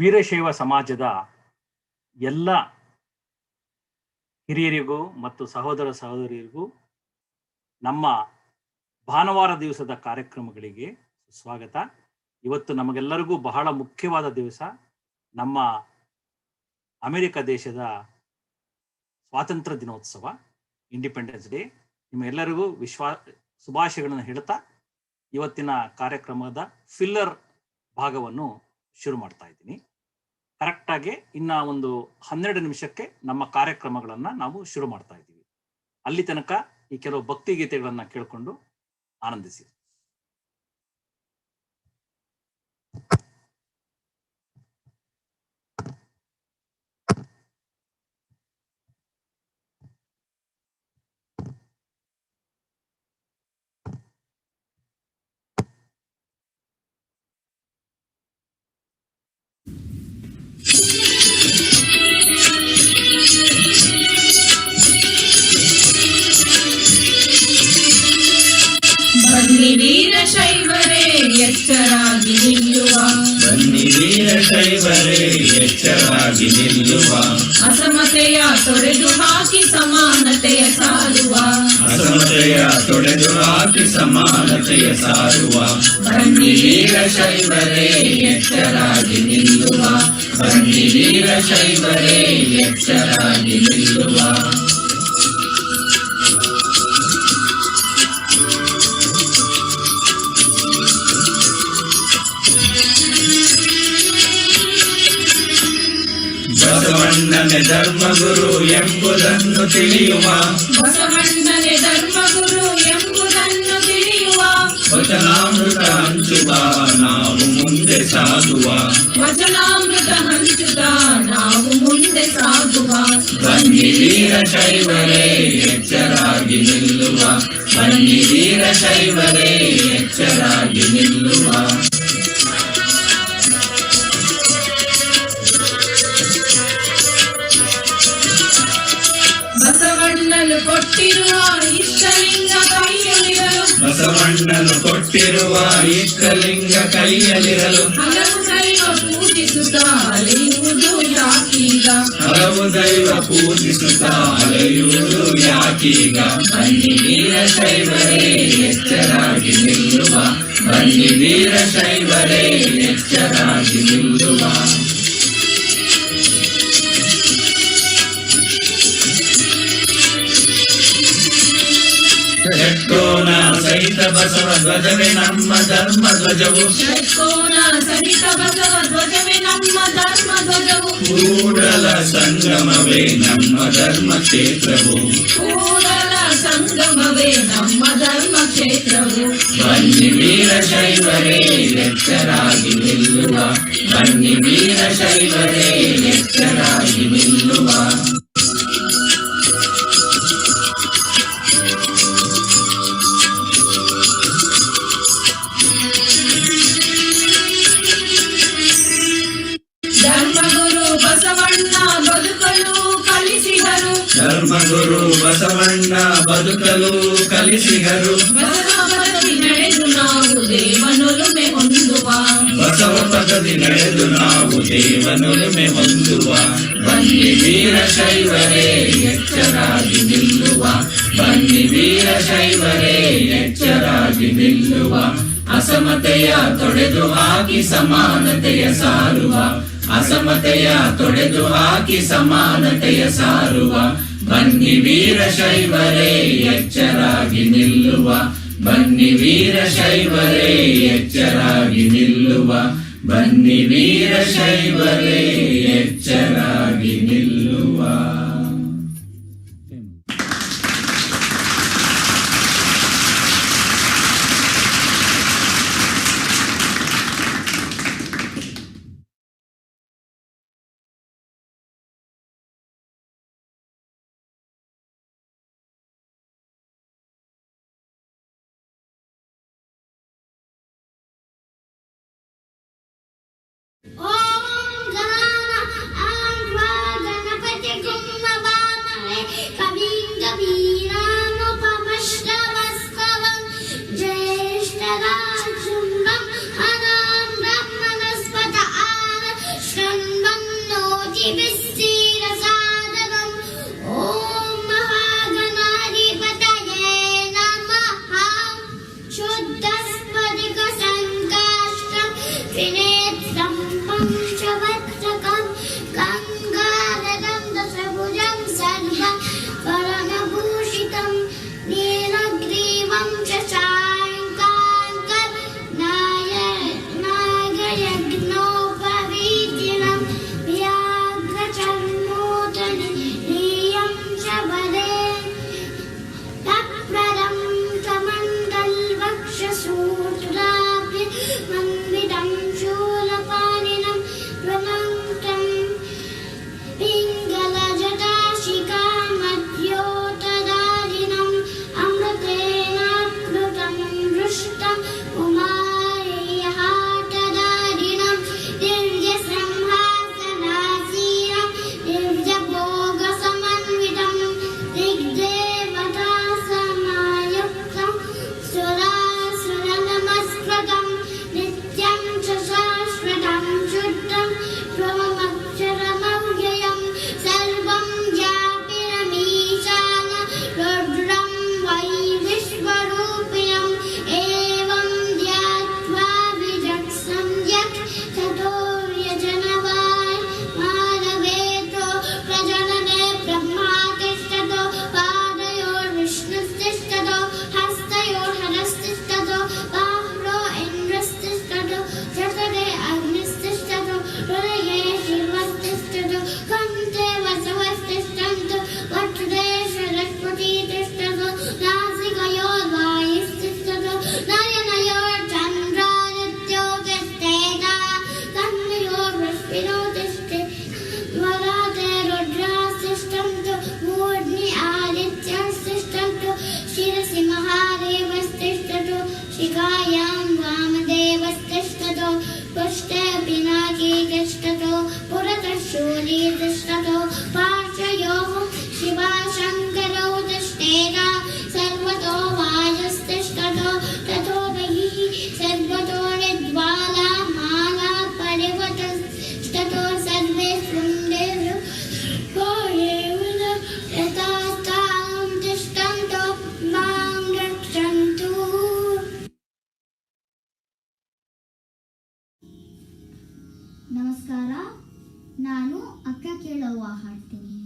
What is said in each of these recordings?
ವೀರಶೈವ ಸಮಾಜದ ಎಲ್ಲ ಹಿರಿಯರಿಗೂ ಮತ್ತು ಸಹೋದರ ಸಹೋದರಿಯರಿಗೂ ನಮ್ಮ ಭಾನುವಾರ ದಿವಸದ ಕಾರ್ಯಕ್ರಮಗಳಿಗೆ ಸ್ವಾಗತ. ಇವತ್ತು ನಮಗೆಲ್ಲರಿಗೂ ಬಹಳ ಮುಖ್ಯವಾದ ದಿವಸ. ನಮ್ಮ ಅಮೆರಿಕ ದೇಶದ ಸ್ವಾತಂತ್ರ್ಯ ದಿನೋತ್ಸವ, ಇಂಡಿಪೆಂಡೆನ್ಸ್ ಡೇ. ನಿಮ್ಮೆಲ್ಲರಿಗೂ ಶುಭಾಶಯಗಳನ್ನು ಹೇಳ್ತಾ ಇವತ್ತಿನ ಕಾರ್ಯಕ್ರಮದ ಫಿಲ್ಲರ್ ಭಾಗವನ್ನು ಶುರು ಮಾಡ್ತಾ ಇದ್ದೀನಿ. ಕರೆಕ್ಟಾಗಿ ಇನ್ನ ಒಂದು 12 ನಿಮಿಷಕ್ಕೆ ನಮ್ಮ ಕಾರ್ಯಕ್ರಮಗಳನ್ನ ನಾವು ಶುರು ಮಾಡ್ತಾ ಇದ್ದೀವಿ. ಅಲ್ಲಿ ತನಕ ಈ ಕೆಲವು ಭಕ್ತಿ ಗೀತೆಗಳನ್ನ ಕೇಳಿಕೊಂಡು ಆನಂದಿಸಿ. ಬನ್ನಿ ವೀರಶೈವರೇ ಎಚ್ಚರಾಗಿ ನಿಲ್ಲುವ, ಬನ್ನಿ ವೀರಶೈವರೇ ಎಚ್ಚರಾಗಿ ನಿಲ್ಲುವ, ಅಸಮತೆಯ ತೊಡೆದು ಹಾಕಿ ಸಮಾನತೆಯ ಸಾರುವ, ಅಸಮತೆಯ ತೊಡೆದು ಹಾಕಿ ಸಮಾನತೆಯ ಸಾರುವ. ಬನ್ನಿ ವೀರಶೈವರೇ ಎಚ್ಚರಾಗಿ ನಿಲ್ಲುವ, ಬನ್ನಿ ವೀರಶೈವರೇ ಎಚ್ಚರಾಗಿ ನಿಲ್ಲುವ. ಬಸವಣ್ಣನೇ ಧರ್ಮಗುರು ಎಂಬುದನ್ನು ತಿಳಿಯುವ, ಬಸವಣ್ಣನೇ ಧರ್ಮಗುರು ಎಂಬುದನ್ನು ತಿಳಿಯುವ, ವಚನಾಮೃತ ಹಂಚುವ ನಾವು ಮುಂದೆ ಸಾಗುವ, ವಚನಾಮೃತ ಹಂಚುತ್ತ ನಾವು ಮುಂದೆ ಸಾಗುವ. ಬನ್ನಿ ವೀರಶೈವರೇ ಎಚ್ಚರಾಗಿ ನಿಲ್ಲುವ, ಬನ್ನಿ ವೀರಶೈವರೇ ಎಚ್ಚರಾಗಿ ನಿಲ್ಲುವ. ಬಸವಣ್ಣನು ಕೊಟ್ಟಿರುವ ಇಷ್ಟಲಿಂಗ ಕೈಯಲ್ಲಿರಲು, ಬಸವಣ್ಣನು ಕೊಟ್ಟಿರುವ ಇಷ್ಟಲಿಂಗ ಕೈಯಲ್ಲಿರಲು, ಹಲವು ದೈವ ಪೂಜಿಸುತ್ತಾ ಅಲೆಯುವುದು ಯಾಕೀಗ, ಹಲವು ದೈವ ಪೂಜಿಸುತ್ತಾ ಅಲೆಯುವುದು ಯಾಕೀಗ. ಬನ್ನಿ ವೀರಶೈವರೇ ಎಚ್ಚರಾಗಿ ನಿಲ್ಲುವ, ಬನ್ನಿ ವೀರಶೈವರೇ ಎಚ್ಚರಾಗಿ ನಿಲ್ಲುವ. ಷಟ್ಕೋನ ಸಹಿತ ಬಸವ ಧ್ವಜವೇ ನಮ್ಮ ಧರ್ಮ ಧ್ವಜವು, ಷಟ್ಕೋನ ಸಹಿತ ಬಸವ ಧ್ವಜವೇ ನಮ್ಮ ಧರ್ಮ ಧ್ವಜವು, ಕೂಡಲ ಸಂಗಮವೇ ನಮ್ಮ ಧರ್ಮ ಕ್ಷೇತ್ರವು, ಕೂಡಲ ಸಂಗಮವೇ ನಮ್ಮ ಧರ್ಮ ಕ್ಷೇತ್ರವು. ಬನ್ನಿ ವೀರಶೈವರೇ ಎಚ್ಚರಾಗಿ ನಿಲ್ಲುವ, ಬನ್ನಿ ವೀರಶೈವರೇ ಎಚ್ಚರಾಗಿ ನಿಲ್ಲುವ. ಧರ್ಮಗುರು ಬಸವಣ್ಣ ಬದುಕಲು ಕಲಿಸಿದರು, ಧರ್ಮಗುರು ಬಸವಣ್ಣ ಬದುಕಲು ಕಲಿಸಿದರು, ಬಸವ ಪದವಿ ನಡೆದು ನಾವು ದೇವನೊಲುಮೆ ಹೊಂದುವ, ಬಸವ ಪದವಿ ನಡೆದು ನಾವು ದೇವನೊಲುಮೆ ಹೊಂದುವ. ಬನ್ನಿ ವೀರಶೈವರೇ ಎಚ್ಚರಾಗಿ ನಿಲ್ಲುವ, ಬನ್ನಿ ವೀರಶೈವರೇ ಎಚ್ಚರಾಗಿ ನಿಲ್ಲುವ, ಅಸಮತೆಯ ತೊಡೆದು ಹಾಕಿ ಸಮಾನತೆಯ ಸಾರುವ, ಅಸಮತೆಯ ತೊಡೆದು ಹಾಕಿ ಸಮಾನತೆಯ ಸಾರುವ. ಬನ್ನಿ ವೀರಶೈವರೇ ಎಚ್ಚರಾಗಿ ನಿಲ್ಲುವ, ಬನ್ನಿ ವೀರಶೈವರೇ ಎಚ್ಚರಾಗಿ ನಿಲ್ಲುವ, ಬನ್ನಿ ವೀರಶೈವರೇ ಎಚ್ಚರಾಗಿ ನಿಲ್ಲುವ. Om Gana विस्तीरसादनम् ॐ महागणाधिपतये नमः शुद्धस्फटिकसङ्काष्ठं त्रिनेत्रं पञ्चवक्त्रकं गङ्गाधरं दशभुजं सर्ववर्णभूषितं नीलग्रीवं च शाङ्काङ्कं नागयज्ञोपवीतिनं व्याघ्रचर्मोदनीयं च वदे तत्प्रदं कमण्डलवक्षसूत्राभ्यमन्वितं शूलपाणिनं प्रणङ्क्तं पिङ्गलजटाशिखामध्योतदारिणम् अमृतेनाकृतं दृष्टम् उमायहाटदारिणं दिव्यसंहासनासीनं दिव्यभोगसमन्वितं दिग्देवतासमायुक्तं सुरासुरनमस्कृतं नित्यं च शाश्वतं शुद्धं त्वमक्षरमव्ययं सर्वं व्यापिनमीशान रुद्रं वै विश्वरूपिणम् एवं ध्यात्वा विजक्संयक् ततो व्यजनवाय मानवेतो प्रजनने ब्रह्मा तिष्ठतो पादयोर्विष्णुस्तिष्ठतो हस्तयोर्हरस्तिष्ठतो बाह्रो इन्द्रस्तिष्ठतो जठरे अग्निस्तिष्ठतो हृदये शिवस्तिष्ठतो कण्ठे वसवस्तिष्ठन्तु वक्त्रे सरस्वतीतिष्ठतो नासिकयोर्वायुस्तिष्ठतो नयनयोर्चन्द्रादित्यो तिष्ठेत कन्नयोर्वृष्णिनो तिष्ठे वराते रुद्रास्तिष्ठन्तु मूर्ध्नि आदित्यस्तिष्ठन्तु शिरसि महादेवस्तिष्ठतो शिखायां वामदेवस्तिष्ठतो पृष्ठे पिनाकी तिष्ठतो पुरतः शूली तिष्ठतो पार्श्वयोः शिवाशङ्करौ तिष्ठेत सर्वतो वायुस्तिष्ठतो ततो बहिः सर्वतो निर्ज्वाला माला परिवतिष्ठतो सर्वे शृङ्गेषु यथास्थानं तिष्ठन्तो मां रक्षन्तु. ನಮಸ್ಕಾರ, ನಾನು ಅಕ್ಕ ಕೇಳುವ ಹಾಡ್ತೀನಿ.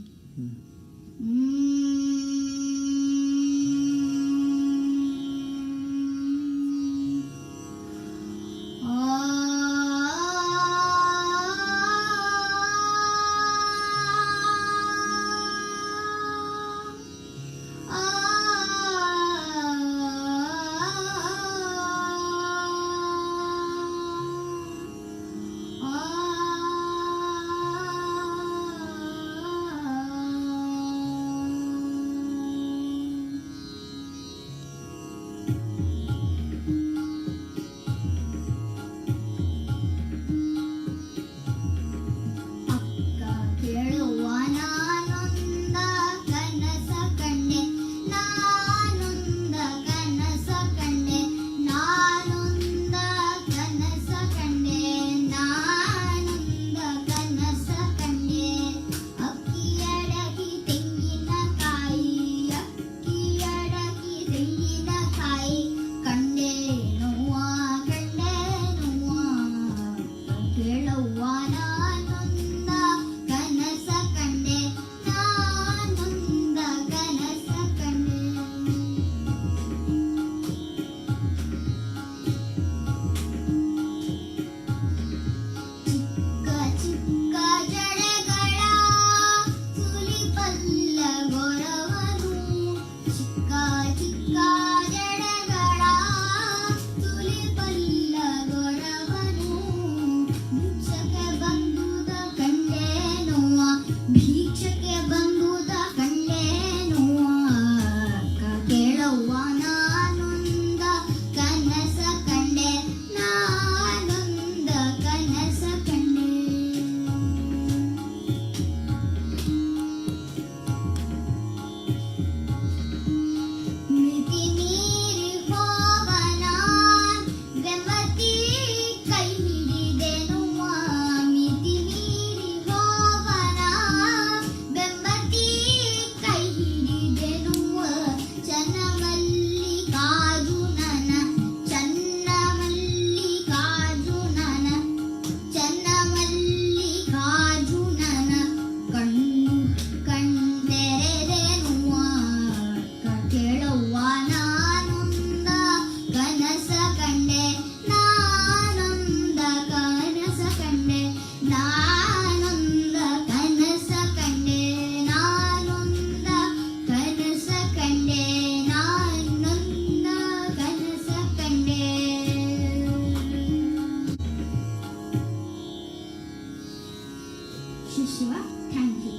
ಬಸವ. Thank you.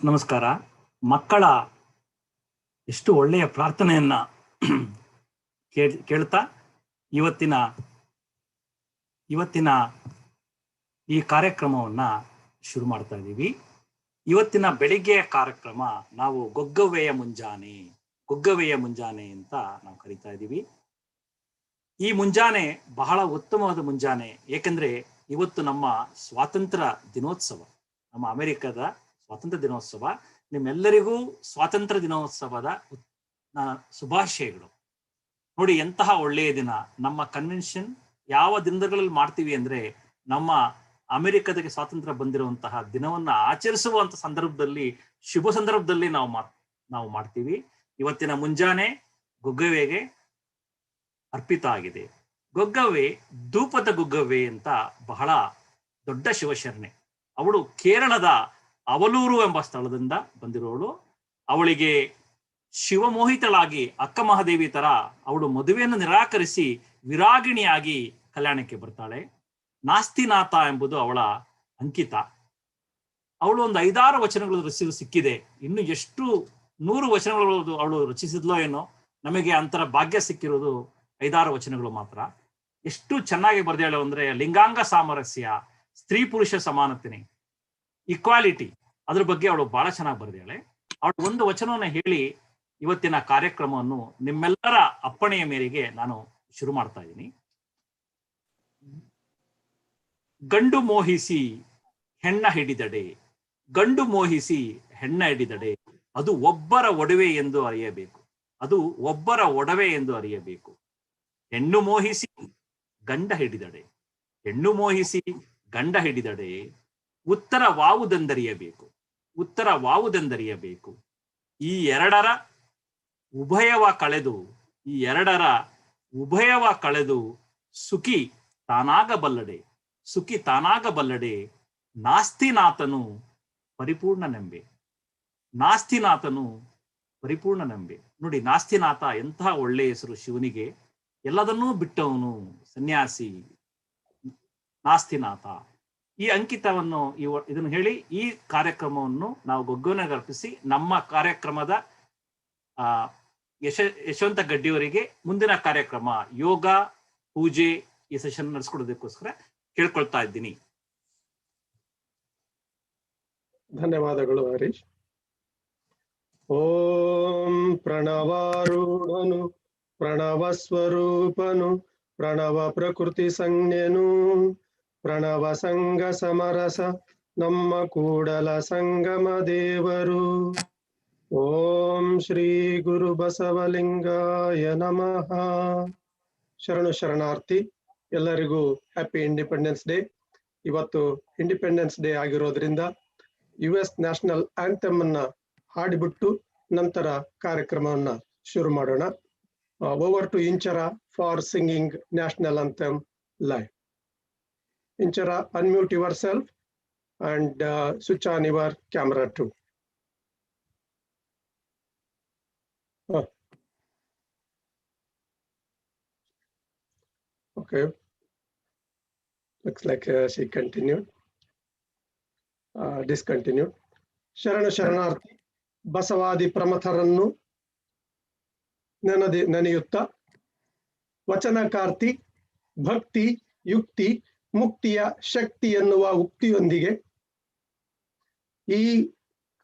ನಮಸ್ಕಾರ. ಮಕ್ಕಳ ಎಷ್ಟು ಒಳ್ಳೆಯ ಪ್ರಾರ್ಥನೆಯನ್ನ ಕೇಳ್ತಾ ಇವತ್ತಿನ ಈ ಕಾರ್ಯಕ್ರಮವನ್ನ ಶುರು ಮಾಡ್ತಾ ಇದ್ದೀವಿ. ಇವತ್ತಿನ ಬೆಳಿಗ್ಗೆಯ ಕಾರ್ಯಕ್ರಮ ನಾವು ಗೊಗ್ಗವ್ವೆಯ ಮುಂಜಾನೆ ಅಂತ ನಾವು ಕರಿತಾ ಇದ್ದೀವಿ. ಈ ಮುಂಜಾನೆ ಬಹಳ ಉತ್ತಮವಾದ ಮುಂಜಾನೆ, ಏಕೆಂದ್ರೆ ಇವತ್ತು ನಮ್ಮ ಸ್ವಾತಂತ್ರ್ಯ ದಿನೋತ್ಸವ, ನಮ್ಮ ಅಮೆರಿಕದ ಸ್ವಾತಂತ್ರ್ಯ ದಿನೋತ್ಸವ. ನಿಮ್ಮೆಲ್ಲರಿಗೂ ಸ್ವಾತಂತ್ರ್ಯ ದಿನೋತ್ಸವದ ಶುಭಾಶಯಗಳು. ನೋಡಿ ಎಂತಹ ಒಳ್ಳೆಯ ದಿನ. ನಮ್ಮ ಕನ್ವೆನ್ಷನ್ ಯಾವ ದಿನಗಳಲ್ಲಿ ಮಾಡ್ತೀವಿ ಅಂದ್ರೆ ನಮ್ಮ ಅಮೆರಿಕದಕ್ಕೆ ಸ್ವಾತಂತ್ರ್ಯ ಬಂದಿರುವಂತಹ ದಿನವನ್ನ ಆಚರಿಸುವಂತ ಸಂದರ್ಭದಲ್ಲಿ, ಶುಭ ಸಂದರ್ಭದಲ್ಲಿ ನಾವು ಮಾಡ್ತೀವಿ. ಇವತ್ತಿನ ಮುಂಜಾನೆ ಗೊಗ್ಗವ್ವೆಗೆ ಅರ್ಪಿತ ಆಗಿದೆ. ಗೊಗ್ಗವ್ವೆ ಧೂಪದ ಗೊಗ್ಗವ್ವೆ ಅಂತ ಬಹಳ ದೊಡ್ಡ ಶಿವಶರಣೆ. ಅವಳು ಕೇರಳದ ಅವಲೂರು ಎಂಬ ಸ್ಥಳದಿಂದ ಬಂದಿರೋಳು. ಅವಳಿಗೆ ಶಿವಮೋಹಿತಳಾಗಿ ಅಕ್ಕ ಮಹಾದೇವಿ ತರ ಅವಳು ಮದುವೆಯನ್ನು ನಿರಾಕರಿಸಿ ವಿರಾಗಿಣಿಯಾಗಿ ಕಲ್ಯಾಣಕ್ಕೆ ಬರ್ತಾಳೆ. ನಾಸ್ತಿನಾಥ ಎಂಬುದು ಅವಳ ಅಂಕಿತ. ಅವಳು ಒಂದು 5-6 ವಚನಗಳು ಸಿಕ್ಕಿದೆ. ಇನ್ನು ಎಷ್ಟು 100 ವಚನಗಳು ಅವಳು ರಚಿಸಿದ್ಲೋ ಏನೋ. ನಮಗೆ ಅಂತರ ಭಾಗ್ಯ ಸಿಕ್ಕಿರೋದು 5-6 ವಚನಗಳು ಮಾತ್ರ. ಎಷ್ಟು ಚೆನ್ನಾಗಿ ಬರ್ದೇಳು ಅಂದ್ರೆ ಲಿಂಗಾಂಗ ಸಾಮರಸ್ಯ, ಸ್ತ್ರೀ ಪುರುಷ ಸಮಾನತೆ, ಇಕ್ವಾಲಿಟಿ, ಅದ್ರ ಬಗ್ಗೆ ಅವಳು ಬಹಳ ಚೆನ್ನಾಗಿ ಬರ್ದೇಳೆ. ಅವಳು ಒಂದು ವಚನವನ್ನ ಹೇಳಿ ಇವತ್ತಿನ ಕಾರ್ಯಕ್ರಮವನ್ನು ನಿಮ್ಮೆಲ್ಲರ ಅಪ್ಪಣೆಯ ಮೇರೆಗೆ ನಾನು ಶುರು ಮಾಡ್ತಾ ಇದ್ದೀನಿ. ಗಂಡು ಮೋಹಿಸಿ ಹೆಣ್ಣ ಹಿಡಿದಡೆ, ಗಂಡು ಮೋಹಿಸಿ ಹೆಣ್ಣ ಹಿಡಿದಡೆ, ಅದು ಒಬ್ಬರ ಒಡವೆ ಎಂದು ಅರಿಯಬೇಕು, ಅದು ಒಬ್ಬರ ಒಡವೆ ಎಂದು ಅರಿಯಬೇಕು. ಹೆಣ್ಣು ಮೋಹಿಸಿ ಗಂಡ ಹಿಡಿದಡೆ, ಹೆಣ್ಣು ಮೋಹಿಸಿ ಗಂಡ ಹಿಡಿದಡೆ, ಉತ್ತರವಾವುದೆಂದರಿಯಬೇಕು, ಉತ್ತರವಾವುದೆಂದರಿಯಬೇಕು. ಈ ಎರಡರ ಉಭಯವ ಕಳೆದು ಸುಖಿ ತಾನಾಗಬಲ್ಲಡೆ, ಸುಖಿ ತಾನಾಗಬಲ್ಲಡೆ. ನಾಸ್ತಿನಾಥನು ಪರಿಪೂರ್ಣ ನಂಬೆ, ನಾಸ್ತಿನಾಥನು ಪರಿಪೂರ್ಣ ನಂಬೆ. ನೋಡಿ, ನಾಸ್ತಿನಾಥ ಎಂತಹ ಒಳ್ಳೆಯ ಹೆಸರು ಶಿವನಿಗೆ. ಎಲ್ಲದನ್ನೂ ಬಿಟ್ಟವನು ಸನ್ಯಾಸಿ ನಾಸ್ತಿನಾಥ. ಈ ಅಂಕಿತವನ್ನು ಇದನ್ನು ಹೇಳಿ ಈ ಕಾರ್ಯಕ್ರಮವನ್ನು ನಾವು ಗೊಗ್ಗವ್ವನಿಗೆ ಅರ್ಪಿಸಿ ನಮ್ಮ ಕಾರ್ಯಕ್ರಮದ ಯಶವಂತ ಗಡ್ಡಿಯವರಿಗೆ ಮುಂದಿನ ಕಾರ್ಯಕ್ರಮ ಯೋಗ ಪೂಜೆ ಈ ಸೆಷನ್ ನಡೆಸ್ಕೊಡೋದಕ್ಕೋಸ್ಕರ ಕೇಳ್ಕೊಳ್ತಾ ಇದ್ದೀನಿ. ಧನ್ಯವಾದಗಳು ಹರೀಶ್. ಓಂ ಪ್ರಣವಾರೂಢನು ಪ್ರಣವ ಸ್ವರೂಪನು ಪ್ರಣವ ಪ್ರಕೃತಿ ಸಂಜ್ಞನು ಪ್ರಣವ ಸಂಗ ಸಮರಸ ನಮ್ಮ ಕೂಡಲ ಸಂಗಮ ದೇವರು. ಓಂ ಶ್ರೀ ಗುರು ಬಸವಲಿಂಗಾಯ ನಮಃ. ಶರಣು ಶರಣಾರ್ಥಿ. ಎಲ್ಲರಿಗೂ ಹ್ಯಾಪಿ ಇಂಡಿಪೆಂಡೆನ್ಸ್ ಡೇ. ಇವತ್ತು ಇಂಡಿಪೆಂಡೆನ್ಸ್ ಡೇ ಆಗಿರೋದ್ರಿಂದ US ನ್ಯಾಷನಲ್ ಆಂಥಮ್ ಅನ್ನ ಹಾಡಿಬಿಟ್ಟು ನಂತರ ಕಾರ್ಯಕ್ರಮವನ್ನ ಶುರು ಮಾಡೋಣ. Over to Inchara for singing national anthem live. Inchara, unmute yourself and switch on your camera too. Okay. Looks like she continued. Discontinued. Sharana Sharanarthi. Basavadi Pramatharannu Nanayutta Vachanakarti Bhakti Yukti ಮುಕ್ತಿಯ ಶಕ್ತಿ ಎನ್ನುವ ಉಕ್ತಿಯೊಂದಿಗೆ ಈ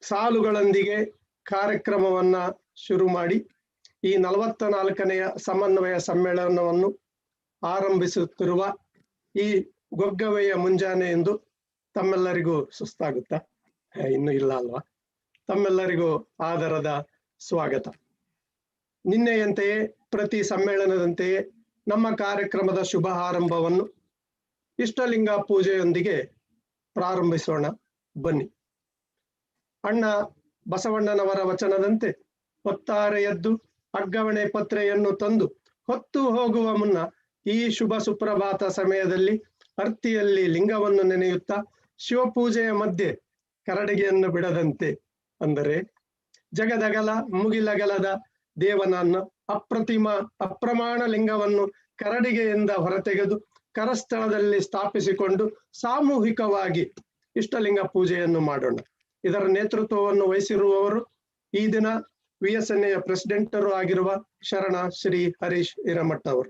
ಸಾಲುಗಳೊಂದಿಗೆ ಕಾರ್ಯಕ್ರಮವನ್ನ ಶುರು ಮಾಡಿ ಈ 44ನೆಯ ಸಮನ್ವಯ ಸಮ್ಮೇಳನವನ್ನು ಆರಂಭಿಸುತ್ತಿರುವ ಈ ಗೊಗ್ಗವ್ವೆಯ ಮುಂಜಾನೆ ಎಂದು ತಮ್ಮೆಲ್ಲರಿಗೂ ಸುಸ್ತಾಗುತ್ತಾ? ಇನ್ನೂ ಇಲ್ಲ ಅಲ್ವಾ? ತಮ್ಮೆಲ್ಲರಿಗೂ ಆದರದ ಸ್ವಾಗತ. ನಿನ್ನೆಯಂತೆಯೇ ಪ್ರತಿ ಸಮ್ಮೇಳನದಂತೆಯೇ ನಮ್ಮ ಕಾರ್ಯಕ್ರಮದ ಶುಭ ಆರಂಭವನ್ನು ಇಷ್ಟಲಿಂಗ ಪೂಜೆಯೊಂದಿಗೆ ಪ್ರಾರಂಭಿಸೋಣ. ಬನ್ನಿ. ಅಣ್ಣ ಬಸವಣ್ಣನವರ ವಚನದಂತೆ ಹೊತ್ತಾರೆ ಎದ್ದು ಅಗ್ಗವಣೆ ಪತ್ರೆಯನ್ನು ತಂದು ಹೊತ್ತು ಹೋಗುವ ಮುನ್ನ ಈ ಶುಭ ಸುಪ್ರಭಾತ ಸಮಯದಲ್ಲಿ ಅರ್ತಿಯಲ್ಲಿ ಲಿಂಗವನ್ನು ನೆನೆಯುತ್ತಾ ಶಿವಪೂಜೆಯ ಮಧ್ಯೆ ಕರಡಿಗೆಯನ್ನು ಬಿಡದಂತೆ, ಅಂದರೆ ಜಗದಗಲ ಮುಗಿಲಗಲದ ದೇವನನ್ನ ಅಪ್ರಮಾಣ ಲಿಂಗವನ್ನು ಕರಡಿಗೆಯಿಂದ ಹೊರತೆಗೆದು ಕರಸ್ಥಳದಲ್ಲಿ ಸ್ಥಾಪಿಸಿಕೊಂಡು ಸಾಮೂಹಿಕವಾಗಿ ಇಷ್ಟಲಿಂಗ ಪೂಜೆಯನ್ನು ಮಾಡೋಣ. ಇದರ ನೇತೃತ್ವವನ್ನು ವಹಿಸಿರುವವರು ಈ ದಿನ VSNA ಪ್ರೆಸಿಡೆಂಟರು ಆಗಿರುವ ಶರಣ ಶ್ರೀ ಹರೀಶ್ ಹಿರಮಠ ಅವರು.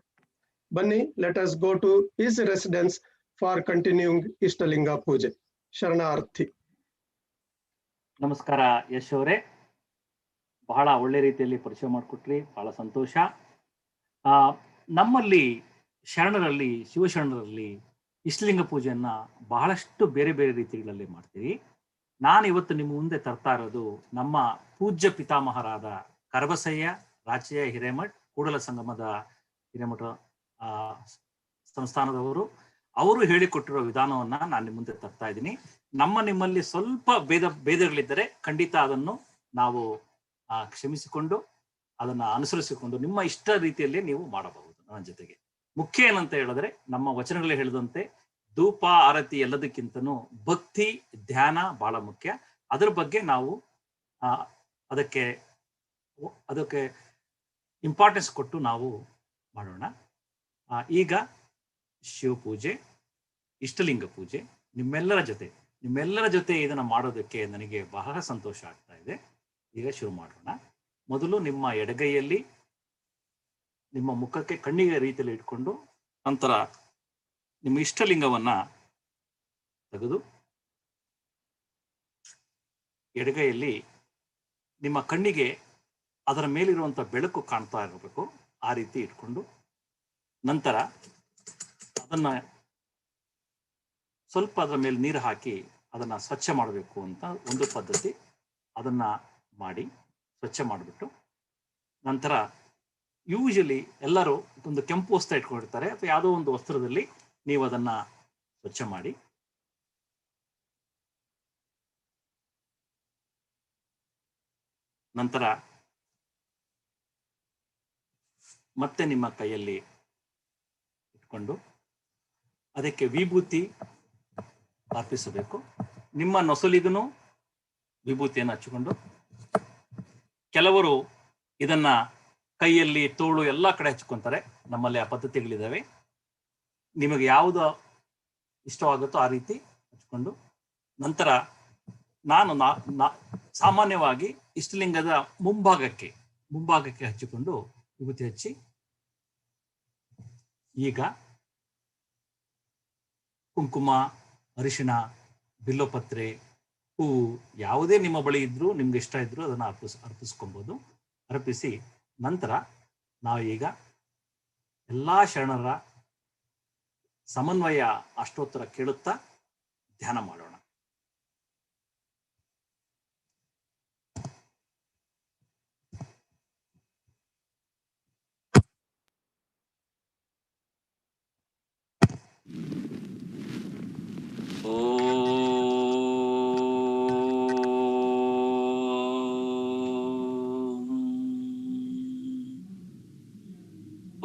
ಬನ್ನಿ, let us go to his residence for continuing Ishtalinga puja. ಶರಣಾರ್ಥಿ. ನಮಸ್ಕಾರ ಯಶ್ ಅವರೇ, ಬಹಳ ಒಳ್ಳೆ ರೀತಿಯಲ್ಲಿ ಪರಿಚಯ ಮಾಡಿಕೊಟ್ರಿ, ಬಹಳ ಸಂತೋಷ. ನಮ್ಮಲ್ಲಿ ಶರಣರಲ್ಲಿ, ಶಿವಶರಣರಲ್ಲಿ ಇಷ್ಟಲಿಂಗ ಪೂಜೆಯನ್ನ ಬಹಳಷ್ಟು ಬೇರೆ ಬೇರೆ ರೀತಿಗಳಲ್ಲಿ ಮಾಡ್ತೀವಿ. ನಾನು ಇವತ್ತು ನಿಮ್ಮ ಮುಂದೆ ತರ್ತಾ ಇರೋದು ನಮ್ಮ ಪೂಜ್ಯ ಪಿತಾಮಹರಾದ ಕರಬಸಯ್ಯ ರಾಚಯ್ಯ ಹಿರೇಮಠ್, ಕೂಡಲ ಸಂಗಮದ ಹಿರೇಮಠ ಸಂಸ್ಥಾನದವರು. ಅವರು ಹೇಳಿಕೊಟ್ಟಿರೋ ವಿಧಾನವನ್ನ ನಾನು ನಿಮ್ಮ ಮುಂದೆ ತರ್ತಾ ಇದ್ದೀನಿ. ನಿಮ್ಮಲ್ಲಿ ಸ್ವಲ್ಪ ಭೇದಗಳಿದ್ದರೆ ಖಂಡಿತ ಅದನ್ನು ನಾವು ಕ್ಷಮಿಸಿಕೊಂಡು ಅದನ್ನ ಅನುಸರಿಸಿಕೊಂಡು ನಿಮ್ಮ ಇಷ್ಟ ರೀತಿಯಲ್ಲಿ ನೀವು ಮಾಡಬಹುದು. ನನ್ನ ಜೊತೆಗೆ ಮುಖ್ಯ ಏನಂತ ಹೇಳಿದ್ರೆ, ನಮ್ಮ ವಚನಗಳೇ ಹೇಳಿದಂತೆ ಧೂಪ ಆರತಿ ಎಲ್ಲದಕ್ಕಿಂತನೂ ಭಕ್ತಿ ಧ್ಯಾನ ಬಹಳ ಮುಖ್ಯ. ಅದ್ರ ಬಗ್ಗೆ ನಾವು ಅದಕ್ಕೆ ಇಂಪಾರ್ಟೆನ್ಸ್ ಕೊಟ್ಟು ನಾವು ಮಾಡೋಣ. ಈಗ ಶಿವಪೂಜೆ, ಇಷ್ಟಲಿಂಗ ಪೂಜೆ ನಿಮ್ಮೆಲ್ಲರ ಜೊತೆ ಇದನ್ನ ಮಾಡೋದಕ್ಕೆ ನನಗೆ ಬಹಳ ಸಂತೋಷ ಆಗ್ತಾ ಇದೆ. ಈಗ ಶುರು ಮಾಡೋಣ. ಮೊದಲು ನಿಮ್ಮ ಎಡಗೈಯಲ್ಲಿ ನಿಮ್ಮ ಮುಖಕ್ಕೆ ಕಣ್ಣಿಗೆ ರೀತಿಯಲ್ಲಿ ಇಟ್ಕೊಂಡು, ನಂತರ ನಿಮ್ಮ ಇಷ್ಟಲಿಂಗವನ್ನ ತೆಗೆದು ಎಡಗೈಯಲ್ಲಿ ನಿಮ್ಮ ಕಣ್ಣಿಗೆ ಅದರ ಮೇಲಿರುವಂತ ಬೆಳಕು ಕಾಣ್ತಾ ಇರಬೇಕು, ಆ ರೀತಿ ಇಟ್ಕೊಂಡು, ನಂತರ ಅದನ್ನ ಸ್ವಲ್ಪ ಅದರ ಮೇಲೆ ನೀರು ಹಾಕಿ ಅದನ್ನ ಸ್ವಚ್ಛ ಮಾಡಬೇಕು ಅಂತ ಒಂದು ಪದ್ಧತಿ. ಅದನ್ನ ಮಾಡಿ ಸ್ವಚ್ಛ ಮಾಡಿಬಿಟ್ಟು, ನಂತರ ಯೂಶಲಿ ಎಲ್ಲರೂ ಒಂದು ಕೆಂಪು ವಸ್ತ್ರ ಇಟ್ಕೊಂಡಿರ್ತಾರೆ, ಅಥವಾ ಯಾವುದೋ ಒಂದು ವಸ್ತ್ರದಲ್ಲಿ ನೀವು ಅದನ್ನ ಸ್ವಚ್ಛ ಮಾಡಿ, ನಂತರ ಮತ್ತೆ ನಿಮ್ಮ ಕೈಯಲ್ಲಿ ಇಟ್ಕೊಂಡು ಅದಕ್ಕೆ ವಿಭೂತಿ ಅರ್ಪಿಸಬೇಕು. ನಿಮ್ಮ ನೊಸಲಿಗೂ ವಿಭೂತಿಯನ್ನು ಹಚ್ಚಿಕೊಂಡು, ಕೆಲವರು ಇದನ್ನ ಕೈಯಲ್ಲಿ, ತೋಳು ಎಲ್ಲ ಕಡೆ ಹಚ್ಕೊಂತಾರೆ. ನಮ್ಮಲ್ಲಿ ಆ ಪದ್ಧತಿಗಳಿದ್ದಾವೆ. ನಿಮಗೆ ಯಾವುದು ಇಷ್ಟವಾಗುತ್ತೋ ಆ ರೀತಿ ಹಚ್ಕೊಂಡು, ನಂತರ ನಾನು ಸಾಮಾನ್ಯವಾಗಿ ಇಷ್ಟಲಿಂಗದ ಮುಂಭಾಗಕ್ಕೆ ಹಚ್ಚಿಕೊಂಡು ವಿಭೂತಿ ಹಚ್ಚಿ, ಈಗ ಕುಂಕುಮ, ಅರಿಶಿಣ, ಬಿಲ್ಲೋಪತ್ರೆ, ಹೂವು ಯಾವುದೇ ನಿಮ್ಮ ಬಳಿ ಇದ್ರೂ, ನಿಮ್ಗೆ ಇಷ್ಟ ಇದ್ರೂ ಅದನ್ನು ಅರ್ಪಿಸ್ಕೊಬೋದು. ಅರ್ಪಿಸಿ ನಂತರ ನಾವು ಈಗ ಎಲ್ಲಾ ಶರಣರ ಸಮನ್ವಯ ಅಷ್ಟೋತ್ತರ ಕೇಳುತ್ತಾ ಧ್ಯಾನ ಮಾಡೋಣ.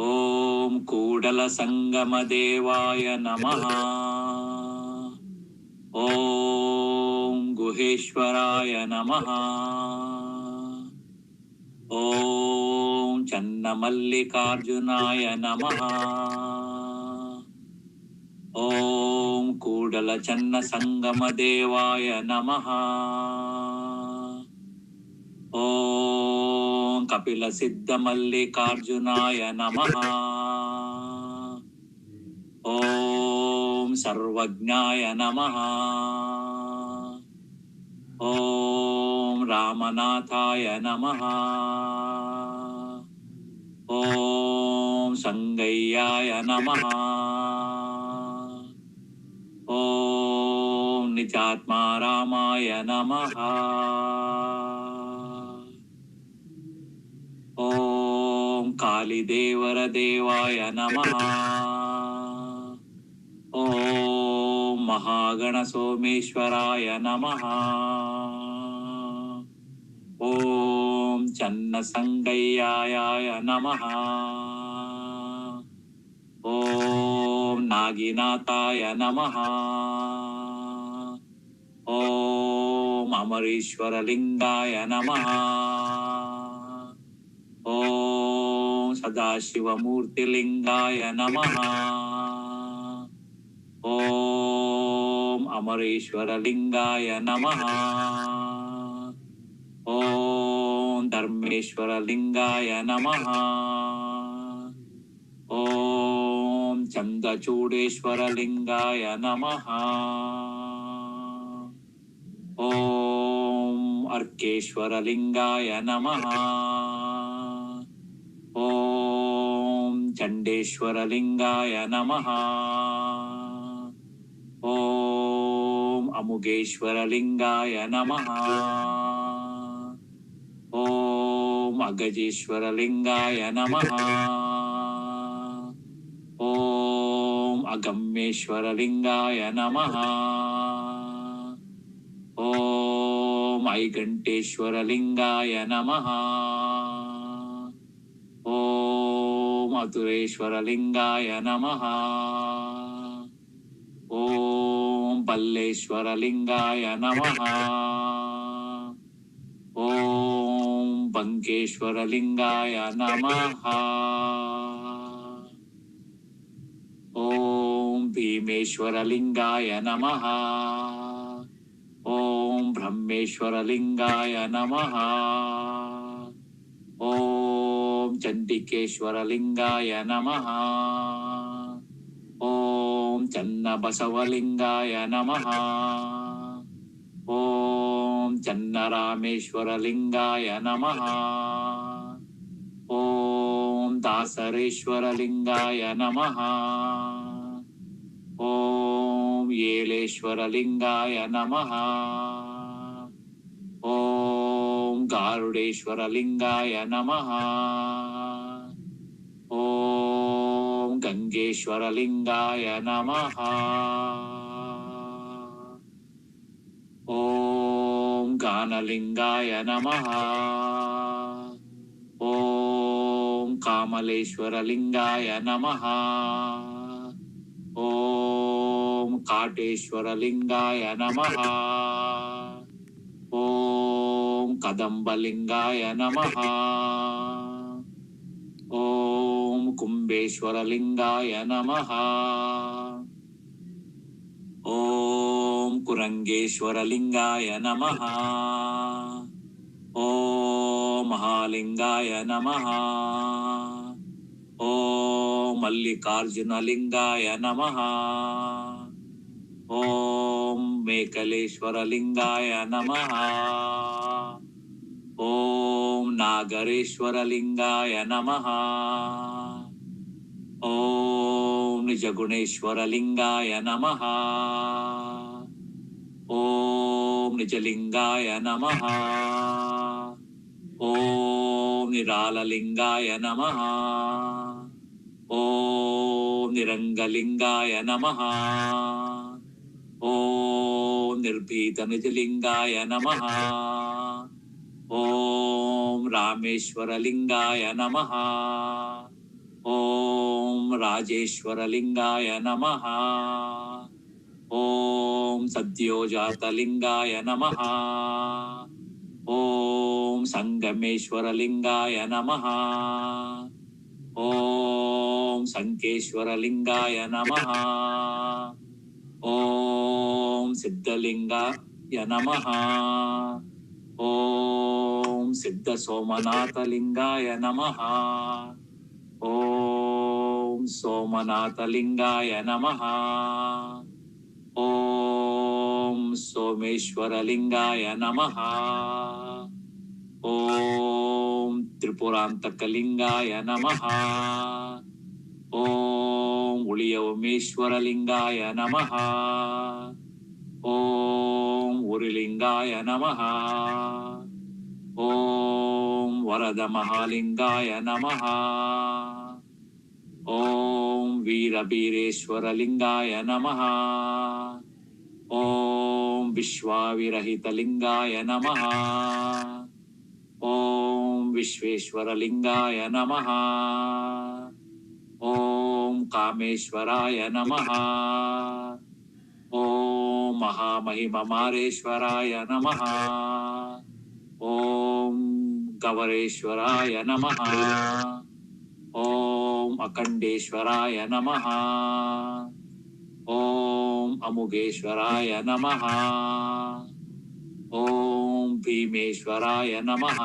ಓಂ ಕೂಡಲ ಸಂಗಮ ದೇವಾಯ ನಮಃ. ಓಂ ಗುಹೇಶ್ವರಾಯ ನಮಃ. ಓಂ ಚನ್ನಮಲ್ಲಿಕಾರ್ಜುನಾಯ ನಮಃ. ಓಂ ಕೂಡಲ ಚನ್ನ ಸಂಗಮ ದೇವಾಯ ನಮಃ. ಓಂ ಕಪಿಲ ಸಿದ್ಧ ಮಲ್ಲಿಕಾರ್ಜುನಾಯ ನಮಃ. ಓಂ ಸರ್ವಜ್ಞಾಯ ನಮಃ. ಓಂ ರಾಮನಾಥಾಯ ನಮಃ. ಓಂ ಸಂಗಯ್ಯಾಯ ನಮಃ. ಓಂ ನಿಜಾತ್ಮ ರಾಮಾಯ ನಮಃ. ಓಂ ಕಾಲಿದೇವರ ದೇವಾಯ ನಮಃ. ಓಂ ಮಹಾಗಣ ಸೋಮೇಶ್ವರಾಯ ನಮಃ. ಓಂ ಚನ್ನ ಸಂಗಯ್ಯಾಯ ನಮಃ. ಓಂ ನಾಗಿನಾಥಾಯ ನಮಃ. ಓಂ ಅಮರೇಶ್ವರ ಲಿಂಗಾಯ ನಮಃ. ಓಂ ಸದಾಶಿವಮೂರ್ತಿ ಲಿಂಗಾಯ ನಮಃ. ಓಂ ಅಮರೇಶ್ವರ ಲಿಂಗಾಯ ನಮಃ. ಓಂ ಧರ್ಮೇಶ್ವರ ಲಿಂಗಾಯ ನಮಃ. ಓಂ ಚಂದ್ರಚೂಡೇಶ್ವರ ಲಿಂಗಾಯ ನಮಃ. ಓಂ ಅರ್ಕೇಶ್ವರ ಲಿಂಗಾಯ ನಮಃ. ಓಂ ಚಂಡೇಶ್ವರ ಲಿಂಗಾಯ ನಮಃ. ಓಂ ಅಮುಗೇಶ್ವರ ಲಿಂಗಾಯ ನಮಃ. ಓಂ ಅಗಜೇಶ್ವರ ಲಿಂಗಾಯ ನಮಃ. ಓಂ ಅಗಮ್ಯೇಶ್ವರ ಲಿಂಗಾಯ ನಮಃ. ಓಂ ಐಗಂಟೇಶ್ವರ ಲಿಂಗಾಯ ನಮಃ. ಓಂ ಮಧುರೇಶ್ವರ ಲಿಂಗಾಯ ನಮಃ. ಓಂ ಬಲ್ಲೇಶ್ವರ ಲಿಂಗಾಯ ನಮಃ. ಓಂ ಬಂಕೇಶ್ವರ ಲಿಂಗಾಯ ನಮಃ. ಓಂ ಭೀಮೇಶ್ವರ ಲಿಂಗಾಯ ನಮಃ. ಓಂ ಬ್ರಹ್ಮೇಶ್ವರ ಲಿಂಗಾಯ ನಮಃ. ಓಂ ಚಂಡಿಕೇಶ್ವರ ಲಿಂಗಾಯ ನಮಃ. ಓಂ ಚನ್ನಬಸವಲಿಂಗಾಯ ನಮಃ. ಓಂ ಚನ್ನರಾಮೇಶ್ವರ ಲಿಂಗಾಯ ನಮಃ. ಓಂ ದಾಸರೇಶ್ವರ ಲಿಂಗಾಯ ನಮಃ. ಓಂ ಏಳೇಶ್ವರ ಲಿಂಗಾಯ ನಮಃ. ಓಂ ಗಾರುಡೇಶ್ವರ ಲಿಂಗಾಯ ನಮಃ. ಓಂ ಗಂಗೇಶ್ವರ ಲಿಂಗಾಯ ನಮಃ. ಓಂ ಗಾನಲಿಂಗಾಯ ನಮಃ. ಓಂ ಕಾಮಲೇಶ್ವರ ಲಿಂಗಾಯ ನಮಃ. ಓಂ ಕಾಟೇಶ್ವರ ಲಿಂಗಾಯ ನಮಃ. ಓಂ ಕದಂಬಲಿಂಗಾಯ ನಮಃ. ಓಂ ಕುಂಬೇಶ್ವರ ಲಿಂಗಾಯ ನಮಃ. ಓಂ ಕುರಂಗೇಶ್ವರ ಲಿಂಗಾಯ ನಮಃ. ಓಂ ಮಹಾಲಿಂಗಾಯ ನಮಃ. ಓಂ ಮಲ್ಲಿಕಾರ್ಜುನ ಲಿಂಗಾಯ ನಮಃ. ಓಂ ಮೇಕಲೇಶ್ವರ ಲಿಂಗಾಯ ನಮಃ. ಓಂ ನಾಗರೇಶ್ವರ ಲಿಂಗಾಯ ನಮಃ. ಓಂ ನಿಜಗುಣೇಶ್ವರ ಲಿಂಗಾಯ ನಮಃ. ಓಂ ನಿಜಲಿಂಗಾಯ ನಮಃ. ಓಂ ನಿರಾಲಲಿಂಗಾಯ ನಮಃ. ಓಂ ನಿರಂಗಲಿಂಗಾಯ ನಮಃ. ಓಂ ನಿರ್ಭೀತ ನಿಜಲಿಂಗಾಯ ನಮಃ. ಓಂ ರಾಮೇಶ್ವರ ಲಿಂಗಾಯ ನಮಃ. ಓಂ ರಾಜೇಶ್ವರ ಲಿಂಗಾಯ ನಮಃ. ಓಂ ಸದ್ಯೋಜಾತ ಲಿಂಗಾಯ ನಮಃ. ಓಂ ಸಂಗಮೇಶ್ವರ ಲಿಂಗಾಯ ನಮಃ. ಓಂ ಸಂಕೇಶ್ವರ ಲಿಂಗಾಯ ನಮಃ. ಓಂ ಸಿದ್ಧಲಿಂಗಾಯ ನಮಃ. ಓಂ ಸಿದ್ಧ ಸೋಮನಾಥ ಲಿಂಗಾಯ ನಮಃ. ಓಂ ಸೋಮನಾಥ ಲಿಂಗಾಯ ನಮಃ. ಓಂ ಸೋಮೇಶ್ವರ ಲಿಂಗಾಯ ನಮಃ. ಓಂ ತ್ರಿಪುರಾಂತಕ ಲಿಂಗಾಯ ನಮಃ. ಓಂ ಉಳಿಯ ಉಮೇಶ್ವರಲಿಂಗಾಯ ನಮಃ. ಓಂ ಉರಿಲಿಂಗಾಯ ನಮಃ. ಓಂ ವರದ ಮಹಾಲಿಂಗಾಯ ನಮಃ. ಓಂ ವೀರಬೀರೇಶ್ವರಲಿಂಗಾಯ ನಮಃ. ಓಂ ವಿಶ್ವಾವಿರಹಿತಲಿಂಗಾಯ ನಮಃ. ಓಂ ವಿಶ್ವೇಶ್ವರಲಿಂಗಾಯ ನಮಃ. ಓಂ ಕಾಮೇಶ್ವರಾಯ ನಮಃ. ಓಂ ಮಹಾಮಹಿಮಮಾರೇಶ್ವರಾಯ ನಮಃ. ಓಂ ಗವರೇಶ್ವರಾಯ ನಮಃ. ಓಂ ಅಖಂಡೇಶ್ವರಾಯ ನಮಃ. ಓಂ ಅಮುಗೇಶ್ವರಾಯ ನಮಃ. ಓಂ ಭೀಮೇಶ್ವರಾಯ ನಮಃ.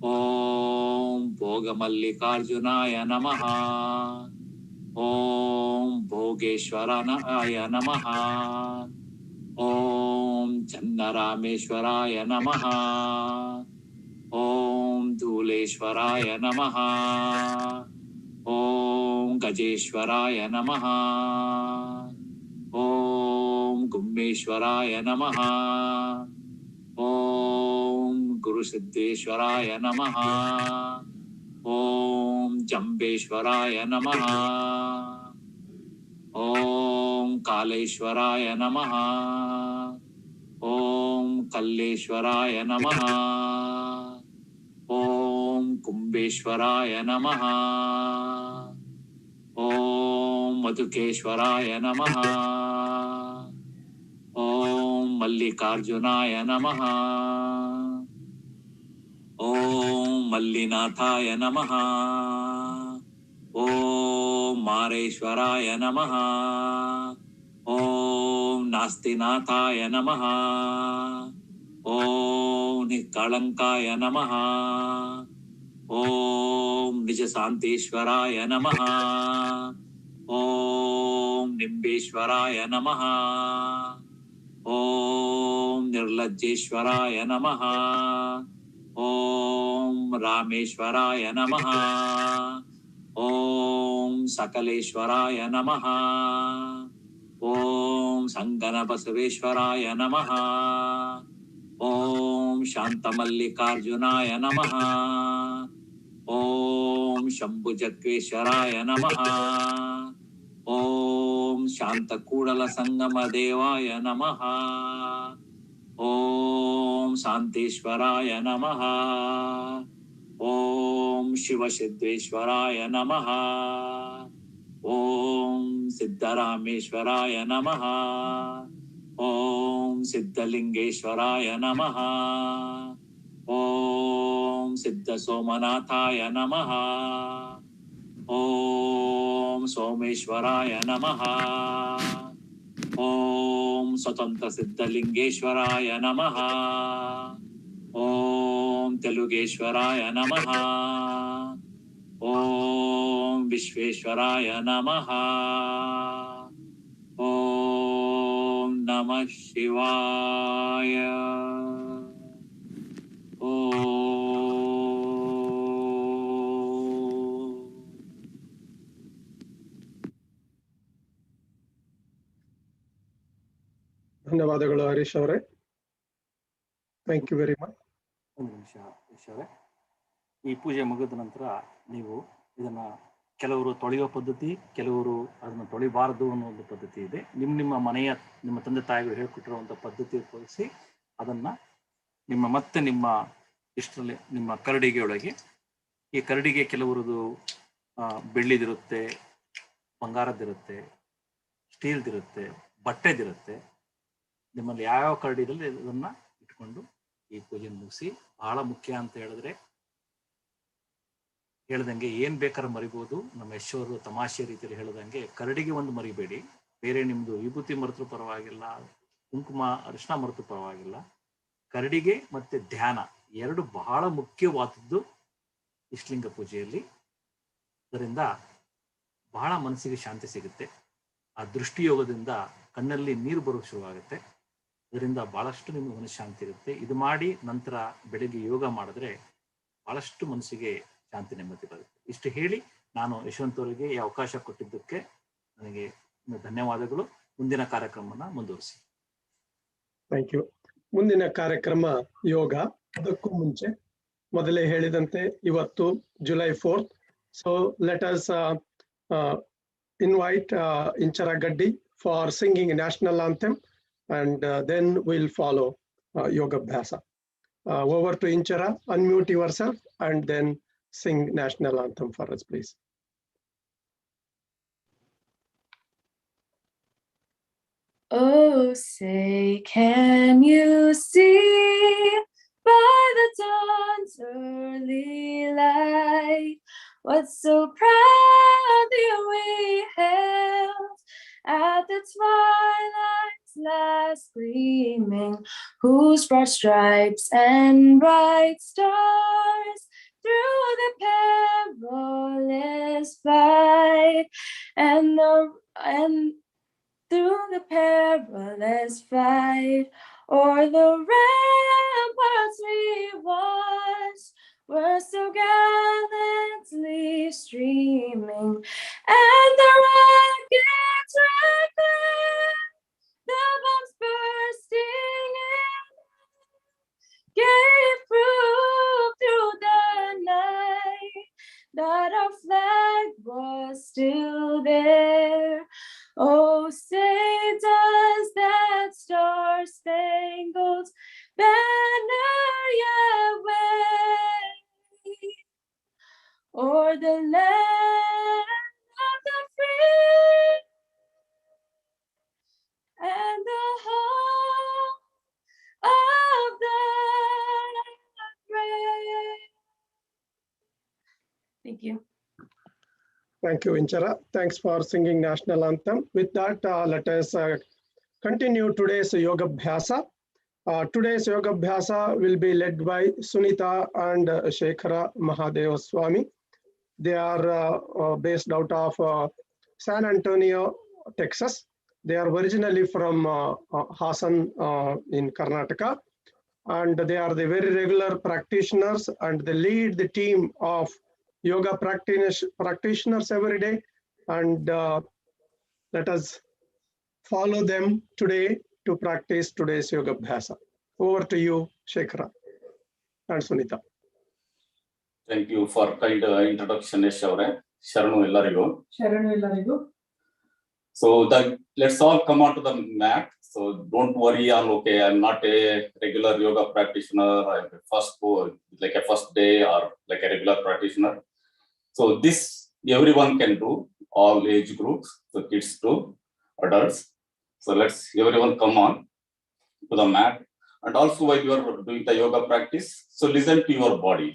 ಓಂ ಭೋಗಮಲ್ಲಿಕಾರ್ಜುನಾಯ ನಮಃ. ಓಂ ಭೋಗೇಶ್ವರಾಯ ನಮಃ. ಓಂ ಚನ್ನರಾಮೇಶ್ವರಾಯ ನಮಃ. ಓಂ ಧೂಲೇಶ್ವರಾಯ ನಮಃ. ಓಂ ಗಜೇಶ್ವರಾಯ ನಮಃ. ಓಂ ಗುಮ್ಮೇಶ್ವರಾಯ ನಮಃ. ಓಂ ಗುರುಸಿದ್ದೇಶ್ವರಾಯ ನಮಃ. ಓಂ ಜಂಬೇಶ್ವರಾಯ ನಮಃ. ಓಂ ಕಾಲೇಶ್ವರಾಯ ನಮಃ. ಓಂ ಕಲ್ಲೇಶ್ವರಾಯ ನಮಃ. ಓಂ ಕುಂಬೇಶ್ವರಾಯ ನಮಃ. ಓಂ ಮಧುಕೇಶ್ವರಾಯ ನಮಃ. ಓಂ ಮಲ್ಲಿಕಾರ್ಜುನಾಯ ನಮಃ. ಓಂ ಮಲ್ಲಿನಾಥಾಯ ನಮಃ. ಓಂ ಮಾರೇಶ್ವರಾಯ ನಮಃ. ಓಂ ನಾಸ್ತಿನಾಥಾಯ ನಮಃ. ಓಂ ನಿಷ್ಕಳಂಕಾಯ ನಮಃ. ಓಂ ನಿಜಶಾಂತೇಶ್ವರಾಯ ನಮಃ. ಓಂ ನಿಂಬೇಶ್ವರಾಯ ನಮಃ. ಓಂ ನಿರ್ಲಜ್ಜೇಶ್ವರಾಯ ನಮಃ. ಓಂ ರಾಮೇಶ್ವರಾಯ ನಮಃ. ಓಂ ಸಕಲೇಶ್ವರಾಯ ನಮಃ. ಓಂ ಸಂಗನ ಬಸವೇಶ್ವರಾಯ ನಮಃ. ಓಂ ಶಾಂತಮಲ್ಲಿಕಾರ್ಜುನಾಯ ನಮಃ. ಓಂ ಶಂಭುಜಗ್ವೇಶ್ವರಾಯ ನಮಃ. ಓಂ ಶಾಂತಕೂಡಲ ಸಂಗಮ ದೇವಾಯ ನಮಃ. ಓಂ ಶಾಂತೇಶ್ವರಾಯ ನಮಃ. ಓಂ ಶಿವಸಿದ್ದೇಶ್ವರಾಯ ನಮಃ. ಓಂ ಸಿದ್ದರಾಮೇಶ್ವರಾಯ ನಮಃ. ಓಂ ಸಿದ್ಧಲಿಂಗೇಶ್ವರಾಯ ನಮಃ. ಓಂ ಸಿದ್ಧ ಸೋಮನಾಥಾಯ ನಮಃ. ಓಂ ಸೋಮೇಶ್ವರಾಯ ನಮಃ. ಓಂ ಸ್ವತಂತ್ರ ಸಿದ್ಧಲಿಂಗೇಶ್ವರಾಯ ನಮಃ. ಓಂ ತೆಲುಗೇಶ್ವರಾಯ ನಮಃ. ಓಂ ವಿಶ್ವೇಶ್ವರಾಯ ನಮಃ. ಓಂ ನಮಃ ಶಿವಾಯ. ಧನ್ಯವಾದಗಳು ಹರೀಶ್ ಅವರೇ. Thank you very much. ಒಂದು ನಿಮಿಷ ಹರೀಶ್ ಅವರೇ, ಈ ಪೂಜೆ ಮುಗಿದ ನಂತರ ನೀವು ಇದನ್ನ ಕೆಲವರು ತೊಳೆಯೋ ಪದ್ಧತಿ, ಕೆಲವರು ಅದನ್ನು ತೊಳಿಬಾರದು ಅನ್ನೋ ಒಂದು ಪದ್ಧತಿ ಇದೆ. ನಿಮ್ಮ ಮನೆಯ ನಿಮ್ಮ ತಂದೆ ತಾಯಿಗಳು ಹೇಳ್ಕೊಟ್ಟಿರುವಂಥ ಪದ್ಧತಿ ಉಪಯೋಗಿಸಿ ಅದನ್ನ ನಿಮ್ಮ ಇಷ್ಟರಲ್ಲಿ ನಿಮ್ಮ ಕರಡಿಗೆ ಒಳಗೆ, ಈ ಕರಡಿಗೆ ಕೆಲವರದು ಬೆಳ್ಳಿದಿರುತ್ತೆ, ಬಂಗಾರದ್ದಿರುತ್ತೆ, ಸ್ಟೀಲ್ದಿರುತ್ತೆ, ಬಟ್ಟೆದಿರುತ್ತೆ. ನಿಮ್ಮಲ್ಲಿ ಯಾವ್ಯಾವ ಕರಡಿದಲ್ಲಿ ಇದನ್ನ ಇಟ್ಕೊಂಡು ಈ ಪೂಜೆ ಮುಗಿಸಿ. ಬಹಳ ಮುಖ್ಯ ಅಂತ ಹೇಳಿದ್ರೆ, ಹೇಳ್ದಂಗೆ ಏನ್ ಬೇಕಾದ್ರೂ ಮರಿಬಹುದು. ನಮ್ಮ ಯಶೋರು ತಮಾಷೆ ರೀತಿಯಲ್ಲಿ ಹೇಳ್ದಂಗೆ ಕರಡಿಗೆ ಒಂದು ಮರಿಬೇಡಿ. ಬೇರೆ ನಿಮ್ದು ವಿಭೂತಿ ಮರೆತರೂ ಪರವಾಗಿಲ್ಲ, ಕುಂಕುಮ ಅರಿಶಿನ ಮರೆತರೂ ಪರವಾಗಿಲ್ಲ. ಕರಡಿಗೆ ಮತ್ತೆ ಧ್ಯಾನ ಎರಡು ಬಹಳ ಮುಖ್ಯವಾದದ್ದು ಇಷ್ಟಲಿಂಗ ಪೂಜೆಯಲ್ಲಿ. ಅದರಿಂದ ಬಹಳ ಮನಸ್ಸಿಗೆ ಶಾಂತಿ ಸಿಗುತ್ತೆ. ಆ ದೃಷ್ಟಿಯೋಗದಿಂದ ಕಣ್ಣಲ್ಲಿ ನೀರು ಬರೋಕ್ಕೆ ಶುರುವಾಗುತ್ತೆ. ಇದರಿಂದ ಬಹಳಷ್ಟು ನಿಮಗೆ ಮನಃಶಾಂತಿ ಇರುತ್ತೆ. ಇದು ಮಾಡಿ ನಂತರ ಬೆಳಿಗ್ಗೆ ಯೋಗ ಮಾಡಿದ್ರೆ ಬಹಳಷ್ಟು ಮನಸ್ಸಿಗೆ ಶಾಂತಿ ನೆಮ್ಮದಿ ಬರುತ್ತೆ. ಇಷ್ಟು ಹೇಳಿ ನಾನು ಯಶವಂತ್ ಅವರಿಗೆ ಈ ಅವಕಾಶ ಕೊಟ್ಟಿದ್ದಕ್ಕೆ ನನಗೆ ಧನ್ಯವಾದಗಳು. ಮುಂದಿನ ಕಾರ್ಯಕ್ರಮನ ಮುಂದುವರಿಸಿ. Thank you. ಮುಂದಿನ ಕಾರ್ಯಕ್ರಮ ಯೋಗ. ಅದಕ್ಕೂ ಮುಂಚೆ ಮೊದಲೇ ಹೇಳಿದಂತೆ ಇವತ್ತು July 4th. So let us invite Inchara Gaddi for singing national anthem, and then we'll follow Yogabbhyasa. Over to Inchara, unmute yourself and then sing national anthem for us, please. Oh, say, can you see by the dawn's early light what so proudly we hailed at the twilight's last gleaming, whose broad stripes and bright stars through the perilous fight and through the perilous fight, o'er the ramparts we watched were so gallantly streaming, and the rockets reckless, the bombs bursting in, gave proof through the night that our flag was still there. Oh, say, does that star-spangled banner yet wave o'er the land of the free and the home of the brave? Thank you. Thank you, Inchara. Thanks for singing national anthem. With that, let us continue today's Yogabbhyasa. Today's Yogabbhyasa will be led by Sunita and Shekhara Mahadeva Swami. They are based out of San Antonio, Texas. They are originally from Hassan in Karnataka, and they are the very regular practitioners, and they lead the team of yoga practitioners every day, and let us follow them today to practice today's Yogabbhyasa. Over to you, Shekhara and Sunita. Thank you for kind introduction, Yesh avare. Sharanu ellarigu. So let's all come onto the mat. So don't worry on, okay, I'm not a regular yoga practitioner, I'm like a first day or like a regular practitioner. So this everyone can do, all age groups, so kids to adults. So let's everyone come on to the mat. And also while you are doing the yoga practice, so listen to your body.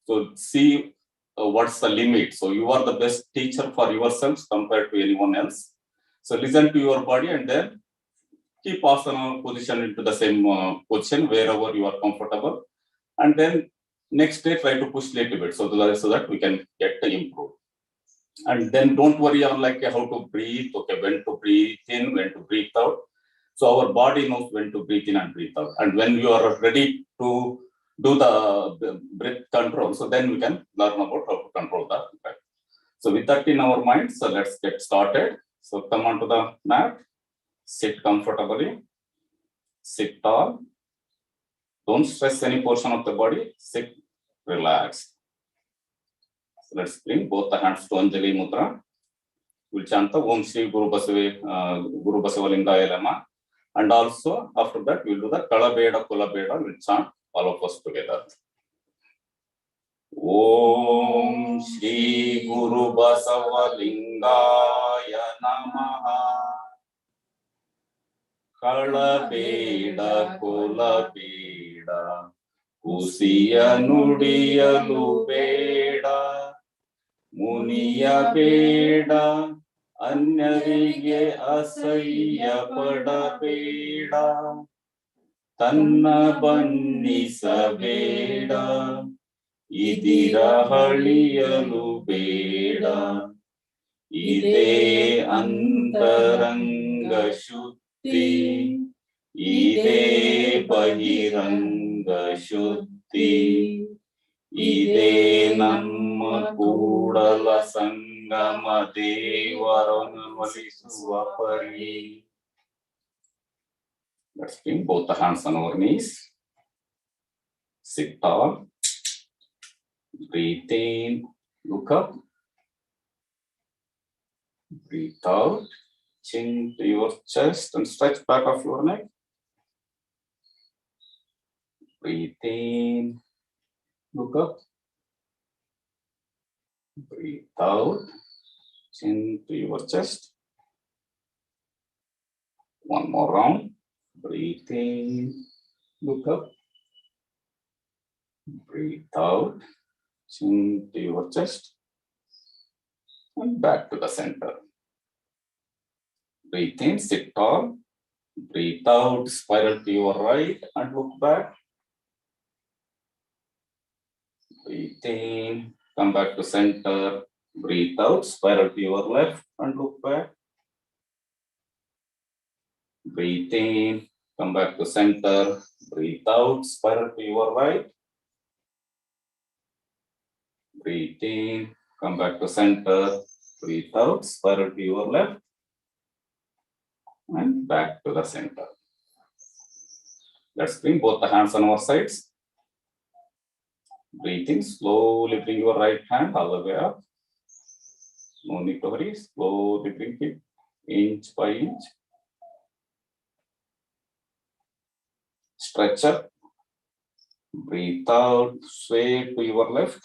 So see what's the limit. So you are the best teacher for yourselves compared to anyone else. So listen to your body and then keep asana position into the same position wherever you are comfortable. And then next day try to push a little bit so that we can get to improve. And then don't worry on like how to breathe, okay, when to breathe in, when to breathe out. So our body knows when to breathe in and breathe out. And when you are ready to do the breath control, so then we can learn about how to control that. Okay. So with that in our mind, so let's get started. So come onto the mat, sit comfortably, sit tall. Don't stress any portion of the body, sit relaxed. So let's bring both the hands to Anjali Mudra. We'll chant the Om Shri Guru Basavalingaya Lama. And also after that, we'll do the Kalabeda Kulabeda. We'll chant all of us together. Om Shri Guru Basavalingaya Namaha. Kalabeda Kulabeda. Kusiya Nudiyalu Beda. Muniya Beda. Anyarige asayya padabeda, tanna bannisabeda, idira haliyalu beda, ide antaranga shuddhi, ide bahiranga shuddhi, ide namma Kudala Sangama ದೇವರನ್ನು ಒಲಿಸುವ ಪರಿ. Let's bring both the hands on our knees. Sit tall. Breathe in, look up. Breathe out, chin to your chest and stretch back of your neck. Breathe in, look up. Breathe out, chin to your chest. One more round. Breathe in, look up. Breathe out, chin to your chest. And back to the center. Breathe in, sit tall. Breathe out, spiral to your right and look back. Breathe in, come back to center. Breathe out, spiral to your left and look back. Breathe in, come back to center. Breathe out, spiral to your right. Breathe in, come back to center. Breathe out, spiral to your left. And back to the center. Let's bring both the hands on our sides. Breathe in, slowly bring your right hand all the way up. No need to hurry, slowly bring it inch by inch. Stretch up. Breathe out, sway to your left.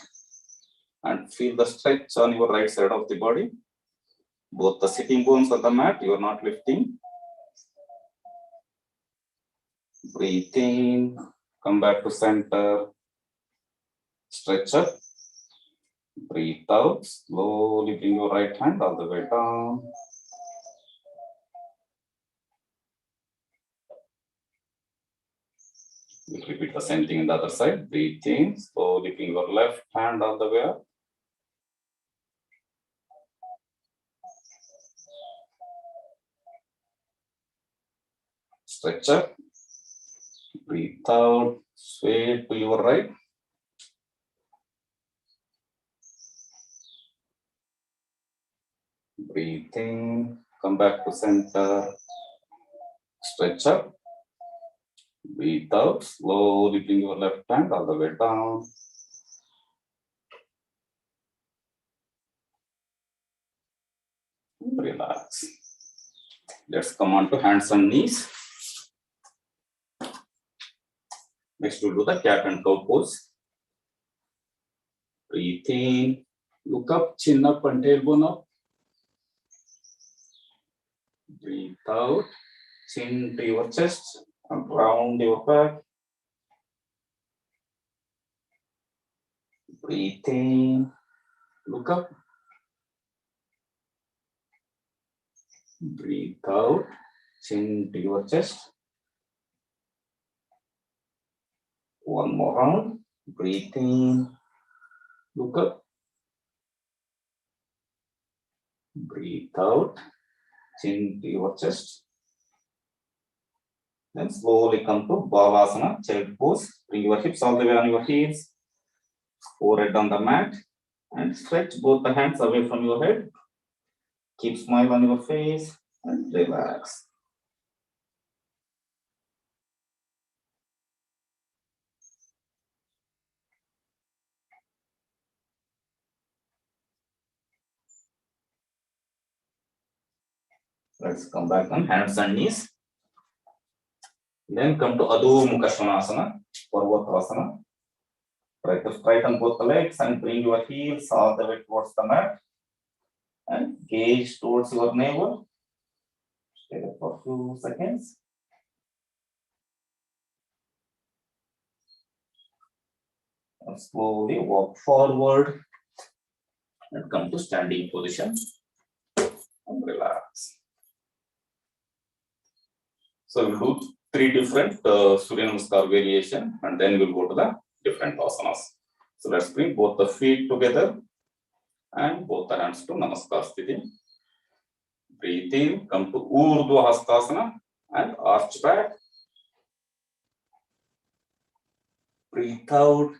And feel the stretch on your right side of the body. Both the sitting bones on the mat, you are not lifting. Breathe in, come back to center. Stretch up. Breathe out, slowly bring your right hand all the way down. We'll repeat the same thing in the other side. Breathe in, slowly bring your left hand all the way up. Stretch up. Breathe out, sway to your right. Breathe in, come back to center. Stretch up. Breathe out, slowly bring your left hand all the way down. Relax. Let's come on to hands and knees. Next, we'll do the cat and cow pose. Breathe in, look up, chin up and tailbone up. Breathe out, chin to your chest and round your back. Breathe in, look up. Breathe out, chin to your chest. One more round. Breathe in, look up. Breathe out, chin to your chest. Then slowly come to Balasana, child pose. Bring your hips all the way on your heels. Forehead on the mat. And stretch both the hands away from your head. Keep smile on your face and relax. Let's come back on hands and knees. Then come to Adho Mukha Svanasana, Parvatasana. Try to straighten both the legs and bring your heels all the way towards the mat. And gaze towards your navel. Stay there for a few seconds. And slowly walk forward and come to standing position and relax. So we'll do 3 different Surya Namaskar variation and then we'll go to the different asanas. So let's bring both the feet together and both the hands to Namaskar Sthiti. Breathe in, come to Urdhva Hastasana and arch back. Breathe out,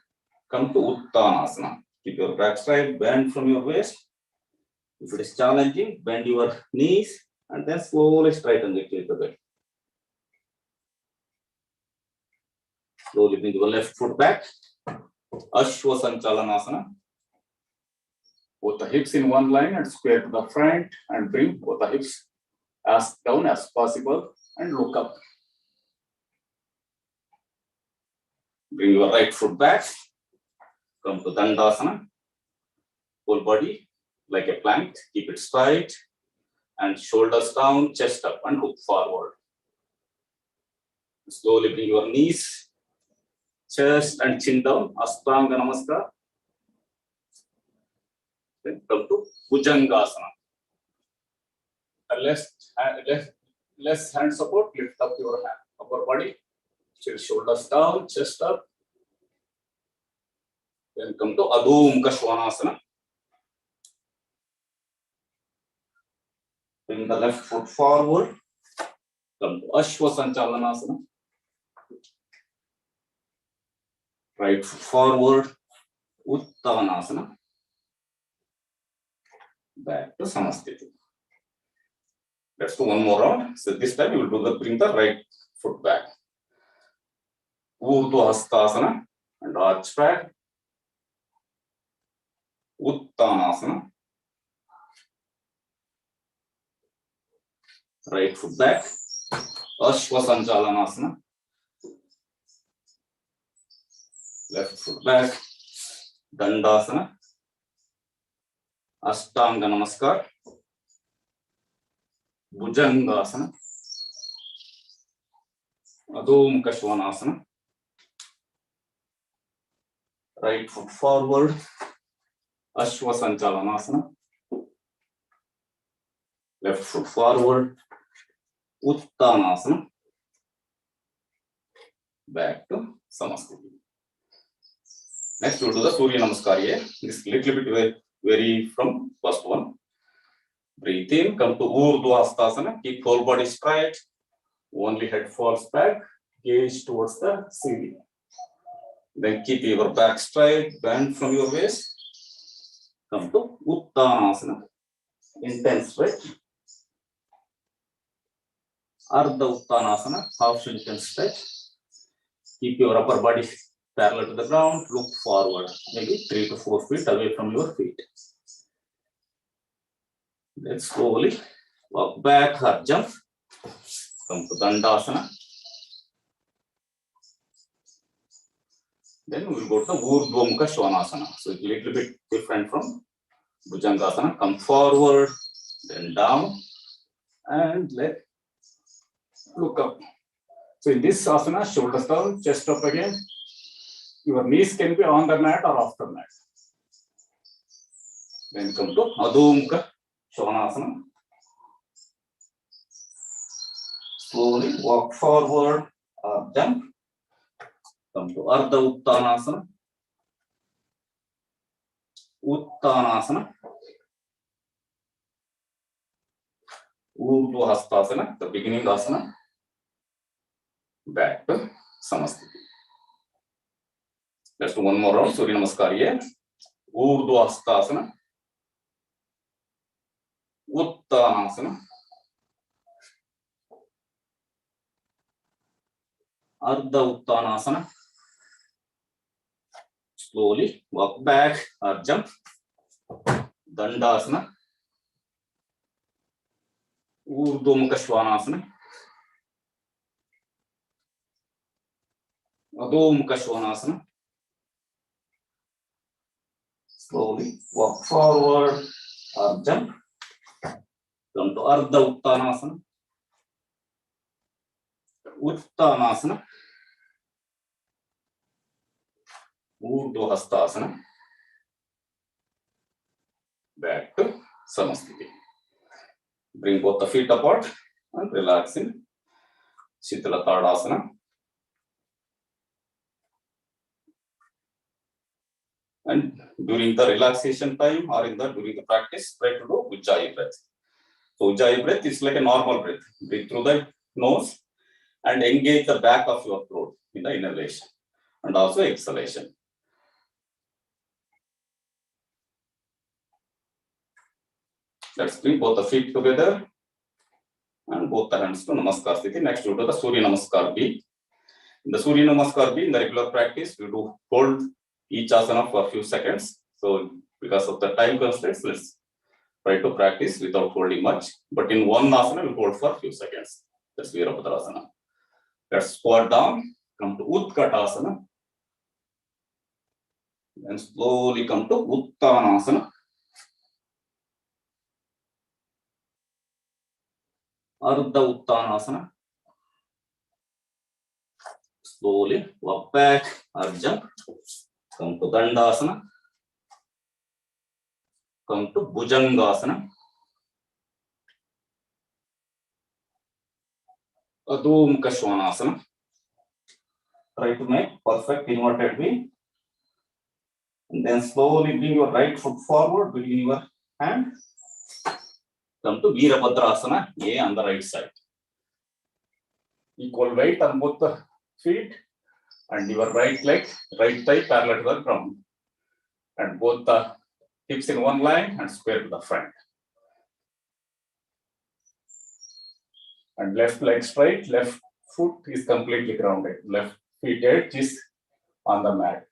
come to Uttanasana. Keep your back straight, bend from your waist. If it is challenging, bend your knees and then slowly straighten it a little bit. Slowly bring your left foot back. Ashwa Sanchalanasana. Both the hips in one line and square to the front and bring both the hips as down as possible and look up. Bring your right foot back. Come to Dandasana. Whole body like a plank. Keep it straight and shoulders down, chest up and look forward. Slowly bring your knees, chest and chin down. Ashtanga Namaskar. Then come to Bhujangasana. Left hand support, lift up your upper body. Shoulders down, chest up. Then come to Adho Mukha Svanasana. Bring the left foot forward. Come to Ashwa Sanchalanasana. Right foot forward. Uttanasana. Back to Samasthiti. Let's do one more round. So this time you will bring the right foot back. Urdhva Hastasana and arch back. Uttanasana. Right foot back. Ashwa Sanchalanasana. Left foot back. Dandasana. Ashtanga Namaskar. Bhujangasana. Adho Mukha Svanasana. Right foot forward. Ashwa Sanchalanasana. Left foot forward. Uttanasana. Back to Samasthiti. Next we'll do the Surya Namaskar here. This little bit vary from first one. Breathe in, come to Urdhva Hastasana. Keep whole body straight. Only head falls back. Gaze towards the ceiling. Then keep your back straight. Bend from your waist. Come to Uttanasana. Intense stretch. Ardha Uttanasana. Half intense stretch. Keep your upper body parallel to the ground. Look forward. Maybe 3 to 4 feet away from your feet. Then slowly walk back or jump. Come to Dandasana. Then we will go to Urdhva Mukha Svanasana. So it's a little bit different from Bhujangasana. Come forward, then down, and look up. So in this asana, shoulders down, chest up again. Your knees can be on the mat or off the mat. Then come to Adho Mukha Svanasana. Slowly walk forward or jump. Come to Ardha Uttanasana. Uttanasana. Urdhva Hastasana, the beginning asana. Back to Samasthiti. Let's do one more round. Surya Namaskar here. Urdhva Hastasana. Uttanasana. Ardha Uttanasana. Slowly walk back or jump. Dandasana. Urdhva Mukha Svanasana. Adho Mukha Svanasana. Slowly walk forward or jump. Come to Ardha Uttanasana. Uttanasana. Urdhva Hastasana. Back to Samasthiti. Bring both the feet apart and relax in Shitala Tadasana. And during the relaxation time or during the practice, try to do Ujjayi breath. So Ujjayi breath is like a normal breath. Breathe through the nose and engage the back of your throat in the inhalation and also exhalation. Let's bring both the feet together and both the hands to Namaskar Sthiti. Next, we do the Surya Namaskar B. In the Surya Namaskar B, in the regular practice, we do hold each asana for a few seconds. So, because of the time constraints, let's try to practice without holding much. But in one asana, we hold for a few seconds. That's Virabhadrasana. Let's squat down, come to Utkatasana, and slowly come to Uttanasana. Ardha Uttanasana. Slowly walk back or jump. Come to Dandasana. Come to Bhujangasana. Adho Mukha Svanasana. Try to make perfect inverted V. And then slowly bring your right foot forward between your hand. Come to Virabhadrasana, A on the right side. Equal weight on both the feet and your right leg, right thigh parallel to the ground. And both the hips in one line and square to the front. And left leg straight, left foot is completely grounded. Left feet edge is on the mat.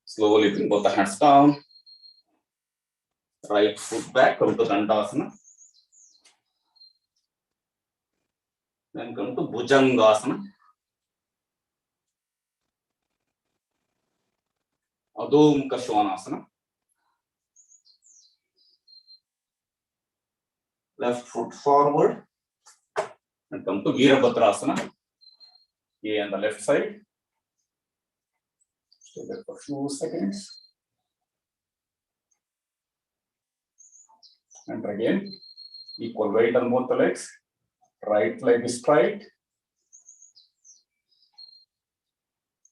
Slowly bring both the hands down. Right foot back, come to Dandasana. Then come to Bhujangasana. Adho Mukha Svanasana. Left foot forward and come to Virabhadrasana. A on the left side. Stay there for a few seconds. And again, equal weight on both the legs. Right leg is straight.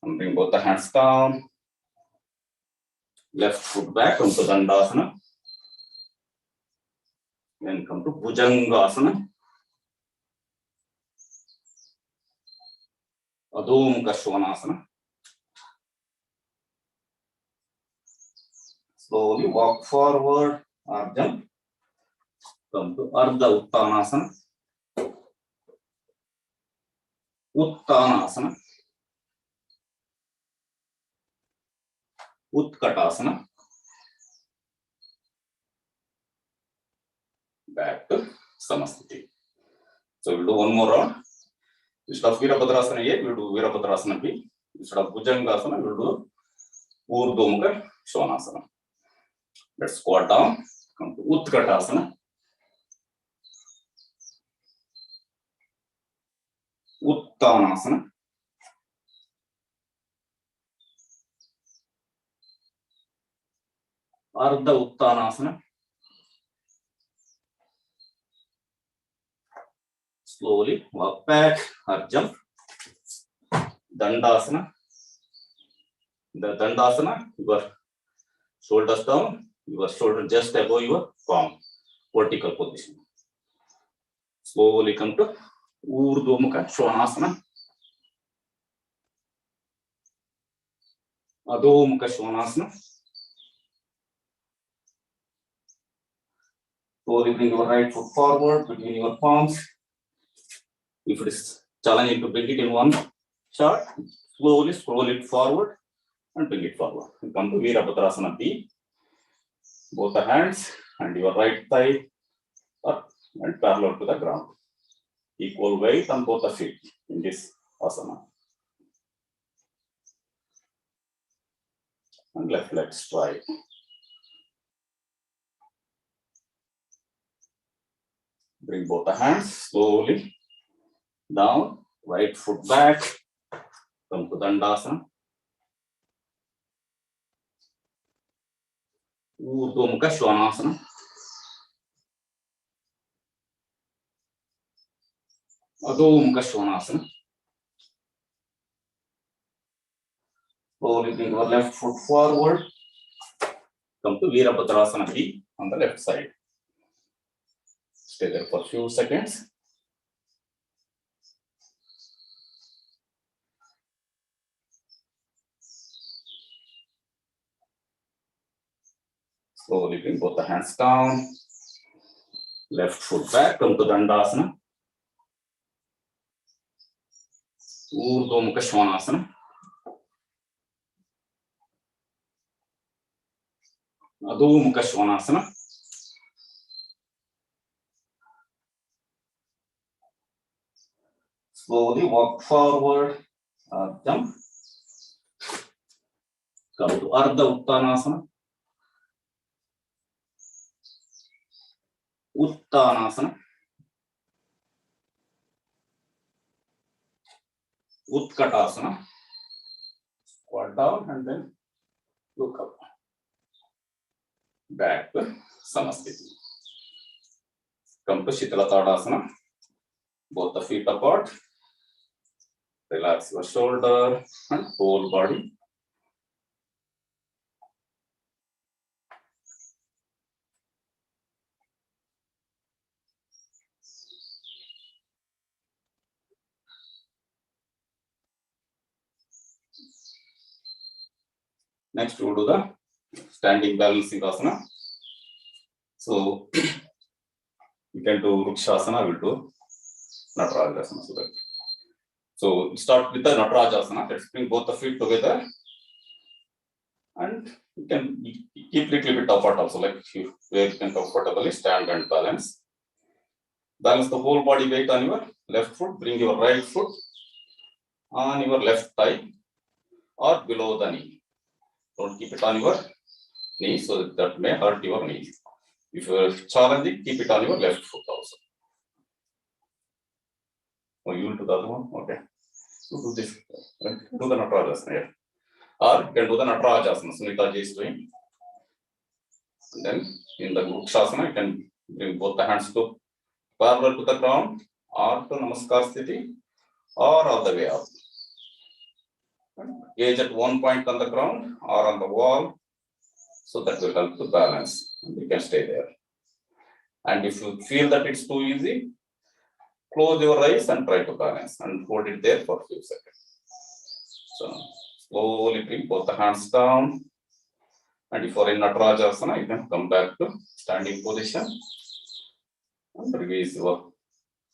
And bring both the hands down. Left foot back, come to Dandasana. Then come to Bhujangasana. Adho Mukha Svanasana. Slowly walk forward or jump. Come to Ardha Uttanasana. Uttanasana. Utkatasana. Back to Samasthiti. So we'll do one more round. Instead of Virabhadrasana A, we'll do Virabhadrasana B. Instead of Bhujangasana, we'll do Urdhva Mukha Svanasana. Let's squat down. Come to Utkatasana. Uttanasana. Ardha Uttanasana. Slowly walk back or jump. Dandasana. The Dandasana, your shoulders down, your shoulder just above your palm, vertical position. Slowly come to Urdhva Mukha Svanasana. Adho Mukha Svanasana. Slowly bring your right foot forward between your palms. If it is challenging to bring it in one shot, slowly scroll it forward and bring it forward. You come to Virabhadrasana B. Both the hands and your right thigh up and parallel to the ground. Equal weight on both the feet in this asana. And left leg straight. Bring both the hands slowly down, right foot back, come to Dandasana. Urdhva Mukha Svanasana. Adho Mukha Svanasana. Slowly bring your left foot forward, come to Virabhadrasana B on the left side. Stay there for a few seconds. Slowly bring both the hands down. Left foot back, come to Dandasana. Urdhva Mukha Svanasana. Adho Mukha Svanasana. Slowly walk forward, jump. Come to Ardha Uttanasana. Uttanasana. Utkatasana. Squat down and then look up. Back to Samasthiti. Come to Shitala Tadasana. Both the feet apart. Relax your shoulder and whole body. Next, we will do the standing balancing asana. So, you can do Rukshasana, we will do Natarajasana. So, start with the Natarajasana. Let's bring both the feet together. And you can keep little bit apart also, like where you can comfortably stand and balance. Balance the whole body weight on your left foot. Bring your right foot on your left thigh or below the knee. Don't keep it on your knee, so that may hurt your knee. If you are challenging, keep it on your left foot also. Oh, you will do the other one? Okay. You do this. Do the Natarajasana. Yeah. Or you can do the Natarajasana. Sunita ji is doing. And then in the Rukshasana, you can bring both the hands to parallel to the ground or to Namaskar Sthiti or all the way up. Gaze at one point on the ground or on the wall, so that will help to balance. You can stay there. And if you feel that it's too easy, close your eyes and try to balance and hold it there for a few seconds. So slowly bring both the hands down. And if you are in Natarajasana, you can come back to standing position and release your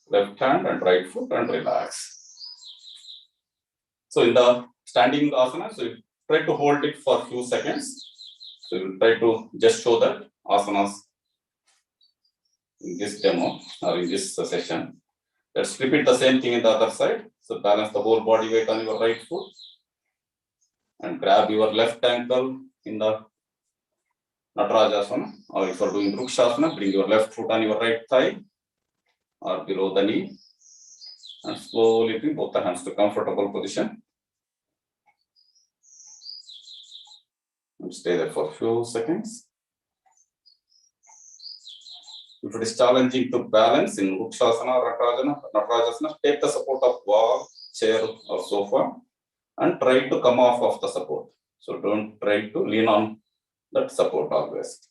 left hand and right foot and relax. So in the standing asana, so you try to hold it for a few seconds. So you try to just show that asanas in this demo or in this session. Let's repeat the same thing in the other side. So balance the whole body weight on your right foot and grab your left ankle in the Natarajasana, or if you are doing Rukshasana, bring your left foot on your right thigh or below the knee and slowly bring both the hands to comfortable position. And stay there for a few seconds. If it is challenging to balance in Rukshasana or Natarajasana, take the support of wall, chair or sofa and try to come off of the support. So don't try to lean on that support always.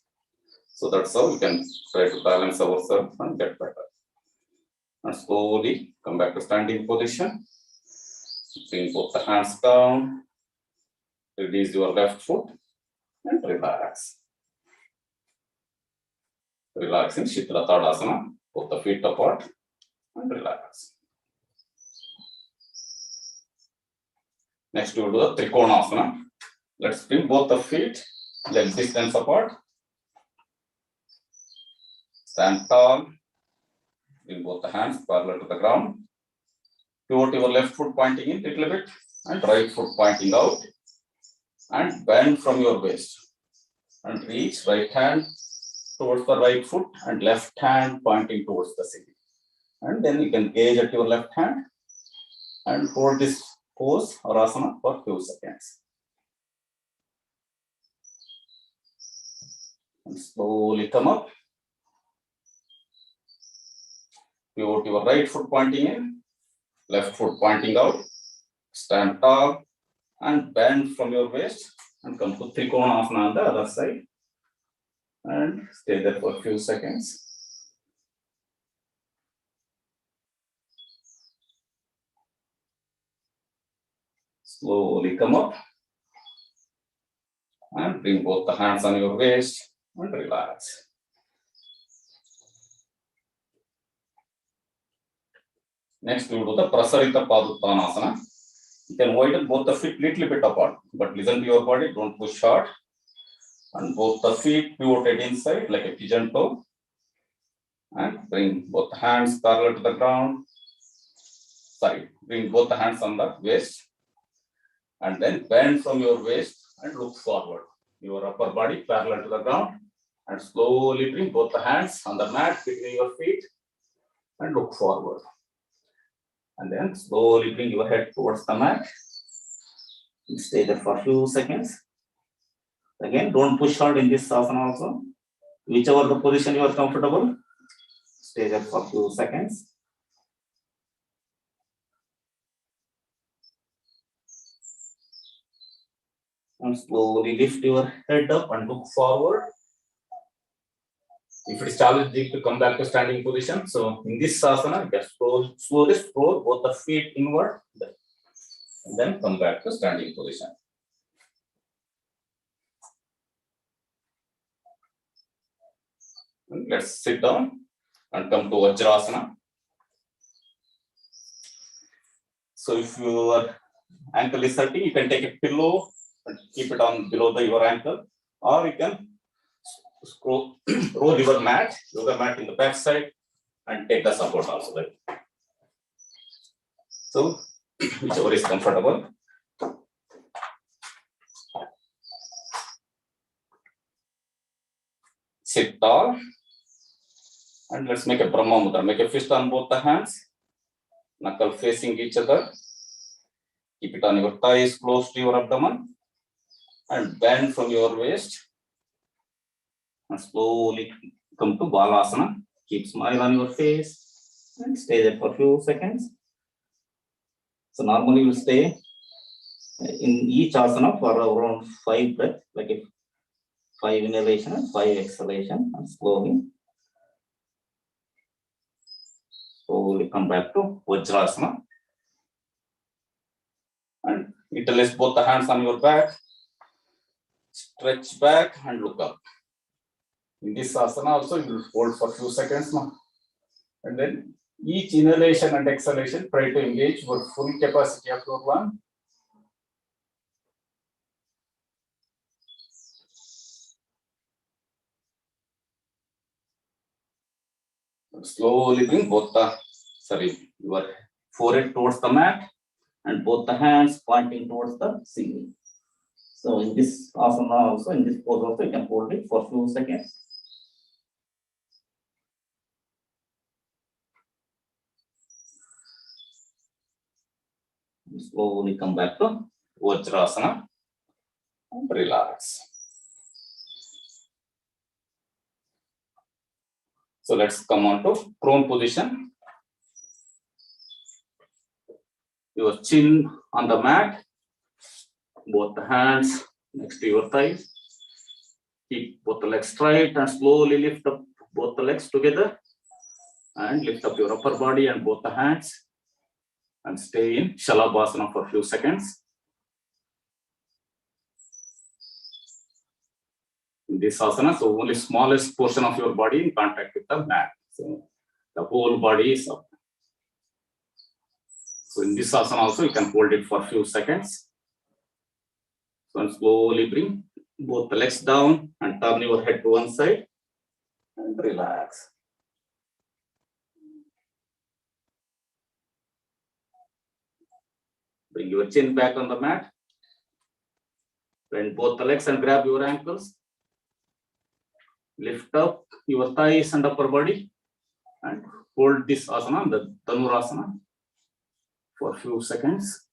So that's how we can try to balance ourselves and get better. And slowly come back to standing position. Bring both the hands down. Release your left foot and relax. Relax in Shitala Tadasana. Put the feet apart and relax. Next, we will do the Trikonasana. Let's bring both the feet legs distance apart. Stand tall. Bring both the hands parallel to the ground. Pivot your left foot pointing in a little bit and right foot pointing out. And bend from your waist. And reach right hand towards the right foot and left hand pointing towards the ceiling. And then you can gaze at your left hand and hold this pose or asana for a few seconds. And slowly come up. Pivot your right foot pointing in, left foot pointing out. Stand tall and bend from your waist and come to Trikonasana on the other side. And stay there for a few seconds. Slowly come up and bring both the hands on your waist and relax. Next, we will do the Prasarita Paduttanasana. You can widen both the feet little bit apart, but listen to your body, don't push hard. And both the feet pivoted inside like a pigeon toe. And bring both hands parallel to the ground. Sorry, bring both the hands on the waist. And then bend from your waist and look forward. Your upper body parallel to the ground. And slowly bring both the hands on the mat between your feet and look forward. And then slowly bring your head towards the mat. Stay there for a few seconds. Again, don't push hard in this asana also. Whichever the position you are comfortable, stay there for a few seconds. And slowly lift your head up and look forward. If it is challenging to come back to standing position, so in this asana, just slowly scroll both the feet inward, and then come back to standing position. And let's sit down and come to Vajrasana. So if your ankle is hurting, you can take a pillow and keep it on below your ankle, or you can roll your yoga mat in the back side and take the support also. Right? So whichever is comfortable. Sit tall and let's make a Brahma Mudra. Make a fist on both the hands, knuckle facing each other. Keep it on your thighs close to your abdomen and bend from your waist. And slowly come to Balasana. Keep smile on your face and stay there for a few seconds. So normally you stay in each asana for around 5 breaths, like if 5 inhalation and 5 exhalation, and slowly come back to Vajrasana. And interlace both the hands on your back, stretch back and look up. In this asana also you will hold for a few seconds now. And then each inhalation and exhalation, try to engage your full capacity of your lung. Slowly bring both your forehead towards the mat and both the hands pointing towards the ceiling. So in this asana also, in this pose also, you can hold it for a few seconds. Slowly come back to Vajrasana and relax. So let's come on to prone position. Your chin on the mat, both the hands next to your thighs. Keep both the legs straight and slowly lift up both the legs together and lift up your upper body and both the hands and stay in Shalabhasana for a few seconds. In this asana, so only smallest portion of your body in contact with the mat. So the whole body is up. So in this asana also, you can hold it for a few seconds. So and slowly bring both the legs down and turn your head to one side and relax. Bring your chin back on the mat. Bend both the legs and grab your ankles. Lift up your thighs and upper body and hold this asana, the Dhanurasana, for a few seconds.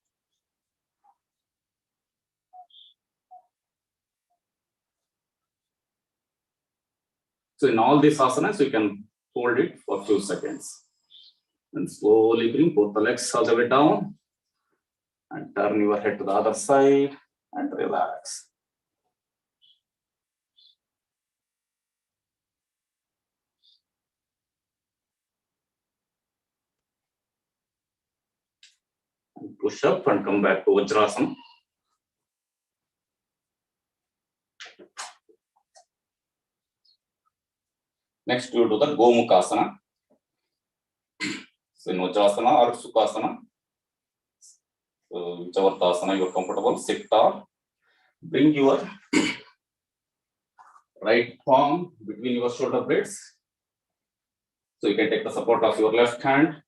So in all these asanas, you can hold it for a few seconds. And slowly bring both the legs all the way down and turn your head to the other side and relax. And push up and come back to Vajrasana. Next, you do the Gomukhasana. So in Vajrasana or Sukhasana, so whichever asana you are comfortable, sit or bring your right palm between your shoulder blades. So you can take the support of your left hand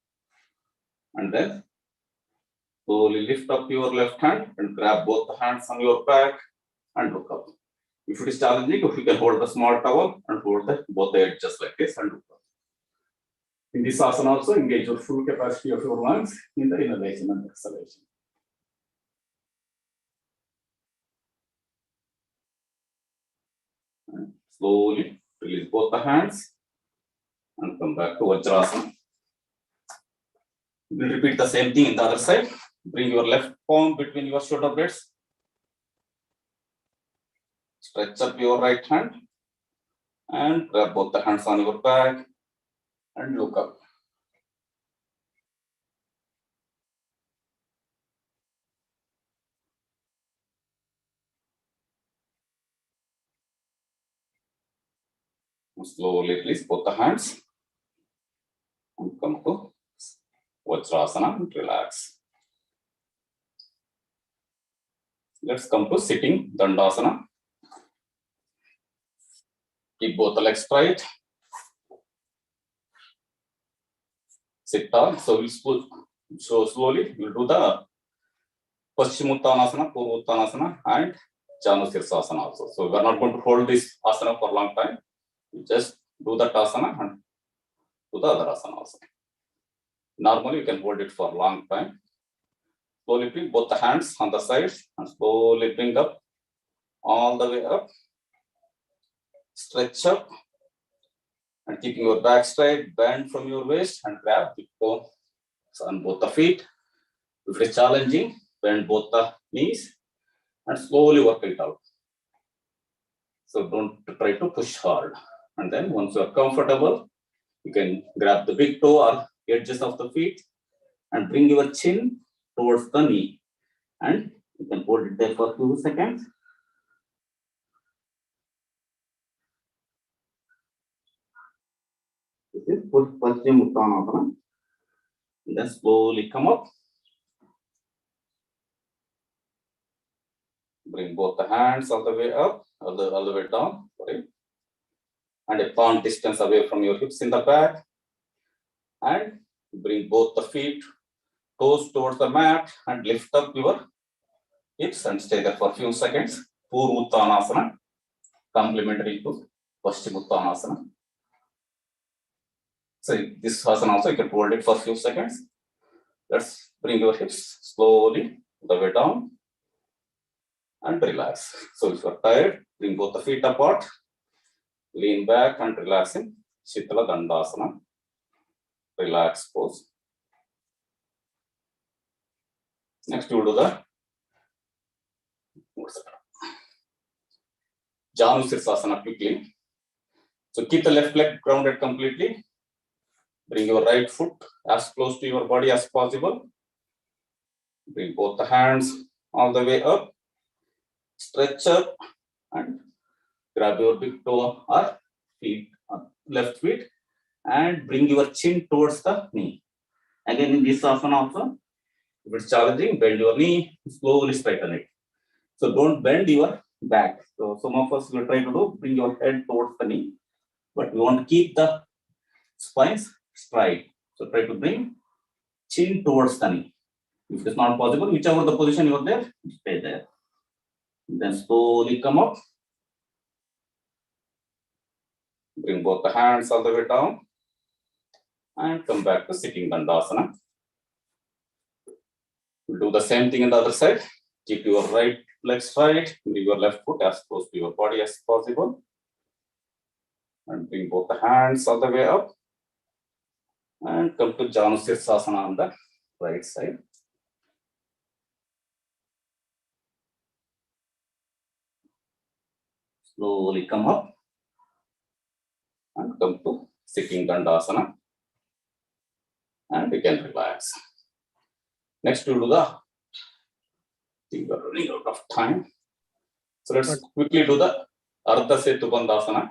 and then slowly lift up your left hand and grab both the hands on your back and look up. If it is challenging, if you can hold the small towel and hold both the edges like this and look up. In this asana also engage your full capacity of your lungs in the inhalation and exhalation. And slowly release both the hands and come back to Vajrasana. We'll repeat the same thing in the other side. Bring your left palm between your shoulder blades. Stretch up your right hand and grab both the hands on your back and look up. Slowly release both the hands and come to Vajrasana and relax. Let's come to sitting Dandasana. Keep both the legs straight. Sit tall. So slowly we'll do the Paschimottanasana, Purvottanasana and Janusirsasana also. So we are not going to hold this asana for a long time. You just do that asana and do the other asana also. Normally you can hold it for a long time. Slowly bring both the hands on the sides and slowly bring up all the way up. Stretch up and keeping your back straight, bend from your waist and grab the toe on both the feet. If it is challenging, bend both the knees and slowly work it out. So don't try to push hard. And then once you are comfortable, you can grab the big toe or edges of the feet and bring your chin towards the knee. And you can hold it there for a few seconds. This is Paschimottanasana. Then slowly come up. Bring both the hands all the way up, all the way down, sorry. And a palm distance away from your hips in the back. And bring both the feet, toes towards the mat and lift up your hips and stay there for a few seconds. Purvottanasana, complementary to Paschimottanasana. So this asana also you can hold it for a few seconds. Let's bring your hips slowly the way down and relax. So if you are tired, bring both the feet apart, lean back and relax in Shitala Dandasana. Relax pose. Next you will do the Janusirsasana quickly. So keep the left leg grounded completely. Bring your right foot as close to your body as possible. Bring both the hands all the way up. Stretch up and grab your big toe or feet, left feet, and bring your chin towards the knee. Again in this asana also, if it's challenging, bend your knee, slowly straighten it. So don't bend your back. So some of us will try to do, bring your head towards the knee, but we want to keep the spines straight. So try to bring chin towards the knee. If it is not possible, whichever the position you are there, stay there. Then slowly come up. Bring both the hands all the way down and come back to sitting Dandasana. We'll do the same thing on the other side. Keep your right leg straight, bring your left foot as close to your body as possible. And bring both the hands all the way up. And come to Janusirsasana on the right side. Slowly come up and come to sitting Dandasana. And you can relax. Next we'll do the, I think we're running out of time. So let's quickly do the Ardha Setu Bandhasana.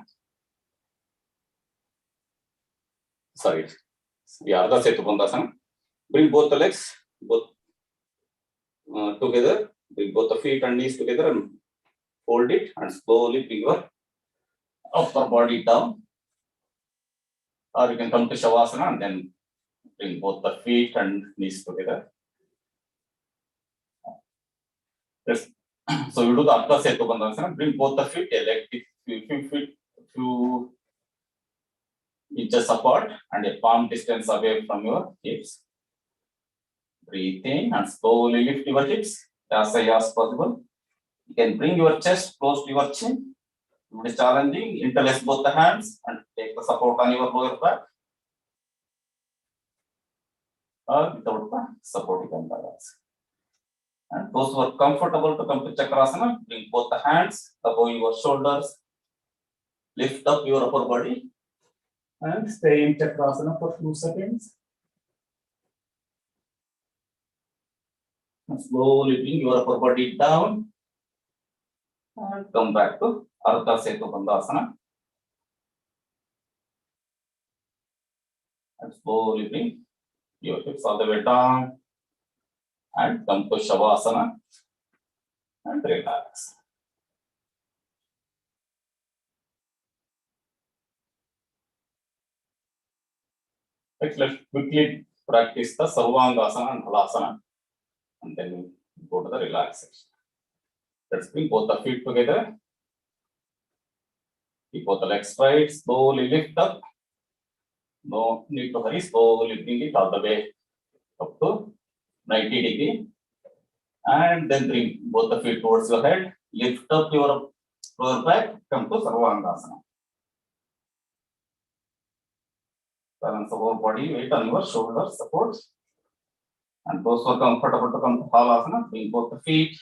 sorry, the Ardha Setu Bandhasana. Bring both the legs together. Bring both the feet and knees together and hold it and slowly bring your upper body down. Or you can come to Shavasana and then bring both the feet and knees together. Yes. So you do the Ardha Setu Bandhasana. Bring both the feet a few inches apart and a palm distance away from your hips. Breathe in and slowly lift your hips as high as possible. You can bring your chest close to your chin. It is challenging. Interlace both the hands and take the support on your lower back. Or without the support, you can balance. And those who are comfortable to come to Chakrasana, bring both the hands above your shoulders. Lift up your upper body and stay in Chakrasana for a few seconds. And slowly bring your upper body down and come back to Ardha Setu Bandhasana. And slowly bring your hips all the way down and come to Shavasana and relax. Let's quickly practice the Sarvangasana and Halasana and then we go to the relaxation. Let's bring both the feet together. Keep both the legs straight, slowly lift up. No need to hurry, slowly bring it all the way up to 90 degree. And then bring both the feet towards your head. Lift up your lower back, come to Sarvangasana. Balance the whole body, weight on your shoulders, support. And those who are comfortable to come to Halasana, bring both the feet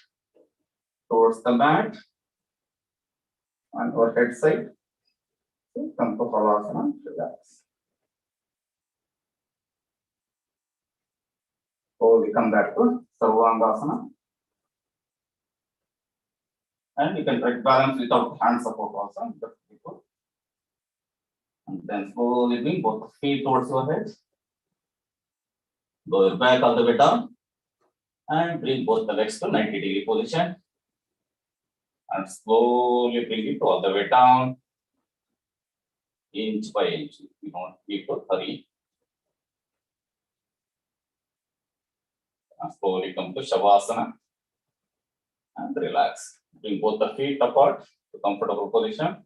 towards the mat and your head side. So come to Halasana, relax. So we come back to Sarvangasana. And you can try to balance without hand support also. And then slowly bring both the feet towards your head. Go back all the way down. And bring both the legs to 90 degree position. And slowly bring it all the way down. Inch by inch. You don't need to hurry. And slowly come to Shavasana. And relax. Bring both the feet apart to comfortable position.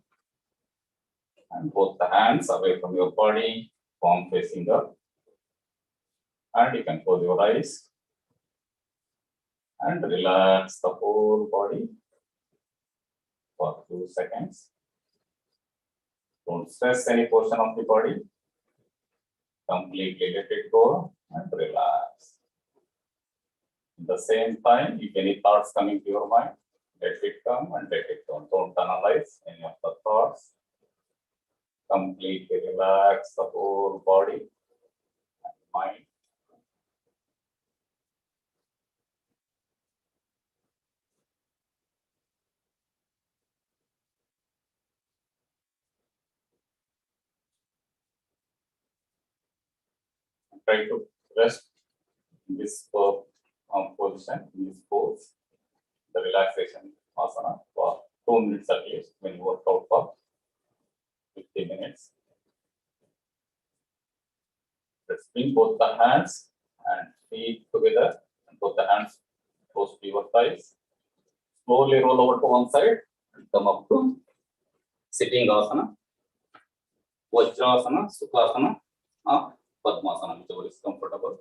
And both the hands away from your body, palm facing up. And you can close your eyes. And relax the whole body for 2 seconds. Don't stress any portion of the body. Completely let it go and relax. At the same time, if any thoughts coming to your mind, let it come and let it go. Don't analyze any of the thoughts. Completely relax the whole body and mind. Try to rest in this position, in this pose, the relaxation asana for 2 minutes at least when you work out for 50 minutes. Let's bring both the hands and feet together and put the hands close to your thighs. Slowly roll over to one side and come up to sitting asana, Vajrasana, Sukhasana, Padmasana, whichever is comfortable.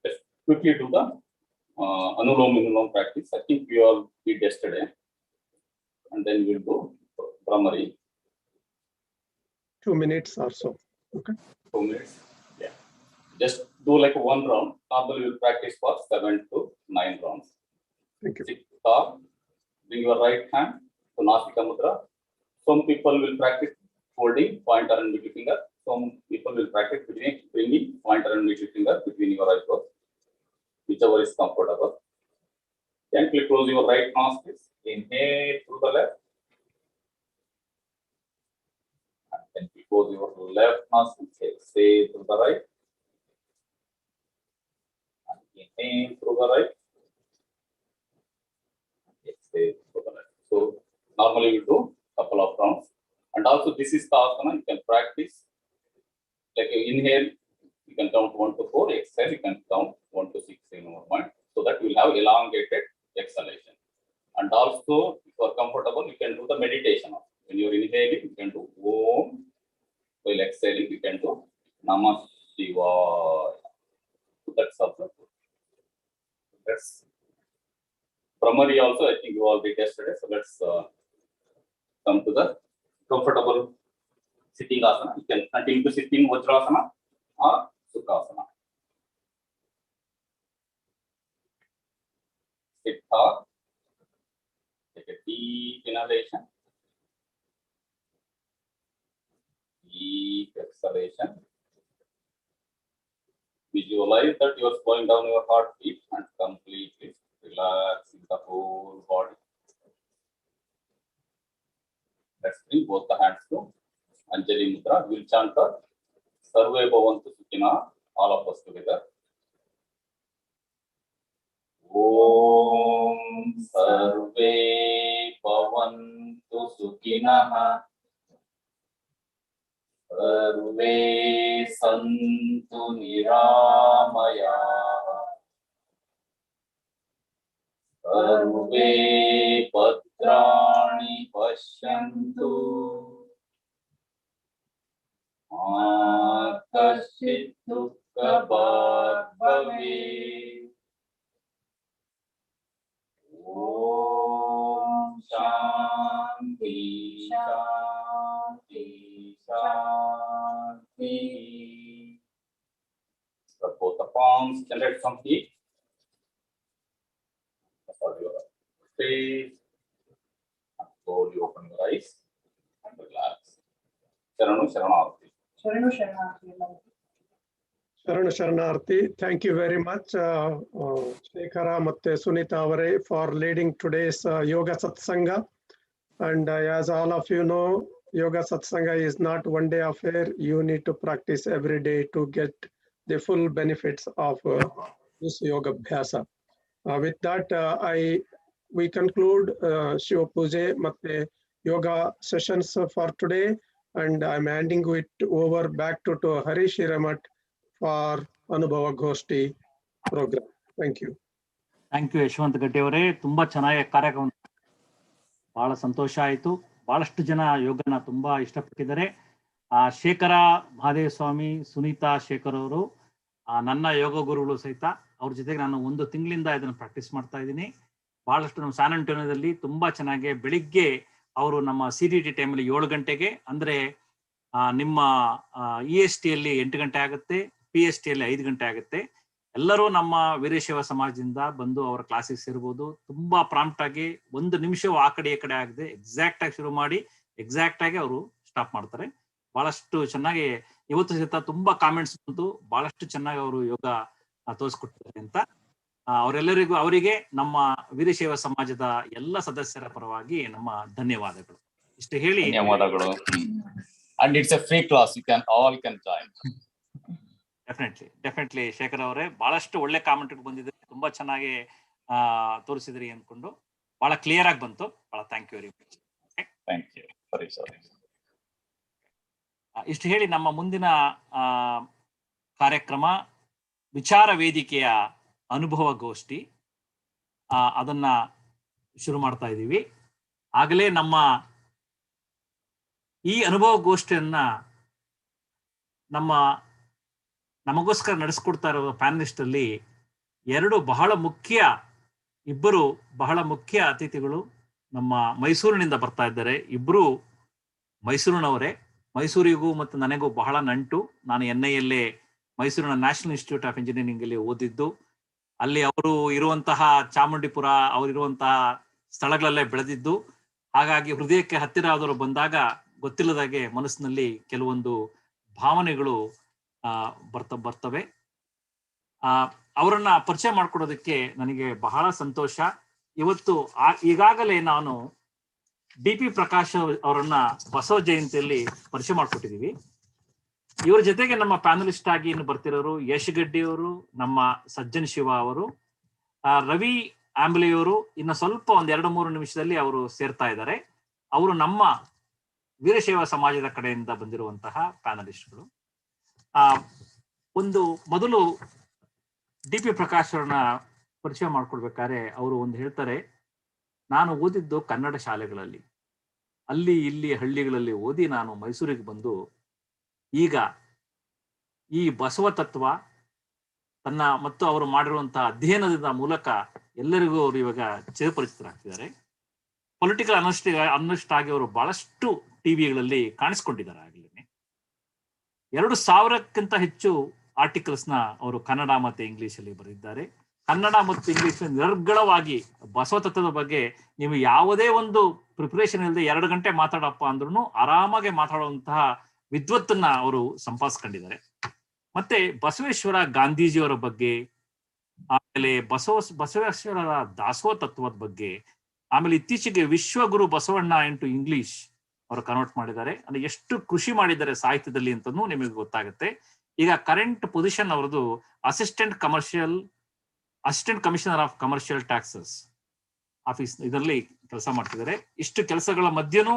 Let's quickly do the Anulom Vinulom practice. I think we all did yesterday. And then we'll do Brahmari. 2 minutes or so. Okay. 2 minutes. Yeah. Just do like 1 round. Normally we'll practice for 7 to 9 rounds. Thank you. Sit up. Bring your right hand to Nasika Mudra. Some people will practice holding pointer and middle finger. Some people will practice bringing pointer and middle finger between your eyebrows. Whichever is comfortable. Gently close your right nostrils. Inhale through the left. Expose your left nostril, exhale through the right. And inhale through the right. Exhale through the right. So normally we do couple of rounds. And also this is the asana you can practice. Like you inhale, you can count 1 to 4. Exhale, you can count 1 to 6 in your mind. So that you will have elongated exhalation. And also, if you are comfortable, you can do the meditation. When you are inhaling, you can do Om. While exhaling, you can do Namah Shivaya. So that's also good. That's primary also, I think you already tested it. So let's come to the comfortable sitting asana. You can continue to sit in Vajrasana or Sukhasana. Sit hard. Take a deep inhalation. Deep exhalation. Visualize that you are slowing down your heartbeat and completely relaxing the whole body. Let's bring both the hands to Anjali Mudra. We'll chant the Sarve Bhavantu Sukhina, all of us together. Om Sarve Bhavantu Sukhina, Sarve Santu Niramaya, Sarve Bhadrani Pashyantu, Ma Kaschit Dukkha Bhag Bhavet. Om Shanti Shanti Shanti. Spread both the palms, generate some heat. Massage your face. And slowly open your eyes and relax. Sharanu Sharanarthi. Sharanu Sharanarthi. Thank you very much, Shekhara Matte Sunita Avare, for leading today's Yoga Satsanga. And as all of you know, Yoga Satsanga is not one day affair. You need to practice every day to get the full benefits of this Yoga Bhyasa. With that, we conclude Shiva Puja Matte Yoga sessions for today. And I'm handing it over back to Harish Hiramat for Anubhava Goshti program. Thank you. Thank you Yashwant Gaddi ಅವರೇ. ತುಂಬಾ ಚೆನ್ನಾಗಿ ಕಾರ್ಯಕ್ರಮ, ಬಹಳ ಸಂತೋಷ ಆಯಿತು. ಬಹಳಷ್ಟು ಜನ ಯೋಗನ ತುಂಬಾ ಇಷ್ಟಪಟ್ಟಿದ್ದಾರೆ. ಶೇಖರ ಮಹಾದೇವ ಸ್ವಾಮಿ, ಸುನೀತಾ ಶೇಖರ್ ಅವರು ನನ್ನ ಯೋಗ ಗುರುಗಳು ಸಹಿತ. ಅವ್ರ ಜೊತೆಗೆ ನಾನು 1 ತಿಂಗಳಿಂದ ಇದನ್ನು ಪ್ರಾಕ್ಟೀಸ್ ಮಾಡ್ತಾ ಇದ್ದೀನಿ. ಬಹಳಷ್ಟು ನಮ್ಮ ಸ್ಯಾನ್ ಆಂಟೋನಿಯೋದಲ್ಲಿ ತುಂಬಾ ಚೆನ್ನಾಗಿ ಬೆಳಿಗ್ಗೆ ಅವರು ನಮ್ಮ CDT ಟೈಮಲ್ಲಿ 7 ಗಂಟೆಗೆ, ಅಂದ್ರೆ ನಿಮ್ಮ EST ಅಲ್ಲಿ 8 ಗಂಟೆ ಆಗುತ್ತೆ, PST ಅಲ್ಲಿ 5 ಗಂಟೆ ಆಗುತ್ತೆ. ಎಲ್ಲರೂ ನಮ್ಮ ವೀರಶೈವ ಸಮಾಜದಿಂದ ಬಂದು ಅವರ ಕ್ಲಾಸಿಗೆ ಸೇರ್ಬೋದು. ತುಂಬಾ ಪ್ರಾಂಪ್ಟ್ ಆಗಿ 1 ನಿಮಿಷವೂ ಆ ಕಡೆ ಈ ಕಡೆ ಆಗದೆ ಎಕ್ಸಾಕ್ಟ್ ಆಗಿ ಶುರು ಮಾಡಿ ಎಕ್ಸಾಕ್ಟ್ ಆಗಿ ಅವರು ಸ್ಟಾಪ್ ಮಾಡ್ತಾರೆ. ಬಹಳಷ್ಟು ಚೆನ್ನಾಗಿ ಇವತ್ತು ಸಹಿತ ತುಂಬಾ ಕಾಮೆಂಟ್ಸ್ ಬಂತು, ಬಹಳಷ್ಟು ಚೆನ್ನಾಗಿ ಅವರು ಯೋಗ ತೋರಿಸ್ಕೊಟ್ಟಿದ್ದಾರೆ ಅಂತ. ಅವರೆಲ್ಲರಿಗೂ, ಅವರಿಗೆ ನಮ್ಮ ವೀರಶೈವ ಸಮಾಜದ ಎಲ್ಲ ಸದಸ್ಯರ ಪರವಾಗಿ ನಮ್ಮ ಧನ್ಯವಾದಗಳು. ಇಷ್ಟು ಹೇಳಿ, ಧನ್ಯವಾದಗಳು. And it's a free class, you can all can join. Definitely Shekhar ಅವರೇ, ಬಹಳಷ್ಟು ಒಳ್ಳೆ ಕಾಮೆಂಟ್ ಬಂದಿದೆ. ತುಂಬಾ ಚೆನ್ನಾಗಿ ತೋರಿಸಿದ್ರಿ ಅನ್ಕೊಂಡು, ಬಹಳ ಕ್ಲಿಯರ್ ಆಗಿ ಬಂತು. ಬಹಳ thank you very much. Thank you. ಇಷ್ಟು ಹೇಳಿ ನಮ್ಮ ಮುಂದಿನ ಕಾರ್ಯಕ್ರಮ ವಿಚಾರ ವೇದಿಕೆಯ ಅನುಭವ ಗೋಷ್ಠಿ, ಅದನ್ನ ಶುರು ಮಾಡ್ತಾ ಇದ್ದೀವಿ. ಆಗಲೇ ಈ ಅನುಭವ ಗೋಷ್ಠಿಯನ್ನ ನಮಗೋಸ್ಕರ ನಡೆಸ್ಕೊಡ್ತಾ ಇರೋ ಪ್ಯಾನಲಿಸ್ಟ್ ಅಲ್ಲಿ ಇಬ್ಬರು ಬಹಳ ಮುಖ್ಯ ಅತಿಥಿಗಳು ನಮ್ಮ ಮೈಸೂರಿನಿಂದ ಬರ್ತಾ ಇದ್ದಾರೆ. ಇಬ್ರು ಮೈಸೂರಿನವರೇ. ಮೈಸೂರಿಗೂ ಮತ್ತು ನನಗೂ ಬಹಳ ನಂಟು. ನಾನು NILA ಮೈಸೂರಿನ ನ್ಯಾಷನಲ್ ಇನ್ಸ್ಟಿಟ್ಯೂಟ್ ಆಫ್ ಇಂಜಿನಿಯರಿಂಗ್ ಅಲ್ಲಿ ಓದಿದ್ದು. ಅಲ್ಲಿ ಅವರು ಇರುವಂತಹ ಚಾಮುಂಡಿಪುರ, ಅವರಿರುವಂತಹ ಸ್ಥಳಗಳಲ್ಲೇ ಬೆಳೆದಿದ್ದು. ಹಾಗಾಗಿ ಹೃದಯಕ್ಕೆ ಹತ್ತಿರ ಆದವರು ಬಂದಾಗ ಗೊತ್ತಿಲ್ಲದಾಗೆ ಮನಸ್ಸಿನಲ್ಲಿ ಕೆಲವೊಂದು ಭಾವನೆಗಳು ಬರ್ತವೆ. ಅವರನ್ನ ಪರಿಚಯ ಮಾಡ್ಕೊಡೋದಕ್ಕೆ ನನಗೆ ಬಹಳ ಸಂತೋಷ. ಇವತ್ತು ಈಗಾಗಲೇ ನಾನು DP ಪ್ರಕಾಶ್ ಅವರನ್ನ ಬಸವ ಜಯಂತಿಯಲ್ಲಿ ಪರಿಚಯ ಮಾಡ್ಕೊಟ್ಟಿದೀವಿ. ಇವರ ಜೊತೆಗೆ ನಮ್ಮ ಪ್ಯಾನಲಿಸ್ಟ್ ಆಗಿ ಇನ್ನು ಬರ್ತಿರೋರು ಯಶ್ ಗಡ್ಡಿ ಅವರು, ನಮ್ಮ ಸಜ್ಜನ್ ಶಿವ ಅವರು, ರವಿ ಆಂಬ್ಲಿಯವರು ಇನ್ನು ಸ್ವಲ್ಪ ಒಂದ್ 2-3 ನಿಮಿಷದಲ್ಲಿ ಅವರು ಸೇರ್ತಾ ಇದ್ದಾರೆ. ಅವರು ನಮ್ಮ ವೀರಶೈವ ಸಮಾಜದ ಕಡೆಯಿಂದ ಬಂದಿರುವಂತಹ ಪ್ಯಾನಲಿಸ್ಟ್ಗಳು. ಒಂದು ಮೊದಲು DP ಪ್ರಕಾಶ್ ಅವ್ರನ್ನ ಪರಿಚಯ ಮಾಡ್ಕೊಳ್ಬೇಕಾದ್ರೆ ಅವರು ಒಂದು ಹೇಳ್ತಾರೆ, ನಾನು ಓದಿದ್ದು ಕನ್ನಡ ಶಾಲೆಗಳಲ್ಲಿ, ಅಲ್ಲಿ ಇಲ್ಲಿ ಹಳ್ಳಿಗಳಲ್ಲಿ ಓದಿ ನಾನು ಮೈಸೂರಿಗೆ ಬಂದು ಈಗ ಈ ಬಸವ ತತ್ವ ತನ್ನ ಮತ್ತು ಅವರು ಮಾಡಿರುವಂತಹ ಅಧ್ಯಯನದ ಮೂಲಕ ಎಲ್ಲರಿಗೂ ಅವರು ಇವಾಗ ಚಿರಪರಿಚಿತರಾಗ್ತಿದ್ದಾರೆ. ಪೊಲಿಟಿಕಲ್ ಅನಲಿಸ್ಟ್ ಆಗಿ ಅವರು ಬಹಳಷ್ಟು ಟಿವಿಗಳಲ್ಲಿ ಕಾಣಿಸ್ಕೊಂಡಿದ್ದಾರೆ. ಆಗಲೇ 2,000ಕ್ಕಿಂತ ಹೆಚ್ಚು ಆರ್ಟಿಕಲ್ಸ್ ನ ಅವರು ಕನ್ನಡ ಮತ್ತೆ ಇಂಗ್ಲಿಷ್ ಅಲ್ಲಿ ಬರೆದಿದ್ದಾರೆ. ಕನ್ನಡ ಮತ್ತು ಇಂಗ್ಲಿಷ್ ನಿರರ್ಗಳವಾಗಿ ಬಸವ ತತ್ವದ ಬಗ್ಗೆ ನೀವು ಯಾವುದೇ ಒಂದು ಪ್ರಿಪರೇಷನ್ ಇಲ್ಲದೆ 2 ಗಂಟೆ ಮಾತಾಡಪ್ಪ ಅಂದ್ರೂ ಆರಾಮಾಗಿ ಮಾತಾಡುವಂತಹ ವಿದ್ವತ್ತನ್ನ ಅವರು ಸಂಪಾದಿಸ್ಕೊಂಡಿದ್ದಾರೆ. ಮತ್ತೆ ಬಸವೇಶ್ವರ ಗಾಂಧೀಜಿಯವರ ಬಗ್ಗೆ, ಆಮೇಲೆ ಬಸವೇಶ್ವರರ ದಾಸೋಹ ತತ್ವದ ಬಗ್ಗೆ, ಆಮೇಲೆ ಇತ್ತೀಚೆಗೆ ವಿಶ್ವಗುರು ಬಸವಣ್ಣ ಇಂಟು ಇಂಗ್ಲಿಷ್ ಅವರು ಕನ್ವರ್ಟ್ ಮಾಡಿದ್ದಾರೆ. ಅಂದ್ರೆ ಎಷ್ಟು ಕೃಷಿ ಮಾಡಿದ್ದಾರೆ ಸಾಹಿತ್ಯದಲ್ಲಿ ಅಂತನೂ ನಿಮಗೆ ಗೊತ್ತಾಗುತ್ತೆ. ಈಗ ಕರೆಂಟ್ ಪೊಸಿಷನ್ ಅವರದು assistant commissioner of commercial taxes office ಇದರಲ್ಲಿ ಕೆಲಸ ಮಾಡ್ತಿದ್ದಾರೆ. ಇಷ್ಟು ಕೆಲಸಗಳ ಮಧ್ಯನೂ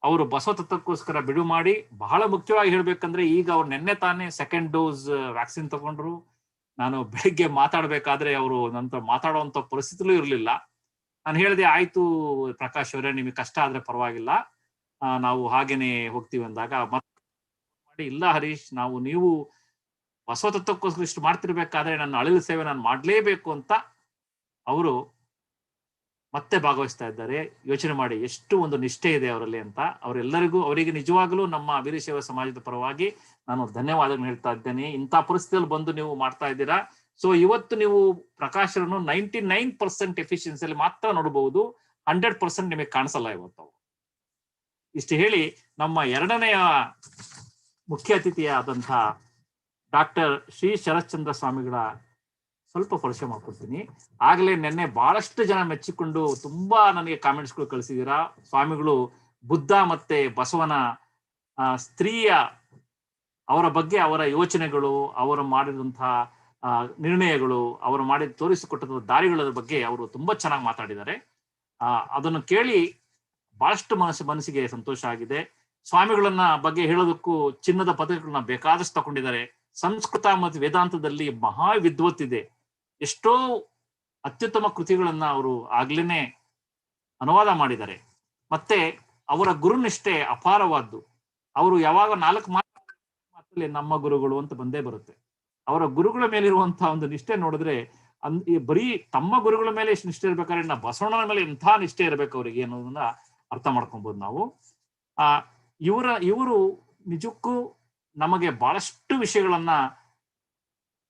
ಅವರು ಬಸವ ತತ್ವಕ್ಕೋಸ್ಕರ ಬಿಡು ಮಾಡಿ, ಬಹಳ ಮುಖ್ಯವಾಗಿ ಹೇಳ್ಬೇಕಂದ್ರೆ ಈಗ ಅವ್ರು ನಿನ್ನೆ ತಾನೇ 2nd ಡೋಸ್ ವ್ಯಾಕ್ಸಿನ್ ತಗೊಂಡ್ರು. ನಾನು ಬೆಳಿಗ್ಗೆ ಮಾತಾಡ್ಬೇಕಾದ್ರೆ ಅವರು ನಂತರ ಮಾತಾಡುವಂತ ಪರಿಸ್ಥಿತಿಲೂ ಇರಲಿಲ್ಲ. ನಾನು ಹೇಳಿದೆ, ಆಯ್ತು ಪ್ರಕಾಶ್ ಅವರೇ, ನಿಮಗೆ ಕಷ್ಟ ಆದ್ರೆ ಪರವಾಗಿಲ್ಲ, ನಾವು ಹಾಗೇನೆ ಹೋಗ್ತೀವಿ ಅಂದಾಗ ಮಾಡಿ, ಇಲ್ಲ ಹರೀಶ್, ನೀವು ಬಸವ ತತ್ವಕ್ಕೋಸ್ಕರ ಇಷ್ಟು ಮಾಡ್ತಿರ್ಬೇಕಾದ್ರೆ ನನ್ನ ಅಳಿಲು ಸೇವೆ ನಾನು ಮಾಡ್ಲೇಬೇಕು ಅಂತ ಅವರು ಮತ್ತೆ ಭಾಗವಹಿಸ್ತಾ ಇದ್ದಾರೆ. ಯೋಚನೆ ಮಾಡಿ ಎಷ್ಟು ಒಂದು ನಿಷ್ಠೆ ಇದೆ ಅವರಲ್ಲಿ ಅಂತ. ಅವರಿಗೆ ನಿಜವಾಗಲೂ ನಮ್ಮ ವೀರಶೈವ ಸಮಾಜದ ಪರವಾಗಿ ನಾನು ಧನ್ಯವಾದಗಳನ್ನು ಹೇಳ್ತಾ ಇದ್ದೇನೆ. ಇಂಥ ಪರಿಸ್ಥಿತಿಯಲ್ಲಿ ಬಂದು ನೀವು ಮಾಡ್ತಾ ಇದ್ದೀರಾ. ಸೊ ಇವತ್ತು ನೀವು ಪ್ರಕಾಶರನ್ನು 99% ಎಫಿಷಿಯನ್ಸಿಯಲ್ಲಿ ಮಾತ್ರ ನೋಡಬಹುದು, 100% ನಿಮಗೆ ಕಾಣಿಸಲ್ಲ ಇವತ್ತು. ಇಷ್ಟು ಹೇಳಿ ನಮ್ಮ 2ನೆಯ ಮುಖ್ಯ ಅತಿಥಿಯಾದಂತಹ ಡಾಕ್ಟರ್ ಶ್ರೀ ಶರತ್ಚಂದ್ರ ಸ್ವಾಮಿಗಳ ಸ್ವಲ್ಪ ಪರಿಚಯ ಮಾಡ್ಕೊಡ್ತೀನಿ. ಆಗ್ಲೇ ನಿನ್ನೆ ಬಹಳಷ್ಟು ಜನ ಮೆಚ್ಚಿಕೊಂಡು ತುಂಬಾ ನನಗೆ ಕಾಮೆಂಟ್ಸ್ಗಳು ಕಳಿಸಿದೀರಾ. ಸ್ವಾಮಿಗಳು ಬುದ್ಧ ಮತ್ತೆ ಬಸವನ ಸ್ತ್ರೀಯ ಅವರ ಬಗ್ಗೆ, ಅವರ ಯೋಚನೆಗಳು, ಅವರು ಮಾಡಿದಂತಹ ನಿರ್ಣಯಗಳು, ಅವರು ತೋರಿಸಿಕೊಟ್ಟ ದಾರಿಗಳ ಬಗ್ಗೆ ಅವರು ತುಂಬಾ ಚೆನ್ನಾಗಿ ಮಾತಾಡಿದ್ದಾರೆ. ಅದನ್ನು ಕೇಳಿ ಬಹಳಷ್ಟು ಮನಸ್ಸಿಗೆ ಸಂತೋಷ ಆಗಿದೆ. ಸ್ವಾಮಿಗಳನ್ನ ಬಗ್ಗೆ ಹೇಳೋದಕ್ಕೂ ಚಿನ್ನದ ಪದಕಗಳನ್ನ ಬೇಕಾದಷ್ಟು ತಗೊಂಡಿದ್ದಾರೆ. ಸಂಸ್ಕೃತ ಮತ್ತು ವೇದಾಂತದಲ್ಲಿ ಮಹಾ ವಿದ್ವತ್ತಿದೆ. ಎಷ್ಟೋ ಅತ್ಯುತ್ತಮ ಕೃತಿಗಳನ್ನ ಅವರು ಆಗ್ಲೇನೆ ಅನುವಾದ ಮಾಡಿದ್ದಾರೆ. ಮತ್ತೆ ಅವರ ಗುರುನಿಷ್ಠೆ ಅಪಾರವಾದ್ದು. ಅವರು ಯಾವಾಗ 4 ಮಾತಲ್ಲಿ ನಮ್ಮ ಗುರುಗಳು ಅಂತ ಬಂದೇ ಬರುತ್ತೆ. ಅವರ ಗುರುಗಳ ಮೇಲಿರುವಂತಹ ಒಂದು ನಿಷ್ಠೆ ನೋಡಿದ್ರೆ ಬರೀ ತಮ್ಮ ಗುರುಗಳ ಮೇಲೆ ಎಷ್ಟು ನಿಷ್ಠೆ ಇರ್ಬೇಕಾದ್ರೆ ನಾ ಬಸವಣ್ಣನ ಮೇಲೆ ಎಂಥ ನಿಷ್ಠೆ ಇರ್ಬೇಕು ಅವ್ರಿಗೆ ಅನ್ನೋದನ್ನ ಅರ್ಥ ಮಾಡ್ಕೊಬಹುದು ನಾವು. ಇವರು ನಿಜಕ್ಕೂ ನಮಗೆ ಬಹಳಷ್ಟು ವಿಷಯಗಳನ್ನ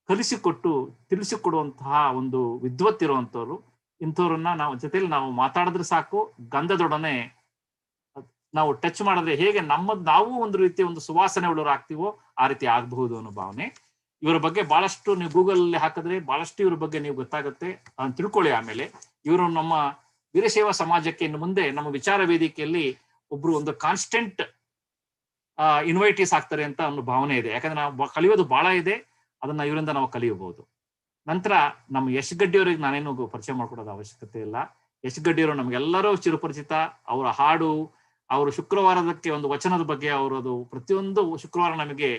ಕಲಿಸಿಕೊಟ್ಟು ತಿಳಿಸಿಕೊಡುವಂತಹ ಒಂದು ವಿದ್ವತ್ತಿರುವಂತವ್ರು. ಇಂಥವ್ರನ್ನ ನಾವು ಜೊತೆಲಿ ನಾವು ಮಾತಾಡಿದ್ರೆ ಸಾಕು, ಗಂಧದೊಡನೆ ನಾವು ಟಚ್ ಮಾಡಿದ್ರೆ ಹೇಗೆ ನಾವು ಒಂದು ರೀತಿಯ ಒಂದು ಸುವಾಸನೆ ಉಳ್ಳವರು ಆಗ್ತೀವೋ ಆ ರೀತಿ ಆಗಬಹುದು ಅನ್ನೋ ಭಾವನೆ. ಇವರ ಬಗ್ಗೆ ಬಹಳಷ್ಟು ನೀವು ಗೂಗಲ್ ಅಲ್ಲಿ ಹಾಕಿದ್ರೆ ಬಹಳಷ್ಟು ಇವ್ರ ಬಗ್ಗೆ ನೀವು ಗೊತ್ತಾಗುತ್ತೆ, ಅದನ್ನ ತಿಳ್ಕೊಳ್ಳಿ. ಆಮೇಲೆ ಇವರು ನಮ್ಮ ವೀರಶೈವ ಸಮಾಜಕ್ಕೆ ಇನ್ನು ಮುಂದೆ ನಮ್ಮ ವಿಚಾರ ವೇದಿಕೆಯಲ್ಲಿ ಒಬ್ರು ಒಂದು ಕಾನ್ಸ್ಟೆಂಟ್ ಇನ್ವೈಟೀಸ್ ಆಗ್ತಾರೆ ಅಂತ ಒಂದು ಭಾವನೆ ಇದೆ. ಯಾಕಂದ್ರೆ ನಾವು ಕಲಿಯೋದು ಬಹಳ ಇದೆ, ಅದನ್ನ ಇವರಿಂದ ನಾವು ಕಲಿಯಬಹುದು. ನಂತರ ನಮ್ಮ ಯಶ್ ಗಡ್ಡಿ ಅವರಿಗೆ ನಾನೇನು ಪರಿಚಯ ಮಾಡ್ಕೊಡೋದು ಅವಶ್ಯಕತೆ ಇಲ್ಲ. ಯಶ್ ಗಡ್ಡಿ ಅವರು ನಮ್ಗೆಲ್ಲರೂ ಚಿರಪರಿಚಿತ. ಅವರ ಹಾಡು, ಅವರು ಶುಕ್ರವಾರದಕ್ಕೆ ಒಂದು ವಚನದ ಬಗ್ಗೆ ಅವರದು ಪ್ರತಿಯೊಂದು ಶುಕ್ರವಾರ ನಮಗೆ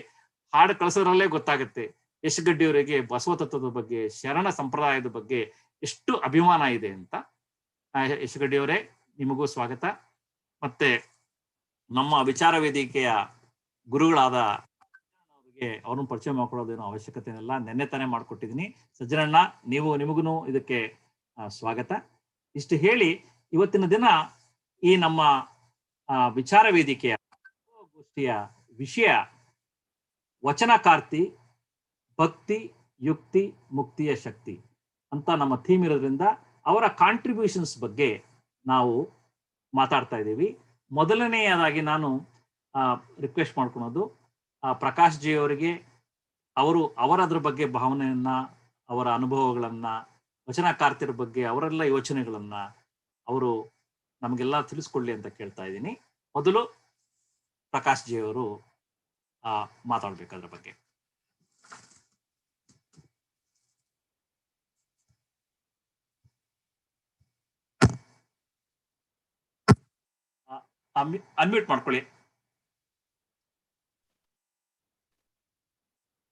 ಹಾಡು ಕಳಿಸೋದ್ರಲ್ಲೇ ಗೊತ್ತಾಗುತ್ತೆ ಯಶ್ ಗಡ್ಡಿ ಅವರಿಗೆ ಬಸವ ತತ್ವದ ಬಗ್ಗೆ, ಶರಣ ಸಂಪ್ರದಾಯದ ಬಗ್ಗೆ ಎಷ್ಟು ಅಭಿಮಾನ ಇದೆ ಅಂತ. ಯಶ್ ಗಡ್ಡಿ ಅವರೇ, ನಿಮಗೂ ಸ್ವಾಗತ. ಮತ್ತೆ ನಮ್ಮ ವಿಚಾರ ವೇದಿಕೆಯ ಗುರುಗಳಾದ ಅವರಿಗೆ ಅವ್ರನ್ನ ಪರಿಚಯ ಮಾಡ್ಕೊಳ್ಳೋದೇನೋ ಅವಶ್ಯಕತೆ ಇಲ್ಲ, ನೆನ್ನೆ ತಾನೇ ಮಾಡ್ಕೊಟ್ಟಿದ್ದೀನಿ. ಸಜ್ಜನಣ್ಣ, ನಿಮಗೂ ಇದಕ್ಕೆ ಸ್ವಾಗತ. ಇಷ್ಟು ಹೇಳಿ ಇವತ್ತಿನ ದಿನ ಈ ನಮ್ಮ ವಿಚಾರ ವೇದಿಕೆಯ ಗೋಷ್ಠಿಯ ವಿಷಯ ವಚನಕಾರ್ತಿ, ಭಕ್ತಿ, ಯುಕ್ತಿ, ಮುಕ್ತಿಯ ಶಕ್ತಿ ಅಂತ ನಮ್ಮ ಥೀಮ್ ಇರೋದ್ರಿಂದ ಅವರ ಕಾಂಟ್ರಿಬ್ಯೂಷನ್ಸ್ ಬಗ್ಗೆ ನಾವು ಮಾತಾಡ್ತಾ ಇದ್ದೀವಿ. ಮೊದಲನೆಯದಾಗಿ ನಾನು ರಿಕ್ವೆಸ್ಟ್ ಮಾಡ್ಕೊಳೋದು ಪ್ರಕಾಶ್ ಜಿ ಅವರಿಗೆ, ಅವರದ್ರ ಬಗ್ಗೆ ಭಾವನೆಯನ್ನ, ಅವರ ಅನುಭವಗಳನ್ನ, ವಚನಕಾರ್ತಿಯರ ಬಗ್ಗೆ ಅವರೆಲ್ಲ ಯೋಚನೆಗಳನ್ನ ಅವರು ನಮಗೆಲ್ಲ ತಿಳಿಸ್ಕೊಡ್ಲಿ ಅಂತ ಕೇಳ್ತಾ ಇದ್ದೀನಿ. ಮೊದಲು ಪ್ರಕಾಶ್ ಜಿ ಅವರು ಮಾತಾಡ್ಬೇಕು ಅದ್ರ ಬಗ್ಗೆ. ಅನ್ಮ್ಯೂಟ್ ಮಾಡ್ಕೊಳ್ಳಿ.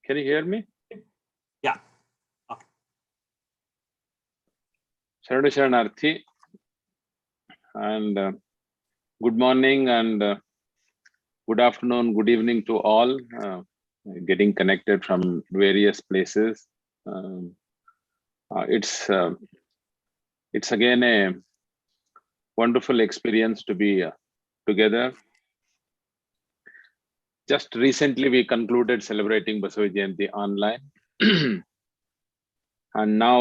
Can you hear me? Yeah. Okay. Sharanu Sharanarthi, and good morning and good afternoon, good evening to all getting connected from various places. It's again a wonderful experience to be together. Just recently we concluded celebrating Basava Jayanti online, and now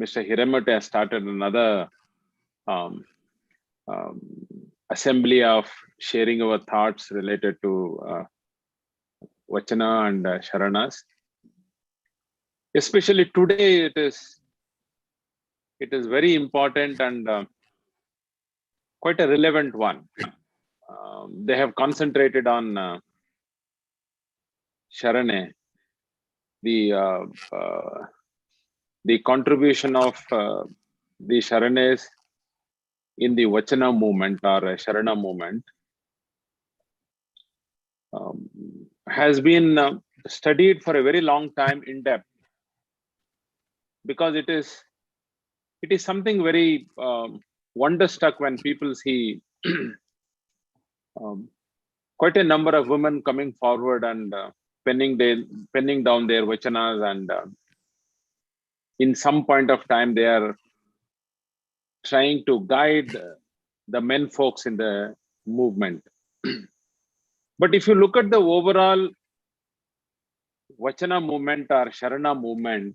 Mr. Hiramate has started another assembly of sharing our thoughts related to Vachana and Sharanas. Especially today, it is very important and quite a relevant one. They have concentrated on Sharane, the contribution of the Sharanes in the Vachana movement or Sharana movement has been studied for a very long time in depth, because it is something very wonderstruck when people see quite a number of women coming forward and penning down their vachanas, and in some point of time they are trying to guide the men folks in the movement. But if you look at the overall Vachana movement or Sharana movement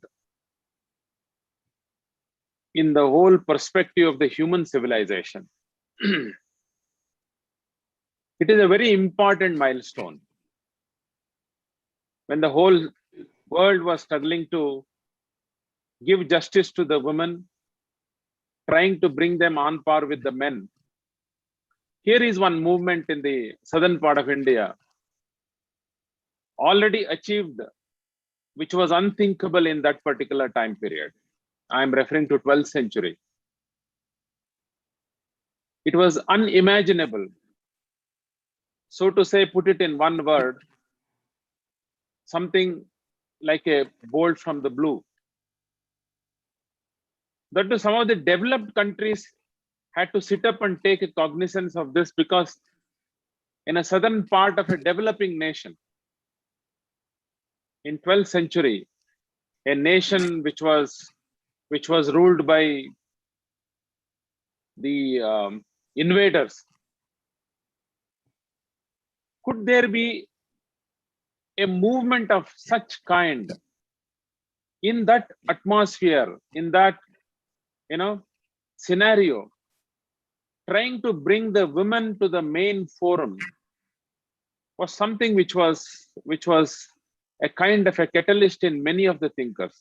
in the whole perspective of the human civilization, it is a very important milestone. When the whole world was struggling to give justice to the women, trying to bring them on par with the men, here is one movement in the southern part of India already achieved, which was unthinkable in that particular time period. I am referring to 12th century. It was unimaginable. So to say, put it in one word, something like a bolt from the blue. That to some of the developed countries had to sit up and take a cognizance of this, because in a southern part of a developing nation, in 12th century, a nation which was ruled by the invaders, could there be a movement of such kind in that atmosphere, in that scenario, trying to bring the women to the main forum, was something which was a kind of a catalyst in many of the thinkers.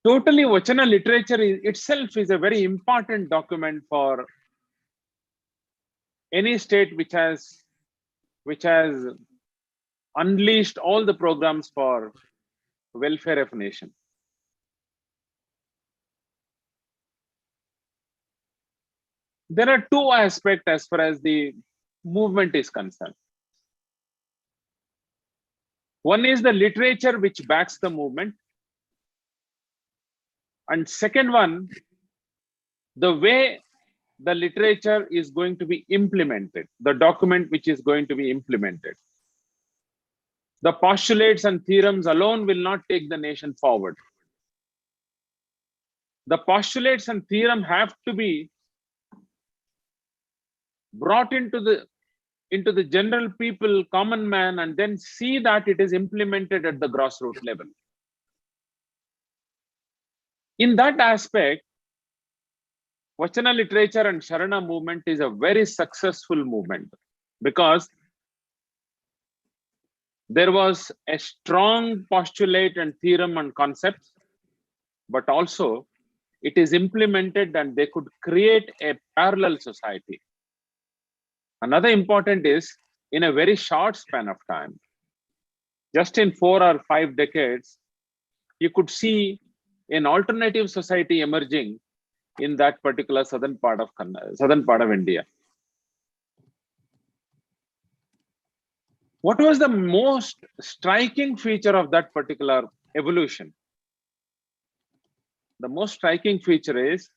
Totally, Vachana literature itself is a very important document for any state which has unleashed all the programs for welfare of nation. There are two aspects as far as the movement is concerned. One is the literature which backs the movement, and second one, the way the literature is going to be implemented, the document which is going to be implemented. The postulates and theorems alone will not take the nation forward. The postulates and theorem have to be brought into the general people, common man, and then see that it is implemented at the grassroots level. In that aspect, Vachana literature and Sharana movement is a very successful movement, because there was a strong postulate and theorem and concepts, but also it is implemented and they could create a parallel society. Another important is in a very short span of time, just in 4 or 5 decades, you could see an alternative society emerging in that particular southern part of India. What was the most striking feature of that particular evolution? The most striking feature is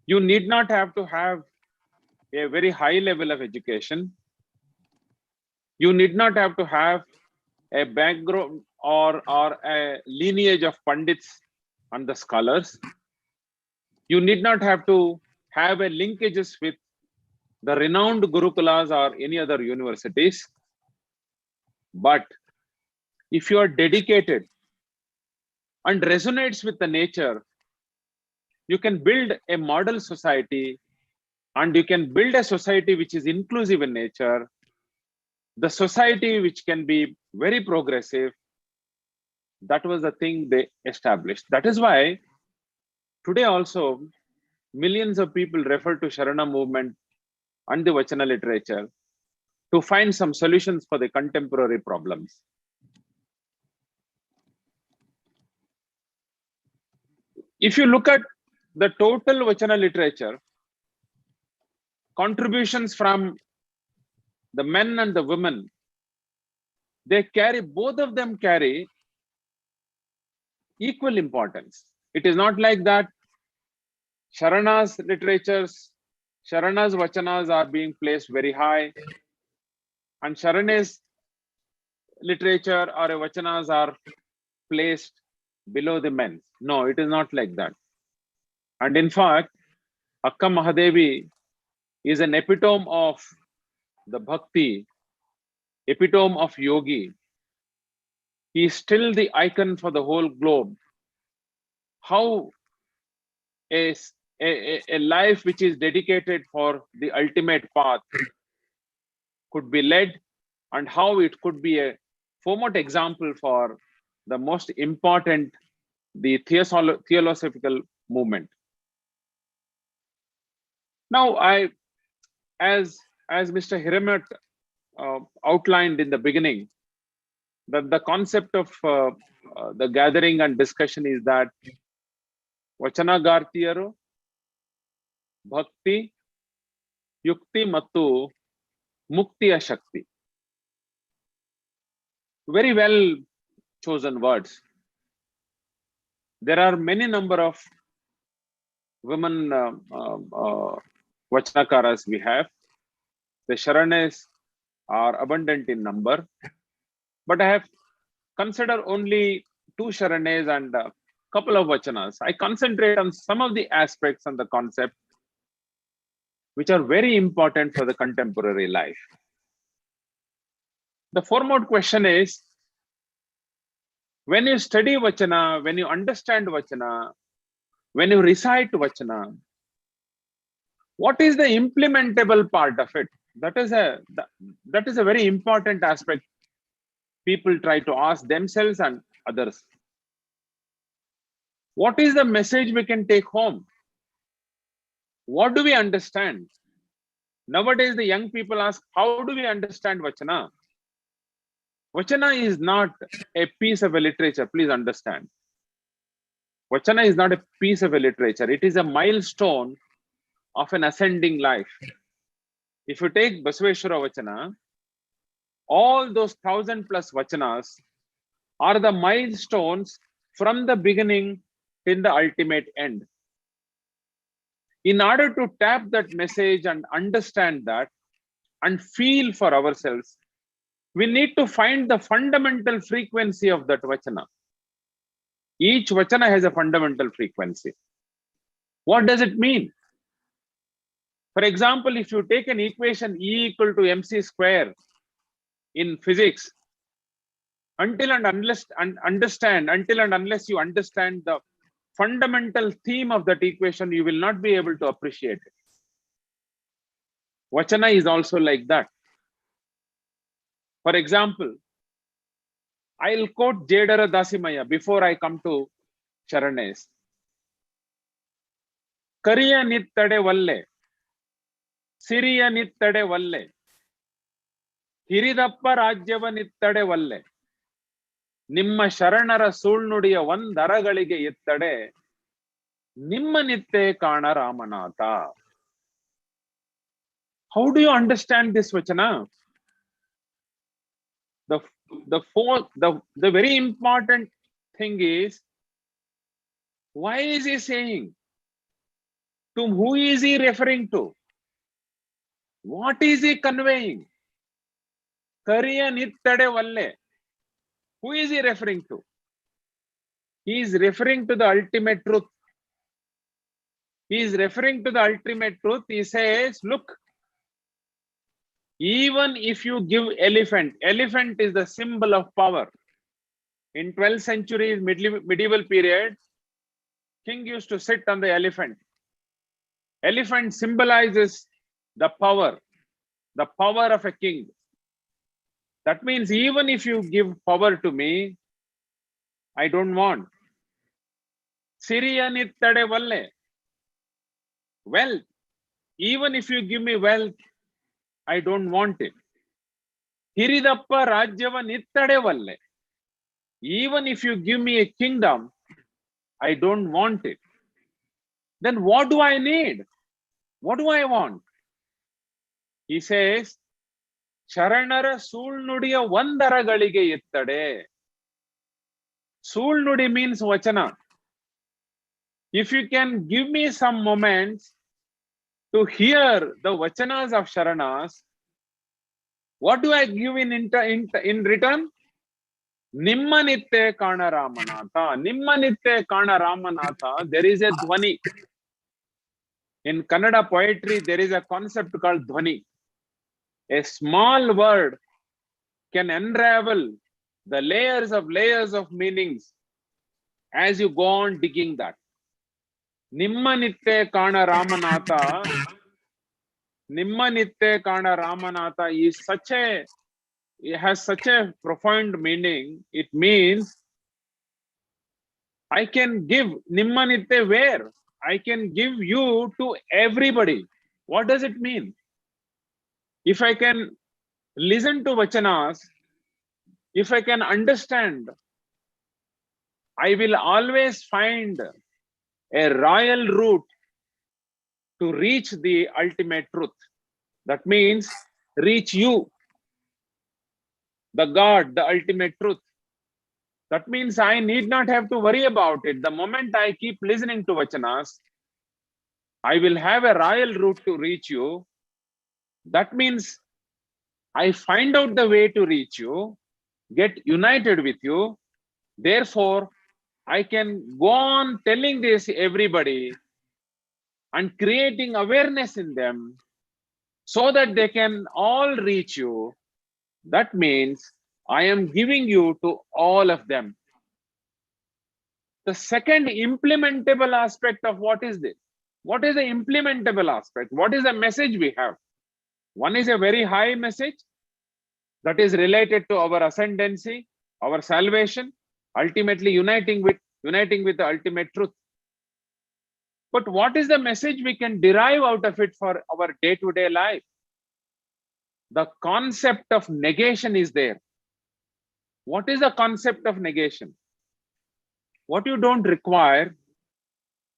you need not have to have a very high level of education. You need not have to have a background or a lineage of pandits and the scholars. You need not have to have a linkages with the renowned Gurukulas or any other universities. But if you are dedicated and resonates with the nature, you can build a model society and you can build a society which is inclusive in nature, the society which can be very progressive. That was the thing they established. That is why today also millions of people refer to Sharana movement and the Vachana literature to find some solutions for the contemporary problems. If you look at the total Vachana literature, contributions from the men and the women, both of them carry equal importance. It is not like that Sharana's literatures, Sharana's Vachanas are being placed very high and Sharana's literature or Vachanas are placed below the men. No, it is not like that. And in fact, Akka Mahadevi is an epitome of the bhakti, epitome of yogi. He is still the icon for the whole globe. How a life which is dedicated for the ultimate path could be led and how it could be a foremost example for the most important, the theosophical movement. Now, as Mr. Hiramat outlined in the beginning, that the concept of the gathering and discussion is that Vachana Gartiyaru, Bhakti, Yukti Mattu, Muktiya Shakti. Very well chosen words. There are many number of women Vachanakaras we have. The Sharanas are abundant in number, but I have considered only 2 Sharanas and a couple of Vachanas. I concentrate on some of the aspects and the concept which are very important for the contemporary life. The foremost question is, when you study Vachana, when you understand Vachana, when you recite Vachana, what is the implementable part of it? That is a very important aspect people try to ask themselves and others. What is the message we can take home? What do we understand? Nowadays, the young people ask, how do we understand Vachana? Vachana is not a piece of a literature, please understand. Vachana is not a piece of a literature. It is a milestone of an ascending life. If you take Basaveshwara Vachana, all those 1,000+ Vachanas are the milestones from the beginning till the ultimate end. In order to tap that message and understand that and feel for ourselves, we need to find the fundamental frequency of that Vachana. Each Vachana has a fundamental frequency. What does it mean? For example, if you take an equation E = mc square in physics, until and unless you understand the fundamental theme of that equation, you will not be able to appreciate it. Vachana is also like that. For example, I'll quote Jedara Dasimaya before I come to Sharanes. Kariya nittade valle, Siriya nittade valle, Hiridappa rajyava nittade valle, Nimma sharanara sulnudiya ಒಂದರಗಳಿಗೆ ಇತ್ತಡೆ, ನಿಮ್ಮ ನಿತ್ತೆ ಕಾಣ Ramnath. How do you understand this vachana? The very important thing is, why is he saying? To who is he referring to? What is he conveying? Kariya nittade valle. Who is he referring to? He is referring to the ultimate truth. He is referring to the ultimate truth. He says, look, even if you give elephant is the symbol of power. In 12th century medieval period, king used to sit on the elephant. Elephant symbolizes the power of a king. That means even if you give power to me, I don't want. Siriya nittade valle. Wealth. Even if you give me wealth, I don't want it. Hiridappa rajyava nittade valle. Even if you give me a kingdom, I don't want it. Then what do I need? What do I want? He says, Sharanara sulnudiya ಒಂದರಗಳಿಗೆ ಇತ್ತಡೆ. Sulnudi means vachana. If you can give me some moments to hear the vachanas of Sharanas, what do I give in return? Nimma nitte kana Ramanatha. Nimma nitte kana Ramanatha. There is a dhvani. In Kannada poetry, there is a concept called dhvani. A small word can unravel the layers of meanings as you go on digging that. Nimma nitte kana Ramanatha. Nimma nitte kana Ramanatha is it has such a profound meaning. It means I can give Nimma nitte where? I can give you to everybody. What does it mean? If I can listen to vachanas, if I can understand, I will always find a royal route to reach the ultimate truth. That means reach you, the God, the ultimate truth. That means I need not have to worry about it. The moment I keep listening to vachanas, I will have a royal route to reach you. That means I find out the way to reach you, get united with you. Therefore, I can go on telling this everybody and creating awareness in them so that they can all reach you. That means I am giving you to all of them. The second implementable aspect of what is this? What is the implementable aspect? What is the message we have? One is a very high message that is related to our ascendancy, our salvation, ultimately uniting with the ultimate truth. But what is the message we can derive out of it for our day-to-day life? The concept of negation is there. What is the concept of negation? What you don't require,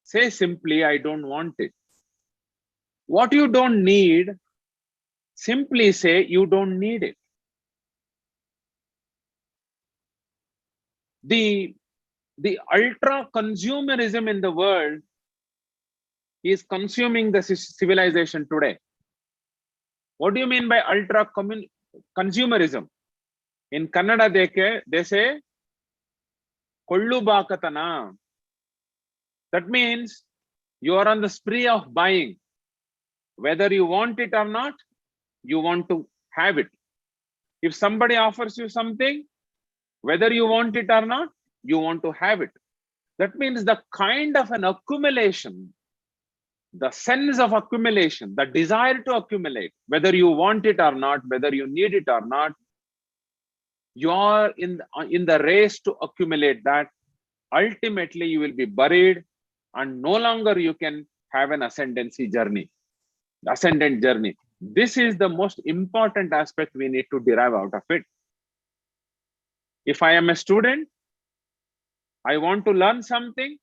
say simply, I don't want it. What you don't need, simply say you don't need it. The ultra consumerism in the world is consuming the civilization today. What do you mean by ultra consumerism? In Kannada they say kollu bakatana. That means you are on the spree of buying. Whether you want it or not, you want to have it. If somebody offers you something, whether you want it or not, you want to have it. That means the kind of an accumulation, the sense of accumulation, the desire to accumulate, whether you want it or not, whether you need it or not, You are in the race to accumulate that. Ultimately, you will be buried, and no longer you can have an ascendant journey. This is the most important aspect we need to derive out of it. If I am a student, I want to learn something,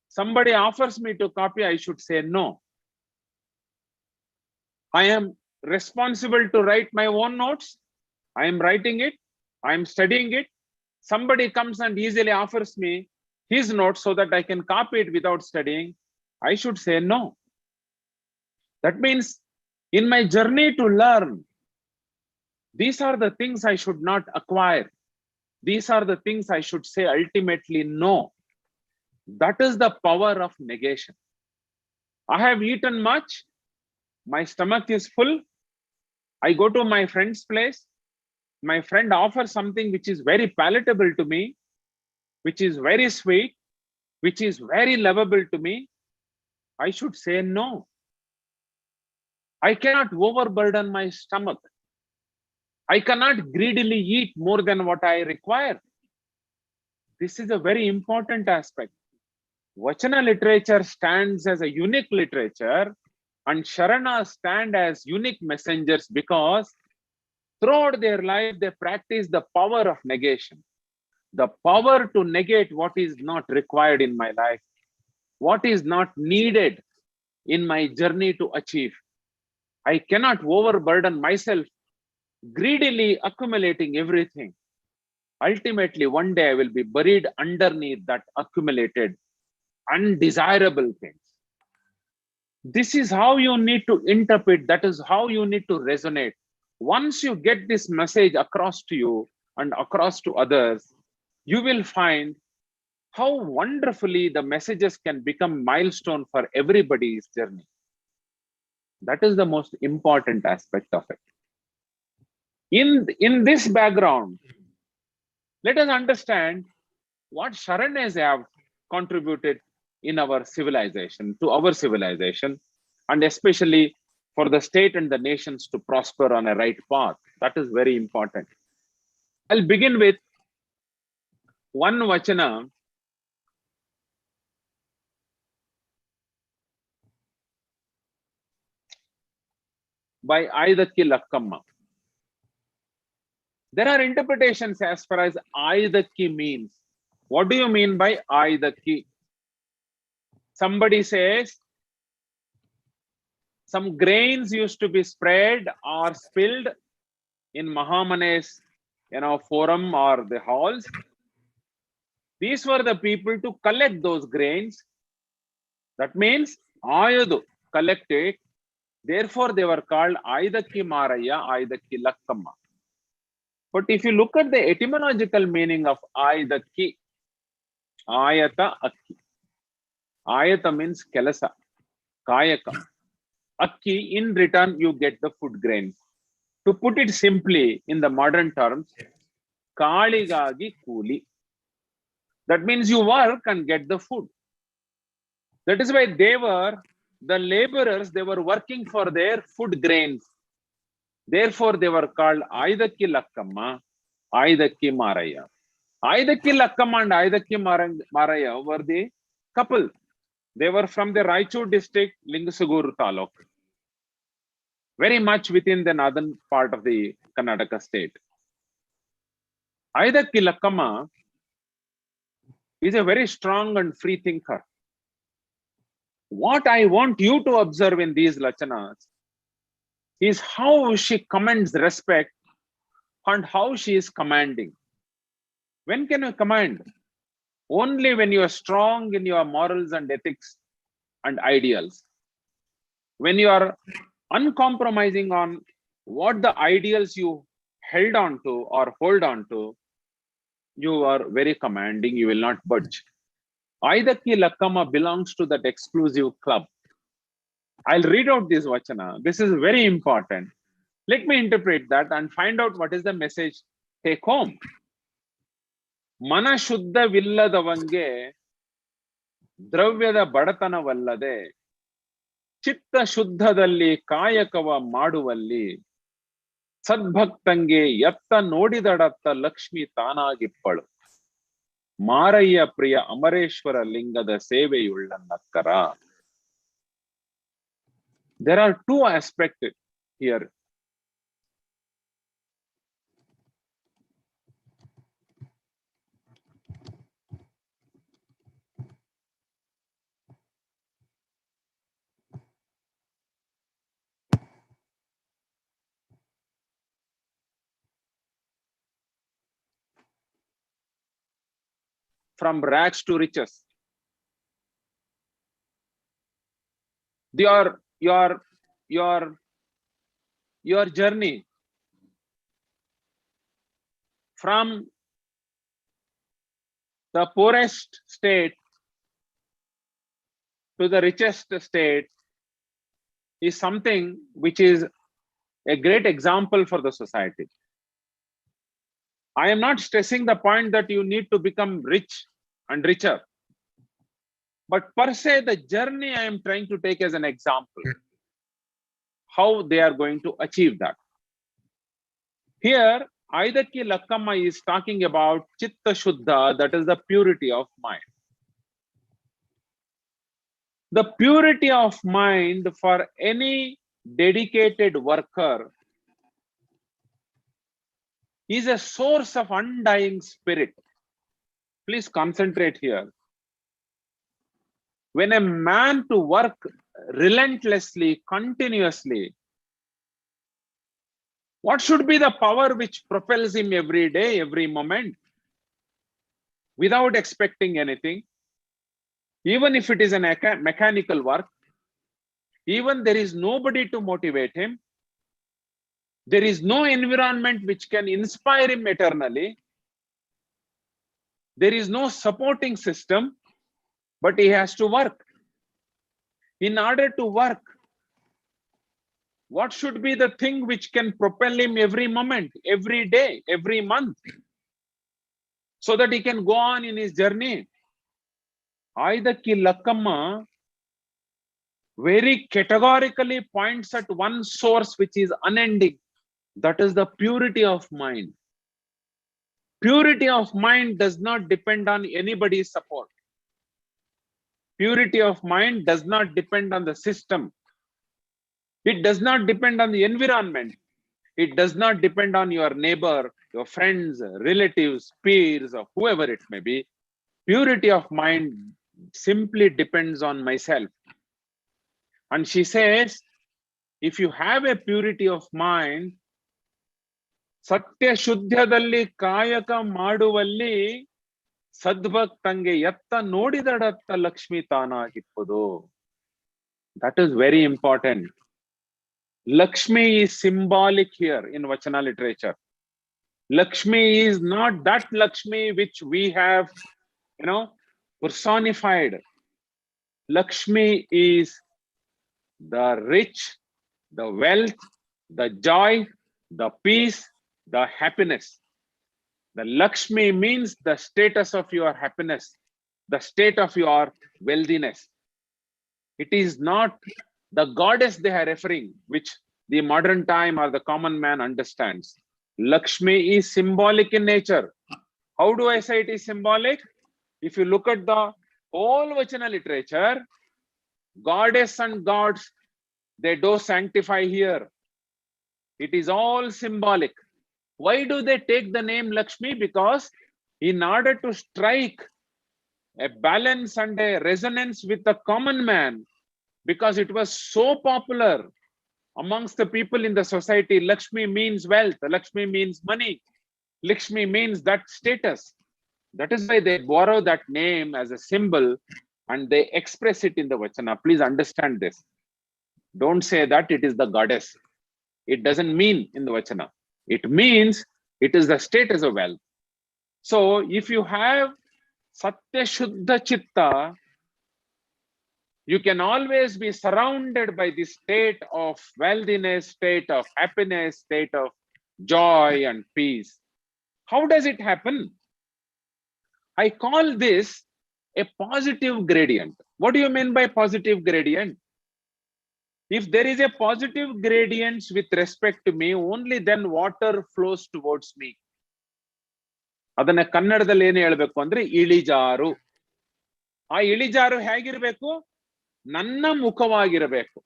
somebody offers me to copy, I should say no. I am responsible to write my own notes. I am writing it, I am studying it. Somebody comes and easily offers me his notes so that I can copy it without studying. I should say no. That means in my journey to learn, these are the things I should not acquire. These are the things I should say ultimately no. That is the power of negation. I have eaten much, my stomach is full. I go to my friend's place. My friend offers something which is very palatable to me, which is very sweet, which is very lovable to me. I should say no. I cannot overburden my stomach. I cannot greedily eat more than what I require. This is a very important aspect. Vachana literature stands as a unique literature, and Sharanas stand as unique messengers because throughout their life they practice the power of negation, the power to negate what is not required in my life, what is not needed in my journey to achieve. I cannot overburden myself greedily accumulating everything. Ultimately, one day I will be buried underneath that accumulated undesirable things. This is how you need to interpret. That is how you need to resonate. Once you get this message across to you and across to others, you will find how wonderfully the messages can become milestone for everybody's journey. That is the most important aspect of it. In this background, let us understand what Sharanas have contributed in our civilization, to our civilization, and especially for the state and the nations to prosper on a right path. That is very important. I'll begin with one vachana by Aidakki Lakkamma. There are interpretations as far as Aidakki means. What do you mean by Aidakki? Somebody says some grains used to be spread or spilled in Mahamane's forum or the halls. These were the people to collect those grains. That means Ayadu, collect it. Therefore, they were called Aidakki Maraya, Aidakki Lakkamma. But if you look at the etymological meaning of Aidakki, Ayata Akki. Ayata means Kelasa, Kayaka. Akki, in return, you get the food grains. To put it simply in the modern terms, Kaligagi Kuli. That means you work and get the food. That is why they were the laborers, they were working for their food grains. Therefore, they were called Aidakki Lakkamma, Aidakki Maraya. Aidakki Lakkamma and Aidakki Maraya were the couple. They were from the Raichur district, Lingasuguru Taluk, very much within the northern part of the Karnataka state. Aidakki Lakkamma is a very strong and free thinker. What I want you to observe in these lachanas is how she commands respect and how she is commanding. When can you command? Only when you are strong in your morals and ethics and ideals. When you are uncompromising on what the ideals you held on to or hold on to, you are very commanding, you will not budge. Aidakki Lakkamma belongs to that exclusive club. I'll read out this vachana. This is very important. Let me interpret that and find out what is the message. Take home. Mana Shuddha Villadavange Dravyada Badatanavallade Chitta Shuddhadalli Kayakava Maduvalli ಸದ್ಭಕ್ತಂಗೆ ಎತ್ತ ನೋಡಿದಡತ್ತ ಲಕ್ಷ್ಮಿ ತಾನಾಗಿಪ್ಪಳು. ಮಾರಯ್ಯ ಪ್ರಿಯ ಅಮರೇಶ್ವರ ಲಿಂಗದ ಸೇವೆಯುಳ್ಳ ನಕ್ಕರ. There are two aspects here. From rags to riches. Your journey from the poorest state to the richest state is something which is a great example for the society. I am not stressing the point that you need to become rich and richer, but per se the journey I am trying to take as an example, how they are going to achieve that. Here, Aidaki Lakkamma is talking about Chitta Shuddha, that is the purity of mind. The purity of mind for any dedicated worker is a source of undying spirit. Please concentrate here. When a man to work relentlessly, continuously, what should be the power which propels him every day, every moment, without expecting anything? Even if it is a mechanical work, even there is nobody to motivate him, there is no environment which can inspire him eternally, there is no supporting system, but he has to work. In order to work, what should be the thing which can propel him every moment, every day, every month, so that he can go on in his journey? Aidaki Lakkamma very categorically points at one source which is unending. That is the purity of mind. Purity of mind does not depend on anybody's support. Purity of mind does not depend on the system. It does not depend on the environment. It does not depend on your neighbor, your friends, relatives, peers, or whoever it may be. Purity of mind simply depends on myself. And she says, if you have a purity of mind, Satya Shuddhadalli Kayaka Maduvalli Sadbhaktange Yatta Nodidadatta Lakshmi Tanagippudu. That is very important. Lakshmi is symbolic here in Vachana literature. Lakshmi is not that Lakshmi which we have, personified. Lakshmi is the rich, the wealth, the joy, the peace, the happiness. The Lakshmi means the status of your happiness, the state of your wealthiness. It is not the goddess they are referring, which the modern time or the common man understands. Lakshmi is symbolic in nature. How do I say it is symbolic? If you look at the whole Vachana literature, goddess and gods, they do sanctify here. It is all symbolic. Why do they take the name Lakshmi? Because in order to strike a balance and a resonance with the common man, because it was so popular amongst the people in the society, Lakshmi means wealth, Lakshmi means money, Lakshmi means that status. That is why they borrow that name as a symbol and they express it in the Vachana. Please understand this. Don't say that it is the goddess. It doesn't mean in the Vachana. It means it is the status of wealth. So if you have Satya Shuddha Chitta, you can always be surrounded by this state of wealthiness, state of happiness, state of joy and peace. How does it happen? I call this a positive gradient. What do you mean by positive gradient? If there is a positive gradients with respect to me, only then water flows towards me. ಅದನ್ನ ಕನ್ನಡದಲ್ಲಿ ಏನು ಹೇಳ್ಬೇಕು ಅಂದ್ರೆ ಇಳಿಜಾರು. ಆ ಇಳಿಜಾರು ಹೇಗಿರ್ಬೇಕು? ನನ್ನ ಮುಖವಾಗಿರಬೇಕು.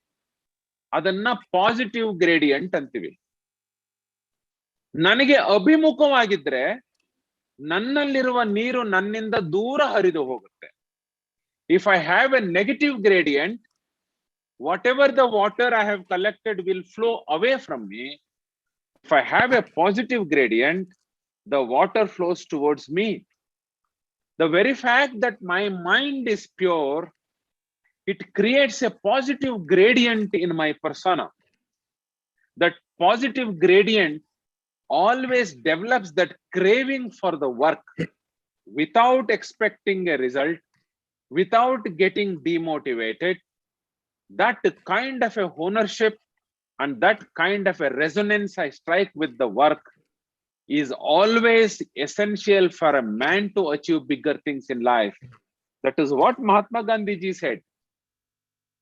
ಅದನ್ನ ಪಾಸಿಟಿವ್ ಗ್ರೇಡಿಯಂಟ್ ಅಂತೀವಿ. ನನಗೆ ಅಭಿಮುಖವಾಗಿದ್ರೆ ನನ್ನಲ್ಲಿರುವ ನೀರು ನನ್ನಿಂದ ದೂರ ಹರಿದು ಹೋಗುತ್ತೆ. If I have a negative gradient, whatever the water I have collected will flow away from me. If I have a positive gradient, the water flows towards me. The very fact that my mind is pure, it creates a positive gradient in my persona. That positive gradient always develops that craving for the work without expecting a result, without getting demotivated. That kind of a ownership and that kind of a resonance I strike with the work is always essential for a man to achieve bigger things in life. That is what Mahatma Gandhi ji said.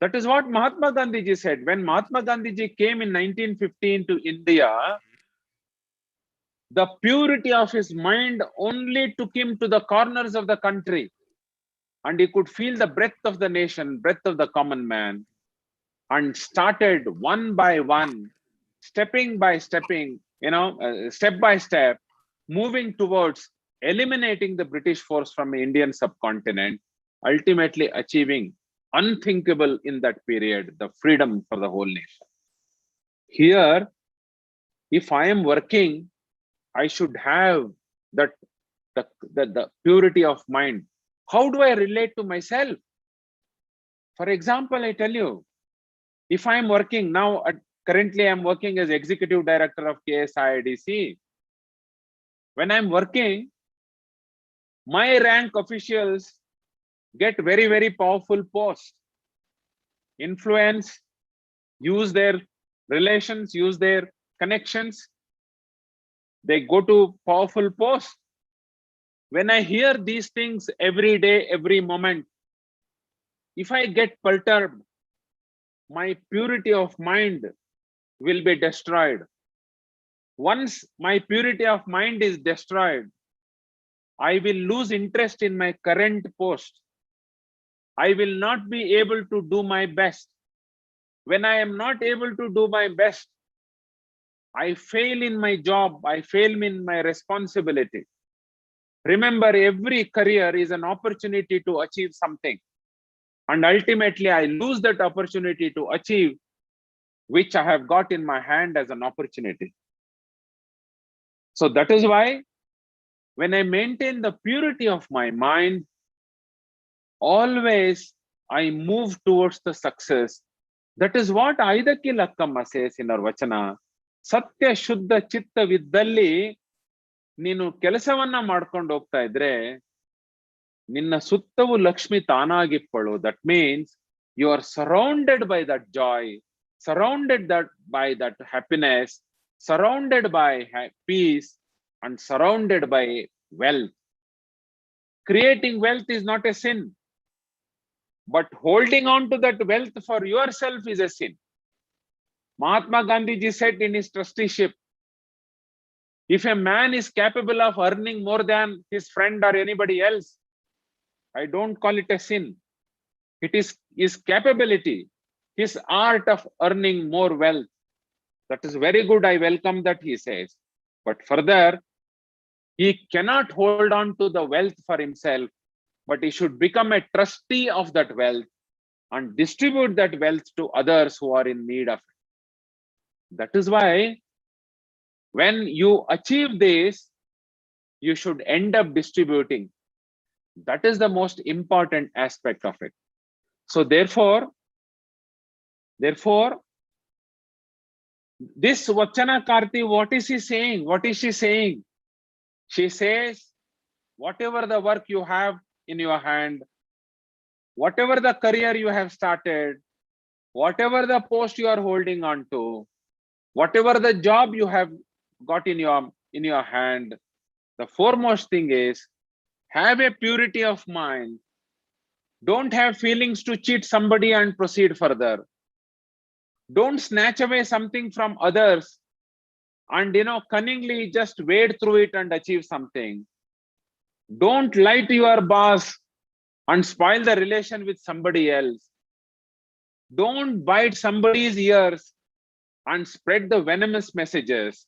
That is what Mahatma Gandhi ji said. When Mahatma Gandhi ji came in 1915 to India, the purity of his mind only took him to the corners of the country, and he could feel the breath of the nation, breath of the common man, and started one by one, stepping by stepping, step by step, moving towards eliminating the British force from the Indian subcontinent, ultimately achieving unthinkable in that period, the freedom for the whole nation. Here, if I am working, I should have the purity of mind. How do I relate to myself? For example, I tell you, if I am working now, currently I am working as executive director of KSIDC. When I am working, my rank officials get very, very powerful posts, influence, use their relations, use their connections. They go to powerful posts. When I hear these things every day, every moment, if I get perturbed, my purity of mind will be destroyed. Once my purity of mind is destroyed, I will lose interest in my current post. I will not be able to do my best. When I am not able to do my best, I fail in my job, I fail in my responsibility. Remember, every career is an opportunity to achieve something. And ultimately, I lose that opportunity to achieve, which I have got in my hand as an opportunity. So that is why, when I maintain the purity of my mind, always I move towards the success. That is what Aidaki Lakkamma says in our Vachana. Satya Shuddha Chitta Viddalli, ನೀನು ಕೆಲಸವನ್ನ ಮಾಡ್ಕೊಂಡು ಹೋಗ್ತಾ ಇದ್ರೆ ನಿನ್ನ ಸುತ್ತವೂ ಲಕ್ಷ್ಮಿ ತಾನಾಗಿಪ್ಪಳು. That means you are surrounded by that joy, surrounded by that happiness, surrounded by peace and surrounded by wealth. Creating wealth is not a sin, but holding on to that wealth for yourself is a sin. Mahatma Gandhi ji said in his trusteeship, if a man is capable of earning more than his friend or anybody else, I don't call it a sin. It is his capability, his art of earning more wealth. That is very good. I welcome that, he says. But further, he cannot hold on to the wealth for himself, but he should become a trustee of that wealth and distribute that wealth to others who are in need of it. That is why, when you achieve this, you should end up distributing. That is the most important aspect of it. So therefore, this Vachana Karti, what is he saying? What is she saying? She says, whatever the work you have in your hand, whatever the career you have started, whatever the post you are holding on to, whatever the job you have got in your hand, the foremost thing is, have a purity of mind. Don't have feelings to cheat somebody and proceed further. Don't snatch away something from others and, cunningly just wade through it and achieve something. Don't lie to your boss and spoil the relation with somebody else. Don't bite somebody's ears and spread the venomous messages.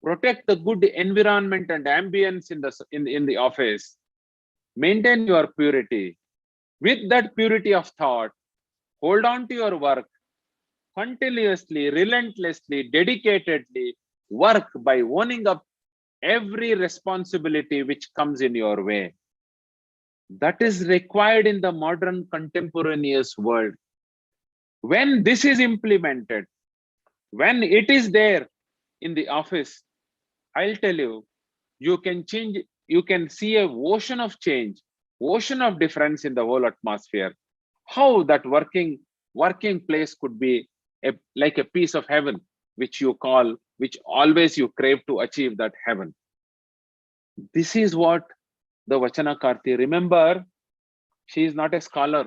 Protect the good environment and ambience in the office. Maintain your purity. With that purity of thought, hold on to your work. Continuously, relentlessly, dedicatedly work by owning up every responsibility which comes in your way. That is required in the modern contemporaneous world. When this is implemented, when it is there in the office, I'll tell you, you can change, you can see an ocean of change, ocean of difference in the whole atmosphere. How that working place could be like a piece of heaven, which always you crave to achieve that heaven. This is what the Vachanakarti, remember, she is not a scholar.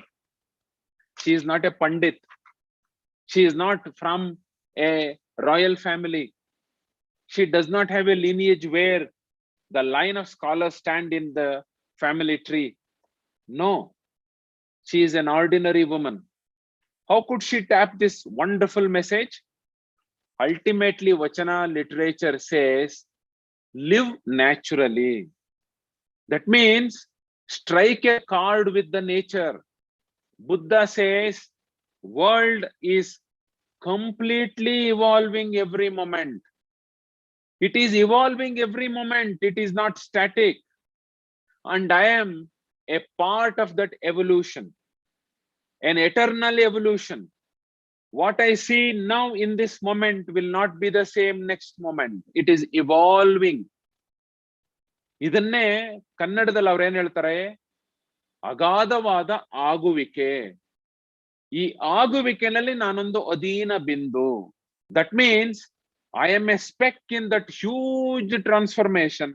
She is not a Pandit. She is not from a royal family. She does not have a lineage where the line of scholars stand in the family tree. No, she is an ordinary woman. How could she tap this wonderful message? Ultimately, Vachana literature says, live naturally. That means strike a chord with the nature. Buddha says, world is completely evolving every moment. It is evolving every moment. It is not static. And I am a part of that evolution, an eternal evolution. What I see now in this moment will not be the same next moment. It is evolving. ಇದನ್ನೇ ಕನ್ನಡದಲ್ಲಿ ಅವ್ರು ಏನ್ ಹೇಳ್ತಾರೆ, ಅಗಾಧವಾದ ಆಗುವಿಕೆ. ಈ ಆಗುವಿಕೆನಲ್ಲಿ ನಾನೊಂದು ಅಧೀನ ಬಿಂದು. That means I am a speck in that huge transformation,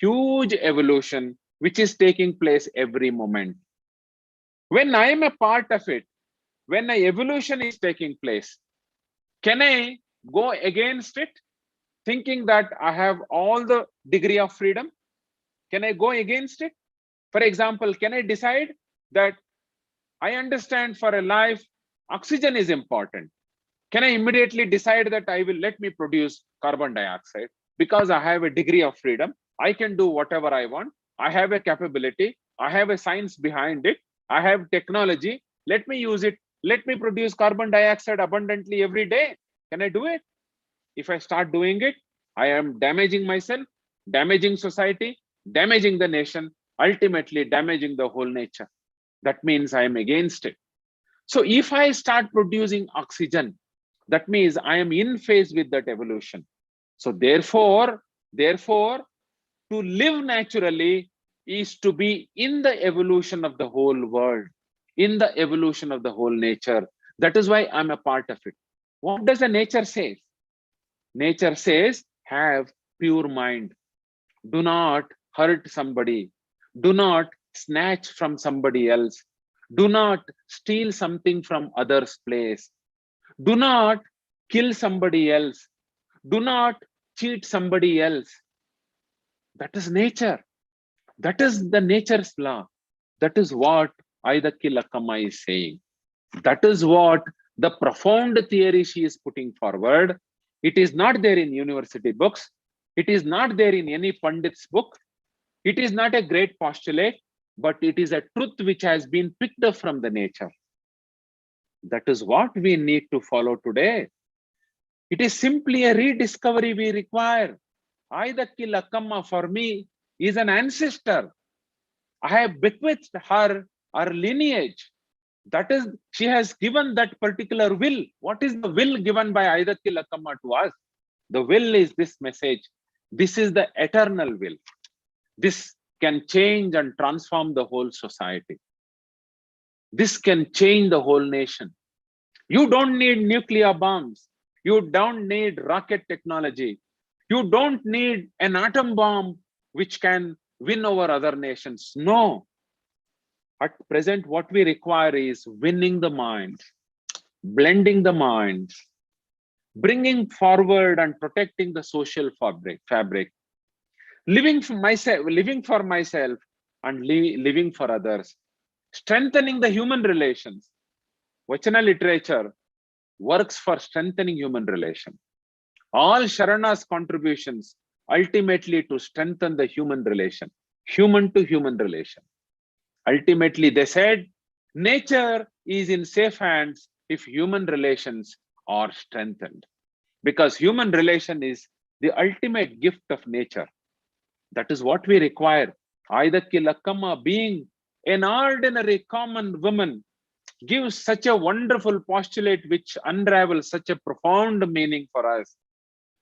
huge evolution, which is taking place every moment. When I am a part of it, when an evolution is taking place, can I go against it, thinking that I have all the degree of freedom? Can I go against it? For example, can I decide that I understand for a life, oxygen is important? Can I immediately decide that I will let me produce carbon dioxide because I have a degree of freedom? I can do whatever I want. I have a capability. I have a science behind it. I have technology. Let me use it. Let me produce carbon dioxide abundantly every day. Can I do it? If I start doing it, I am damaging myself, damaging society, damaging the nation, ultimately damaging the whole nature. That means I am against it. So if I start producing oxygen, that means I am in phase with that evolution. So therefore, to live naturally is to be in the evolution of the whole world, in the evolution of the whole nature. That is why I'm a part of it. What does the nature say? Nature says, have pure mind. Do not hurt somebody. Do not snatch from somebody else. Do not steal something from others' place. Do not kill somebody else. Do not cheat somebody else. That is nature. That is the nature's law. That is what Aidaki Lakkama is saying. That is what the profound theory she is putting forward. It is not there in university books. It is not there in any Pandit's book. It is not a great postulate, but it is a truth which has been picked up from the nature. That is what we need to follow today. It is simply a rediscovery we require. Aidaki Lakkama for me is an ancestor. I have bequeathed her lineage. That is, she has given that particular will. What is the will given by Aidaki Lakkama to us? The will is this message. This is the eternal will. This can change and transform the whole society. This can change the whole nation. You don't need nuclear bombs. You don't need rocket technology. You don't need an atom bomb which can win over other nations. No. At present, what we require is winning the mind. blending the minds, bringing forward and protecting the social fabric, living for myself and living for others, strengthening the human relations. Vachana literature works for strengthening human relation. All Sharana's contributions ultimately to strengthen the human relation, human to human relation. Ultimately, they said, nature is in safe hands if human relations are strengthened. Because human relation is the ultimate gift of nature. That is what we require. Aidakki Lakkamma, being an ordinary common woman, gives such a wonderful postulate which unravels such a profound meaning for us.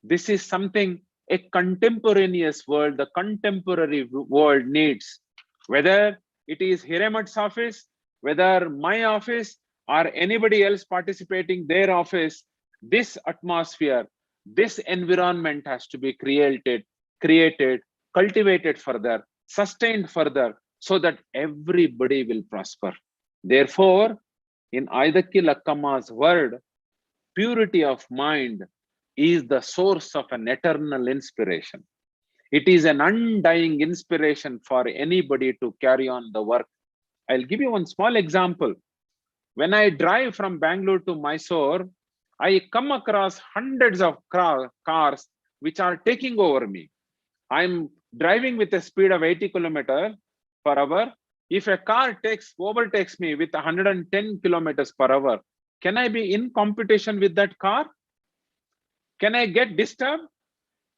This is something a contemporaneous world, the contemporary world needs. Whether it is Hiremat's office, whether my office, or anybody else participating their office, this atmosphere, this environment has to be created, cultivated further, sustained further, so that everybody will prosper. Therefore, in Aidakki Lakkamma's word, purity of mind is the source of an eternal inspiration. It is an undying inspiration for anybody to carry on the work. I'll give you one small example. When I drive from Bangalore to Mysore, I come across hundreds of cars which are taking over me. I'm driving with a speed of 80 kilometers per hour. If a car overtakes me with 110 kilometers per hour, can I be in competition with that car? Can I get disturbed?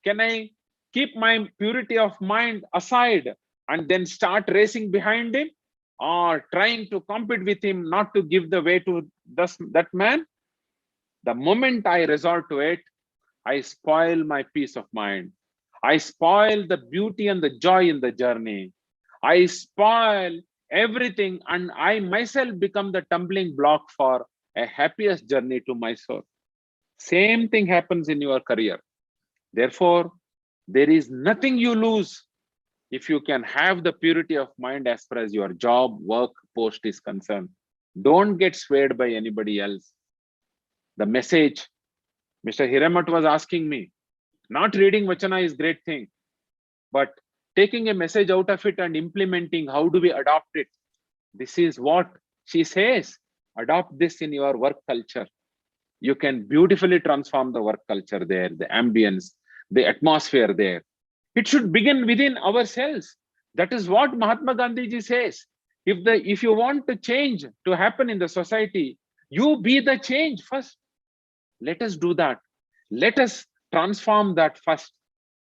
Can I keep my purity of mind aside and then start racing behind him, or trying to compete with him, not to give the way to that man? The moment I resort to it, I spoil my peace of mind. I spoil the beauty and the joy in the journey. I spoil everything, and I myself become the tumbling block for a happiest journey to Mysore. Same thing happens in your career. Therefore, there is nothing you lose if you can have the purity of mind as far as your job, work, post is concerned. Don't get swayed by anybody else. The message Mr. Hiremat was asking me, not reading Vachana is great thing, but taking a message out of it and implementing, how do we adopt it? This is what she says. Adopt this in your work culture. You can beautifully transform the work culture there, the ambience, the atmosphere there. It should begin within ourselves. That is what Mahatma Gandhi ji says. If you want to change to happen in the society, you be the change first. Let us do that. Let us transform that first.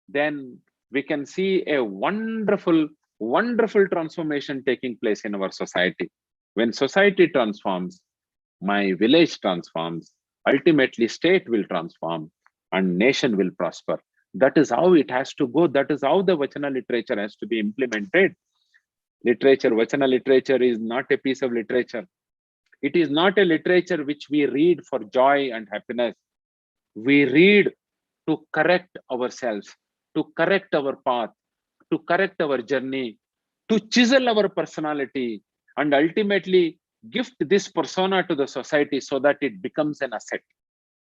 Then we can see a wonderful, wonderful transformation taking place in our society. When society transforms, my village transforms, ultimately state will transform and nation will prosper. That is how it has to go. That is how the Vachana literature has to be implemented. Vachana literature is not a piece of literature. It is not a literature which we read for joy and happiness. We read to correct ourselves, to correct our path, to correct our journey, to chisel our personality, and ultimately gift this persona to the society so that it becomes an asset.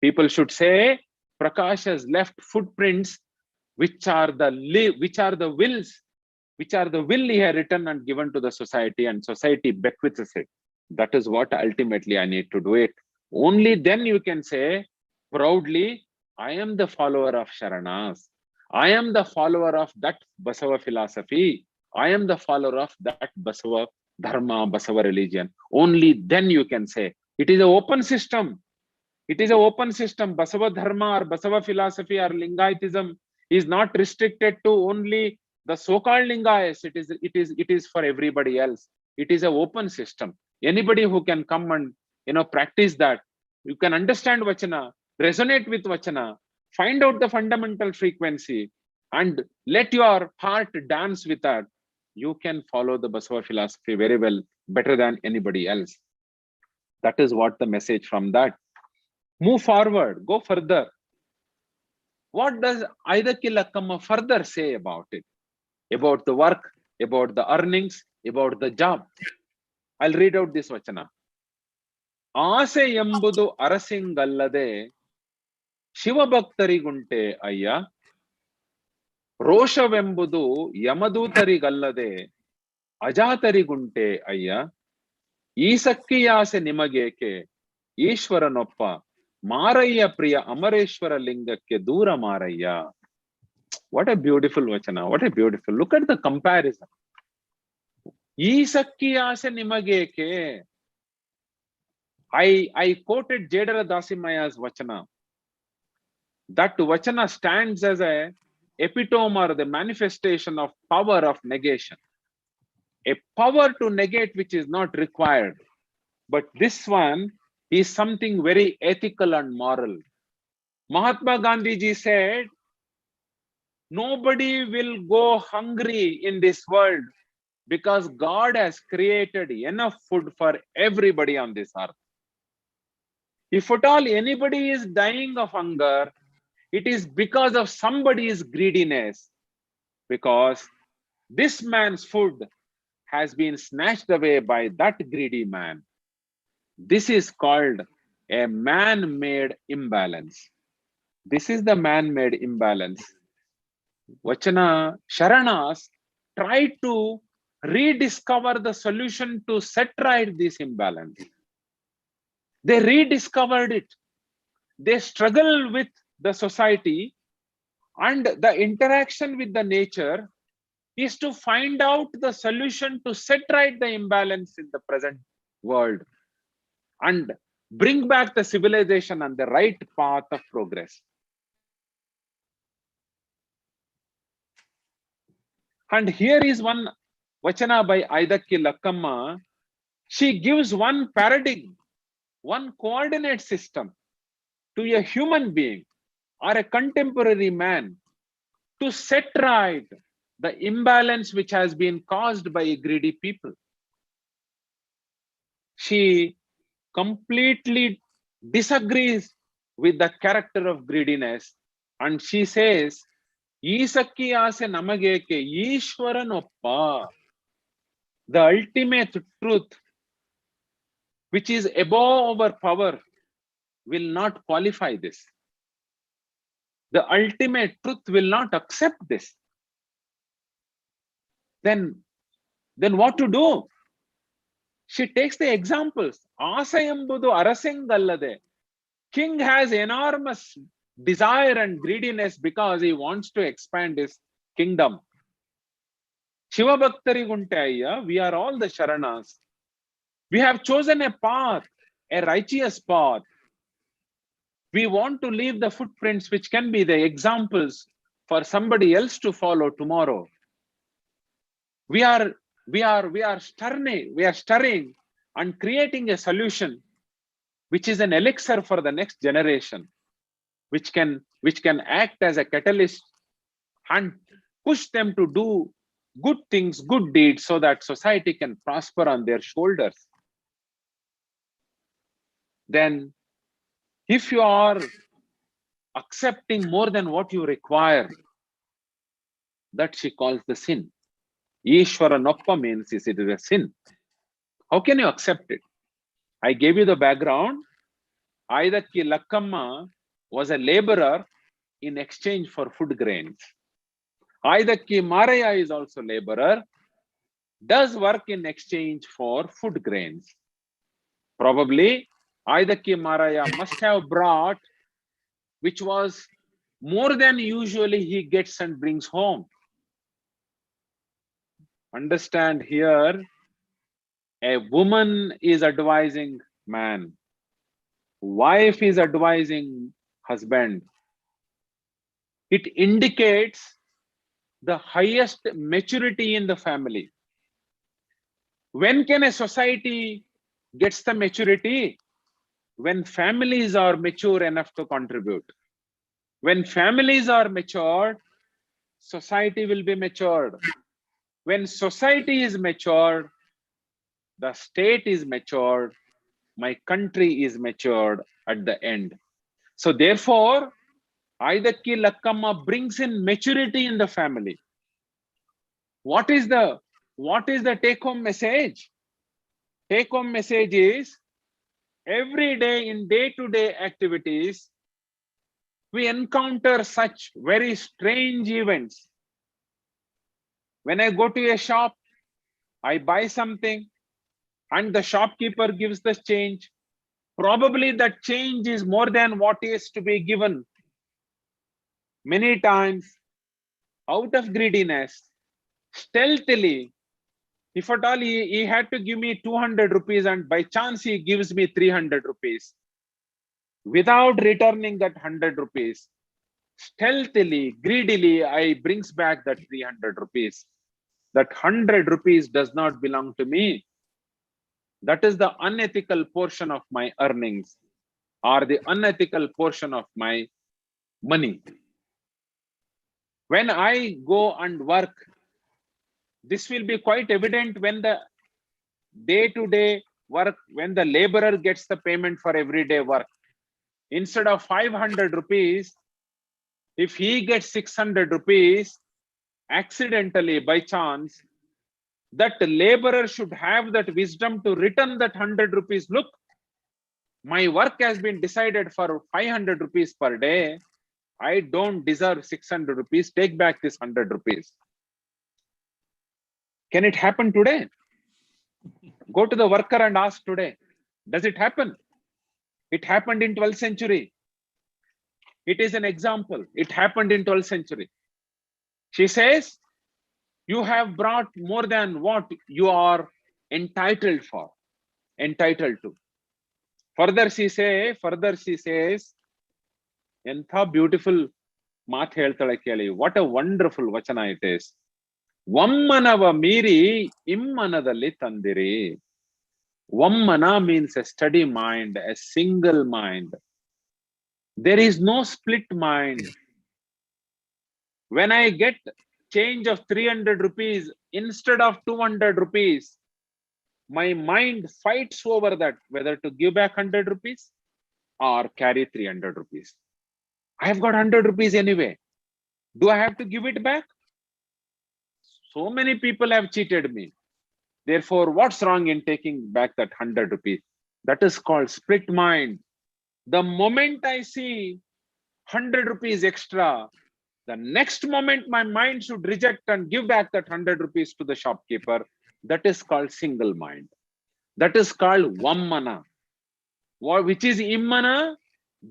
People should say, Prakash has left footprints which are the will he had written and given to the society, and society bequeaths it. That is what ultimately I need to do it. Only then you can say proudly, I am the follower of Sharanas. I am the follower of that Basava philosophy. I am the follower of that Basava Dharma, Basava religion. Only then you can say, it is an open system. It is an open system. Basava Dharma or Basava philosophy or Lingaitism is not restricted to only the so-called Lingayas. It is for everybody else. It is an open system. Anybody who can come and practice that, you can understand Vachana, resonate with Vachana, find out the fundamental frequency, and let your heart dance with that. You can follow the Basava philosophy very well, better than anybody else. That is what the message from that. Move forward, go further. What does Aidakki Lakkamma further say about it? About the work, about the earnings, about the job. I'll read out this Vachana. ಆಸೆ ಎಂಬುದು ಅರಸಿಂಗಲ್ಲದೆ ಶಿವಭಕ್ತರಿಗುಂಟೆ ಅಯ್ಯ. ರೋಷವೆಂಬುದು ಯಮದೂತರಿಗಲ್ಲದೆ ಅಜಾತರಿಗುಂಟೆ ಅಯ್ಯ. ಈ ಸಕ್ಕಿಯಾಸೆ ನಿಮಗೇಕೆ ಈಶ್ವರನೊಪ್ಪ ಮಾರಯ್ಯ ಪ್ರಿಯ ಅಮರೇಶ್ವರ ಲಿಂಗಕ್ಕೆ ದೂರ ಮಾರಯ್ಯ. What A beautiful ವಚನ, what A beautiful. Look at the comparison. ಈ ಸಕ್ಕಿಯಾಸೆ ನಿಮಗೇಕೆ. I quoted Jedara Dasimaya's vachana. That vachana stands as a epitome or the manifestation of power of negation. A power to negate which is not required. But this one is something very ethical and moral. Mahatma Gandhi ji said, nobody will go hungry in this world because God has created enough food for everybody on this earth. If at all anybody is dying of hunger, it is because of somebody's greediness, because this man's food has been snatched away by that greedy man. This is called a man-made imbalance. This is the man-made imbalance. Vachana Sharanas tried to rediscover the solution to set right this imbalance. They rediscovered it. They struggle with the society, and the interaction with the nature is to find out the solution to set right the imbalance in the present world and bring back the civilization on the right path of progress. And here is one vachana by Aidakki Lakkamma. She gives one paradigm, one coordinate system to a human being or a contemporary man to set right the imbalance which has been caused by greedy people. She completely disagrees with the character of greediness, and she says, "Isakki ase namageke Ishwaranoppa." The ultimate truth, which is above our power, will not qualify this. The ultimate truth will not accept this. Then what to do? She takes the examples. Asa embudu arasingallade. King has enormous desire and greediness because he wants to expand his kingdom. Shiva Bhaktarigunte ayya, we are all the Sharanas. We have chosen a path, a righteous path. We want to leave the footprints which can be the examples for somebody else to follow tomorrow. We are stirring and creating a solution which is an elixir for the next generation, which can act as a catalyst and push them to do good things, good deeds, so that society can prosper on their shoulders. Then if you are accepting more than what you require, that she calls the sin. Ishwaranoppa means it is a sin. How can you accept it? I gave you the background. Aidakki Lakkamma was a laborer in exchange for food grains. Aidakki Maraya is also laborer, does work in exchange for food grains. Probably Aidakki Maraya must have brought, which was more than usually he gets and brings home. Understand here, a woman is advising man, wife is advising husband. It indicates the highest maturity in the family. When can a society gets the maturity? When families are mature enough to contribute. When families are matured, society will be matured. When society is matured, the state is matured, my country is matured at the end. So therefore, Aidakki Lakkamma brings in maturity in the family. What is the take-home message? Take-home message is, every day in day-to-day activities, we encounter such very strange events. When I go to a shop, I buy something and the shopkeeper gives the change. Probably that change is more than what is to be given. Many times, out of greediness, stealthily, if at all he had to give me 200 rupees and by chance he gives me 300 rupees, without returning that 100 rupees, stealthily, greedily, I brings back that 300 rupees. That 100 rupees does not belong to me. That is the unethical portion of my earnings or the unethical portion of my money. When I go and work, this will be quite evident when the day-to-day work, when the laborer gets the payment for everyday work. Instead of 500 rupees, if he gets 600 rupees, accidentally, by chance, that laborer should have that wisdom to return that 100 rupees. Look, my work has been decided for 500 rupees per day. I don't deserve 600 rupees. Take back this 100 rupees. Can it happen today? Go to the worker and ask today. Does it happen? It happened in 12th century. It is an example. It happened in 12th century. She says, you have brought more than what you are entitled for, entitled to. Further she says, Entha beautiful math heltale keli. What a wonderful vachana it is. Vammanava miri immanadalli tandiri. Vammana means a steady mind, a single mind. There is no split mind. When I get change of 300 rupees instead of 200 rupees, my mind fights over that, whether to give back 100 rupees or carry 300 rupees. I have got 100 rupees anyway. Do I have to give it back? So many people have cheated me. Therefore, what's wrong in taking back that 100 rupees? That is called split mind. The moment I see 100 rupees extra, the next moment my mind should reject and give back that 100 rupees to the shopkeeper. That is called single mind. That is called vammana. Which is immana?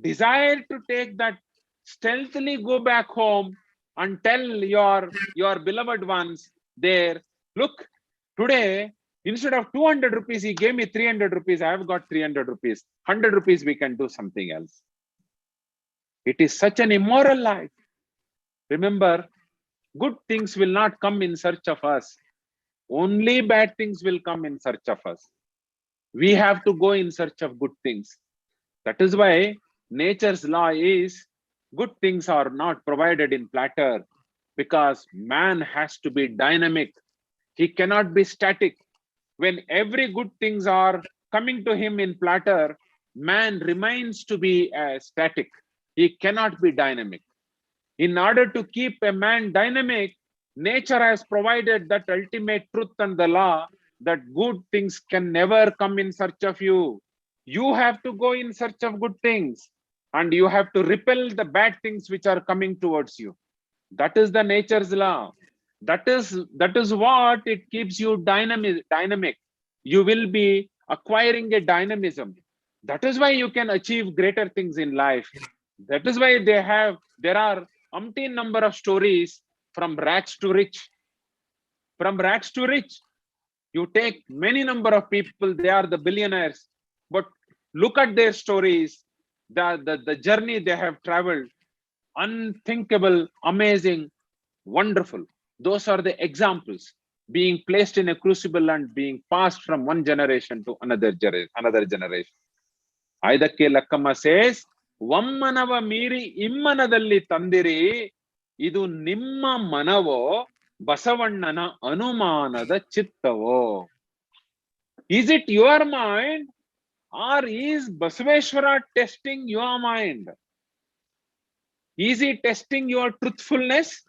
Desire to take that, stealthily go back home and tell your beloved ones there, look, today, instead of 200 rupees, he gave me 300 rupees. I have got 300 rupees. 100 rupees, we can do something else. It is such an immoral life. Remember, good things will not come in search of us. Only bad things will come in search of us. We have to go in search of good things. That is why nature's law is good things are not provided in platter, because man has to be dynamic. He cannot be static. When every good things are coming to him in platter, man remains to be static. He cannot be dynamic. In order to keep a man dynamic, nature has provided that ultimate truth and the law that good things can never come in search of you. You have to go in search of good things, and you have to repel the bad things which are coming towards you. That is the nature's law. That is what it keeps you dynamic. You will be acquiring a dynamism. That is why you can achieve greater things in life. That is why there are umpteen number of stories from rags to rich. From rags to rich, you take many number of people, they are the billionaires, but look at their stories, the journey they have traveled, unthinkable, amazing, wonderful. Those are the examples being placed in a crucible and being passed from one generation to another generation. Aidakke Lakkamma says, Vammanava miri immanadalli tandiri, idu nimma manavo, Basavannana anumanada chittavo. Is it your mind, or is Basaveshwara testing your mind? Is he testing your truthfulness?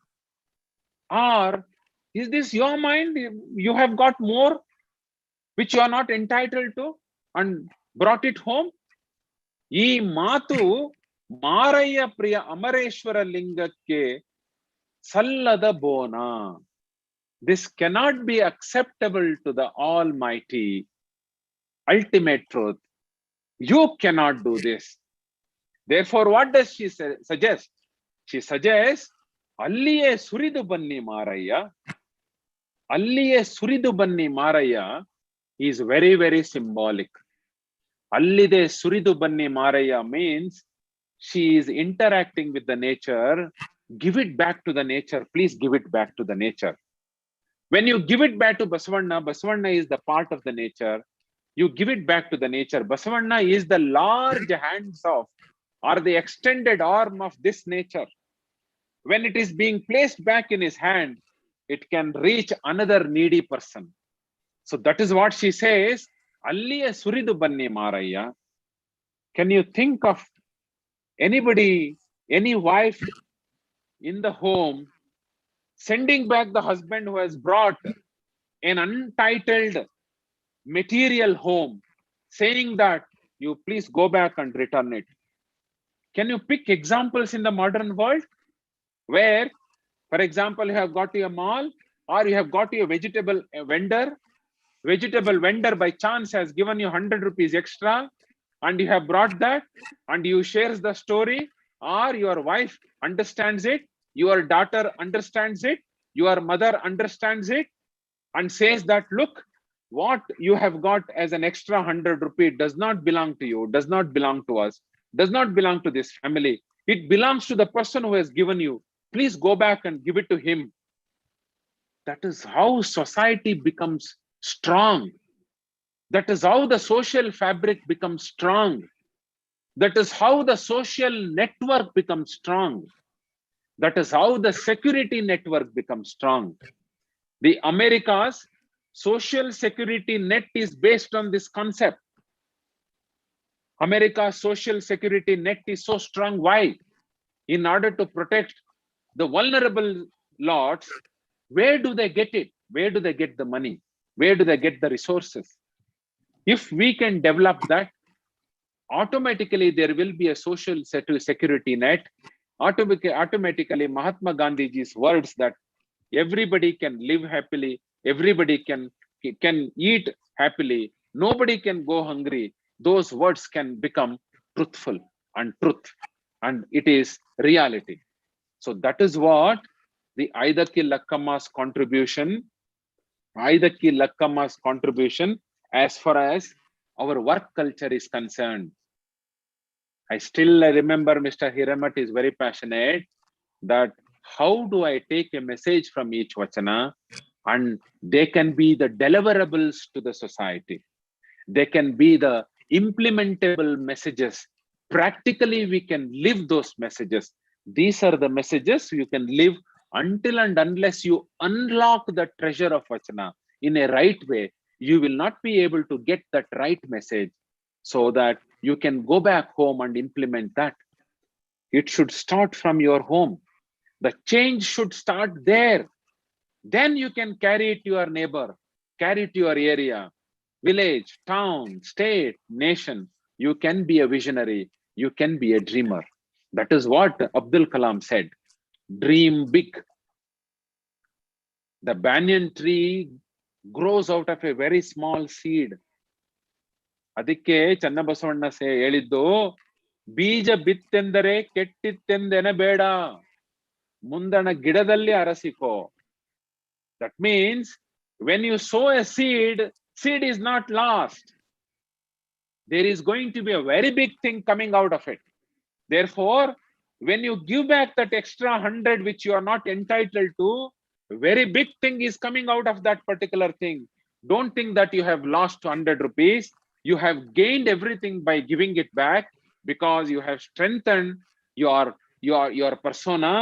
Or is this your mind? You have got more which you are not entitled to, and brought it home. ಈ ಮಾತು ಮಾರಯ್ಯ ಪ್ರಿಯ ಅಮರೇಶ್ವರ ಲಿಂಗಕ್ಕೆ ಸಲ್ಲದ ಬೋನ. This cannot be acceptable to the Almighty, ultimate truth. You cannot do this. Therefore, what does she suggest? She suggests, ಅಲ್ಲಿಯೇ ಸುರಿದು ಬನ್ನಿ ಮಾರಯ್ಯ. ಅಲ್ಲಿಯೇ ಸುರಿದು ಬನ್ನಿ ಮಾರಯ್ಯ is very, very symbolic. ಅಲ್ಲಿದೆ ಸುರಿದು ಬನ್ನಿ ಮಾರಯ್ಯ means she is interacting with the nature. Give it back to the nature. Please give it back to the nature. When you give it back to Basavanna, Basavanna is the part of the nature. You give it back to the nature. Basavanna is the large hands of, or the extended arm of this nature. When it is being placed back in his hand, it can reach another needy person. So that is what she says. Alliye suridu banni marayya. Can you think of anybody, any wife in the home sending back the husband who has brought an untitled material home, saying that you please go back and return it? Can you pick examples in the modern world where, for example, you have got to a mall or you have got to a vegetable vendor by chance has given you 100 rupees extra and you have brought that and you shares the story, or your wife understands it, your daughter understands it, your mother understands it and says that, look, what you have got as an extra 100 rupees does not belong to you, does not belong to us, does not belong to this family. It belongs to the person who has given you. Please go back and give it to him. That is how society becomes strong. That is how the social fabric becomes strong. That is how the social network becomes strong. That is how the security network becomes strong. The America's social security net is based on this concept. America's social security net is so strong. Why? In order to protect the vulnerable lots. Where do they get it? Where do they get the money? Where do they get the resources? If we can develop that, automatically there will be a social security net. Automatically Mahatma Gandhiji's words that everybody can live happily, everybody can eat happily, nobody can go hungry, those words can become truthful and truth, and it is reality. So that is what the Aidaki Lakkamma's contribution as far as our work culture is concerned. I still remember Mr. Hiramat is very passionate that how do I take a message from each vachana and they can be the deliverables to the society. They can be the implementable messages. Practically, we can live those messages. These are the messages you can live until and unless you unlock the treasure of vachana in a right way. You will not be able to get that right message so that you can go back home and implement that. It should start from your home. The change should start there. Then you can carry it to your neighbor, carry it to your area, village, town, state, nation. You can be a visionary. You can be a dreamer. That is what Abdul Kalam said. Dream big. The banyan tree grows out of a very small seed. ಅದಕ್ಕೆ ಚನ್ನಬಸವಣ್ಣ ಹೇಳಿದ್ದು ಬೀಜ ಬಿತ್ತೆಂದರೆ ಕೆಟ್ಟಿತ್ತೆಂದೆನೆ ಬೇಡ, ಮುಂದಣ ಗಿಡದಲ್ಲಿ ಅರಸಿಕೋ. That means when you sow a seed, seed is not lost. There is going to be a very big thing coming out of it. Therefore, when you give back that extra 100 which you are not entitled to, a very big thing is coming out of that particular thing. Don't think that you have lost 100 rupees. You have gained everything by giving it back because you have strengthened your persona.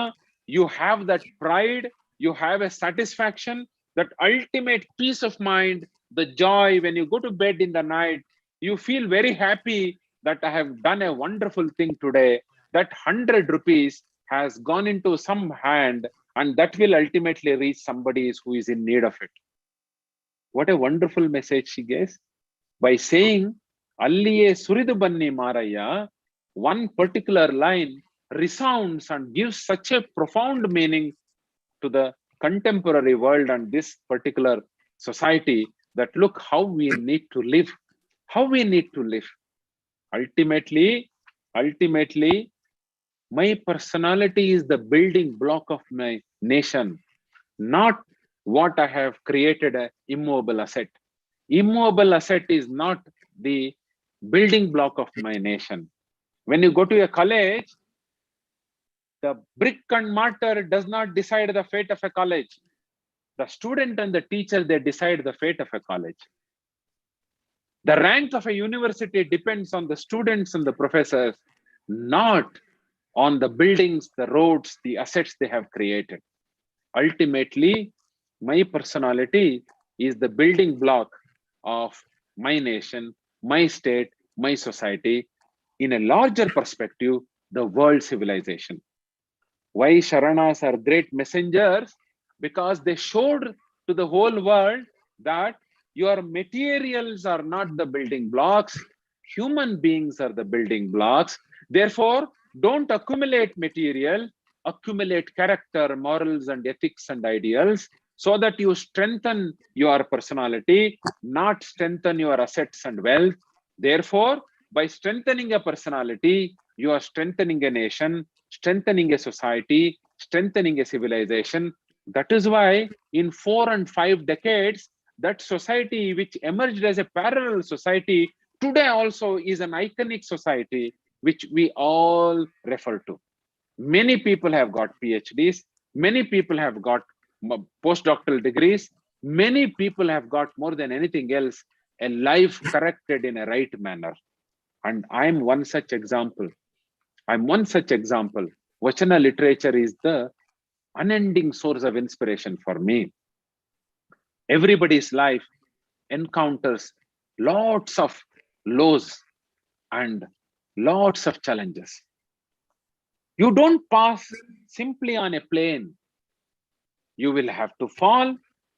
You have that pride. You have a satisfaction, that ultimate peace of mind, the joy when you go to bed in the night. You feel very happy that I have done a wonderful thing today. That 100 rupees has gone into some hand and that will ultimately reach somebody who is in need of it. What a wonderful message she gives by saying ಅಲ್ಲಿಯೇ ಸುರಿದು ಬನ್ನಿ ಮಾರಯ್ಯ. One particular line resounds and gives such a profound meaning to the contemporary world and this particular society that look how we need to live, how we need to live. Ultimately, my personality is the building block of my nation, not what I have created an immobile asset. Immobile asset is not the building block of my nation. When you go to a college, the brick and mortar does not decide the fate of a college. The student and the teacher, they decide the fate of a college. The rank of a university depends on the students and the professors, not on the buildings, the roads, the assets they have created. Ultimately, my personality is the building block of my nation, my state, my society. In a larger perspective, the world civilization. Why Sharanas are great messengers? Because they showed to the whole world that your materials are not the building blocks. Human beings are the building blocks. Therefore, don't accumulate material, accumulate character, morals, and ethics and ideals so that you strengthen your personality, not strengthen your assets and wealth. Therefore, by strengthening a personality, you are strengthening a nation, strengthening a society, strengthening a civilization. That is why in 4 and 5 decades, that society which emerged as a parallel society today also is an iconic society which we all refer to. Many people have got PhDs, many people have got postdoctoral degrees, many people have got more than anything else, a life corrected in a right manner. And I'm one such example. Vachana literature is the unending source of inspiration for me. Everybody's life encounters lots of lows and lots of challenges. You don't pass simply on a plane. You will have to fall,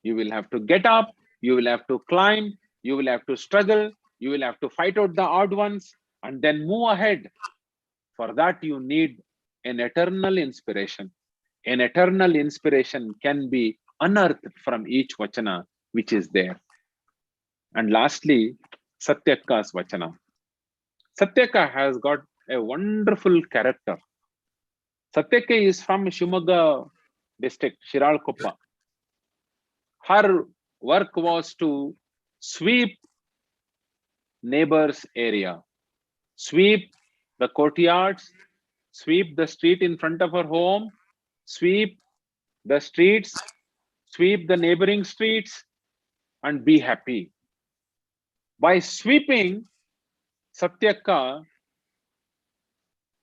you will have to get up, you will have to climb, you will have to struggle, you will have to fight out the odd ones and then move ahead. For that, you need an eternal inspiration. An eternal inspiration can be unearthed from each vachana which is there. And lastly, Satyaka's vachana. Satyaka has got a wonderful character. Satyaka is from Shimoga district, Shiralkoppa. Her work was to sweep neighbors' area, sweep the courtyards, sweep the street in front of her home, sweep the streets, sweep the neighboring streets, and be happy. By sweeping, Satyaka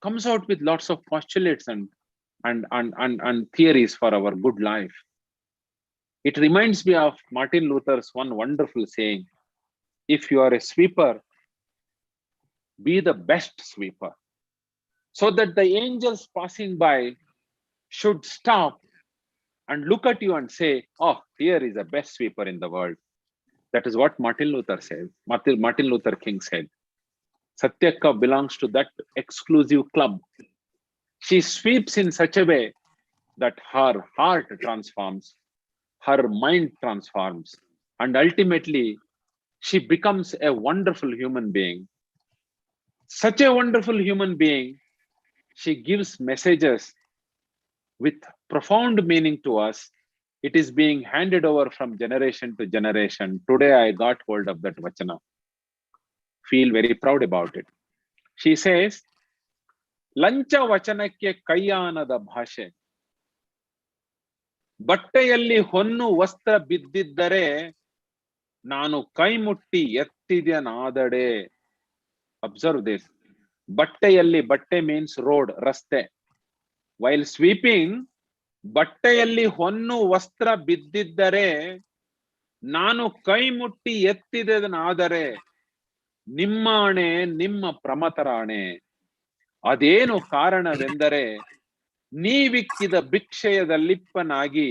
comes out with lots of postulates and theories for our good life. It reminds me of Martin Luther's one wonderful saying: if you are a sweeper, be the best sweeper, so that the angels passing by should stop and look at you and say, oh, here is the best sweeper in the world. That is what Martin Luther said. Martin Luther King said. Satyaka belongs to that exclusive club. She sweeps in such a way that her heart transforms, her mind transforms, and ultimately she becomes a wonderful human being. Such a wonderful human being, she gives messages with profound meaning to us. It is being handed over from generation to generation. Today I got hold of that vachana. Feel very proud about it. She says, Lancha vachanakke kayyanada bhashe. ಬಟ್ಟೆಯಲ್ಲಿ ಹೊನ್ನು ವಸ್ತ್ರ ಬಿದ್ದಿದ್ದರೆ ನಾನು ಕೈ ಮುಟ್ಟಿ ಎತ್ತಿದೆನಾದಡೆ. Observe this. ಬಟ್ಟೆಯಲ್ಲಿ, ಬಟ್ಟೆ means road, ರಸ್ತೆ. While sweeping, ಬಟ್ಟೆಯಲ್ಲಿ ಹೊನ್ನು ವಸ್ತ್ರ ಬಿದ್ದಿದ್ದರೆ ನಾನು ಕೈ ಮುಟ್ಟಿ ಎತ್ತಿದೆನಾದರೆ ನಿಮ್ಮಾಣೆ ನಿಮ್ಮ ಪ್ರಮತರಾಣೆ. ಅದೇನು ಕಾರಣವೆಂದರೆ ನೀವಿಕ್ಕಿದ ಭಿಕ್ಷೆಯದ ಲಿಪ್ಪನಾಗಿ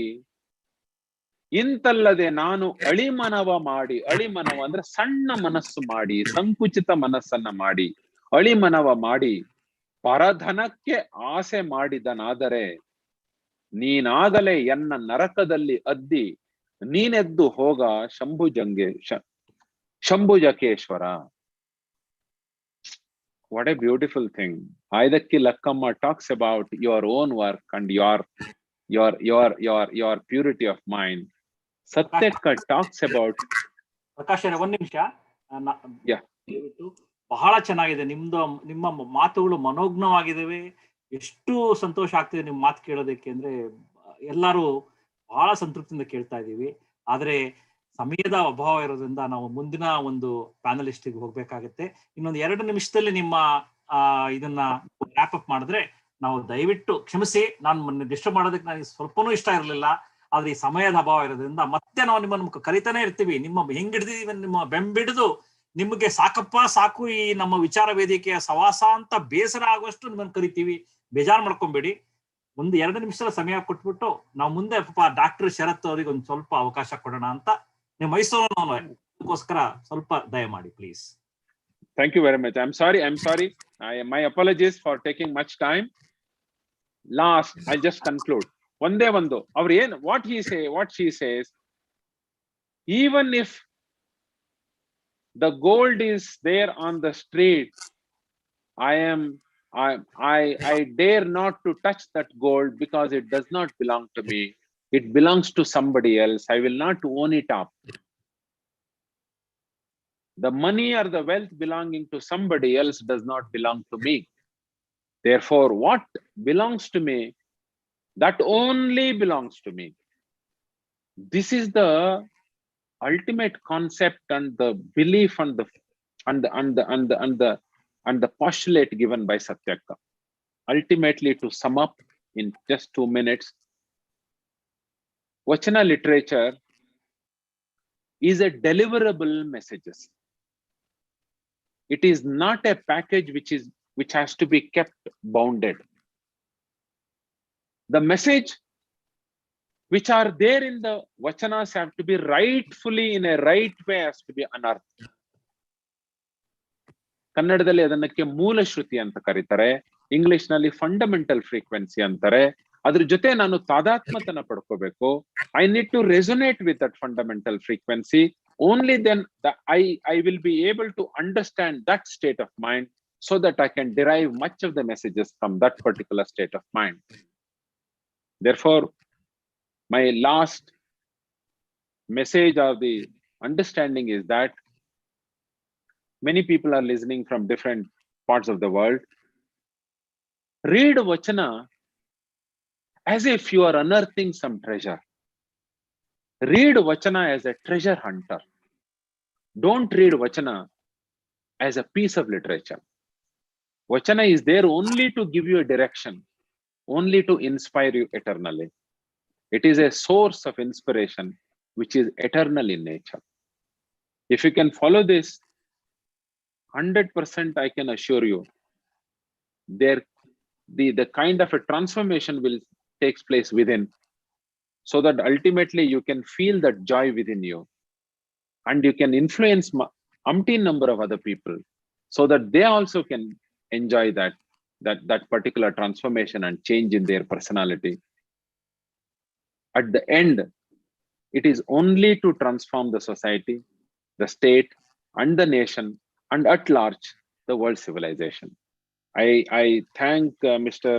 ಇಂತಲ್ಲದೆ ನಾನು ಅಳಿಮನವ ಮಾಡಿ, ಅಳಿಮನವ ಅಂದ್ರೆ ಸಣ್ಣ ಮನಸ್ಸು ಮಾಡಿ, ಸಂಕುಚಿತ ಮನಸ್ಸನ್ನ ಮಾಡಿ, ಅಳಿಮನವ ಮಾಡಿ ಪರಧನಕ್ಕೆ ಆಸೆ ಮಾಡಿದನಾದರೆ ನೀನಾಗಲೇ ಎನ್ನ ನರಕದಲ್ಲಿ ಅದ್ದಿ ನೀನೆದ್ದು ಹೋಗ ಶಂಭುಜಕೇಶ್ವರ. What a beautiful thing. Aidakki Lakkama talks about your own work and your purity of mind. Satyakka talks about. Prakash ಒಂದ್ ನಿಮಿಷ. Yeah. ಬಹಳ ಚೆನ್ನಾಗಿದೆ ನಿಮ್ಮ ಮಾತುಗಳು, ಮನೋಜ್ಞವಾಗಿದ್ದಾವೆ. ಎಷ್ಟು ಸಂತೋಷ ಆಗ್ತಿದೆ ನಿಮ್ಮ ಮಾತು ಕೇಳೋದಕ್ಕೆ. ಅಂದ್ರೆ ಎಲ್ಲರೂ ಬಹಳ ಸಂತೃಪ್ತಿಯಿಂದ ಕೇಳ್ತಾ ಇದೀವಿ. ಆದ್ರೆ ಸಮಯದ ಅಭಾವ ಇರೋದ್ರಿಂದ ನಾವು ಮುಂದಿನ ಒಂದು ಪ್ಯಾನಲಿಸ್ಟಿಗೆ ಹೋಗ್ಬೇಕಾಗತ್ತೆ. ಇನ್ನೊಂದು 2 ನಿಮಿಷದಲ್ಲಿ ನಿಮ್ಮ ಇದನ್ನ ರ್ಯಾಪ್ ಅಪ್ ಮಾಡಿದ್ರೆ ನಾವು ದಯವಿಟ್ಟು ಕ್ಷಮಿಸಿ. ನಾನು ಡಿಸ್ಟರ್ಬ್ ಮಾಡೋದಕ್ಕೆ ನನಗೆ ಸ್ವಲ್ಪನೂ ಇಷ್ಟ ಇರಲಿಲ್ಲ. ಆದ್ರೆ ಈ ಸಮಯದ ಅಭಾವ ಇರೋದ್ರಿಂದ ಮತ್ತೆ ನಾವು ನಿಮ್ಮನ್ನು ಕರಿತಾನೆ ಇರ್ತೀವಿ. ನಿಮ್ಮ ಹೆಂಗ್ ಹಿಡಿದಿದ್ದೀವಿ, ನಿಮ್ಮ ಬೆಂಬಿಡಿದು ನಿಮಗೆ ಸಾಕಪ್ಪ ಸಾಕು ಈ ನಮ್ಮ ವಿಚಾರ ವೇದಿಕೆಯ ಸವಾಸ ಅಂತ ಬೇಸರ ಆಗುವಷ್ಟು ನಿಮ್ಮನ್ನು ಕರಿತೀವಿ. ಬೇಜಾರು ಮಾಡ್ಕೊಂಬೇಡಿ. ಒಂದು 2 ನಿಮಿಷದ ಸಮಯ ಕೊಟ್ಬಿಟ್ಟು ನಾವು ಮುಂದೆ ಡಾಕ್ಟರ್ ಶರತ್ ಅವರಿಗೆ ಒಂದು ಸ್ವಲ್ಪ ಅವಕಾಶ ಕೊಡೋಣ ಅಂತ. ನೀವು ಮೈಸೂರಿಗೋಸ್ಕರ ಸ್ವಲ್ಪ ದಯಮಾಡಿ please. Thank you very much. I'm sorry. My apologies for taking much time. Last, I'll just conclude. Onde vandu avaru ಏನು what she says, even if the gold is there on the street, I dare not to touch that gold because it does not belong to me. It belongs to somebody else. I will not own it up. The money or the wealth belonging to somebody else does not belong to me. Therefore, what belongs to me, that only belongs to me. This is the ultimate concept and the belief and the postulate given by Satyakka. Ultimately, to sum up in just 2 minutes, Vachana literature is a deliverable messages. It is not a package which has to be kept bounded. The message which are there in the vachanas have to be rightfully, in a right way, has to be unearthed. ಕನ್ನಡದಲ್ಲಿ ಅದನ್ನಕ್ಕೆ ಮೂಲ ಶ್ರುತಿ ಅಂತ ಕರೀತಾರೆ, English ನಲ್ಲಿ fundamental frequency ಅಂತಾರೆ. ಅದ್ರ ಜೊತೆ ನಾನು ತಾದಾತ್ಮ್ಯತನ ಪಡ್ಕೋಬೇಕು. I need to resonate with that fundamental frequency. Only then I will be able to understand that state of mind, so that I can derive much of the messages from that particular state of mind. Therefore, my last message of the understanding is that many people are listening from different parts of the world. Read Vachana as if you are unearthing some treasure. Read Vachana as a treasure hunter. Don't read Vachana as a piece of literature. Vachana is there only to give you a direction, only to inspire you eternally. It is a source of inspiration which is eternal in nature. If you can follow this, 100% I can assure you, the kind of a transformation will takes place within, so that ultimately you can feel that joy within you, and you can influence umpteen number of other people, so that they also can enjoy that particular transformation and change in their personality. At the end, it is only to transform the society, the state, and the nation, and at large the world civilization. I thank Mr.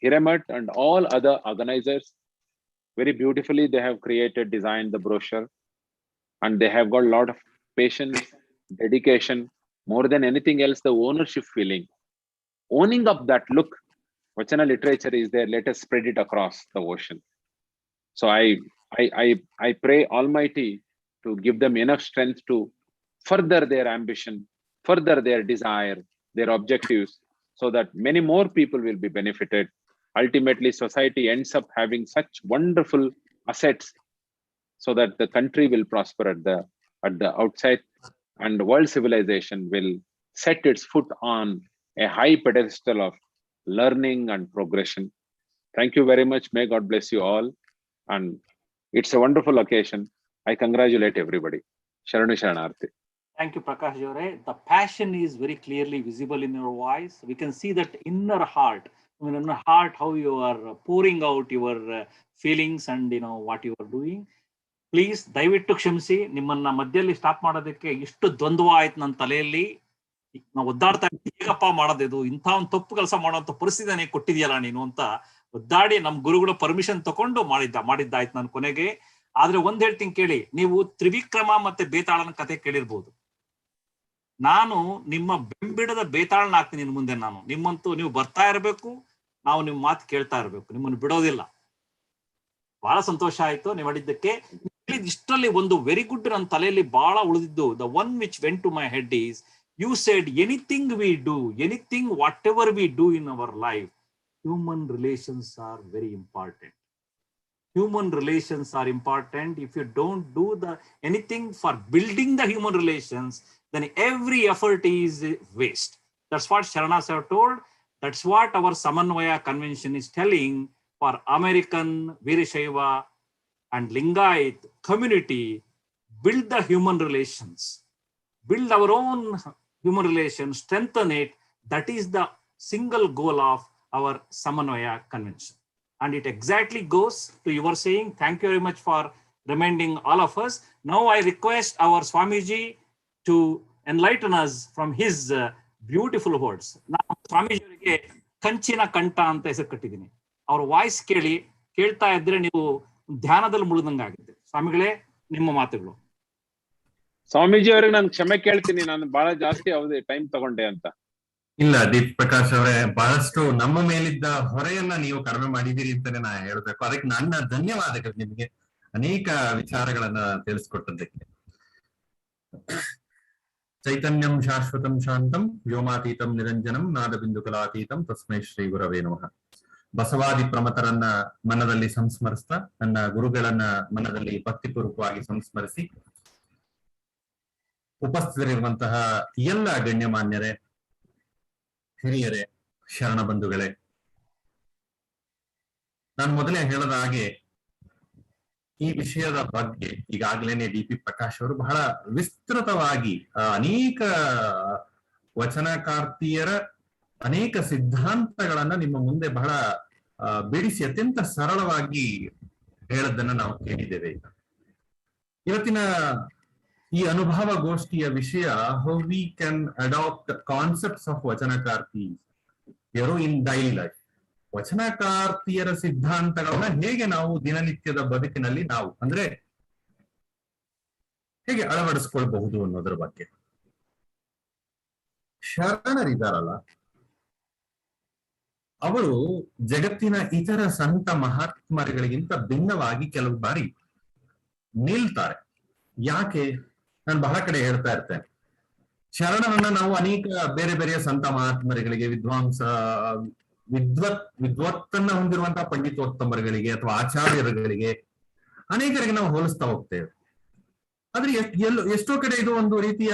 Hiremat and all other organizers. Very beautifully they have designed the brochure, and they have got a lot of patience, dedication, more than anything else, the ownership feeling, owning up that look, Vachana literature is there, let us spread it across the ocean. So I pray Almighty to give them enough strength to further their ambition, further their desire, their objectives, so that many more people will be benefited. Ultimately, society ends up having such wonderful assets, so that the country will prosper at the outside, and world civilization will set its foot on a high pedestal of learning and progression. Thank you very much. May God bless you all. And It's a wonderful occasion. I congratulate everybody. Sharanu Sharanarthi. Thank you, Prakash Jore. The passion is very clearly visible in your voice. We can see that inner heart. How you are pouring out your feelings and what you are doing. Please, ದಯವಿಟ್ಟು ಕ್ಷಮಿಸಿ, ನಿಮ್ಮನ್ನ ಮಧ್ಯದಲ್ಲಿ stop ಮಾಡೋದಕ್ಕೆ ಇಷ್ಟು ದ್ವಂದ್ವ ಆಯ್ತು ನನ್ನ ತಲೆಯಲ್ಲಿ. ನಾವು ಒದ್ದಾಡ್ತಾ ಹೇಗಪ್ಪ ಮಾಡೋದಿದು, ಇಂಥ ಒಂದು ತಪ್ಪು ಕೆಲಸ ಮಾಡುವಂತ ಪರಿಸ್ಥಿತಿನೇ ಕೊಟ್ಟಿದ್ಯಲ್ಲ ನೀನು ಅಂತ ಒದ್ದಾಡಿ ನಮ್ ಗುರುಗಳು ಪರ್ಮಿಷನ್ ತಗೊಂಡು ಮಾಡಿದ್ದಾಯ್ತು ನಾನು ಕೊನೆಗೆ. ಆದ್ರೆ ಒಂದ್ ಹೇಳ್ತೀನಿ ಕೇಳಿ, ನೀವು ತ್ರಿವಿಕ್ರಮ ಮತ್ತೆ ಬೇತಾಳನ ಕತೆ ಕೇಳಿರ್ಬೋದು. ನಾನು ನಿಮ್ಮ ಬೆಂಬಿಡದ ಬೇತಾಳನ ಆಗ್ತೀನಿ ಇನ್ನು ಮುಂದೆ. ನಾನು ನಿಮ್ಮಂತೂ ನೀವು ಬರ್ತಾ ಇರ್ಬೇಕು, ನಾವು ನಿಮ್ ಮಾತು ಕೇಳ್ತಾ ಇರ್ಬೇಕು, ನಿಮ್ಮನ್ನು ಬಿಡೋದಿಲ್ಲ. ಬಹಳ ಸಂತೋಷ ಆಯ್ತು ನೀವು ಮಾಡಿದ್ದಕ್ಕೆ. ಇಷ್ಟರಲ್ಲಿ ಒಂದು ವೆರಿ ಗುಡ್ ನನ್ನ ತಲೆಯಲ್ಲಿ ಬಹಳ ಉಳಿದಿದ್ದು, the one which went to my head is, you said anything we do, anything whatever we do in our life, human relations are very important. Human relations are important. If you don't do anything for building the human relations, then every effort is waste. That's what Sharanas have told. That's what our Samanvaya convention is telling for American Virashaiva and Lingayat community. Build the human relations. Build our own human relations, strengthen it. That is the single goal of our Samanvaya convention. And it exactly goes to your saying. Thank you very much for reminding all of us. Now I request our Swamiji to enlighten us from his beautiful words. ನಾನು ಸ್ವಾಮೀಜಿಯವರಿಗೆ ಕಂಚಿನ ಕಂಠ ಅಂತ ಹೆಸರು ಕಟ್ಟಿದ್ದೀನಿ. ಅವ್ರ voice ಕೇಳ್ತಾ ಇದ್ರೆ ನೀವು ಧ್ಯಾನದಲ್ಲಿ ಮುಳುದಂಗಾಗಿದೆ. ಸ್ವಾಮಿಗಳೇ, ನಿಮ್ಮ ಮಾತುಗಳು. ಸ್ವಾಮೀಜಿ ಅವರಿಗೆ ನಾನು ಕ್ಷಮೆ ಕೇಳ್ತೀನಿ, ನಾನು ಬಹಳ ಜಾಸ್ತಿ ಟೈಮ್ ತಗೊಂಡೆ ಅಂತ. ಇಲ್ಲ ದೀಪ್ ಪ್ರಕಾಶ್ ಅವರೇ, ಬಹಳಷ್ಟು ನಮ್ಮ ಮೇಲಿದ್ದ ಹೊರೆಯನ್ನ ನೀವು ಕಡಿಮೆ ಮಾಡಿದ್ದೀರಿ ಅಂತಾನೆ ನಾ ಹೇಳ್ಬೇಕು. ಅದಕ್ಕೆ ನನ್ನ ಧನ್ಯವಾದಗಳು ನಿಮಗೆ, ಅನೇಕ ವಿಚಾರಗಳನ್ನ ತಿಳಿಸ್ಕೊಟ್ಟದ್ದಕ್ಕೆ. ಚೈತನ್ಯಂ ಶಾಶ್ವತಂ ಶಾಂತಂ ವ್ಯೋಮಾತೀತಂ ನಿರಂಜನಂ ನಾದಬಿಂದು ಕಲಾತೀತಂ ತಸ್ಮೈ ಶ್ರೀ ಗುರವೇ ನಮಃ. ಬಸವಾದಿ ಪ್ರಮತರನ್ನ ಮನದಲ್ಲಿ ಸಂಸ್ಮರಿಸ್ತಾ, ನನ್ನ ಗುರುಗಳನ್ನ ಮನದಲ್ಲಿ ಭಕ್ತಿಪೂರ್ವಕವಾಗಿ ಸಂಸ್ಮರಿಸಿ, ಉಪಸ್ಥಿತರಿರುವಂತಹ ಎಲ್ಲ ಗಣ್ಯಮಾನ್ಯರೇ, ಹಿರಿಯರೇ, ಶರಣ ಬಂಧುಗಳೇ, ನಾನು ಮೊದಲೇ ಹೇಳದ ಹಾಗೆ ಈ ವಿಷಯದ ಬಗ್ಗೆ ಈಗಾಗಲೇ ಡಿ.ಪಿ. ಪ್ರಕಾಶ್ ಅವರು ಬಹಳ ವಿಸ್ತೃತವಾಗಿ ಅನೇಕ ವಚನಕಾರ್ತಿಯರ ಅನೇಕ ಸಿದ್ಧಾಂತಗಳನ್ನ ನಿಮ್ಮ ಮುಂದೆ ಬಹಳ ಬಿಡಿಸಿ ಅತ್ಯಂತ ಸರಳವಾಗಿ ಹೇಳದನ್ನ ನಾವು ಕೇಳಿದ್ದೇವೆ. ಇವತ್ತಿನ ಈ ಅನುಭವ ಗೋಷ್ಠಿಯ ವಿಷಯ, how we can adapt concepts of vachanakarti in daily life. ವಚನಕಾರ್ತಿಯರ ಸಿದ್ಧಾಂತಗಳನ್ನ ಹೇಗೆ ನಾವು ದಿನನಿತ್ಯದ ಬದುಕಿನಲ್ಲಿ ನಾವು ಅಂದ್ರೆ ಹೇಗೆ ಅಳವಡಿಸ್ಕೊಳ್ಬಹುದು ಅನ್ನೋದ್ರ ಬಗ್ಗೆ. ಶರಣರಿದ್ದಾರಲ್ಲ, ಅವರು ಜಗತ್ತಿನ ಇತರ ಸಂತ ಮಹಾತ್ಮರುಗಳಿಗಿಂತ ಭಿನ್ನವಾಗಿ ಕೆಲವು ಬಾರಿ ನಿಲ್ತಾರೆ. ಯಾಕೆ? ನಾನು ಬಹಳ ಕಡೆ ಹೇಳ್ತಾ ಇರ್ತೇನೆ, ಶರಣರನ್ನ ನಾವು ಅನೇಕ ಬೇರೆ ಬೇರೆಯ ಸಂತ ಮಹಾತ್ಮರುಗಳಿಗೆ, ವಿದ್ವತ್ತನ್ನ ಹೊಂದಿರುವಂತಹ ಪಂಡಿತೋತ್ತಮರುಗಳಿಗೆ ಅಥವಾ ಆಚಾರ್ಯರುಗಳಿಗೆ ಅನೇಕರಿಗೆ ನಾವು ಹೋಲಿಸ್ತಾ ಹೋಗ್ತೇವೆ. ಆದ್ರೆ ಎಷ್ಟೋ ಕಡೆ ಇದು ಒಂದು ರೀತಿಯ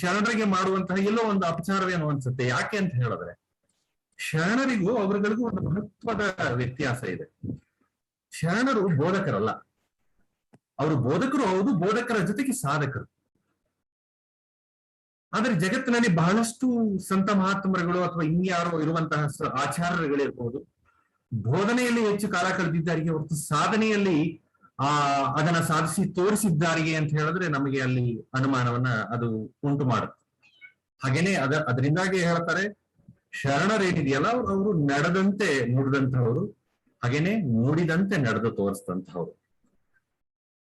ಶರಣರಿಗೆ ಮಾಡುವಂತಹ ಎಲ್ಲೋ ಒಂದು ಅಪಚಾರವೇನೋ ಅನ್ಸುತ್ತೆ. ಯಾಕೆ ಅಂತ ಹೇಳಿದ್ರೆ, ಶರಣರಿಗೂ ಅವರುಗಳಿಗೂ ಒಂದು ಮಹತ್ವದ ವ್ಯತ್ಯಾಸ ಇದೆ. ಶರಣರು ಬೋಧಕರಲ್ಲ, ಅವರು ಬೋಧಕರು ಹೌದು, ಬೋಧಕರ ಜೊತೆಗೆ ಸಾಧಕರು. ಆದ್ರೆ ಜಗತ್ತಿನಲ್ಲಿ ಬಹಳಷ್ಟು ಸಂತ ಮಹಾತ್ಮರುಗಳು ಅಥವಾ ಇನ್ಯಾರೋ ಇರುವಂತಹ ಆಚಾರ್ಯರುಗಳಿರ್ಬೋದು, ಬೋಧನೆಯಲ್ಲಿ ಹೆಚ್ಚು ಕಾಲ ಕಳೆದಿದ್ದಾರಿಗೆ ಹೊರತು ಸಾಧನೆಯಲ್ಲಿ ಅದನ್ನ ಸಾಧಿಸಿ ತೋರಿಸಿದ್ದಾರಿಗೆ ಅಂತ ಹೇಳಿದ್ರೆ ನಮಗೆ ಅಲ್ಲಿ ಅನುಮಾನವನ್ನ ಅದು ಉಂಟು ಮಾಡುತ್ತೆ. ಹಾಗೇನೆ ಅದರಿಂದಾಗಿ ಹೇಳ್ತಾರೆ, ಶರಣರೇನಿದೆಯಲ್ಲ ಅವರು ನಡೆದಂತೆ ನುಡಿದಂತಹವರು, ಹಾಗೇನೆ ನುಡಿದಂತೆ ನಡೆದು ತೋರಿಸಿದಂತಹವರು.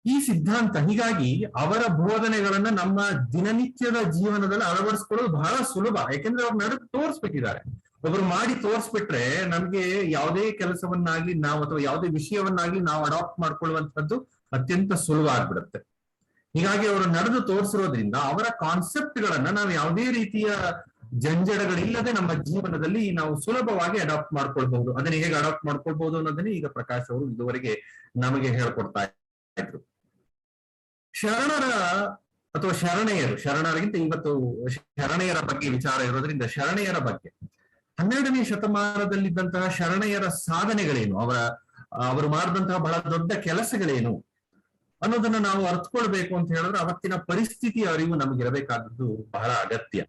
ಈ ಸಿದ್ಧಾಂತ, ಹೀಗಾಗಿ ಅವರ ಬೋಧನೆಗಳನ್ನ ನಮ್ಮ ದಿನನಿತ್ಯದ ಜೀವನದಲ್ಲಿ ಅಳವಡಿಸ್ಕೊಳ್ಳೋದು ಬಹಳ ಸುಲಭ. ಯಾಕೆಂದ್ರೆ ಅವ್ರು ನಡೆದು ತೋರಿಸ್ಬಿಟ್ಟಿದ್ದಾರೆ. ಒಬ್ರು ಮಾಡಿ ತೋರಿಸ್ಬಿಟ್ರೆ ನಮ್ಗೆ ಯಾವುದೇ ಕೆಲಸವನ್ನಾಗ್ಲಿ ನಾವು ಅಥವಾ ಯಾವುದೇ ವಿಷಯವನ್ನಾಗ್ಲಿ ನಾವು ಅಡಾಪ್ಟ್ ಮಾಡ್ಕೊಳ್ಳುವಂಥದ್ದು ಅತ್ಯಂತ ಸುಲಭ ಆಗ್ಬಿಡುತ್ತೆ. ಹೀಗಾಗಿ ಅವರು ನಡೆದು ತೋರಿಸಿರೋದ್ರಿಂದ ಅವರ ಕಾನ್ಸೆಪ್ಟ್ ಗಳನ್ನ ನಾವು ಯಾವುದೇ ರೀತಿಯ ಜಂಜಡಗಳಿಲ್ಲದೆ ನಮ್ಮ ಜೀವನದಲ್ಲಿ ನಾವು ಸುಲಭವಾಗಿ ಅಡಾಪ್ಟ್ ಮಾಡ್ಕೊಳ್ಬಹುದು. ಅದನ್ನ ಹೇಗೆ ಅಡಾಪ್ಟ್ ಮಾಡ್ಕೊಳ್ಬಹುದು ಅನ್ನೋದನ್ನೇ ಈಗ ಪ್ರಕಾಶ್ ಅವರು ಇದುವರೆಗೆ ನಮಗೆ ಹೇಳ್ಕೊಡ್ತಾ ಇದ್ರು. ಶರಣರ ಅಥವಾ ಶರಣರಿಗಿಂತ ಇವತ್ತು ಶರಣೆಯರ ಬಗ್ಗೆ ವಿಚಾರ ಇರೋದ್ರಿಂದ ಶರಣೆಯರ ಬಗ್ಗೆ 12ನೇ ಶತಮಾನದಲ್ಲಿದ್ದಂತಹ ಶರಣೆಯರ ಸಾಧನೆಗಳೇನು, ಅವರು ಮಾಡಿದಂತಹ ಬಹಳ ದೊಡ್ಡ ಕೆಲಸಗಳೇನು ಅನ್ನೋದನ್ನ ನಾವು ಅರ್ಥಕೊಳ್ಬೇಕು ಅಂತ ಹೇಳಿದ್ರೆ ಅವತ್ತಿನ ಪರಿಸ್ಥಿತಿಯ ಅರಿವು ನಮಗಿರಬೇಕಾದದ್ದು ಬಹಳ ಅಗತ್ಯ.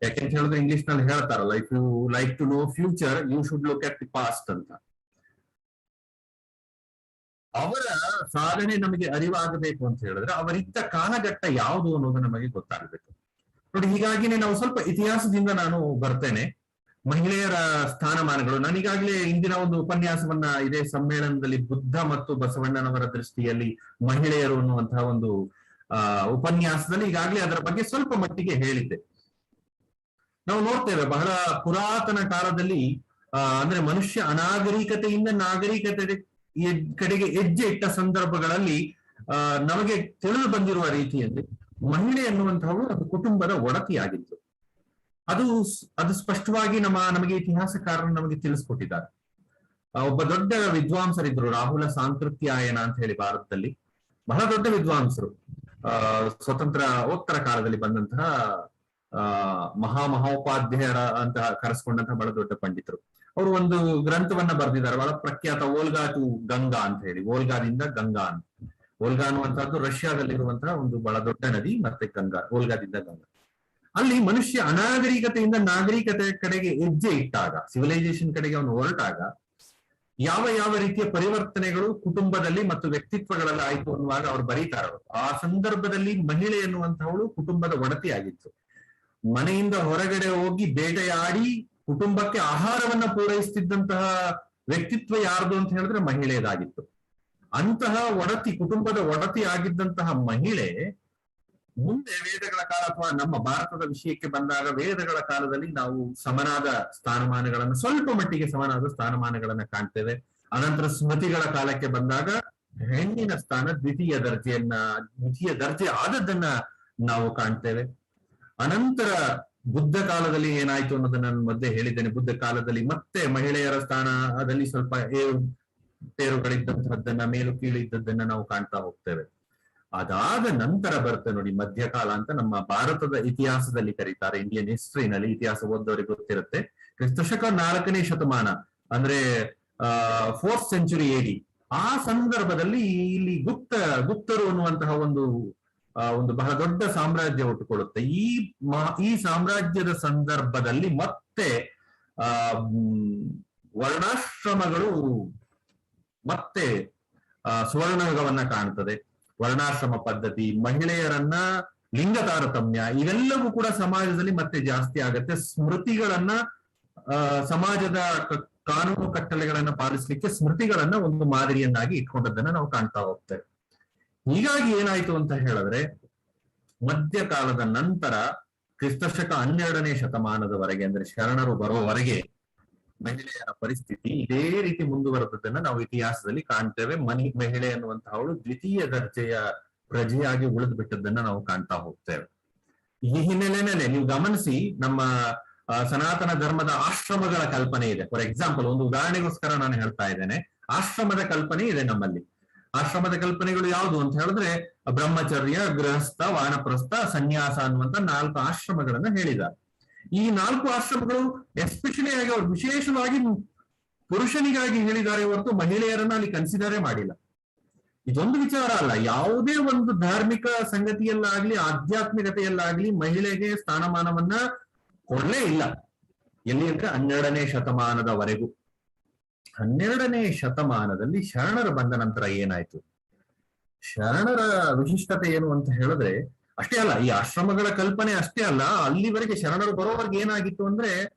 ಯಾಕೆಂತ ಹೇಳಿದ್ರೆ ಇಂಗ್ಲಿಷ್ ನಲ್ಲಿ ಹೇಳ್ತಾರಲ್ಲ, if you like to know future you should look at the past ಅಂತ. ಅವರ ಸಾಧನೆ ನಮಗೆ ಅರಿವಾಗಬೇಕು ಅಂತ ಹೇಳಿದ್ರೆ ಅವರಿದ್ದ ಕಾಲಘಟ್ಟ ಯಾವುದು ಅನ್ನೋದು ನಮಗೆ ಗೊತ್ತಾಗಬೇಕು. ನೋಡಿ, ಹೀಗಾಗಿನೇ ನಾವು ಸ್ವಲ್ಪ ಇತಿಹಾಸದಿಂದ ನಾನು ಬರ್ತೇನೆ. ಮಹಿಳೆಯರ ಸ್ಥಾನಮಾನಗಳು, ನಾನೀಗಾಗಲೇ ಇಂದಿನ ಒಂದು ಉಪನ್ಯಾಸವನ್ನ ಇದೇ ಸಮ್ಮೇಳನದಲ್ಲಿ ಬುದ್ಧ ಮತ್ತು ಬಸವಣ್ಣನವರ ದೃಷ್ಟಿಯಲ್ಲಿ ಮಹಿಳೆಯರು ಅನ್ನುವಂತಹ ಒಂದು ಉಪನ್ಯಾಸದಲ್ಲಿ ಈಗಾಗಲೇ ಅದರ ಬಗ್ಗೆ ಸ್ವಲ್ಪ ಮಟ್ಟಿಗೆ ಹೇಳಿದ್ದೆ. ನಾವು ನೋಡ್ತೇವೆ ಬಹಳ ಪುರಾತನ ಕಾಲದಲ್ಲಿ ಅಂದ್ರೆ ಮನುಷ್ಯ ಅನಾಗರಿಕತೆಯಿಂದ ನಾಗರಿಕತೆ ಕಡೆಗೆ ಹೆಜ್ಜೆ ಇಟ್ಟ ಸಂದರ್ಭಗಳಲ್ಲಿ ನಮಗೆ ತಿಳಿದು ಬಂದಿರುವ ರೀತಿಯಲ್ಲಿ ಮಹಿಳೆ ಅನ್ನುವಂಥವಳು ಅದು ಕುಟುಂಬದ ಒಡತಿಯಾಗಿತ್ತು. ಅದು ಸ್ಪಷ್ಟವಾಗಿ ನಮಗೆ ಇತಿಹಾಸಕಾರರು ನಮಗೆ ತಿಳಿಸ್ಕೊಟ್ಟಿದ್ದಾರೆ. ಒಬ್ಬ ದೊಡ್ಡ ವಿದ್ವಾಂಸರಿದ್ರು, ರಾಹುಲ ಸಾಂಕೃತ್ಯಾಯನ ಅಂತ ಹೇಳಿ, ಭಾರತದಲ್ಲಿ ಬಹಳ ದೊಡ್ಡ ವಿದ್ವಾಂಸರು, ಸ್ವತಂತ್ರೋತ್ತರ ಕಾಲದಲ್ಲಿ ಬಂದಂತಹ ಮಹಾಮಹೋಪಾಧ್ಯಾಯರ ಅಂತ ಕರೆಸ್ಕೊಂಡಂತಹ ಬಹಳ ದೊಡ್ಡ ಪಂಡಿತರು. ಅವರು ಒಂದು ಗ್ರಂಥವನ್ನ ಬರೆದಿದ್ದಾರೆ, ಬಹಳ ಪ್ರಖ್ಯಾತ, ವೋಲ್ಗಾ ಟು ಗಂಗಾ ಅಂತ ಹೇಳಿ, ವೋಲ್ಗಾದಿಂದ ಗಂಗಾ ಅಂತ. ವೋಲ್ಗಾ ಅನ್ನುವಂಥದ್ದು ರಷ್ಯಾದಲ್ಲಿರುವಂತಹ ಒಂದು ಬಹಳ ದೊಡ್ಡ ನದಿ, ಮತ್ತೆ ಗಂಗಾ, ವೋಲ್ಗಾದಿಂದ ಗಂಗಾ. ಅಲ್ಲಿ ಮನುಷ್ಯ ಅನಾಗರಿಕತೆಯಿಂದ ನಾಗರಿಕತೆ ಕಡೆಗೆ ಹೆಜ್ಜೆ ಇಟ್ಟಾಗ, ಸಿವಿಲೈಸೇಷನ್ ಕಡೆಗೆ ಅವನು ಹೊರಟಾಗ ಯಾವ ಯಾವ ರೀತಿಯ ಪರಿವರ್ತನೆಗಳು ಕುಟುಂಬದಲ್ಲಿ ಮತ್ತು ವ್ಯಕ್ತಿತ್ವಗಳಲ್ಲಿ ಆಯ್ತು ಅನ್ನುವಾಗ ಅವ್ರು ಬರೀತಾರೆ. ಆ ಸಂದರ್ಭದಲ್ಲಿ ಮಹಿಳೆ ಎನ್ನುವಂತಹವಳು ಕುಟುಂಬದ ಒಡತಿಯಾಗಿತ್ತು. ಮನೆಯಿಂದ ಹೊರಗಡೆ ಹೋಗಿ ಬೇಟೆಯಾಡಿ ಕುಟುಂಬಕ್ಕೆ ಆಹಾರವನ್ನ ಪೂರೈಸುತ್ತಿದ್ದಂತಹ ವ್ಯಕ್ತಿತ್ವ ಯಾರ್ದು ಅಂತ ಹೇಳಿದ್ರೆ ಮಹಿಳೆಯದಾಗಿತ್ತು. ಅಂತಹ ಒಡತಿ, ಕುಟುಂಬದ ಒಡತಿ ಆಗಿದ್ದಂತಹ ಮಹಿಳೆ ಮುಂದೆ ವೇದಗಳ ಕಾಲ ಅಥವಾ ನಮ್ಮ ಭಾರತದ ವಿಷಯಕ್ಕೆ ಬಂದಾಗ ವೇದಗಳ ಕಾಲದಲ್ಲಿ ನಾವು ಸಮನಾದ ಸ್ಥಾನಮಾನಗಳನ್ನು, ಸ್ವಲ್ಪ ಮಟ್ಟಿಗೆ ಸಮನಾದ ಸ್ಥಾನಮಾನಗಳನ್ನ ಕಾಣ್ತೇವೆ. ಅನಂತರ ಸ್ಮೃತಿಗಳ ಕಾಲಕ್ಕೆ ಬಂದಾಗ ಹೆಣ್ಣಿನ ಸ್ಥಾನ ದ್ವಿತೀಯ ದರ್ಜೆ ಆದದ್ದನ್ನ ನಾವು ಕಾಣ್ತೇವೆ. ಅನಂತರ ಬುದ್ಧ ಕಾಲದಲ್ಲಿ ಏನಾಯ್ತು ಅನ್ನೋದನ್ನ ನಾನು ಮಧ್ಯೆ ಹೇಳಿದ್ದೇನೆ. ಬುದ್ಧ ಕಾಲದಲ್ಲಿ ಮತ್ತೆ ಮಹಿಳೆಯರ ಸ್ಥಾನದಲ್ಲಿ ಸ್ವಲ್ಪ ಏರುಗಳಿದ್ದಂತಹದ್ದನ್ನ, ಮೇಲು ಕೀಳು ಇದ್ದದ್ದನ್ನ ನಾವು ಕಾಣ್ತಾ ಹೋಗ್ತೇವೆ. ಅದಾದ ನಂತರ ಬರುತ್ತೆ ನೋಡಿ ಮಧ್ಯಕಾಲ ಅಂತ ನಮ್ಮ ಭಾರತದ ಇತಿಹಾಸದಲ್ಲಿ ಕರೀತಾರೆ. ಇಂಡಿಯನ್ ಹಿಸ್ಟ್ರಿನಲ್ಲಿ ಇತಿಹಾಸ ಓದೋರಿಗೆ ಗೊತ್ತಿರುತ್ತೆ. ಕ್ರಿಸ್ತಶಕ 4ನೇ ಶತಮಾನ ಅಂದ್ರೆ 4th century AD. ಆ ಸಂದರ್ಭದಲ್ಲಿ ಇಲ್ಲಿ ಗುಪ್ತರು ಅನ್ನುವಂತಹ ಒಂದು ಬಹಳ ದೊಡ್ಡ ಸಾಮ್ರಾಜ್ಯ ಹುಟ್ಟುಕೊಳ್ಳುತ್ತೆ. ಈ ಸಾಮ್ರಾಜ್ಯದ ಸಂದರ್ಭದಲ್ಲಿ ಮತ್ತೆ ವರ್ಣಾಶ್ರಮಗಳು ಮತ್ತೆ ಸುವರ್ಣಯುಗವನ್ನ ಕಾಣುತ್ತದೆ. ವರ್ಣಾಶ್ರಮ ಪದ್ಧತಿ, ಮಹಿಳೆಯರನ್ನ ಲಿಂಗ ತಾರತಮ್ಯ, ಇವೆಲ್ಲವೂ ಕೂಡ ಸಮಾಜದಲ್ಲಿ ಮತ್ತೆ ಜಾಸ್ತಿ ಆಗತ್ತೆ. ಸ್ಮೃತಿಗಳನ್ನ, ಸಮಾಜದ ಕಾನೂನು ಕಟ್ಟಳೆಗಳನ್ನ ಪಾಲಿಸ್ಲಿಕ್ಕೆ ಸ್ಮೃತಿಗಳನ್ನ ಒಂದು ಮಾದರಿಯನ್ನಾಗಿ ಇಟ್ಕೊಂಡದ್ದನ್ನ ನಾವು ಕಾಣ್ತಾ ಹೋಗ್ತೇವೆ. ಹೀಗಾಗಿ ಏನಾಯ್ತು ಅಂತ ಹೇಳಿದ್ರೆ ಮಧ್ಯಕಾಲದ ನಂತರ ಕ್ರಿಸ್ತಶಕ 12ನೇ ಶತಮಾನದವರೆಗೆ, ಅಂದ್ರೆ ಶರಣರು ಬರುವವರೆಗೆ ಮಹಿಳೆಯರ ಪರಿಸ್ಥಿತಿ ಇದೇ ರೀತಿ ಮುಂದುವರೆದದ್ದನ್ನ ನಾವು ಇತಿಹಾಸದಲ್ಲಿ ಕಾಣ್ತೇವೆ. ಮಹಿಳೆ ಅನ್ನುವಂತಹವಳು ದ್ವಿತೀಯ ದರ್ಜೆಯ ಪ್ರಜೆಯಾಗಿ ಉಳಿದು ಬಿಟ್ಟದ್ದನ್ನ ನಾವು ಕಾಣ್ತಾ ಹೋಗ್ತೇವೆ. ಈ ಹಿನ್ನೆಲೆಯಲ್ಲಿ ನೀವು ಗಮನಿಸಿ, ನಮ್ಮ ಸನಾತನ ಧರ್ಮದ ಆಶ್ರಮಗಳ ಕಲ್ಪನೆ ಇದೆ. ಫಾರ್ ಎಕ್ಸಾಂಪಲ್, ಒಂದು ಉದಾಹರಣೆಗೋಸ್ಕರ ನಾನು ಹೇಳ್ತಾ ಇದ್ದೇನೆ. ಆಶ್ರಮದ ಕಲ್ಪನೆ ಇದೆ ನಮ್ಮಲ್ಲಿ. ಆಶ್ರಮದ ಕಲ್ಪನೆಗಳು ಯಾವುದು ಅಂತ ಹೇಳಿದ್ರೆ ಬ್ರಹ್ಮಚರ್ಯ, ಗೃಹಸ್ಥ, ವಾನಪ್ರಸ್ಥ, ಸನ್ಯಾಸ ಅನ್ನುವಂತ 4 ಆಶ್ರಮಗಳನ್ನ ಹೇಳಿದ್ದಾರೆ. ಈ 4 ಆಶ್ರಮಗಳು ಎಸ್ಪೆಷಲಿ ಆಗಿ ಅವರು ವಿಶೇಷವಾಗಿ ಪುರುಷನಿಗಾಗಿ ಹೇಳಿದ್ದಾರೆ ಹೊರತು ಮಹಿಳೆಯರನ್ನ ಅಲ್ಲಿ ಕನ್ಸಿಡರೇ ಮಾಡಿಲ್ಲ. ಇದೊಂದು ವಿಚಾರ ಅಲ್ಲ, ಯಾವುದೇ ಒಂದು ಧಾರ್ಮಿಕ ಸಂಗತಿಯಲ್ಲಾಗ್ಲಿ ಆಧ್ಯಾತ್ಮಿಕತೆಯಲ್ಲಾಗ್ಲಿ ಮಹಿಳೆಗೆ ಸ್ಥಾನಮಾನವನ್ನ ಕೊಡ್ಲೇ ಇಲ್ಲ. ಎಲ್ಲಿ ಅಂದ್ರೆ 12ನೇ ಶತಮಾನದವರೆಗೂ. 12ನೇ ಶತಮಾನದಲ್ಲಿ ಶರಣರು ಬಂದ ನಂತರ ಏನಾಯ್ತು? ಶರಣರ ವಿಶಿಷ್ಟತೆ ಏನು ಅಂತ ಹೇಳಿದ್ರೆ ಅಷ್ಟೇ ಅಲ್ಲ, ಈ ಆಶ್ರಮಗಳ ಕಲ್ಪನೆ ಅಷ್ಟೇ ಅಲ್ಲ, ಅಲ್ಲಿವರೆಗೆ ಶರಣರು ಬರೋವರೆಗೆ ಏನಾಗಿತ್ತು ಅಂದ್ರೆ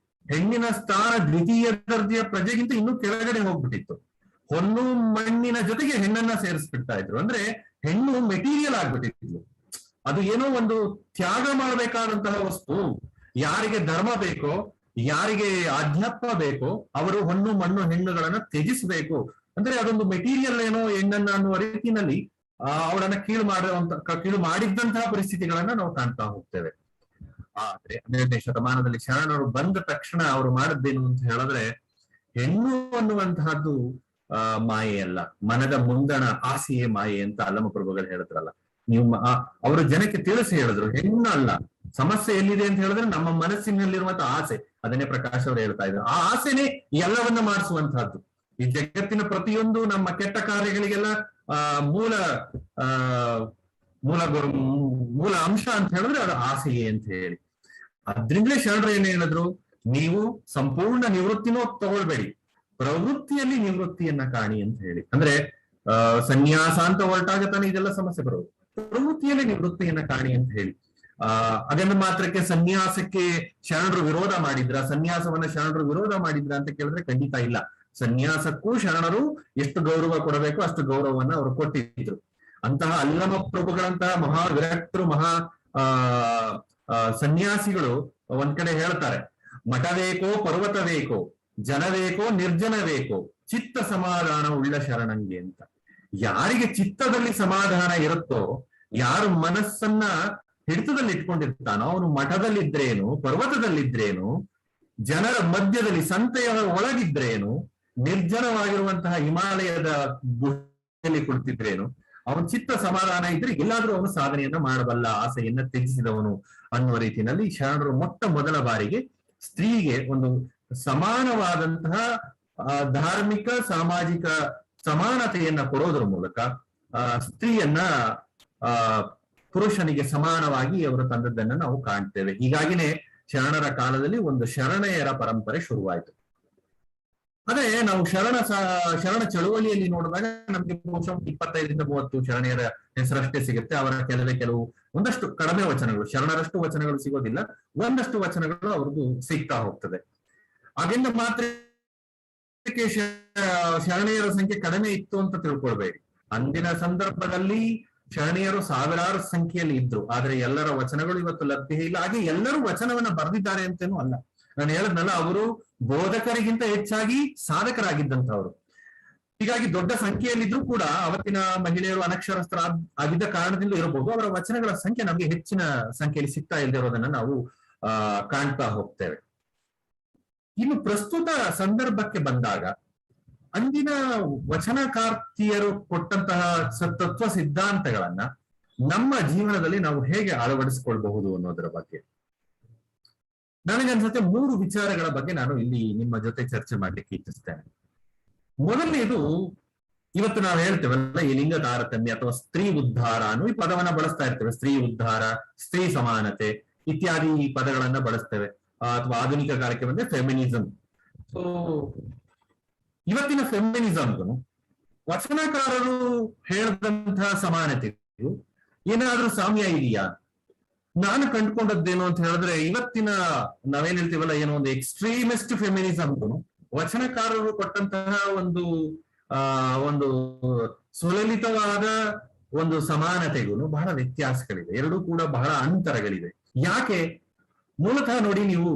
ಹೆಣ್ಣಿನ ಸ್ಥಾನ ದ್ವಿತೀಯ ದರ್ಜೆಯ ಪ್ರಜೆಗಿಂತ ಇನ್ನೂ ಕೆಳಗಡೆ ಹೋಗ್ಬಿಟ್ಟಿತ್ತು. ಹೊನ್ನು ಮಣ್ಣಿನ ಜೊತೆಗೆ ಹೆಣ್ಣನ್ನ ಸೇರಿಸ್ಬಿಡ್ತಾ ಇದ್ರು. ಅಂದ್ರೆ ಹೆಣ್ಣು ಮೆಟೀರಿಯಲ್ ಆಗ್ಬಿಟ್ಟಿತ್ತು. ಅದು ಏನೋ ಒಂದು ತ್ಯಾಗ ಮಾಡಬೇಕಾದಂತಹ ವಸ್ತು. ಯಾರಿಗೆ ಧರ್ಮ ಬೇಕೋ, ಯಾರಿಗೆ ಆಧ್ಯಾತ್ಮ ಬೇಕೋ ಅವರು ಹೊನ್ನು ಮಣ್ಣು ಹೆಣ್ಣುಗಳನ್ನ ತ್ಯಜಿಸಬೇಕು. ಅಂದ್ರೆ ಅದೊಂದು ಮೆಟೀರಿಯಲ್ ಏನೋ ಹೆಣ್ಣನ್ನ ಅನ್ನುವ ರೀತಿಯಲ್ಲಿ ಅವರನ್ನ ಕೀಳು ಮಾಡಿದ್ದಂತಹ ಪರಿಸ್ಥಿತಿಗಳನ್ನ ನಾವು ಕಾಣ್ತಾ ಹೋಗ್ತೇವೆ. ಆದ್ರೆ 12ನೇ ಶತಮಾನದಲ್ಲಿ ಶರಣರು ಬಂದ ತಕ್ಷಣ ಅವರು ಮಾಡಿದ್ದೇನು ಅಂತ ಹೇಳಿದ್ರೆ, ಹೆಣ್ಣು ಅನ್ನುವಂತಹದ್ದು ಮಾಯೆ ಅಲ್ಲ, ಮನದ ಮುಂದಣ ಆಸೆಯೇ ಮಾಯೆ ಅಂತ ಅಲ್ಲಮ ಪ್ರಭುಗಳು ಹೇಳಿದ್ರಲ್ಲ. ನೀವು ಅವರು ಜನಕ್ಕೆ ತಿಳಿಸಿ ಹೇಳಿದ್ರು, ಹೆಣ್ಣು ಅಲ್ಲ, ಸಮಸ್ಯೆ ಎಲ್ಲಿದೆ ಅಂತ ಹೇಳಿದ್ರೆ ನಮ್ಮ ಮನಸ್ಸಿನಲ್ಲಿರುವಂತಹ ಆಸೆ. ಅದನ್ನೇ ಪ್ರಕಾಶ್ ಅವರು ಹೇಳ್ತಾ ಇದ್ರು. ಆ ಆಸೆನೇ ಎಲ್ಲವನ್ನ ಮಾಡಿಸುವಂತಹದ್ದು. ಈ ಜಗತ್ತಿನ ಪ್ರತಿಯೊಂದು ನಮ್ಮ ಕೆಟ್ಟ ಕಾರ್ಯಗಳಿಗೆಲ್ಲ ಮೂಲ ಆ ಮೂಲ ಅಂಶ ಅಂತ ಹೇಳಿದ್ರೆ ಅದು ಆಸೆಯೇ ಅಂತ ಹೇಳಿ. ಅದ್ರಿಂದಲೇ ಶರಣರು ಏನ್ ಹೇಳಿದ್ರು, ನೀವು ಸಂಪೂರ್ಣ ನಿವೃತ್ತಿನೂ ತಗೊಳ್ಬೇಡಿ, ಪ್ರವೃತ್ತಿಯಲ್ಲಿ ನಿವೃತ್ತಿಯನ್ನ ಕಾಣಿ ಅಂತ ಹೇಳಿ. ಅಂದ್ರೆ ಸನ್ಯಾಸ ಅಂತ ಹೊರಟಾಗ ತಾನೇ ಇದೆಲ್ಲ ಸಮಸ್ಯೆ ಬರೋದು. ಪ್ರವೃತ್ತಿಯಲ್ಲಿ ನಿವೃತ್ತಿಯನ್ನ ಕಾಣಿ ಅಂತ ಹೇಳಿ. ಅದನ್ನ ಮಾತ್ರಕ್ಕೆ ಸನ್ಯಾಸಕ್ಕೆ ಶರಣರು ವಿರೋಧ ಮಾಡಿದ್ರ, ಸನ್ಯಾಸವನ್ನ ಶರಣರು ವಿರೋಧ ಮಾಡಿದ್ರ ಅಂತ ಕೇಳಿದ್ರೆ ಖಂಡಿತ ಇಲ್ಲ. ಸನ್ಯಾಸಕ್ಕೂ ಶರಣರು ಎಷ್ಟು ಗೌರವ ಕೊಡಬೇಕು ಅಷ್ಟು ಗೌರವವನ್ನ ಅವರು ಕೊಟ್ಟಿದ್ರು. ಅಂತಹ ಅಲ್ಲಮ ಪ್ರಭುಗಳಂತಹ ಮಹಾ ವಿರಕ್ತರು, ಮಹಾ ಸನ್ಯಾಸಿಗಳು ಒಂದ್ ಕಡೆ ಹೇಳ್ತಾರೆ, ಮಠವೇಕೋ ಪರ್ವತವೇಕೋ, ಜನವೇಕೋ ನಿರ್ಜನವೇಕೋ, ಚಿತ್ತ ಸಮಾಧಾನ ಉಳ್ಳ ಶರಣಂಗೆ ಅಂತ. ಯಾರಿಗೆ ಚಿತ್ತದಲ್ಲಿ ಸಮಾಧಾನ ಇರುತ್ತೋ, ಯಾರು ಮನಸ್ಸನ್ನ ಹಿಡಿತದಲ್ಲಿ ಇಟ್ಕೊಂಡಿರ್ತಾನೋ, ಅವನು ಮಠದಲ್ಲಿದ್ರೇನು, ಪರ್ವತದಲ್ಲಿದ್ರೇನು, ಜನರ ಮಧ್ಯದಲ್ಲಿ ಸಂತೆಯ ಒಳಗಿದ್ರೇನು, ನಿರ್ಜನವಾಗಿರುವಂತಹ ಹಿಮಾಲಯದ ಗುಹೆಯಲ್ಲಿ ಕುಳಿತಿದ್ರೇನು, ಅವನ ಚಿತ್ತ ಸಮಾಧಾನ ಇದ್ರೆ ಎಲ್ಲಾದ್ರೂ ಅವನು ಸಾಧನೆಯನ್ನ ಮಾಡಬಲ್ಲ, ಆಸೆಯನ್ನ ತ್ಯಜಿಸಿದವನು ಅನ್ನುವ ರೀತಿಯಲ್ಲಿ ಶರಣರು ಮೊಟ್ಟ ಮೊದಲ ಬಾರಿಗೆ ಸ್ತ್ರೀಗೆ ಒಂದು ಸಮಾನವಾದಂತಹ ಧಾರ್ಮಿಕ ಸಾಮಾಜಿಕ ಸಮಾನತೆಯನ್ನ ಕೊಡೋದ್ರ ಮೂಲಕ ಸ್ತ್ರೀಯನ್ನ ಪುರುಷನಿಗೆ ಸಮಾನವಾಗಿ ಅವರು ತಂದದ್ದನ್ನ ನಾವು ಕಾಣ್ತೇವೆ. ಹೀಗಾಗಿನೇ ಶರಣರ ಕಾಲದಲ್ಲಿ ಒಂದು ಶರಣೆಯರ ಪರಂಪರೆ ಶುರುವಾಯಿತು. ಅದೇ ನಾವು ಶರಣ ಚಳುವಳಿಯಲ್ಲಿ ನೋಡಿದಾಗ ನಮ್ಗೆ ಬಹುಶಃ 25-30 ಶರಣೆಯರ ಹೆಸರಷ್ಟೇ ಸಿಗುತ್ತೆ. ಅವರ ಕೆಲವು ಒಂದಷ್ಟು ಕಡಿಮೆ ವಚನಗಳು, ಶರಣರಷ್ಟು ವಚನಗಳು ಸಿಗೋದಿಲ್ಲ, ಒಂದಷ್ಟು ವಚನಗಳು ಅವ್ರದ್ದು ಸಿಗ್ತಾ ಹೋಗ್ತದೆ. ಆಗಿಂದ ಮಾತ್ರ ಶರಣೆಯರ ಸಂಖ್ಯೆ ಕಡಿಮೆ ಇತ್ತು ಅಂತ ತಿಳ್ಕೊಳ್ಬೇಡಿ. ಅಂದಿನ ಸಂದರ್ಭದಲ್ಲಿ ಶರಣೆಯರು ಸಾವಿರಾರು ಸಂಖ್ಯೆಯಲ್ಲಿ ಇದ್ರು, ಆದ್ರೆ ಎಲ್ಲರ ವಚನಗಳು ಇವತ್ತು ಲಭ್ಯ ಇಲ್ಲ. ಹಾಗೆ ಎಲ್ಲರೂ ವಚನವನ್ನ ಬರೆದಿದ್ದಾರೆ ಅಂತೇನೂ ಅಲ್ಲ. ನಾನು ಹೇಳದ್ನಲ್ಲ, ಅವರು ಬೋಧಕರಿಗಿಂತ ಹೆಚ್ಚಾಗಿ ಸಾಧಕರಾಗಿದ್ದಂಥವ್ರು. ಹೀಗಾಗಿ ದೊಡ್ಡ ಸಂಖ್ಯೆಯಲ್ಲಿದ್ರು ಕೂಡ ಅವತ್ತಿನ ಮಹಿಳೆಯರು ಅನಕ್ಷರಸ್ಥರ ಆಗಿದ್ದ ಕಾರಣದಿಂದ ಇರಬಹುದು, ಅವರ ವಚನಗಳ ಸಂಖ್ಯೆ ನಮಗೆ ಹೆಚ್ಚಿನ ಸಂಖ್ಯೆಯಲ್ಲಿ ಸಿಗ್ತಾ ಇಲ್ಲದೆ ಇರೋದನ್ನ ನಾವು ಕಾಣ್ತಾ ಹೋಗ್ತೇವೆ. ಇನ್ನು ಪ್ರಸ್ತುತ ಸಂದರ್ಭಕ್ಕೆ ಬಂದಾಗ ಅಂದಿನ ವಚನಕಾರ್ತಿಯರು ಕೊಟ್ಟಂತಹ ತತ್ವ ಸಿದ್ಧಾಂತಗಳನ್ನ ನಮ್ಮ ಜೀವನದಲ್ಲಿ ನಾವು ಹೇಗೆ ಅಳವಡಿಸಿಕೊಳ್ಬಹುದು ಅನ್ನೋದರ ಬಗ್ಗೆ ನನಗನ್ಸುತ್ತೆ 3 ವಿಚಾರಗಳ ಬಗ್ಗೆ ನಾನು ಇಲ್ಲಿ ನಿಮ್ಮ ಜೊತೆ ಚರ್ಚೆ ಮಾಡ್ಲಿಕ್ಕೆ ಇಚ್ಛಿಸ್ತೇನೆ. ಮೊದಲನೇದು, ಇವತ್ತು ನಾವು ಹೇಳ್ತೇವಲ್ಲ ಈ ಲಿಂಗ ತಾರತಮ್ಯ ಅಥವಾ ಸ್ತ್ರೀ ಉದ್ಧಾರ ಅನ್ನೋ ಈ ಪದವನ್ನ ಬಳಸ್ತಾ ಇರ್ತೇವೆ. ಸ್ತ್ರೀ ಉದ್ಧಾರ, ಸ್ತ್ರೀ ಸಮಾನತೆ ಇತ್ಯಾದಿ ಪದಗಳನ್ನ ಬಳಸ್ತೇವೆ. ಅಥವಾ ಆಧುನಿಕ ಕಾಲಕ್ಕೆ ಬಂದ್ರೆ ಫೆಮಿನಿಸಂ. ಸೊ ಇವತ್ತಿನ ಫೆಮಿನಿಸಂಗೂ ವಚನಕಾರರು ಹೇಳಿದಂತಹ ಸಮಾನತೆಗೂ ಏನಾದ್ರೂ ಸಾಮ್ಯ ಇದೆಯಾ? ನಾನು ಕಂಡುಕೊಂಡದ್ದೇನು ಅಂತ ಹೇಳಿದ್ರೆ, ಇವತ್ತಿನ ನಾವೇನ್ ಹೇಳ್ತೀವಲ್ಲ ಏನೋ ಒಂದು ಎಕ್ಸ್ಟ್ರೀಮಿಸ್ಟ್ ಫೆಮಿನಿಸಂಗೂ ವಚನಕಾರರು ಕೊಟ್ಟಂತಹ ಒಂದು ಸುಲಲಿತವಾದ ಒಂದು ಸಮಾನತೆಗೂ ಬಹಳ ವ್ಯತ್ಯಾಸಗಳಿವೆ. ಎರಡೂ ಕೂಡ ಬಹಳ ಅಂತರಗಳಿವೆ. ಯಾಕೆ? ಮೂಲತಃ ನೋಡಿ, ನೀವು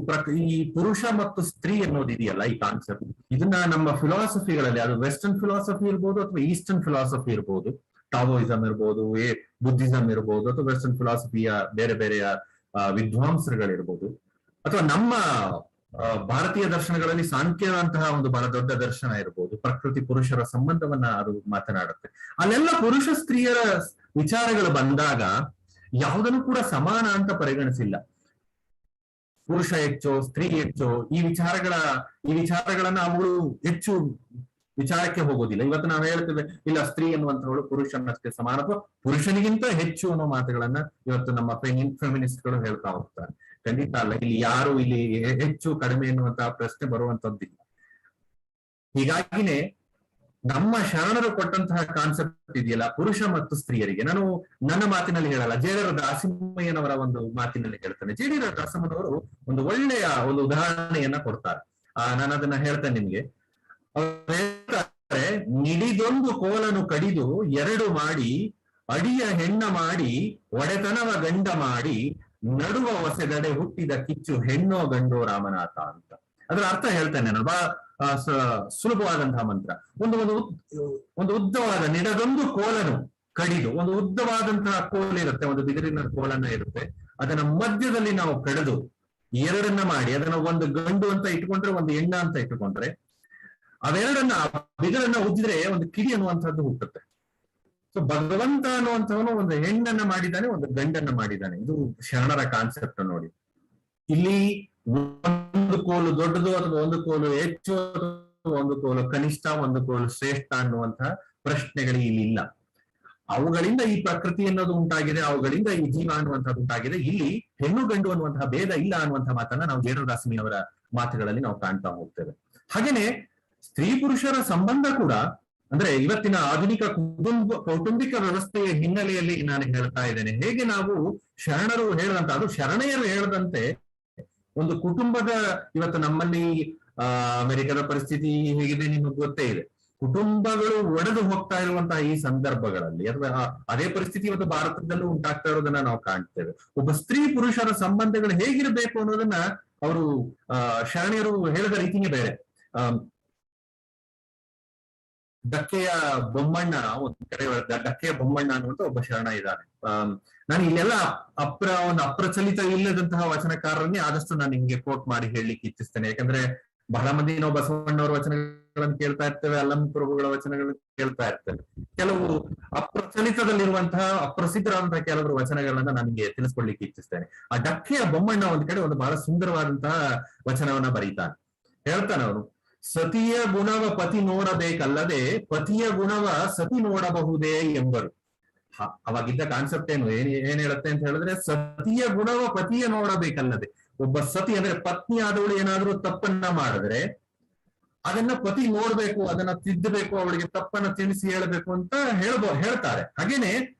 ಈ ಪುರುಷ ಮತ್ತು ಸ್ತ್ರೀ ಅನ್ನೋದಿದೆಯಲ್ಲ, ಈ ಕಾನ್ಸೆಪ್ಟ್, ಇದನ್ನ ನಮ್ಮ ಫಿಲಾಸಫಿಗಳಲ್ಲಿ, ಅದು ವೆಸ್ಟರ್ನ್ ಫಿಲಾಸಫಿ ಇರ್ಬೋದು ಅಥವಾ ಈಸ್ಟರ್ನ್ ಫಿಲಾಸಫಿ ಇರ್ಬೋದು, ಟಾವೋಯಿಸಂ ಇರ್ಬೋದು, ಬುದ್ಧಿಸಂ ಇರ್ಬೋದು, ಅಥವಾ ವೆಸ್ಟರ್ನ್ ಫಿಲಾಸಫಿಯ ಬೇರೆ ಬೇರೆಯ ವಿದ್ವಾಂಸರುಗಳಿರ್ಬೋದು, ಅಥವಾ ನಮ್ಮ ಭಾರತೀಯ ದರ್ಶನಗಳಲ್ಲಿ ಸಾಂಖ್ಯದಂತಹ ಒಂದು ಬಹಳ ದೊಡ್ಡ ದರ್ಶನ ಇರ್ಬೋದು, ಪ್ರಕೃತಿ ಪುರುಷರ ಸಂಬಂಧವನ್ನ ಅದು ಮಾತನಾಡುತ್ತೆ. ಅಲ್ಲೆಲ್ಲ ಪುರುಷ ಸ್ತ್ರೀಯರ ವಿಚಾರಗಳು ಬಂದಾಗ ಯಾವುದನ್ನು ಕೂಡ ಸಮಾನ ಅಂತ ಪರಿಗಣಿಸಿಲ್ಲ. ಪುರುಷ ಹೆಚ್ಚೋ ಸ್ತ್ರೀ ಹೆಚ್ಚೋ ಈ ವಿಚಾರಗಳನ್ನ ಅವುಗಳು ಹೆಚ್ಚು ವಿಚಾರಕ್ಕೆ ಹೋಗೋದಿಲ್ಲ. ಇವತ್ತು ನಾವು ಹೇಳ್ತೇವೆ ಇಲ್ಲ, ಸ್ತ್ರೀ ಅನ್ನುವಂಥವಳು ಪುರುಷನಷ್ಟೇ ಸಮಾನ ಅಥವಾ ಪುರುಷನಿಗಿಂತ ಹೆಚ್ಚು ಅನ್ನೋ ಮಾತುಗಳನ್ನ ಇವತ್ತು ನಮ್ಮ ಫೆಮಿನಿಸ್ಟ್ಗಳು ಹೇಳ್ತಾ ಹೋಗ್ತಾರೆ. ಖಂಡಿತ ಅಲ್ಲ. ಇಲ್ಲಿ ಯಾರು ಇಲ್ಲಿ ಹೆಚ್ಚು ಕಡಿಮೆ ಎನ್ನುವಂತಹ ಪ್ರಶ್ನೆ ಬರುವಂತದ್ದಿಲ್ಲ. ಹೀಗಾಗಿನೇ ನಮ್ಮ ಶರಣರು ಕೊಟ್ಟಂತಹ ಕಾನ್ಸೆಪ್ಟ್ ಇದೆಯಲ್ಲ, ಪುರುಷ ಮತ್ತು ಸ್ತ್ರೀಯರಿಗೆ, ನಾನು ನನ್ನ ಮಾತಿನಲ್ಲಿ ಹೇಳಲ್ಲ, ಜೇಡರ ದಾಸಿಮಯ್ಯನವರ ಒಂದು ಮಾತಿನಲ್ಲಿ ಹೇಳ್ತಾನೆ. ಜೇಡರ ದಾಸಮ್ಮನವರು ಒಂದು ಒಳ್ಳೆಯ ಒಂದು ಉದಾಹರಣೆಯನ್ನ ಕೊಡ್ತಾರೆ. ನಾನು ಅದನ್ನ ಹೇಳ್ತೇನೆ ನಿಮ್ಗೆ. ಹೇಳ್ತಾರೆ, ನಿಡಿದೊಂದು ಕೋಲನು ಕಡಿದು 2 ಮಾಡಿ, ಅಡಿಯ ಹೆಣ್ಣ ಮಾಡಿ, ಒಡೆತನವ ಗಂಡ ಮಾಡಿ, ನಡುವ ಹೊಸೆದಡೆ ಹುಟ್ಟಿದ ಕಿಚ್ಚು ಹೆಣ್ಣೋ ಗಂಡೋ ರಾಮನಾಥ ಅಂತ. ಅದರ ಅರ್ಥ ಹೇಳ್ತೇನೆ ನಾನು. ಬಹಳ ಸುಲಭವಾದಂತಹ ಮಂತ್ರ. ಒಂದು ಉದ್ದವಾದ ನಿಡದೊಂದು ಕೋಲನು ಕಡಿದು, ಒಂದು ಉದ್ದವಾದಂತಹ ಕೋಲಿರುತ್ತೆ, ಒಂದು ಬಿದಿರಿನ ಕೋಲನ್ನ ಇರುತ್ತೆ, ಅದನ್ನ ಮಧ್ಯದಲ್ಲಿ ನಾವು ಕಡಿದು 2 ಮಾಡಿ, ಅದನ್ನ ಒಂದು ಗಂಡು ಅಂತ ಇಟ್ಕೊಂಡ್ರೆ ಒಂದು ಹೆಣ್ಣ ಅಂತ ಇಟ್ಕೊಂಡ್ರೆ, ಅವೆರಡನ್ನ ಬಿದಿರನ್ನ ಉಜ್ಜಿದ್ರೆ ಒಂದು ಕಿಡಿ ಅನ್ನುವಂಥದ್ದು ಹುಟ್ಟುತ್ತೆ. ಸೊ ಭಗವಂತ ಅನ್ನುವಂಥವನು ಒಂದು ಹೆಣ್ಣನ್ನ ಮಾಡಿದ್ದಾನೆ, ಒಂದು ಗಂಡನ್ನ ಮಾಡಿದ್ದಾನೆ. ಇದು ಶರಣರ ಕಾನ್ಸೆಪ್ಟ್ ನೋಡಿ. ಇಲ್ಲಿ ಒಂದು ಕೋಲು ದೊಡ್ಡದು ಅಥವಾ ಒಂದು ಕೋಲು ಹೆಚ್ಚು, ಒಂದು ಕೋಲು ಕನಿಷ್ಠ, ಒಂದು ಕೋಲು ಶ್ರೇಷ್ಠ ಅನ್ನುವಂತಹ ಪ್ರಶ್ನೆಗಳಿಗೆ ಇಲ್ಲಿ ಇಲ್ಲ. ಅವುಗಳಿಂದ ಈ ಪ್ರಕೃತಿ ಅನ್ನೋದು ಉಂಟಾಗಿದೆ, ಅವುಗಳಿಂದ ಈ ಜೀವ ಅನ್ನುವಂಥದ್ದು ಉಂಟಾಗಿದೆ. ಇಲ್ಲಿ ಹೆಣ್ಣು ಗಂಡು ಅನ್ನುವಂತಹ ಭೇದ ಇಲ್ಲ ಅನ್ನುವಂತಹ ಮಾತನ್ನ ನಾವು ಜೇಡರದಾಸಿನಿಯವರ ಮಾತುಗಳಲ್ಲಿ ನಾವು ಕಾಣ್ತಾ ಹೋಗ್ತೇವೆ. ಹಾಗೇನೆ ಸ್ತ್ರೀ ಪುರುಷರ ಸಂಬಂಧ ಕೂಡ, ಅಂದ್ರೆ ಇವತ್ತಿನ ಆಧುನಿಕ ಕೌಟುಂಬಿಕ ವ್ಯವಸ್ಥೆಯ ಹಿನ್ನೆಲೆಯಲ್ಲಿ ನಾನು ಹೇಳ್ತಾ ಇದ್ದೇನೆ. ಹೇಗೆ ನಾವು ಶರಣರು ಹೇಳದಂತ, ಅದು ಶರಣೆಯರು ಹೇಳದಂತೆ ಒಂದು ಕುಟುಂಬದ, ಇವತ್ತು ನಮ್ಮಲ್ಲಿ ಅಮೆರಿಕದ ಪರಿಸ್ಥಿತಿ ಹೇಗಿದೆ ನಿಮಗೆ ಗೊತ್ತೇ ಇದೆ. ಕುಟುಂಬಗಳು ಒಡೆದು ಹೋಗ್ತಾ ಇರುವಂತಹ ಈ ಸಂದರ್ಭಗಳಲ್ಲಿ, ಅಥವಾ ಅದೇ ಪರಿಸ್ಥಿತಿ ಇವತ್ತು ಭಾರತದಲ್ಲೂ ಉಂಟಾಗ್ತಾ ಇರೋದನ್ನ ನಾವು ಕಾಣ್ತೇವೆ. ಒಬ್ಬ ಸ್ತ್ರೀ ಪುರುಷರ ಸಂಬಂಧಗಳು ಹೇಗಿರಬೇಕು ಅನ್ನೋದನ್ನ ಅವರು ಶರಣೆಯರು ಹೇಳಿದ ರೀತಿನೇ ಬೇರೆ. ಡಕ್ಕೆಯ ಬೊಮ್ಮಣ್ಣ ಒಂದು ಕಡೆ, ಡಕ್ಕೆಯ ಬೊಮ್ಮಣ್ಣ ಅನ್ನುವಂತ ಒಬ್ಬ ಶರಣ ಇದ್ದಾನೆ. ನಾನು ಇಲ್ಲೆಲ್ಲ ಒಂದು ಅಪ್ರಚಲಿತ ಇಲ್ಲದಂತಹ ವಚನಕಾರರನ್ನೇ ಆದಷ್ಟು ನಾನು ನಿಮ್ಗೆ ಕೋಟ್ ಮಾಡಿ ಹೇಳಲಿಕ್ಕೆ ಇಚ್ಛಿಸ್ತೇನೆ. ಯಾಕಂದ್ರೆ ಬಹಳ ಮಂದಿ ನಾವು ಬಸವಣ್ಣವರ ವಚನಗಳನ್ನು ಕೇಳ್ತಾ ಇರ್ತೇವೆ, ಅಲ್ಲಂ ಪ್ರಭುಗಳ ವಚನಗಳನ್ನು ಕೇಳ್ತಾ ಇರ್ತೇವೆ. ಕೆಲವು ಅಪ್ರಚಲಿತದಲ್ಲಿರುವಂತಹ ಅಪ್ರಸಿದ್ಧರಾದಂತಹ ಕೆಲವರು ವಚನಗಳನ್ನ ನನಗೆ ತಿಳಿಸ್ಕೊಡ್ಲಿಕ್ಕೆ ಇಚ್ಛಿಸ್ತೇನೆ. ಆ ಡಕ್ಕೆಯ ಬೊಮ್ಮಣ್ಣ ಒಂದ್ ಕಡೆ ಒಂದು ಬಹಳ ಸುಂದರವಾದಂತಹ ವಚನವನ್ನ ಬರೀತಾನೆ. ಹೇಳ್ತಾನೆ ಅವನು, ಸತಿಯ ಗುಣವ ಪತಿ ನೋಡಬೇಕಲ್ಲದೆ ಪತಿಯ ಗುಣವ ಸತಿ ನೋಡಬಹುದೇ ಎಂಬರು. ಅವಾಗಿದ್ದ ಕಾನ್ಸೆಪ್ಟ್ ಏನ್ ಹೇಳುತ್ತೆ ಅಂತ ಹೇಳಿದ್ರೆ, ಸತಿಯ ಗುಣವ ಪತಿಯ ನೋಡಬೇಕಲ್ಲದೆ, ಒಬ್ಬ ಸತಿ ಅಂದ್ರೆ ಪತ್ನಿ ಆದವಳು ಏನಾದ್ರೂ ತಪ್ಪನ್ನ ಮಾಡಿದ್ರೆ ಅದನ್ನ ಪತಿ ನೋಡ್ಬೇಕು, ಅದನ್ನ ತಿದ್ದಬೇಕು, ಅವಳಿಗೆ ತಪ್ಪನ್ನ ತಿಳಿಸಿ ಹೇಳಬೇಕು ಅಂತ ಹೇಳ್ತಾರೆ. ಹಾಗೇನೆ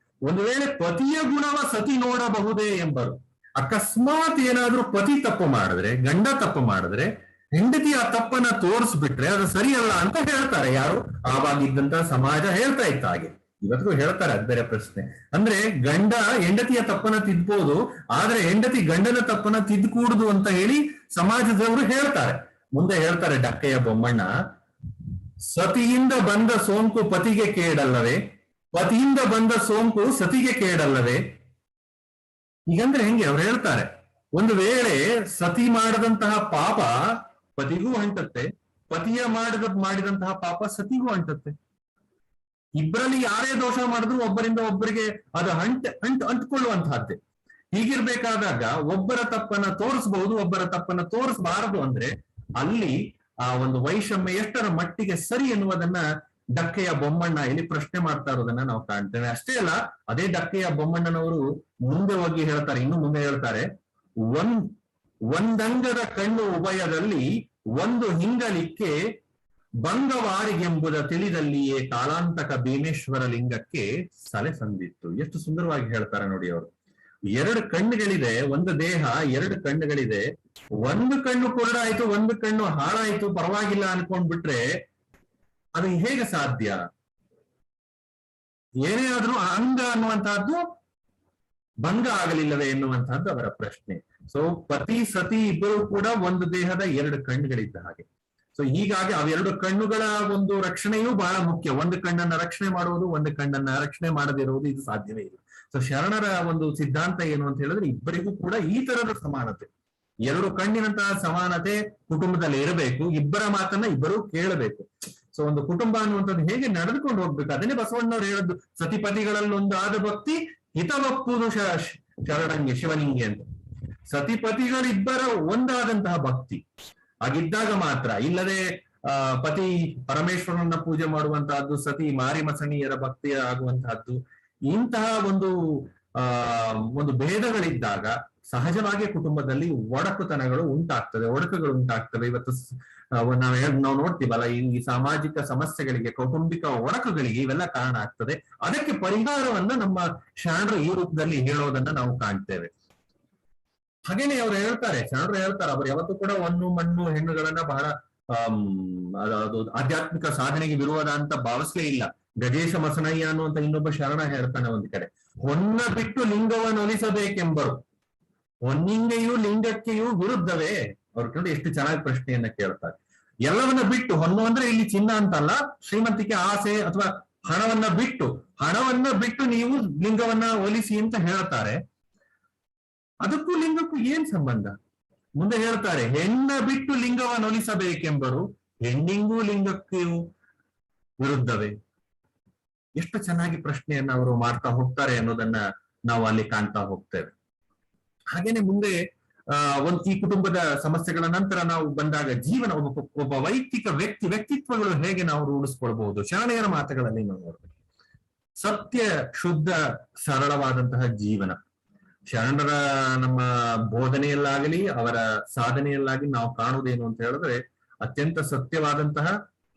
ಒಂದು ವೇಳೆ ಪತಿಯ ಗುಣವ ಸತಿ ನೋಡಬಹುದೇ ಎಂಬರು. ಅಕಸ್ಮಾತ್ ಏನಾದ್ರೂ ಪತಿ ತಪ್ಪು ಮಾಡಿದ್ರೆ, ಗಂಡ ತಪ್ಪು ಮಾಡಿದ್ರೆ, ಹೆಂಡತಿ ಆ ತಪ್ಪನ್ನ ತೋರಿಸ್ಬಿಟ್ರೆ ಅದು ಸರಿಯಲ್ಲ ಅಂತ ಹೇಳ್ತಾರೆ. ಯಾರು? ಆವಾಗಿದ್ದಂತ ಸಮಾಜ ಹೇಳ್ತಾ ಇತ್ತು. ಹಾಗೆ ಇವತ್ತಿಗೂ ಹೇಳ್ತಾರೆ, ಅದು ಬೇರೆ ಪ್ರಶ್ನೆ. ಅಂದ್ರೆ ಗಂಡ ಹೆಂಡತಿಯ ತಪ್ಪನ್ನ ತಿದ್ಬೋದು, ಆದ್ರೆ ಹೆಂಡತಿ ಗಂಡನ ತಪ್ಪನ್ನ ತಿದ್ಕೂಡುದು ಅಂತ ಹೇಳಿ ಸಮಾಜದವರು ಹೇಳ್ತಾರೆ. ಮುಂದೆ ಹೇಳ್ತಾರೆ ಡಕ್ಕೆಯ ಬೊಮ್ಮಣ್ಣ, ಸತಿಯಿಂದ ಬಂದ ಸೋಂಕು ಪತಿಗೆ ಕೇಡಲ್ಲವೇ, ಪತಿಯಿಂದ ಬಂದ ಸೋಂಕು ಸತಿಗೆ ಕೇಡಲ್ಲವೇ. ಈಗಂದ್ರೆ ಹೆಂಗೆ ಅವ್ರು ಹೇಳ್ತಾರೆ, ಒಂದು ವೇಳೆ ಸತಿ ಮಾಡದಂತಹ ಪಾಪ ಪತಿಗೂ ಅಂಟತ್ತೆ, ಪತಿಯ ಮಾಡಿದಂತಹ ಪಾಪ ಸತಿಗೂ ಅಂಟತ್ತೆ. ಇಬ್ಬರಲ್ಲಿ ಯಾರೇ ದೋಷ ಮಾಡಿದ್ರು ಒಬ್ಬರಿಂದ ಒಬ್ಬರಿಗೆ ಅದು ಅಂಟ್ಕೊಳ್ಳುವಂತಹದ್ದೇ. ಹೀಗಿರ್ಬೇಕಾದಾಗ ಒಬ್ಬರ ತಪ್ಪನ್ನ ತೋರಿಸಬಹುದು, ಒಬ್ಬರ ತಪ್ಪನ್ನ ತೋರಿಸಬಾರದು. ಅಂದ್ರೆ ಅಲ್ಲಿ ಆ ಒಂದು ವೈಷಮ್ಯ ಎಷ್ಟರ ಮಟ್ಟಿಗೆ ಸರಿ ಎನ್ನುವುದನ್ನ ಡಕ್ಕೆಯ ಬೊಮ್ಮಣ್ಣ ಇಲ್ಲಿ ಪ್ರಶ್ನೆ ಮಾಡ್ತಾ ಇರೋದನ್ನ ನಾವು ಕಾಣ್ತೇವೆ. ಅಷ್ಟೇ ಅಲ್ಲ, ಅದೇ ಡಕ್ಕೆಯ ಬೊಮ್ಮಣ್ಣನವರು ಮುಂದೆ ಹೋಗಿ ಹೇಳ್ತಾರೆ, ಇನ್ನು ಮುಂದೆ ಹೇಳ್ತಾರೆ, ಒಂದಂಗದ ಕಣ್ಣು ಉಭಯದಲ್ಲಿ ಒಂದು ಹಿಂಗಲಿಕ್ಕೆ ಭಂಗವಾರಿಗೆಂಬುದ ತಿಳಿದಲ್ಲಿಯೇ ಕಾಲಾಂತಕ ಭೀಮೇಶ್ವರ ಲಿಂಗಕ್ಕೆ ಸಲೆ ಸಂದಿತ್ತು. ಎಷ್ಟು ಸುಂದರವಾಗಿ ಹೇಳ್ತಾರೆ ನೋಡಿ ಅವರು. ಎರಡು ಕಣ್ಣುಗಳಿದೆ, ಒಂದು ದೇಹ, ಎರಡು ಕಣ್ಣುಗಳಿದೆ. ಒಂದು ಕಣ್ಣು ಕುರುಡಾಯ್ತು, ಒಂದು ಕಣ್ಣು ಹಾಳಾಯ್ತು, ಪರವಾಗಿಲ್ಲ ಅನ್ಕೊಂಡ್ಬಿಟ್ರೆ ಅದು ಹೇಗೆ ಸಾಧ್ಯ? ಏನೇ ಆದ್ರೂ ಅಂಗ ಅನ್ನುವಂತಹದ್ದು ಭಂಗ ಆಗಲಿಲ್ಲವೇ ಎನ್ನುವಂತಹದ್ದು ಅವರ ಪ್ರಶ್ನೆ. ಸೊ ಪತಿ ಸತಿ ಇಬ್ಬರು ಕೂಡ ಒಂದು ದೇಹದ ಎರಡು ಕಣ್ಣುಗಳಿದ್ದ ಹಾಗೆ. ಸೊ ಹೀಗಾಗಿ ಅವೆರಡು ಕಣ್ಣುಗಳ ಒಂದು ರಕ್ಷಣೆಯೂ ಬಹಳ ಮುಖ್ಯ. ಒಂದು ಕಣ್ಣನ್ನ ರಕ್ಷಣೆ ಮಾಡುವುದು, ಒಂದು ಕಣ್ಣನ್ನ ರಕ್ಷಣೆ ಮಾಡದಿರುವುದು ಇದು ಸಾಧ್ಯವೇ ಇಲ್ಲ. ಸೊ ಶರಣರ ಒಂದು ಸಿದ್ಧಾಂತ ಏನು ಅಂತ ಹೇಳಿದ್ರೆ, ಇಬ್ಬರಿಗೂ ಕೂಡ ಈ ತರದ ಸಮಾನತೆ, ಎರಡು ಕಣ್ಣಿನಂತಹ ಸಮಾನತೆ ಕುಟುಂಬದಲ್ಲಿ ಇರಬೇಕು. ಇಬ್ಬರ ಮಾತನ್ನ ಇಬ್ಬರು ಕೇಳಬೇಕು. ಸೊ ಒಂದು ಕುಟುಂಬ ಅನ್ನುವಂಥದ್ದು ಹೇಗೆ ನಡೆದುಕೊಂಡು ಹೋಗ್ಬೇಕು, ಅದನ್ನೇ ಬಸವಣ್ಣವ್ರು ಹೇಳದ್ದು, ಸತಿಪತಿಗಳಲ್ಲೊಂದಾದ ಭಕ್ತಿ ಹಿತವಪ್ಪುದು ಶರಣಂಗೆ ಶಿವನಿಂಗೆ ಅಂತ. ಸತಿಪತಿಗಳಿಬ್ಬರ ಒಂದಾದಂತಹ ಭಕ್ತಿ ಆಗಿದ್ದಾಗ ಮಾತ್ರ, ಇಲ್ಲದೆ ಪತಿ ಪರಮೇಶ್ವರನ ಪೂಜೆ ಮಾಡುವಂತಹದ್ದು, ಸತಿ ಮಾರಿ ಮಸಣಿಯರ ಭಕ್ತಿ ಆಗುವಂತಹದ್ದು, ಇಂತಹ ಒಂದು ಭೇದಗಳಿದ್ದಾಗ ಸಹಜವಾಗಿ ಕುಟುಂಬದಲ್ಲಿ ಒಡಕುತನಗಳು ಒಡಕುಗಳು ಉಂಟಾಗ್ತವೆ. ಇವತ್ತು ನಾವು ನೋಡ್ತೀವಲ್ಲ, ಈ ಸಾಮಾಜಿಕ ಸಮಸ್ಯೆಗಳಿಗೆ, ಕೌಟುಂಬಿಕ ಒಡಕುಗಳಿಗೆ ಇವೆಲ್ಲ ಕಾರಣ ಆಗ್ತದೆ. ಅದಕ್ಕೆ ಪರಿಹಾರವನ್ನ ನಮ್ಮ ಶರಣರು ಈ ರೂಪದಲ್ಲಿ ಹೇಳೋದನ್ನ ನಾವು ಕಾಣ್ತೇವೆ. ಹಾಗೇನೆ ಶರಣರು ಹೇಳ್ತಾರೆ, ಅವರು ಯಾವತ್ತೂ ಕೂಡ ಹೊನ್ನು ಮಣ್ಣು ಹೆಣ್ಣುಗಳನ್ನ ಬಹಳ ಅದು ಆಧ್ಯಾತ್ಮಿಕ ಸಾಧನೆಗೆ ವಿರೋಧ ಅಂತ ಭಾವಿಸ್ಲೇ ಇಲ್ಲ. ಗಜೇಶ ಮಸನಯ್ಯ ಅನ್ನುವಂತ ಇನ್ನೊಬ್ಬ ಶರಣ ಹೇಳ್ತಾನೆ ಒಂದ್ ಕಡೆ, ಹೊನ್ನ ಬಿಟ್ಟು ಲಿಂಗವನ್ನು ಒಲಿಸಬೇಕೆಂಬರು, ಹೊನ್ನಿಂಗೆಯೂ ಲಿಂಗಕ್ಕೆಯೂ ವಿರುದ್ಧವೇ. ಅವ್ರ ಕಡೆ ಎಷ್ಟು ಚೆನ್ನಾಗಿ ಪ್ರಶ್ನೆಯನ್ನ ಕೇಳ್ತಾರೆ. ಎಲ್ಲವನ್ನ ಬಿಟ್ಟು, ಹೊನ್ನು ಅಂದ್ರೆ ಇಲ್ಲಿ ಚಿನ್ನ ಅಂತಲ್ಲ, ಶ್ರೀಮಂತಿಕೆ, ಆಸೆ ಅಥವಾ ಹಣವನ್ನ ಬಿಟ್ಟು ನೀವು ಲಿಂಗವನ್ನ ಒಲಿಸಿ ಅಂತ ಹೇಳ್ತಾರೆ. ಅದಕ್ಕೂ ಲಿಂಗಕ್ಕೂ ಏನ್ ಸಂಬಂಧ? ಮುಂದೆ ಹೇಳ್ತಾರೆ, ಹೆಣ್ಣ ಬಿಟ್ಟು ಲಿಂಗವನ್ನು ಒಲಿಸಬೇಕೆಂಬರು, ಹೆಣ್ಣಿಂಗೂ ಲಿಂಗಕ್ಕೂ ವಿರುದ್ಧವೇ. ಎಷ್ಟು ಚೆನ್ನಾಗಿ ಪ್ರಶ್ನೆಯನ್ನ ಅವರು ಮಾಡ್ತಾ ಹೋಗ್ತಾರೆ ಅನ್ನೋದನ್ನ ನಾವು ಅಲ್ಲಿ ಕಾಣ್ತಾ ಹೋಗ್ತೇವೆ. ಹಾಗೇನೆ ಮುಂದೆ ಈ ಕುಟುಂಬದ ಸಮಸ್ಯೆಗಳ ನಂತರ ನಾವು ಬಂದಾಗ ಜೀವನ, ಒಬ್ಬ ವೈಯಕ್ತಿಕ ವ್ಯಕ್ತಿತ್ವಗಳು ಹೇಗೆ ನಾವು ರೂಢಿಸ್ಕೊಳ್ಬಹುದು, ಶರಣೆಯರ ಮಾತುಗಳಲ್ಲಿ ನಾವು ನೋಡ್ಬೇಕು. ಸತ್ಯ, ಶುದ್ಧ, ಸರಳವಾದಂತಹ ಜೀವನ. ಶರಣರ ನಮ್ಮ ಬೋಧನೆಯಲ್ಲಾಗಲಿ ಅವರ ಸಾಧನೆಯಲ್ಲಾಗಲಿ ನಾವು ಕಾಣುವುದೇನು ಅಂತ ಹೇಳಿದ್ರೆ ಅತ್ಯಂತ ಸತ್ಯವಾದಂತಹ,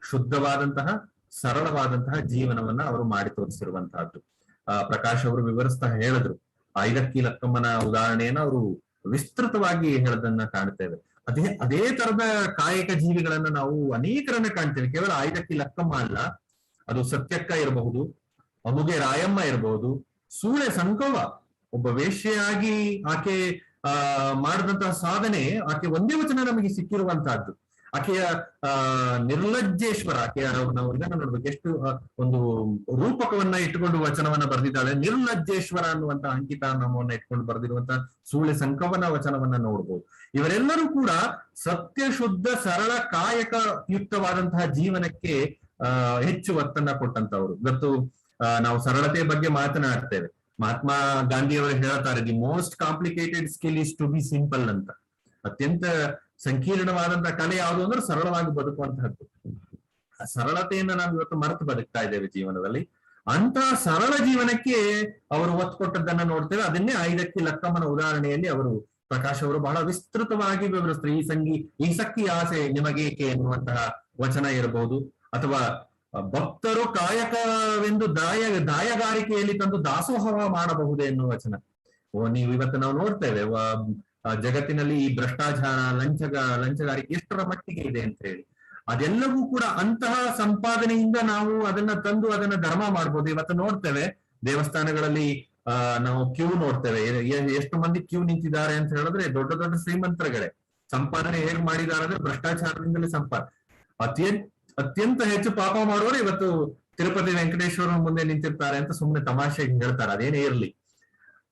ಶುದ್ಧವಾದಂತಹ, ಸರಳವಾದಂತಹ ಜೀವನವನ್ನ ಅವರು ಮಾಡಿ ತೋರಿಸಿರುವಂತಹದ್ದು. ಪ್ರಕಾಶ್ ಅವರು ವಿವರಿಸ್ತಾ ಹೇಳಿದ್ರು. ಐದಕ್ಕಿ ಲಕ್ಕಮ್ಮನ ಉದಾಹರಣೆಯನ್ನ ಅವರು ವಿಸ್ತೃತವಾಗಿ ಹೇಳೋದನ್ನ ಕಾಣ್ತೇವೆ. ಅದೇ ತರದ ಕಾಯಕ ಜೀವಿಗಳನ್ನ ನಾವು ಅನೇಕರನ್ನ ಕಾಣ್ತೇವೆ. ಕೇವಲ ಐದಕ್ಕಿ ಲಕ್ಕಮ್ಮ ಅಲ್ಲ, ಅದು ಸತ್ಯಕ್ಕ ಇರಬಹುದು, ಅಮುಗೆ ರಾಯಮ್ಮ ಇರಬಹುದು, ಸೂಳೆ ಸಂಕವ್ವ ಒಬ್ಬ ವೇಶ್ಯೆಯಾಗಿ ಆಕೆ ಮಾಡಿದಂತಹ ಸಾಧನೆ, ಆಕೆ ಒಂದೇ ವಚನ ನಮಗೆ ಸಿಕ್ಕಿರುವಂತಹದ್ದು. ಆಕೆಯ ನಿರ್ಲಜ್ಜೇಶ್ವರ, ಆಕೆಯ ನಾವು ಇದನ್ನ ನೋಡ್ಬೇಕು, ಎಷ್ಟು ಒಂದು ರೂಪಕವನ್ನ ಇಟ್ಟುಕೊಂಡು ವಚನವನ್ನ ಬರೆದಿದ್ದಾಳೆ. ನಿರ್ಲಜ್ಜೇಶ್ವರ ಅನ್ನುವಂತಹ ಅಂಕಿತ ನಾಮವನ್ನ ಇಟ್ಕೊಂಡು ಬರೆದಿರುವಂತಹ ಸೂಳೆ ಸಂಕವನ ವಚನವನ್ನ ನೋಡ್ಬೋದು. ಇವರೆಲ್ಲರೂ ಕೂಡ ಸತ್ಯ, ಶುದ್ಧ, ಸರಳ, ಕಾಯಕ ಯುಕ್ತವಾದಂತಹ ಜೀವನಕ್ಕೆ ಹೆಚ್ಚು ಒತ್ತನ್ನ ಕೊಟ್ಟಂತವ್ರು. ಇವತ್ತು ನಾವು ಸರಳತೆ ಬಗ್ಗೆ ಮಾತನಾಡ್ತೇವೆ. ಮಹಾತ್ಮ ಗಾಂಧಿ ಅವರು ಹೇಳ್ತಾರೆ, the most complicated skill is to be simple ಅಂತ. ಅತ್ಯಂತ ಸಂಕೀರ್ಣವಾದಂತಹ ಕಲೆ ಯಾವುದು ಅಂದ್ರೆ ಸರಳವಾಗಿ ಬದುಕುವಂತಹದ್ದು. ಆ ಸರಳತೆಯನ್ನ ನಾವು ಇವತ್ತು ಮರೆತು ಬದುಕ್ತಾ ಇದ್ದೇವೆ ಜೀವನದಲ್ಲಿ. ಅಂತಹ ಸರಳ ಜೀವನಕ್ಕೆ ಅವರು ಒತ್ತು ಕೊಟ್ಟದ್ದನ್ನ ನೋಡ್ತೇವೆ. ಅದನ್ನೇ ಐದಕ್ಕಿ ಲಕ್ಕಮ್ಮನ ಉದಾಹರಣೆಯಲ್ಲಿ ಅವರು ಪ್ರಕಾಶ್ ಅವರು ಬಹಳ ವಿಸ್ತೃತವಾಗಿ ವಿವರಿಸ್ತಾರೆ. ಈ ಸಕ್ಕಿ ಆಸೆ ನಿಮಗೇಕೆ ಎನ್ನುವಂತಹ ವಚನ ಇರಬಹುದು, ಅಥವಾ ಭಕ್ತರು ಕಾಯಕವೆಂದು ದಾಯಗಾರಿಕೆಯಲ್ಲಿ ತಂದು ದಾಸೋಹ ಮಾಡಬಹುದೇ ಎನ್ನುವ ವಚನ. ನೀವು ಇವತ್ತು ನಾವು ನೋಡ್ತೇವೆ ಜಗತ್ತಿನಲ್ಲಿ ಈ ಭ್ರಷ್ಟಾಚಾರ, ಲಂಚಗಾರಿಕೆ ಎಷ್ಟರ ಮಟ್ಟಿಗೆ ಇದೆ ಅಂತ ಹೇಳಿ. ಅದೆಲ್ಲವೂ ಕೂಡ ಅಂತಹ ಸಂಪಾದನೆಯಿಂದ ನಾವು ಅದನ್ನ ತಂದು ಅದನ್ನ ಧರ್ಮ ಮಾಡ್ಬೋದು. ಇವತ್ತು ನೋಡ್ತೇವೆ ದೇವಸ್ಥಾನಗಳಲ್ಲಿ ನಾವು ಕ್ಯೂ ನೋಡ್ತೇವೆ. ಎಷ್ಟು ಮಂದಿ ಕ್ಯೂ ನಿಂತಿದ್ದಾರೆ ಅಂತ ಹೇಳಿದ್ರೆ ದೊಡ್ಡ ದೊಡ್ಡ ಶ್ರೀಮಂತರುಗಳೇ. ಸಂಪಾದನೆ ಹೇಗ್ ಮಾಡಿದ್ದಾರೆ ಅಂದ್ರೆ ಭ್ರಷ್ಟಾಚಾರದಿಂದಲೇ ಅತ್ಯಂತ ಹೆಚ್ಚು ಪಾಪ ಮಾಡುವವರು ಇವತ್ತು ತಿರುಪತಿ ವೆಂಕಟೇಶ್ವರ ಮುಂದೆ ನಿಂತಿರ್ತಾರೆ ಅಂತ ಸುಮ್ಮನೆ ತಮಾಷೆಗೆ ಹೇಳ್ತಾರೆ. ಅದೇನೇ ಇರ್ಲಿ.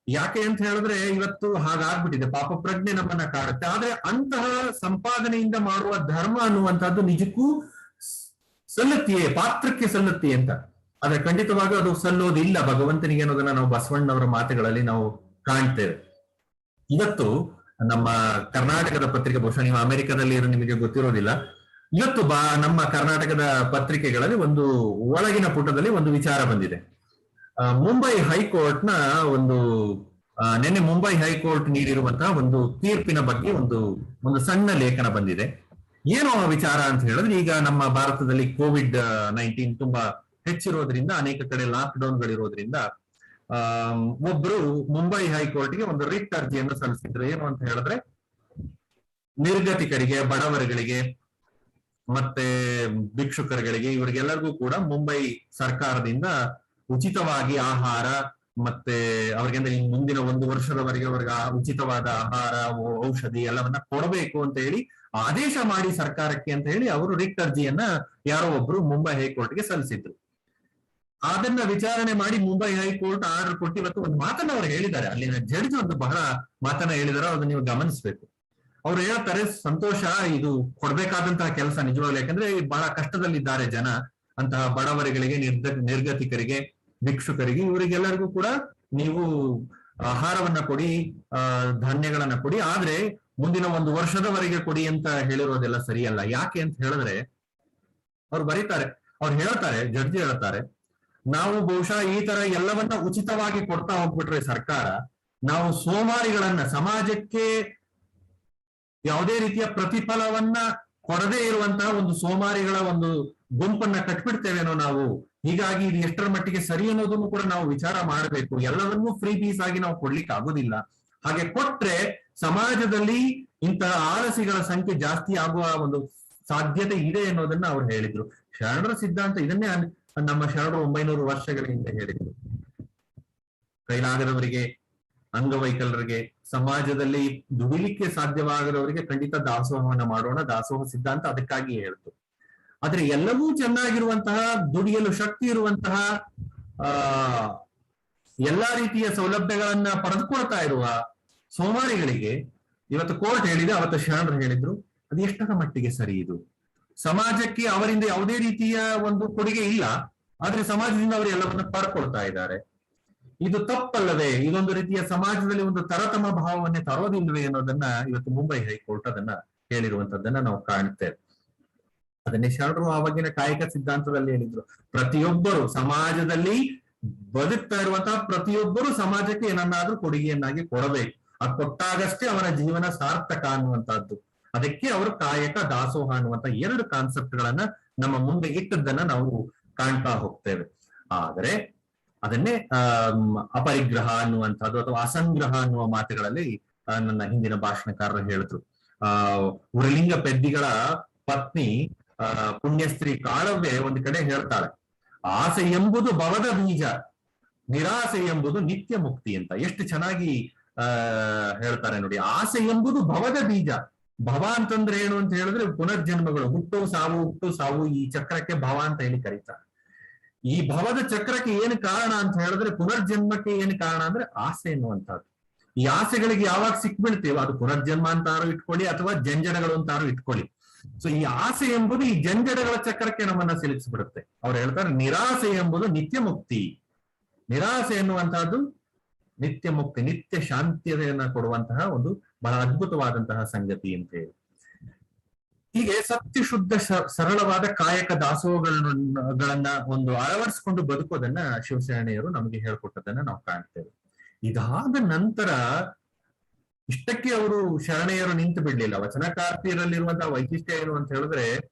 ಯಾಕೆ ಅಂತ ಹೇಳಿದ್ರೆ ಇವತ್ತು ಹಾಗಾಗ್ಬಿಟ್ಟಿದೆ, ಪಾಪ ಪ್ರಜ್ಞೆ ನಮ್ಮನ್ನ ಕಾಡುತ್ತೆ. ಆದ್ರೆ ಅಂತಹ ಸಂಪಾದನೆಯಿಂದ ಮಾಡುವ ಧರ್ಮ ಅನ್ನುವಂಥದ್ದು ನಿಜಕ್ಕೂ ಸಲ್ಲುತ್ತೆಯೇ, ಪಾತ್ರಕ್ಕೆ ಸಲ್ಲುತ್ತೆ ಅಂತ. ಆದ್ರೆ ಖಂಡಿತವಾಗಿ ಅದು ಸಲ್ಲೋದಿಲ್ಲ ಭಗವಂತನಿಗೆ ಅನ್ನೋದನ್ನ ನಾವು ಬಸವಣ್ಣವರ ಮಾತುಗಳಲ್ಲಿ ನಾವು ಕಾಣ್ತೇವೆ. ಇವತ್ತು ನಮ್ಮ ಕರ್ನಾಟಕದ ಪತ್ರಿಕೆ, ಬಹುಶಃ ನೀವು ಅಮೆರಿಕದಲ್ಲಿ ನಿಮಗೆ ಗೊತ್ತಿರೋದಿಲ್ಲ, ಇವತ್ತು ನಮ್ಮ ಕರ್ನಾಟಕದ ಪತ್ರಿಕೆಗಳಲ್ಲಿ ಒಂದು ಒಳಗಿನ ಪುಟದಲ್ಲಿ ಒಂದು ವಿಚಾರ ಬಂದಿದೆ. ಮುಂಬೈ ಹೈಕೋರ್ಟ್ ನ ನಿನ್ನೆ ಮುಂಬೈ ಹೈಕೋರ್ಟ್ ನೀಡಿರುವಂತಹ ಒಂದು ತೀರ್ಪಿನ ಬಗ್ಗೆ ಒಂದು ಸಣ್ಣ ಲೇಖನ ಬಂದಿದೆ. ಏನು ಆ ವಿಚಾರ ಅಂತ ಹೇಳಿದ್ರೆ, ಈಗ ನಮ್ಮ ಭಾರತದಲ್ಲಿ ಕೋವಿಡ್-19 ತುಂಬಾ ಹೆಚ್ಚಿರೋದ್ರಿಂದ, ಅನೇಕ ಕಡೆ ಲಾಕ್ ಡೌನ್ಗಳಿರೋದ್ರಿಂದ ಒಬ್ರು ಮುಂಬೈ ಹೈಕೋರ್ಟ್ಗೆ ಒಂದು ರಿಟ್ ಅರ್ಜಿಯನ್ನು ಸಲ್ಲಿಸಿದ್ರು. ಏನು ಅಂತ ಹೇಳಿದ್ರೆ, ನಿರ್ಗತಿಕರಿಗೆ, ಬಡವರುಗಳಿಗೆ, ಮತ್ತೆ ಭಿಕ್ಷುಕರುಗಳಿಗೆ, ಇವರಿಗೆಲ್ಲರಿಗೂ ಕೂಡ ಮುಂಬೈ ಸರ್ಕಾರದಿಂದ ಉಚಿತವಾಗಿ ಆಹಾರ ಮತ್ತೆ ಅವ್ರಿಗೆ ಅಂದ್ರೆ ಮುಂದಿನ 1 ವರ್ಷದವರೆಗೆ ಅವ್ರಿಗೆ ಉಚಿತವಾದ ಆಹಾರ, ಔಷಧಿ ಎಲ್ಲವನ್ನ ಕೊಡಬೇಕು ಅಂತ ಹೇಳಿ ಆದೇಶ ಮಾಡಿ ಸರ್ಕಾರಕ್ಕೆ ಅಂತ ಹೇಳಿ ಅವರು ರಿಟ್ ಅರ್ಜಿಯನ್ನ ಯಾರೋ ಒಬ್ರು ಮುಂಬೈ ಹೈಕೋರ್ಟ್ಗೆ ಸಲ್ಲಿಸಿದ್ರು. ಅದನ್ನ ವಿಚಾರಣೆ ಮಾಡಿ ಮುಂಬೈ ಹೈಕೋರ್ಟ್ ಆರ್ಡರ್ ಕೊಟ್ಟು ಇವತ್ತು ಒಂದು ಮಾತನ್ನ ಅವ್ರು ಹೇಳಿದ್ದಾರೆ. ಅಲ್ಲಿನ ಜಡ್ಜ್ ಒಂದು ಬಹಳ ಮಾತನ್ನ ಹೇಳಿದಾರೆ, ಅದನ್ನ ನೀವು ಗಮನಿಸ್ಬೇಕು. ಅವ್ರು ಹೇಳ್ತಾರೆ, ಸಂತೋಷ, ಇದು ಕೊಡ್ಬೇಕಾದಂತಹ ಕೆಲಸ ನಿಜವಾಗ್ಲು, ಯಾಕಂದ್ರೆ ಬಹಳ ಕಷ್ಟದಲ್ಲಿದ್ದಾರೆ ಜನ, ಅಂತಹ ಬಡವರುಗಳಿಗೆ, ನಿರ್ಗತಿಕರಿಗೆ, ಭಿಕ್ಷುಕರಿಗೆ, ಇವರಿಗೆಲ್ಲರಿಗೂ ಕೂಡ ನೀವು ಆಹಾರವನ್ನ ಕೊಡಿ, ಧಾನ್ಯಗಳನ್ನ ಕೊಡಿ, ಆದ್ರೆ ಮುಂದಿನ 1 ವರ್ಷದವರೆಗೆ ಕೊಡಿ ಅಂತ ಹೇಳಿರೋದೆಲ್ಲ ಸರಿಯಲ್ಲ. ಯಾಕೆ ಅಂತ ಹೇಳಿದ್ರೆ ಅವ್ರು ಹೇಳ್ತಾರೆ, ಜಡ್ಜಿ ಹೇಳ್ತಾರೆ, ನಾವು ಬಹುಶಃ ಈ ತರ ಎಲ್ಲವನ್ನ ಉಚಿತವಾಗಿ ಕೊಡ್ತಾ ಹೋಗ್ಬಿಟ್ರೆ ಸರ್ಕಾರ, ನಾವು ಸೋಮಾರಿಗಳನ್ನ, ಸಮಾಜಕ್ಕೆ ಯಾವುದೇ ರೀತಿಯ ಪ್ರತಿಫಲವನ್ನ ಕೊಡದೇ ಇರುವಂತಹ ಒಂದು ಸೋಮಾರಿಗಳ ಒಂದು ಗುಂಪನ್ನ ಕಟ್ಬಿಡ್ತೇವೇನೋ ನಾವು. ಹೀಗಾಗಿ ಇದು ಎಷ್ಟರ ಮಟ್ಟಿಗೆ ಸರಿ ಅನ್ನೋದನ್ನು ಕೂಡ ನಾವು ವಿಚಾರ ಮಾಡಬೇಕು. ಎಲ್ಲವನ್ನೂ ಫ್ರೀ ಪೀಸ್ ಆಗಿ ನಾವು ಕೊಡ್ಲಿಕ್ಕೆ ಆಗೋದಿಲ್ಲ. ಹಾಗೆ ಕೊಟ್ರೆ ಸಮಾಜದಲ್ಲಿ ಇಂತಹ ಆಲಸಿಗಳ ಸಂಖ್ಯೆ ಜಾಸ್ತಿ ಆಗುವ ಒಂದು ಸಾಧ್ಯತೆ ಇದೆ ಅನ್ನೋದನ್ನ ಅವ್ರು ಹೇಳಿದ್ರು. ಶರಣರ ಸಿದ್ಧಾಂತ ಇದನ್ನೇ ನಮ್ಮ ಶರಣರು 900 ವರ್ಷಗಳ ಹಿಂದೆ ಹೇಳಿದ್ರು. ಕೈಲಾಗದವರಿಗೆ, ಅಂಗವೈಕಲರಿಗೆ, ಸಮಾಜದಲ್ಲಿ ದುಡಿಲಿಕ್ಕೆ ಸಾಧ್ಯವಾಗದವರಿಗೆ ಖಂಡಿತ ದಾಸೋಹವನ್ನ ಮಾಡೋಣ. ದಾಸೋಹ ಸಿದ್ಧಾಂತ ಅದಕ್ಕಾಗಿ ಹೇಳ್ತು. ಆದ್ರೆ ಎಲ್ಲವೂ ಚೆನ್ನಾಗಿರುವಂತಹ, ದುಡಿಯಲು ಶಕ್ತಿ ಇರುವಂತಹ, ಎಲ್ಲಾ ರೀತಿಯ ಸೌಲಭ್ಯಗಳನ್ನ ಪಡೆದುಕೊಳ್ತಾ ಇರುವ ಸೋಮಾರಿಗಳಿಗೆ ಇವತ್ತು ಕೋರ್ಟ್ ಹೇಳಿದೆ, ಅವತ್ತು ಶರಣರು ಹೇಳಿದ್ರು, ಅದು ಎಷ್ಟರ ಮಟ್ಟಿಗೆ ಸರಿ? ಇದು ಸಮಾಜಕ್ಕೆ ಅವರಿಂದ ಯಾವುದೇ ರೀತಿಯ ಒಂದು ಕೊಡುಗೆ ಇಲ್ಲ, ಆದ್ರೆ ಸಮಾಜದಿಂದ ಅವರು ಎಲ್ಲವನ್ನ ಪಡ್ಕೊಳ್ತಾ ಇದ್ದಾರೆ. ಇದು ತಪ್ಪಲ್ಲವೇ? ಇದೊಂದು ರೀತಿಯ ಸಮಾಜದಲ್ಲಿ ಒಂದು ತರತಮ ಭಾವವನ್ನೇ ತರೋದಿಲ್ವೇ ಅನ್ನೋದನ್ನ ಇವತ್ತು ಮುಂಬೈ ಹೈಕೋರ್ಟ್ ಅದನ್ನ ಹೇಳಿರುವಂತದ್ದನ್ನ ನಾವು ಕಾಣ್ತೇವೆ. ಅದನ್ನೇ ಶರಣರು ಆವಾಗಿನ ಕಾಯಕ ಸಿದ್ಧಾಂತದಲ್ಲಿ ಹೇಳಿದ್ರು. ಪ್ರತಿಯೊಬ್ಬರು ಸಮಾಜದಲ್ಲಿ ಬದುಕ್ತಾ ಇರುವಂತಹ ಪ್ರತಿಯೊಬ್ಬರು ಸಮಾಜಕ್ಕೆ ಏನನ್ನಾದ್ರೂ ಕೊಡುಗೆಯನ್ನಾಗಿ ಕೊಡಬೇಕು. ಅದು ಕೊಟ್ಟಾಗಷ್ಟೇ ಅವನ ಜೀವನ ಸಾರ್ಥಕ ಅನ್ನುವಂತಹದ್ದು. ಅದಕ್ಕೆ ಅವರು ಕಾಯಕ ದಾಸೋಹ ಅನ್ನುವಂತ 2 ಕಾನ್ಸೆಪ್ಟ್ ಗಳನ್ನ ನಮ್ಮ ಮುಂದೆ ಇಟ್ಟದ್ದನ್ನ ನಾವು ಕಾಣ್ತಾ ಹೋಗ್ತೇವೆ. ಆದ್ರೆ ಅದನ್ನೇ ಅಪರಿಗ್ರಹ ಅನ್ನುವಂಥದ್ದು ಅಥವಾ ಅಸಂಗ್ರಹ ಅನ್ನುವ ಮಾತುಗಳಲ್ಲಿ ನನ್ನ ಹಿಂದಿನ ಭಾಷಣಕಾರರು ಹೇಳಿದ್ರು. ಉರಲಿಂಗ ಪೆದ್ದಿಗಳ ಪತ್ನಿ ಪುಣ್ಯಸ್ತ್ರೀ ಕಾಳವ್ವೆ ಒಂದು ಕಡೆ ಹೇಳ್ತಾಳೆ, ಆಸೆ ಎಂಬುದು ಭವದ ಬೀಜ, ನಿರಾಸೆ ಎಂಬುದು ನಿತ್ಯ ಮುಕ್ತಿ ಅಂತ. ಎಷ್ಟು ಚೆನ್ನಾಗಿ ಹೇಳ್ತಾರೆ ನೋಡಿ. ಆಸೆ ಎಂಬುದು ಭವದ ಬೀಜ. ಭವ ಅಂತಂದ್ರೆ ಏನು ಅಂತ ಹೇಳಿದ್ರೆ ಪುನರ್ಜನ್ಮಗಳು, ಹುಟ್ಟು ಸಾವು, ಈ ಚಕ್ರಕ್ಕೆ ಭವ ಅಂತ ಹೇಳಿ ಕರೀತಾರೆ. ಈ ಭವದ ಚಕ್ರಕ್ಕೆ ಏನು ಕಾರಣ ಅಂತ ಹೇಳಿದ್ರೆ, ಪುನರ್ಜನ್ಮಕ್ಕೆ ಏನು ಕಾರಣ ಅಂದ್ರೆ ಆಸೆ ಎನ್ನುವಂಥದ್ದು. ಈ ಆಸೆಗಳಿಗೆ ಯಾವಾಗ ಸಿಕ್ಬಿಡ್ತೇವೆ ಅದು ಪುನರ್ಜನ್ಮ ಅಂತಾರು ಇಟ್ಕೊಳ್ಳಿ ಅಥವಾ ಜಂಜಡಗಳು ಅಂತಾರು ಇಟ್ಕೊಳ್ಳಿ. ಸೊ ಈ ಆಸೆ ಎಂಬುದು ಈ ಜಂಜಡಗಳ ಚಕ್ರಕ್ಕೆ ನಮ್ಮನ್ನ ಸಿಲುಕಿಸ್ಬಿಡುತ್ತೆ. ಅವ್ರು ಹೇಳ್ತಾರೆ ನಿರಾಸೆ ಎಂಬುದು ನಿತ್ಯ ಮುಕ್ತಿ. ನಿರಾಸೆ ಎನ್ನುವಂತಹದ್ದು ನಿತ್ಯ ಮುಕ್ತಿ, ನಿತ್ಯ ಶಾಂತಿಯನ್ನ ಕೊಡುವಂತಹ ಒಂದು ಬಹಳ ಅದ್ಭುತವಾದಂತಹ ಸಂಗತಿ ಅಂತ ಹೇಳಿ. ಹೀಗೆ ಸತ್ಯಶುದ್ಧ ಸರಳವಾದ ಕಾಯಕ ದಾಸೋಹಗಳನ್ನ ಒಂದು ಅಳವಡಿಸಿಕೊಂಡು ಬದುಕೋದನ್ನ ಶಿವಶರಣೆಯರು ನಮಗೆ ಹೇಳ್ಕೊಟ್ಟದನ್ನ ನಾವು ಕಾಣ್ತೇವೆ. ಇದಾದ ನಂತರ ಇಷ್ಟಕ್ಕೆ ಅವರು ಶರಣೆಯರು ನಿಂತು ಬಿಡ್ಲಿಲ್ಲ. ವಚನಕಾರ್ತಿಯರಲ್ಲಿರುವಂತಹ ವೈಶಿಷ್ಟ್ಯ ಏನು ಅಂತ ಹೇಳಿದ್ರೆ,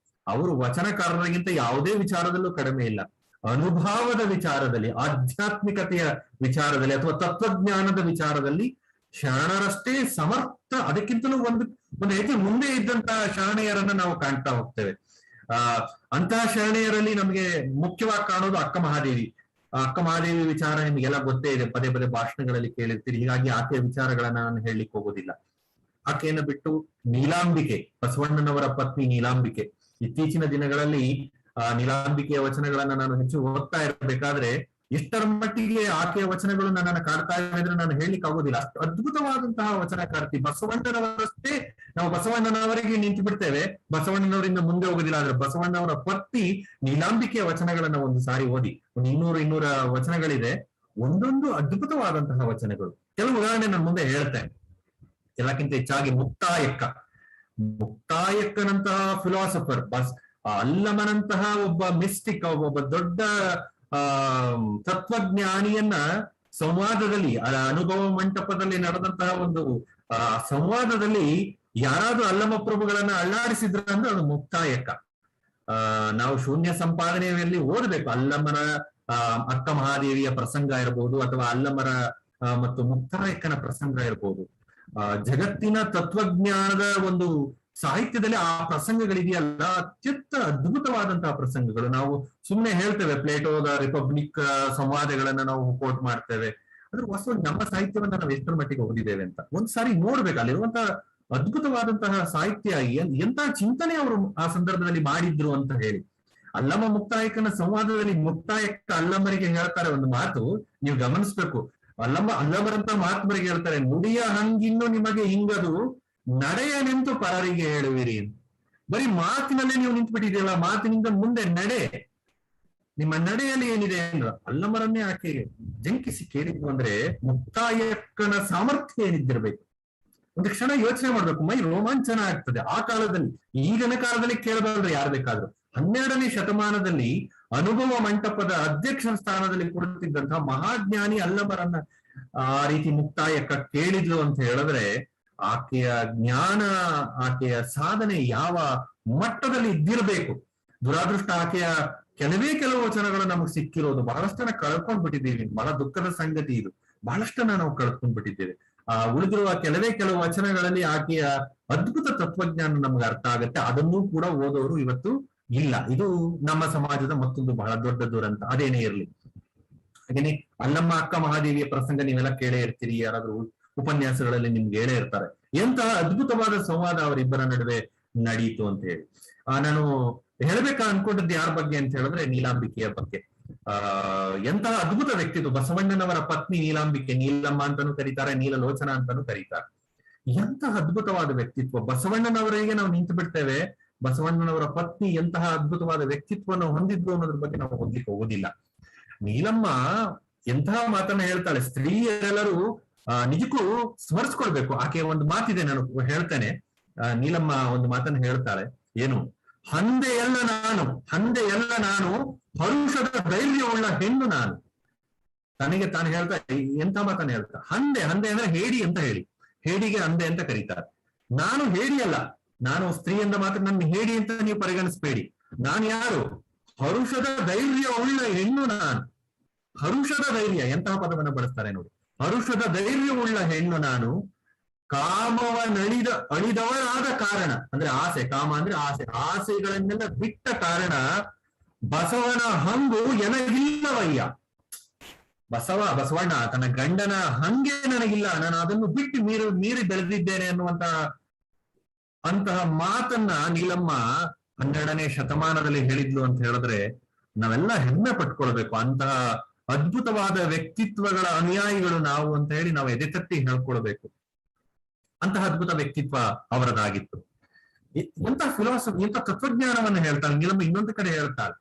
ಅವರು ವಚನಕಾರರಿಗಿಂತ ಯಾವುದೇ ವಿಚಾರದಲ್ಲೂ ಕಡಿಮೆ ಇಲ್ಲ. ಅನುಭಾವದ ವಿಚಾರದಲ್ಲಿ, ಆಧ್ಯಾತ್ಮಿಕತೆಯ ವಿಚಾರದಲ್ಲಿ ಅಥವಾ ತತ್ವಜ್ಞಾನದ ವಿಚಾರದಲ್ಲಿ ಶರಣರಷ್ಟೇ ಸಮರ್ಥ, ಅದಕ್ಕಿಂತಲೂ ಒಂದು ಹೆಜ್ಜೆ ಮುಂದೆ ಇದ್ದಂತಹ ಶರಣೆಯರನ್ನ ನಾವು ಕಾಣ್ತಾ ಹೋಗ್ತೇವೆ. ಅಂತಹ ಶರಣೆಯರಲ್ಲಿ ನಮಗೆ ಮುಖ್ಯವಾಗಿ ಕಾಣೋದು ಅಕ್ಕ ಮಹಾದೇವಿ. ಅಕ್ಕ ಮಹಾದೇವಿ ವಿಚಾರ ನಿಮಗೆಲ್ಲ ಗೊತ್ತೇ ಇದೆ, ಪದೇ ಪದೇ ಭಾಷಣಗಳಲ್ಲಿ ಕೇಳಿರ್ತೀರಿ. ಹೀಗಾಗಿ ಆಕೆಯ ವಿಚಾರಗಳನ್ನ ನಾನು ಹೇಳಲಿಕ್ಕೆ ಹೋಗೋದಿಲ್ಲ. ಆಕೆಯನ್ನು ಬಿಟ್ಟು ನೀಲಾಂಬಿಕೆ, ಬಸವಣ್ಣನವರ ಪತ್ನಿ ನೀಲಾಂಬಿಕೆ. ಇತ್ತೀಚಿನ ದಿನಗಳಲ್ಲಿ ನೀಲಾಂಬಿಕೆಯ ವಚನಗಳನ್ನ ನಾನು ಹೆಚ್ಚು ಓದ್ತಾ ಇರಬೇಕಾದ್ರೆ ಎಷ್ಟರ ಮಟ್ಟಿಗೆ ಆಕೆಯ ವಚನಗಳು ನನ್ನನ್ನು ಕಾಡ್ತಾ ಇದ್ರೆ ನಾನು ಹೇಳಲಿಕ್ಕೆ ಆಗೋದಿಲ್ಲ. ಅಷ್ಟು ಅದ್ಭುತವಾದಂತಹ ವಚನಕಾರ್ತಿ. ಬಸವಣ್ಣನವರಷ್ಟೇ ನಾವು ಬಸವಣ್ಣನವರಿಗೆ ನಿಂತು ಬಿಡ್ತೇವೆ, ಬಸವಣ್ಣನವರಿಂದ ಮುಂದೆ ಹೋಗೋದಿಲ್ಲ. ಆದ್ರೆ ಬಸವಣ್ಣನವರ ಪತ್ನಿ ನೀಲಾಂಬಿಕೆಯ ವಚನಗಳನ್ನ ಒಂದು ಸಾರಿ ಓದಿ, ಒಂದು 200 ವಚನಗಳಿದೆ. ಒಂದೊಂದು ಅದ್ಭುತವಾದಂತಹ ವಚನಗಳು. ಕೆಲವು ಉದಾಹರಣೆ ನಾನು ಮುಂದೆ ಹೇಳ್ತೇನೆ. ಎಲ್ಲಕ್ಕಿಂತ ಹೆಚ್ಚಾಗಿ ಮುಕ್ತಾಯಕ್ಕನಂತಹ ಫಿಲಾಸಫರ್, ಅಲ್ಲಮನಂತಹ ಒಬ್ಬ ಮಿಸ್ಟಿಕ್, ಒಬ್ಬ ದೊಡ್ಡ ತತ್ವಜ್ಞಾನಿಯನ್ನ ಸಂವಾದದಲ್ಲಿ, ಅನುಭವ ಮಂಟಪದಲ್ಲಿ ನಡೆದಂತಹ ಒಂದು ಸಂವಾದದಲ್ಲಿ ಯಾರಾದ್ರೂ ಅಲ್ಲಮ ಪ್ರಭುಗಳನ್ನ ಅಳ್ಳಾಡಿಸಿದ್ರ ಅಂದ್ರೆ ಅದು ಮುಕ್ತಾಯಕ್ಕ. ನಾವು ಶೂನ್ಯ ಸಂಪಾದನೆಯಲ್ಲಿ ಓದಬೇಕು. ಅಲ್ಲಮನ ಅಕ್ಕ ಮಹಾದೇವಿಯ ಪ್ರಸಂಗ ಇರಬಹುದು ಅಥವಾ ಅಲ್ಲಮರ ಮತ್ತು ಮುಕ್ತಾಯಕ್ಕನ ಪ್ರಸಂಗ ಇರಬಹುದು. ಜಗತ್ತಿನ ತತ್ವಜ್ಞಾನದ ಒಂದು ಸಾಹಿತ್ಯದಲ್ಲಿ ಆ ಪ್ರಸಂಗಗಳಿದೆಯಲ್ಲ, ಅತ್ಯಂತ ಅದ್ಭುತವಾದಂತಹ ಪ್ರಸಂಗಗಳು. ನಾವು ಸುಮ್ಮನೆ ಹೇಳ್ತೇವೆ, ಪ್ಲೇಟೋದ ರಿಪಬ್ಲಿಕ್ ಸಂವಾದಗಳನ್ನ ನಾವು ಕೋಟ್ ಮಾಡ್ತೇವೆ. ಅದ್ರ ವಾಸ್ತವವಾಗಿ ನಮ್ಮ ಸಾಹಿತ್ಯವನ್ನ ನಾವು ಎಷ್ಟರ ಮಟ್ಟಿಗೆ ಓದಿದ್ದೇವೆ ಅಂತ ಒಂದ್ಸಾರಿ ನೋಡ್ಬೇಕು. ಅಲ್ಲಿರುವಂತಹ ಅದ್ಭುತವಾದಂತಹ ಸಾಹಿತ್ಯ, ಎಂತ ಚಿಂತನೆ ಅವರು ಆ ಸಂದರ್ಭದಲ್ಲಿ ಮಾಡಿದ್ರು ಅಂತ ಹೇಳಿ. ಅಲ್ಲಮ ಮುಕ್ತಾಯಕನ ಸಂವಾದದಲ್ಲಿ ಮುಕ್ತಾಯಕ್ಕ ಅಲ್ಲಮರಿಗೆ ಹೇಳ್ತಾರೆ ಒಂದು ಮಾತು, ನೀವು ಗಮನಿಸ್ಬೇಕು. ಅಲ್ಲಮರಂತ ಮಹಾತ್ಮರಿಗೆ ಹೇಳ್ತಾರೆ, ನುಡಿಯ ಹಂಗಿನ್ನು ನಿಮಗೆ ಹಿಂಗದು, ನಡೆಯ ನಿಂತು ಪರರಿಗೆ ಹೇಳುವಿರಿ. ಬರೀ ಮಾತಿನಲ್ಲೇ ನೀವು ನಿಂತು ಬಿಟ್ಟಿದ್ದೀರಲ್ಲ, ಮಾತಿನಿಂದ ಮುಂದೆ ನಡೆ, ನಿಮ್ಮ ನಡೆಯಲ್ಲಿ ಏನಿದೆ ಅಂದ್ರೆ ಅಲ್ಲಮರನ್ನೇ ಆಕೆ ಜಂಕಿಸಿ ಕೇಳಿದ್ರು ಅಂದ್ರೆ ಮುಕ್ತಾಯಕ್ಕನ ಸಾಮರ್ಥ್ಯ ಏನಿದ್ದಿರ್ಬೇಕು. ಒಂದು ಕ್ಷಣ ಯೋಚನೆ ಮಾಡ್ಬೇಕು, ಮೈ ರೋಮಾಂಚನ ಆಗ್ತದೆ. ಆ ಕಾಲದಲ್ಲಿ, ಈಗಿನ ಕಾಲದಲ್ಲಿ ಕೇಳಬಾರ್ದು ಯಾರು ಬೇಕಾದ್ರೂ. 12ನೇ ಶತಮಾನದಲ್ಲಿ ಅನುಭವ ಮಂಟಪದ ಅಧ್ಯಕ್ಷ ಸ್ಥಾನದಲ್ಲಿ ಕುಳಿತಿದ್ದಂತಹ ಮಹಾಜ್ಞಾನಿ ಅಲ್ಲಮರನ್ನ ಆ ರೀತಿ ಮುಕ್ತಾಯಕ್ಕ ಕೇಳಿದ್ರು ಅಂತ ಹೇಳಿದ್ರೆ ಆಕೆಯ ಜ್ಞಾನ, ಆಕೆಯ ಸಾಧನೆ ಯಾವ ಮಟ್ಟದಲ್ಲಿ ಇದ್ದಿರಬೇಕು. ದುರಾದೃಷ್ಟ ಆಕೆಯ ಕೆಲವು ವಚನಗಳು ನಮಗೆ ಸಿಕ್ಕಿರೋದು ಬಹಳಷ್ಟನ್ನ ಕಳ್ಕೊಂಡ್ ಬಿಟ್ಟಿದ್ದೀವಿ. ಬಹಳ ದುಃಖದ ಸಂಗತಿ ಇದು. ಬಹಳಷ್ಟನ್ನ ನಾವು ಕಳ್ಕೊಂಡ್ ಬಿಟ್ಟಿದ್ದೇವೆ. ಉಳಿದಿರುವ ಕೆಲವು ವಚನಗಳಲ್ಲಿ ಆಕೆಯ ಅದ್ಭುತ ತತ್ವಜ್ಞಾನ ನಮ್ಗೆ ಅರ್ಥ ಆಗುತ್ತೆ. ಅದನ್ನೂ ಕೂಡ ಓದೋರು ಇವತ್ತು ಇಲ್ಲ. ಇದು ನಮ್ಮ ಸಮಾಜದ ಮತ್ತೊಂದು ಬಹಳ ದೊಡ್ಡ ದುರಂತ. ಅದೇನೇ ಇರಲಿ. ಹಾಗೇನೆ ಅಲ್ಲಮ್ಮ ಅಕ್ಕ ಮಹಾದೇವಿಯ ಪ್ರಸಂಗ ನೀವೆಲ್ಲ ಕೇಳೇ ಇರ್ತೀರಿ, ಯಾರಾದ್ರೂ ಉಪನ್ಯಾಸಗಳಲ್ಲಿ ನಿಮ್ಗೆ ಹೇಳೇ ಇರ್ತಾರೆ. ಎಂತಹ ಅದ್ಭುತವಾದ ಸಂವಾದ ಅವರಿಬ್ಬರ ನಡುವೆ ನಡೆಯಿತು ಅಂತ ಹೇಳಿ. ನಾನು ಹೇಳ್ಬೇಕಾ ಅನ್ಕೊಂಡಿದ್ದು ಯಾರ ಬಗ್ಗೆ ಅಂತ ಹೇಳಿದ್ರೆ ನೀಲಾಂಬಿಕೆಯ ಬಗ್ಗೆ. ಎಂತಹ ಅದ್ಭುತ ವ್ಯಕ್ತಿತ್ವ. ಬಸವಣ್ಣನವರ ಪತ್ನಿ ನೀಲಾಂಬಿಕೆ, ನೀಲಮ್ಮ ಅಂತಾನೂ ಕರೀತಾರೆ, ನೀಲಲೋಚನ ಅಂತಾನೂ ಕರೀತಾರೆ. ಎಂತಹ ಅದ್ಭುತವಾದ ವ್ಯಕ್ತಿತ್ವ. ಬಸವಣ್ಣನವರಿಗೆ ನಾವು ನಿಂತು ಬಿಡ್ತೇವೆ, ಬಸವಣ್ಣನವರ ಪತ್ನಿ ಎಂತಹ ಅದ್ಭುತವಾದ ವ್ಯಕ್ತಿತ್ವವನ್ನು ಹೊಂದಿದ್ರು ಅನ್ನೋದ್ರ ಬಗ್ಗೆ ನಾವು ಓದ್ಲಿಕ್ಕೆ ಹೋಗೋದಿಲ್ಲ. ನೀಲಮ್ಮ ಎಂತಹ ಮಾತನ್ನ ಹೇಳ್ತಾಳೆ. ಸ್ತ್ರೀಯರೆಲ್ಲರೂ ನಿಜಕ್ಕೂ ಸ್ಮರಿಸ್ಕೊಳ್ಬೇಕು. ಆಕೆಯ ಒಂದು ಮಾತಿದೆ, ನಾನು ಹೇಳ್ತೇನೆ. ನೀಲಮ್ಮ ಒಂದು ಮಾತನ್ನ ಹೇಳ್ತಾಳೆ, ಏನು, ಹಂದೆ ಎಲ್ಲ ನಾನು ಹರುಷದ ಧೈರ್ಯವುಳ್ಳ ಹೆಣ್ಣು ನಾನು. ತನಗೆ ತಾನು ಹೇಳ್ತಾ ಎಂತ ಮಾತನ್ನ ಹೇಳ್ತಾ, ಹಂದೆ ಅಂದ್ರೆ ಹೇಡಿ ಅಂತ ಹೇಳಿ, ಹೇಡಿಗೆ ಹಂದೆ ಅಂತ ಕರೀತಾರೆ. ನಾನು ಹೇಡಿ ಅಲ್ಲ, ನಾನು ಸ್ತ್ರೀ ಎಂದ ಮಾತ್ರ ನನ್ನ ಹೇಡಿ ಅಂತ ನೀವು ಪರಿಗಣಿಸಬೇಡಿ. ನಾನು ಯಾರು? ಹರುಷದ ಧೈರ್ಯ ಉಳ್ಳ ಹೆಣ್ಣು ನಾನು. ಹರುಷದ ಧೈರ್ಯ, ಎಂತಹ ಪದವನ್ನು ಬಳಸ್ತಾರೆ ನೋಡಿ. ಹರುಷದ ಧೈರ್ಯವುಳ್ಳ ಹೆಣ್ಣು ನಾನು, ಕಾಮವ ಅಳಿದವರಾದ ಕಾರಣ, ಅಂದ್ರೆ ಆಸೆ, ಕಾಮ ಅಂದ್ರೆ ಆಸೆ, ಆಸೆಗಳನ್ನೆಲ್ಲ ಬಿಟ್ಟ ಕಾರಣ ಬಸವನ ಹಂಗು ಎನಗಿಲ್ಲವಯ್ಯ. ಬಸವಣ್ಣ ತನ್ನ ಗಂಡನ ಹಂಗೆ ನನಗಿಲ್ಲ, ನಾನು ಅದನ್ನು ಬಿಟ್ಟು ಮೀರಿ ಬೆಳೆದಿದ್ದೇನೆ ಅಂತಹ ಮಾತನ್ನ ನೀಲಮ್ಮ 12ನೇ ಶತಮಾನದಲ್ಲಿ ಹೇಳಿದ್ಲು ಅಂತ ಹೇಳಿದ್ರೆ ನಾವೆಲ್ಲ ಹೆಮ್ಮೆ ಪಟ್ಕೊಳ್ಬೇಕು. ಅಂತಹ ಅದ್ಭುತವಾದ ವ್ಯಕ್ತಿತ್ವಗಳ ಅನುಯಾಯಿಗಳು ನಾವು ಅಂತ ಹೇಳಿ ನಾವು ಎದೆತಟ್ಟಿ ಹೇಳ್ಕೊಳ್ಬೇಕು. ಅಂತಹ ಅದ್ಭುತ ವ್ಯಕ್ತಿತ್ವ ಅವರದಾಗಿತ್ತು. ಎಂತ ಫಿಲಾಸಫಿ, ಎಂತ ತತ್ವಜ್ಞಾನವನ್ನು ಹೇಳ್ತಾಳೆ ನೀಲಮ್ಮ. ಇನ್ನೊಂದು ಕಡೆ ಹೇಳ್ತಾಳೆ,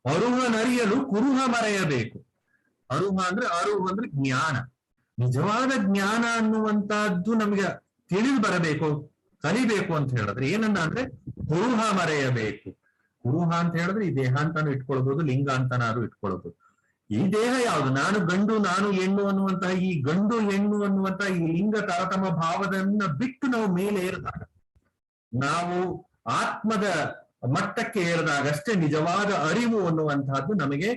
ಅರುಹನರಿಯಲು ಕುರುಹ ಮರೆಯಬೇಕು. ಅರುಹ ಅಂದ್ರೆ ಜ್ಞಾನ. ನಿಜವಾದ ಜ್ಞಾನ ಅನ್ನುವಂತಹದ್ದು ನಮಗೆ ತಿಳಿದು ಬರಬೇಕು, ಕಲಿಬೇಕು ಅಂತ ಹೇಳಿದ್ರೆ ಏನನ್ನ ಅಂದ್ರೆ ಕುರುಹ ಮರೆಯಬೇಕು. ಕುರುಹ ಅಂತ ಹೇಳಿದ್ರೆ ಈ ದೇಹ ಅಂತಾನು ಇಟ್ಕೊಳ್ಬಹುದು, ಲಿಂಗ ಅಂತನಾದ್ರು ಇಟ್ಕೊಳ್ಬಹುದು. ಈ ದೇಹ ಯಾವುದು? ನಾನು ಗಂಡು ನಾನು ಹೆಣ್ಣು ಅನ್ನುವಂತಹ ಈ ಗಂಡು ಹೆಣ್ಣು ಅನ್ನುವಂತಹ ಈ ಲಿಂಗ ತಾರತಮ್ಯ ಭಾವದನ್ನ ಬಿಟ್ಟು ನಾವು ಮೇಲೆ ಏರಿದಾಗ, ನಾವು ಆತ್ಮದ ಮಟ್ಟಕ್ಕೆ ಏರಿದಾಗ ಅಷ್ಟೇ ನಿಜವಾದ ಅರಿವು ಅನ್ನುವಂತಹದ್ದು ನಮಗೆ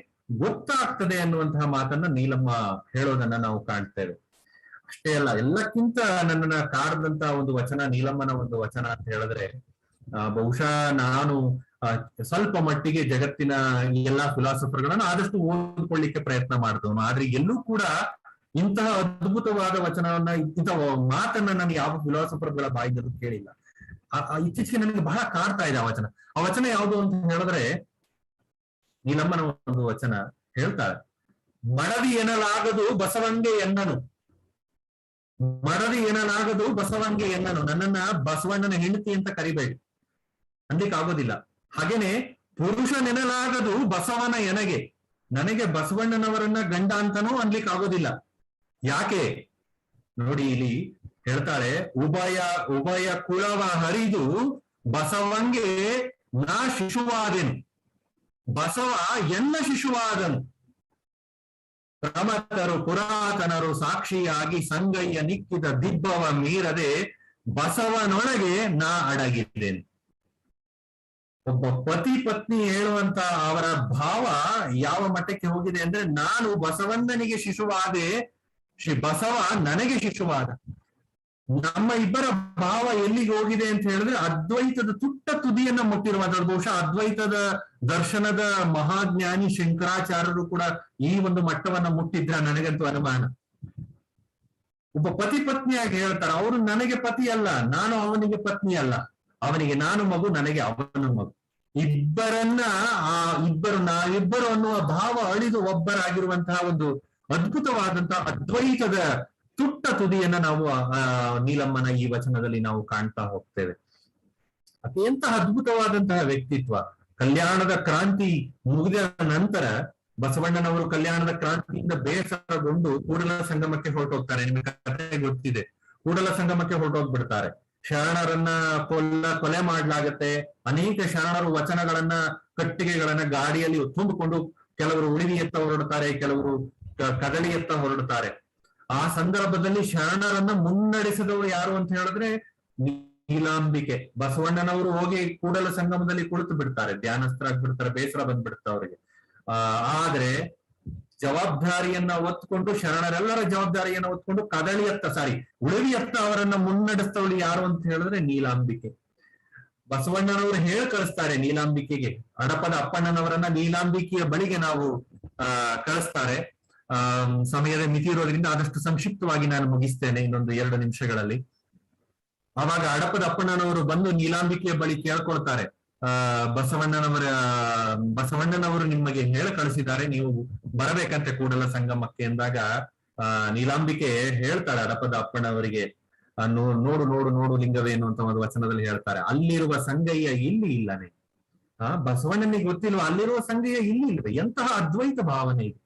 ಗೊತ್ತಾಗ್ತದೆ ಅನ್ನುವಂತಹ ಮಾತನ್ನ ನೀಲಮ್ಮ ಹೇಳೋದನ್ನ ನಾವು ಕಾಣ್ತೇವೆ. ಅಷ್ಟೇ ಅಲ್ಲ, ಎಲ್ಲಕ್ಕಿಂತ ನನ್ನನ್ನ ಕಾಡ್ದಂತ ಒಂದು ವಚನ, ನೀಲಮ್ಮನ ಒಂದು ವಚನ ಅಂತ ಹೇಳಿದ್ರೆ, ಬಹುಶಃ ನಾನು ಸ್ವಲ್ಪ ಮಟ್ಟಿಗೆ ಜಗತ್ತಿನ ಎಲ್ಲಾ ಫಿಲಾಸಫರ್ಗಳನ್ನ ಆದಷ್ಟು ಓದ್ಕೊಳ್ಳಿಕ್ಕೆ ಪ್ರಯತ್ನ ಮಾಡ್ತವನು, ಆದ್ರೆ ಎಲ್ಲೂ ಕೂಡ ಇಂತಹ ಅದ್ಭುತವಾದ ವಚನವನ್ನ, ಇಂತಹ ಮಾತನ್ನ ನಾನು ಯಾವ ಫಿಲಾಸಫರ್ಗಳ ಬಾಯಿದ್ದು ಕೇಳಿಲ್ಲ. ಇತ್ತೀಚೆಗೆ ನನಗೆ ಬಹಳ ಕಾಡ್ತಾ ಇದೆ ಆ ವಚನ. ಆ ವಚನ ಯಾವುದು ಅಂತ ಹೇಳಿದ್ರೆ, ನೀಲಮ್ಮನ ಒಂದು ವಚನ ಹೇಳ್ತಾಳೆ, ಮಡದಿ ಎನ್ನಲಾಗದು ಬಸವಂಗೆ ಎನ್ನನು. ಮಡದಿ ಎನ್ನಲಾಗದು ಬಸವಂಗೆ ಎನ್ನನು. ನನ್ನನ್ನ ಬಸವಣ್ಣನ ಹೆಂಡತಿ ಅಂತ ಕರಿಬೇಡಿ, ಅನ್ಲಿಕ್ಕೆ ಆಗೋದಿಲ್ಲ. ಹಾಗೇನೆ ಪುರುಷನೆನಲಾಗದು ಬಸವನ ಎನಗೆ. ನನಗೆ ಬಸವಣ್ಣನವರನ್ನ ಗಂಡ ಅಂತನೂ ಅನ್ಲಿಕ್ಕೆ ಆಗೋದಿಲ್ಲ. ಯಾಕೆ ನೋಡಿ, ಇಲ್ಲಿ ಹೇಳ್ತಾಳೆ, ಉಭಯ ಕುಳವ ಹರಿದು ಬಸವಂಗೆ ನಾ ಶಿಶುವಾದೆನು. ಬಸವ ಎನ್ನ ಶಿಶುವಾದನು. ಪ್ರಮತ್ತರು ಪುರಾತನರು ಸಾಕ್ಷಿಯಾಗಿ ಸಂಗಯ್ಯ ನಿಕ್ಕಿದ ದಿಬ್ಬವ ಮೀರದೆ ಬಸವನೊಳಗೆ ನಾ ಅಡಗಿದ್ದೇನೆ. ಒಬ್ಬ ಪತಿ ಪತ್ನಿ ಹೇಳುವಂತ ಅವರ ಭಾವ ಯಾವ ಮಟ್ಟಕ್ಕೆ ಹೋಗಿದೆ ಅಂದ್ರೆ, ನಾನು ಬಸವಣ್ಣನಿಗೆ ಶಿಶುವಾದೆ, ಬಸವ ನನಗೆ ಶಿಶುವಾದ. ನಮ್ಮ ಇಬ್ಬರ ಭಾವ ಎಲ್ಲಿಗೆ ಹೋಗಿದೆ ಅಂತ ಹೇಳಿದ್ರೆ ಅದ್ವೈತದ ತುಟ್ಟ ತುದಿಯನ್ನ ಮುಟ್ಟಿರುವಂತದ್ದು. ಬಹುಶಃ ಅದ್ವೈತದ ದರ್ಶನದ ಮಹಾಜ್ಞಾನಿ ಶಂಕರಾಚಾರ್ಯರು ಕೂಡ ಈ ಒಂದು ಮಟ್ಟವನ್ನ ಮುಟ್ಟಿದ್ರ ನನಗಂತೂ ಅನುಮಾನ. ಒಬ್ಬ ಪತಿ ಪತ್ನಿಯಾಗಿ ಹೇಳ್ತಾರೆ, ಅವರು ನನಗೆ ಪತಿ ಅಲ್ಲ, ನಾನು ಅವನಿಗೆ ಪತ್ನಿ ಅಲ್ಲ, ಅವನಿಗೆ ನಾನು ಮಗು, ನನಗೆ ಅವನು ಮಗು. ನಾವಿಬ್ಬರು ಅನ್ನುವ ಭಾವ ಅಳಿದು ಒಬ್ಬರಾಗಿರುವಂತಹ ಒಂದು ಅದ್ಭುತವಾದಂತಹ ಅದ್ವೈತದ ತುಟ್ಟ ತುದಿಯನ್ನ ನಾವು ನೀಲಮ್ಮನ ಈ ವಚನದಲ್ಲಿ ನಾವು ಕಾಣ್ತಾ ಹೋಗ್ತೇವೆ. ಅತ್ಯಂತ ಅದ್ಭುತವಾದಂತಹ ವ್ಯಕ್ತಿತ್ವ. ಕಲ್ಯಾಣದ ಕ್ರಾಂತಿ ಮುಗಿದ ನಂತರ ಬಸವಣ್ಣನವರು ಕಲ್ಯಾಣದ ಕ್ರಾಂತಿಯಿಂದ ಬೇಸರಗೊಂಡು ಕೂಡಲ ಸಂಗಮಕ್ಕೆ ಹೊರಟೋಗ್ತಾರೆ. ನಿಮಗೆ ಕಥೆ ಗೊತ್ತಿದೆ. ಕೂಡಲ ಸಂಗಮಕ್ಕೆ ಹೊರಟೋಗ್ಬಿಡ್ತಾರೆ. ಶರಣರನ್ನ ಕೊಲೆ ಮಾಡ್ಲಾಗತ್ತೆ. ಅನೇಕ ಶರಣರು ವಚನಗಳನ್ನ, ಕಟ್ಟಿಗೆಗಳನ್ನ ಗಾಡಿಯಲ್ಲಿ ತುಂಬಿಕೊಂಡು ಕೆಲವರು ಉಳಿವಿಯತ್ತ ಹೊರಡ್ತಾರೆ, ಕೆಲವರು ಕದಳಿಯತ್ತ ಹೊರಡ್ತಾರೆ. ಆ ಸಂದರ್ಭದಲ್ಲಿ ಶರಣರನ್ನ ಮುನ್ನಡೆಸಿದವರು ಯಾರು ಅಂತ ಹೇಳಿದ್ರೆ ನೀಲಾಂಬಿಕೆ. ಬಸವಣ್ಣನವರು ಹೋಗಿ ಕೂಡಲ ಸಂಗಮದಲ್ಲಿ ಕುಳಿತು ಬಿಡ್ತಾರೆ, ಧ್ಯಾನಸ್ಥರಾಗ್ಬಿಡ್ತಾರೆ, ಬೇಸರ ಬಂದ್ಬಿಡುತ್ತೆ ಅವರಿಗೆ. ಆದ್ರೆ ಜವಾಬ್ದಾರಿಯನ್ನ ಹೊತ್ಕೊಂಡು, ಶರಣರೆಲ್ಲರ ಜವಾಬ್ದಾರಿಯನ್ನ ಹೊತ್ಕೊಂಡು ಉಳಿವಿಯತ್ತ ಅವರನ್ನ ಮುನ್ನಡೆಸ್ತವಳು ಯಾರು ಅಂತ ಹೇಳಿದ್ರೆ ನೀಲಾಂಬಿಕೆ. ಬಸವಣ್ಣನವರು ಹೇಳಿ ಕಳಿಸ್ತಾರೆ ನೀಲಾಂಬಿಕೆಗೆ, ಅಡಪದ ಅಪ್ಪಣ್ಣನವರನ್ನ ನೀಲಾಂಬಿಕೆಯ ಬಳಿಗೆ ನಾವು ಕಳಿಸ್ತಾರೆ. ಸಮಯದ ಮಿತಿ ಇರೋದ್ರಿಂದ ಆದಷ್ಟು ಸಂಕ್ಷಿಪ್ತವಾಗಿ ನಾನು ಮುಗಿಸ್ತೇನೆ ಇನ್ನೊಂದು 2 ನಿಮಿಷಗಳಲ್ಲಿ. ಅವಾಗ ಅಡಪದ ಅಪ್ಪಣ್ಣನವರು ಬಂದು ನೀಲಾಂಬಿಕೆಯ ಬಳಿ ಕೇಳ್ಕೊಳ್ತಾರೆ, ಬಸವಣ್ಣನವರು ನಿಮಗೆ ಹೇಳ ಕಳಿಸಿದ್ದಾರೆ, ನೀವು ಬರಬೇಕಂತೆ ಕೂಡಲ ಸಂಗಮಕ್ಕೆ ಎಂದಾಗ ನೀಲಾಂಬಿಕೆ ಹೇಳ್ತಾಳೆ ಅಡಪದ ಅಪ್ಪಣ್ಣವರಿಗೆ, ನೋಡು ನೋಡು ನೋಡು ಲಿಂಗವೇನು ಅಂತ ಒಂದು ವಚನದಲ್ಲಿ ಹೇಳ್ತಾರೆ. ಅಲ್ಲಿರುವ ಸಂಗಯ್ಯ ಇಲ್ಲಿ ಇಲ್ಲನೆ. ಬಸವಣ್ಣನಿಗೆ ಗೊತ್ತಿಲ್ವ ಅಲ್ಲಿರುವ ಸಂಗಯ್ಯ ಇಲ್ಲಿ ಇಲ್ವೇ? ಎಂತಹ ಅದ್ವೈತ ಭಾವನೆ ಇದೆ,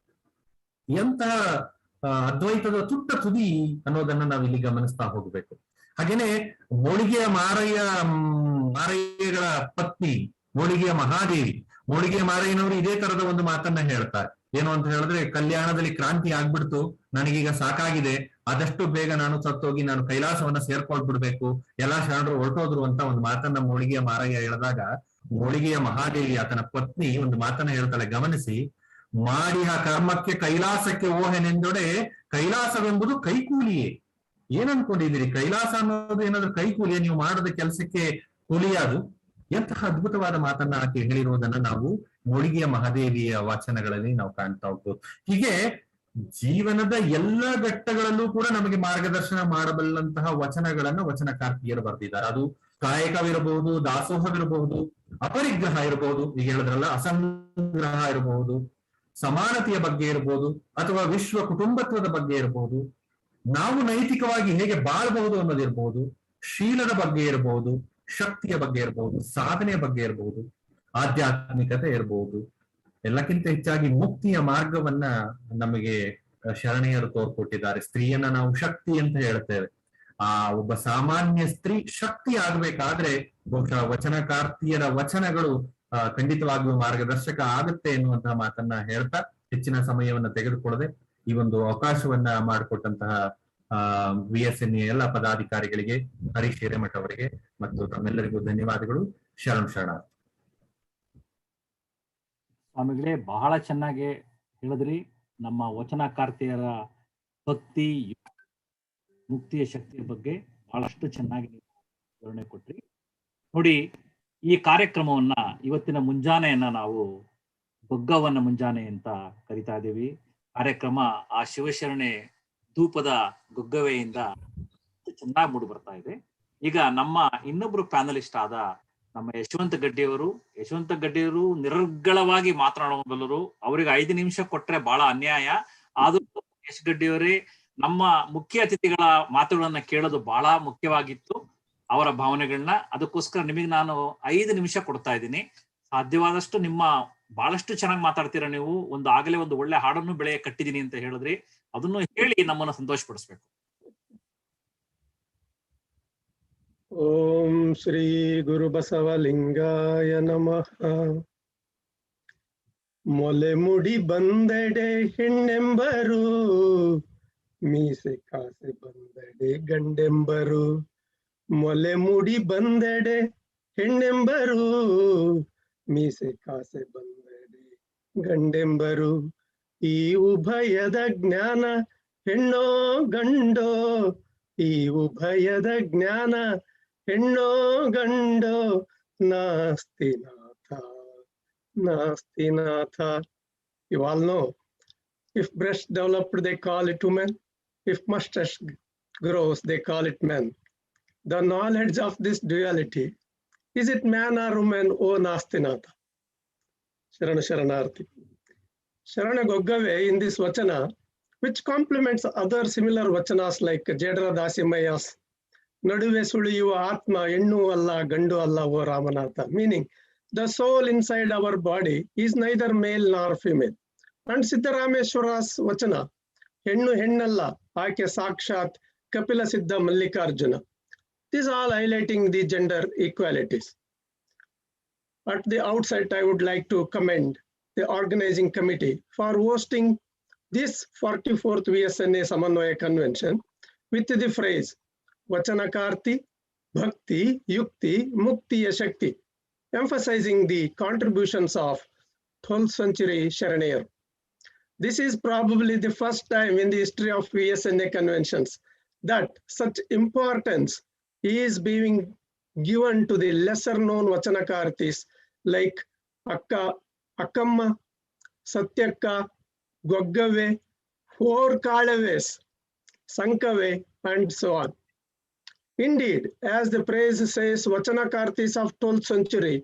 ಎಂತಹ ಅದ್ವೈತದ ತುಟ್ಟ ತುದಿ ಅನ್ನೋದನ್ನ ನಾವು ಇಲ್ಲಿ ಗಮನಿಸ್ತಾ ಹೋಗ್ಬೇಕು. ಹಾಗೇನೆ ಮೋಳಿಗೆಯ ಮಾರಯ್ಯಗಳ ಪತ್ನಿ ಮೋಳಿಗೆಯ ಮಹಾದೇವಿ, ಮೋಳಿಗೆಯ ಮಾರಯ್ಯನವರು ಇದೇ ತರದ ಒಂದು ಮಾತನ್ನ ಹೇಳ್ತಾರೆ. ಏನು ಅಂತ ಹೇಳಿದ್ರೆ ಕಲ್ಯಾಣದಲ್ಲಿ ಕ್ರಾಂತಿ ಆಗ್ಬಿಡ್ತು, ನನಗೀಗ ಸಾಕಾಗಿದೆ, ಆದಷ್ಟು ಬೇಗ ನಾನು ಸತ್ತೋಗಿ ನಾನು ಕೈಲಾಸವನ್ನ ಸೇರ್ಕೊಳ್ಬಿಡ್ಬೇಕು, ಎಲ್ಲಾ ಶರಣರು ಹೊರಟೋದ್ರು ಅಂತ ಒಂದು ಮಾತನ್ನ ಮೋಳಿಗೆಯ ಮಾರಯ್ಯ ಹೇಳಿದಾಗ, ಮೋಳಿಗೆಯ ಮಹಾದೇವಿ ಆತನ ಪತ್ನಿ ಒಂದು ಮಾತನ್ನ ಹೇಳ್ತಾಳೆ, ಗಮನಿಸಿ, ಮಾಡಿಹ ಕರ್ಮಕ್ಕೆ ಕೈಲಾಸಕ್ಕೆ ಓಹೆನೆಂದೊಡೆ ಕೈಲಾಸವೆಂಬುದು ಕೈಕೂಲಿಯೇ. ಏನ್ ಅನ್ಕೊಂಡಿದ್ದೀರಿ? ಕೈಲಾಸ ಅನ್ನೋದು ಏನಾದ್ರೂ ಕೈಕೂಲಿಯೇ? ನೀವು ಮಾಡದ ಕೆಲಸಕ್ಕೆ ಕೂಲಿಯಾದು? ಎಂತಹ ಅದ್ಭುತವಾದ ಮಾತನ್ನ ಆಕೆ ಹೇಳಿರುವುದನ್ನ ನಾವು ಮೋಳಿಗೆಯ ಮಹಾದೇವಿಯ ವಾಚನಗಳಲ್ಲಿ ನಾವು ಕಾಣ್ತಾ ಹೋಗ್ಬೋದು. ಹೀಗೆ ಜೀವನದ ಎಲ್ಲ ಘಟ್ಟಗಳಲ್ಲೂ ಕೂಡ ನಮಗೆ ಮಾರ್ಗದರ್ಶನ ಮಾಡಬಲ್ಲಂತಹ ವಚನಗಳನ್ನ ವಚನಕಾರ್ತಿಯರು ಬರೆದಿದ್ದಾರೆ. ಅದು ಕಾಯಕವಿರಬಹುದು, ದಾಸೋಹವಿರಬಹುದು, ಅಪರಿಗ್ರಹ ಇರಬಹುದು, ಈಗ ಹೇಳಿದ್ರಲ್ಲ ಅಸಂಗ್ರಹ ಇರಬಹುದು, ಸಮಾನತೆಯ ಬಗ್ಗೆ ಇರಬಹುದು, ಅಥವಾ ವಿಶ್ವ ಕುಟುಂಬತ್ವದ ಬಗ್ಗೆ ಇರಬಹುದು, ನಾವು ನೈತಿಕವಾಗಿ ಹೇಗೆ ಬಾಳಬಹುದು ಅನ್ನೋದಿರ್ಬಹುದು, ಶೀಲದ ಬಗ್ಗೆ ಇರಬಹುದು, ಶಕ್ತಿಯ ಬಗ್ಗೆ ಇರಬಹುದು, ಸಾಧನೆಯ ಬಗ್ಗೆ ಇರಬಹುದು, ಆಧ್ಯಾತ್ಮಿಕತೆ ಇರಬಹುದು. ಎಲ್ಲಕ್ಕಿಂತ ಹೆಚ್ಚಾಗಿ ಮುಕ್ತಿಯ ಮಾರ್ಗವನ್ನ ನಮಗೆ ಶರಣೆಯರು ತೋರ್ಕೊಟ್ಟಿದ್ದಾರೆ. ಸ್ತ್ರೀಯನ್ನ ನಾವು ಶಕ್ತಿ ಅಂತ ಹೇಳ್ತೇವೆ. ಆ ಒಬ್ಬ ಸಾಮಾನ್ಯ ಸ್ತ್ರೀ ಶಕ್ತಿ ಆಗ್ಬೇಕಾದ್ರೆ ಬಹುಶಃ ವಚನಕಾರ್ತಿಯರ ವಚನಗಳು ಖಂಡಿತವಾಗಿಯೂ ಮಾರ್ಗದರ್ಶಕ ಆಗುತ್ತೆ ಎನ್ನುವಂತಹ ಮಾತನ್ನ ಹೇಳ್ತಾ, ಹೆಚ್ಚಿನ ಸಮಯವನ್ನ ತೆಗೆದುಕೊಳ್ಳದೆ ಈ ಒಂದು ಅವಕಾಶವನ್ನ ಮಾಡಿಕೊಟ್ಟಂತಹ VSNA ಎಲ್ಲ ಪದಾಧಿಕಾರಿಗಳಿಗೆ, ಹರೀಶ್ ಹಿರೇಮಠ ಅವರಿಗೆ ಮತ್ತು ತಮ್ಮೆಲ್ಲರಿಗೂ ಧನ್ಯವಾದಗಳು. ಶರಣ್ ಶರಣಾರ್ಥಿ. ಸ್ವಾಮಿಗಳೇ, ಬಹಳ ಚೆನ್ನಾಗಿ ಹೇಳಿದ್ರಿ. ನಮ್ಮ ವಚನಕಾರ್ತಿಯರ ಭಕ್ತಿ, ಮುಕ್ತಿಯ ಶಕ್ತಿಯ ಬಗ್ಗೆ ಬಹಳಷ್ಟು ಚೆನ್ನಾಗಿ ವಿವರಣೆ ಕೊಟ್ರಿ. ನೋಡಿ, ಈ ಕಾರ್ಯಕ್ರಮವನ್ನ, ಇವತ್ತಿನ ಮುಂಜಾನೆಯನ್ನ ನಾವು ಗೊಗ್ಗವ್ವನ ಮುಂಜಾನೆ ಅಂತ ಕರಿತಾ ಇದ್ದೀವಿ. ಕಾರ್ಯಕ್ರಮ ಆ ಶಿವಶರಣೆ ಧೂಪದ ಗೊಗ್ಗವೆಯಿಂದ ಚೆನ್ನಾಗಿ ಮೂಡಿ ಬರ್ತಾ ಇದೆ. ಈಗ ನಮ್ಮ ಇನ್ನೊಬ್ರು ಪ್ಯಾನಲಿಸ್ಟ್ ಆದ ನಮ್ಮ ಯಶವಂತ ಗಡ್ಡಿಯವರು ನಿರರ್ಗಳವಾಗಿ ಮಾತನಾಡಬಲ್ಲರು. ಅವ್ರಿಗೆ 5 ನಿಮಿಷ ಕೊಟ್ರೆ ಬಹಳ ಅನ್ಯಾಯ. ಆದ್ರೂ ಯಶ್ ಗಡ್ಡಿಯವರೇ, ನಮ್ಮ ಮುಖ್ಯ ಅತಿಥಿಗಳ ಮಾತುಗಳನ್ನ ಕೇಳೋದು ಬಹಳ ಮುಖ್ಯವಾಗಿತ್ತು, ಅವರ ಭಾವನೆಗಳನ್ನ. ಅದಕ್ಕೋಸ್ಕರ ನಿಮಗೆ ನಾನು 5 ನಿಮಿಷ ಕೊಡ್ತಾ ಇದ್ದೀನಿ. ಸಾಧ್ಯವಾದಷ್ಟು ನಿಮ್ಮ ಬಹಳಷ್ಟು ಚೆನ್ನಾಗಿ ಮಾತಾಡ್ತೀರಾ ನೀವು. ಆಗಲೇ ಒಂದು ಒಳ್ಳೆ ಹಾಡನ್ನು ಬೆಳೆಯ ಕಟ್ಟಿದೀನಿ ಅಂತ ಹೇಳಿದ್ರಿ, ಅದನ್ನು ಹೇಳಿ ನಮ್ಮನ್ನು ಸಂತೋಷ ಪಡಿಸ್ಬೇಕು. ಓಂ ಶ್ರೀ ಗುರು ಬಸವಲಿಂಗಾಯ ನಮಃ. ಮೊಲೆ ಮುಡಿ ಬಂದೆಡೆ ಹೆಣ್ಣೆಂಬರು, ಮೀಸೆ ಕಾಸೆ ಬಂದೆಡೆ ಗಂಡೆಂಬರು. ಮೊಲೆ ಮುಡಿ ಬಂದೆಡೆ ಹೆಣ್ಣೆಂಬರು, ಮೀಸೆ ಕಾಸೆ ಬಂದೆಡೆ ಗಂಡೆಂಬರು. ಈ ಉಭಯದ ಜ್ಞಾನ ಹೆಣ್ಣೋ ಗಂಡೋ, ಈ ಉಭಯದ ಜ್ಞಾನ ಹೆಣ್ಣೋ ಗಂಡೋ, ನಾಸ್ತಿ ನಾಥ ನಾಸ್ತಿ ನಾಥ. You all know, if breast developed they call it woman, if mustache grows they call it man. The knowledge of this duality, is it man or woman? Oh nasti natha. Sharana Sharanarthi. Sharana Goggave in this vachana, which complements other similar vachanas like Jedra Dasimayas, Naduve Suliyuva Atma Ennu Allah Gandu Allah O Ramanatha, meaning the soul inside our body is neither male nor female. And Siddharameshwara's vachana, Hennu Hennalla, Ake Sakshat, Kapila Siddha Mallikarjuna. These are all highlighting the gender equalities. At the outset, I would like to commend the organizing committee for hosting this 44th VSNA Samanvaya Convention with the phrase Vachanakarti, Bhakti, Yukti, Mukti, Shakti, emphasizing the contributions of 12th century Sharanayar. This is probably the first time in the history of VSNA conventions that such importance is being given to the lesser known Vachanakartis like Akka, Akkamma, Satyakka, Goggave, 4 Kalaves, Sankave, and so on. Indeed, as the phrase says, Vachanakartis of 12th century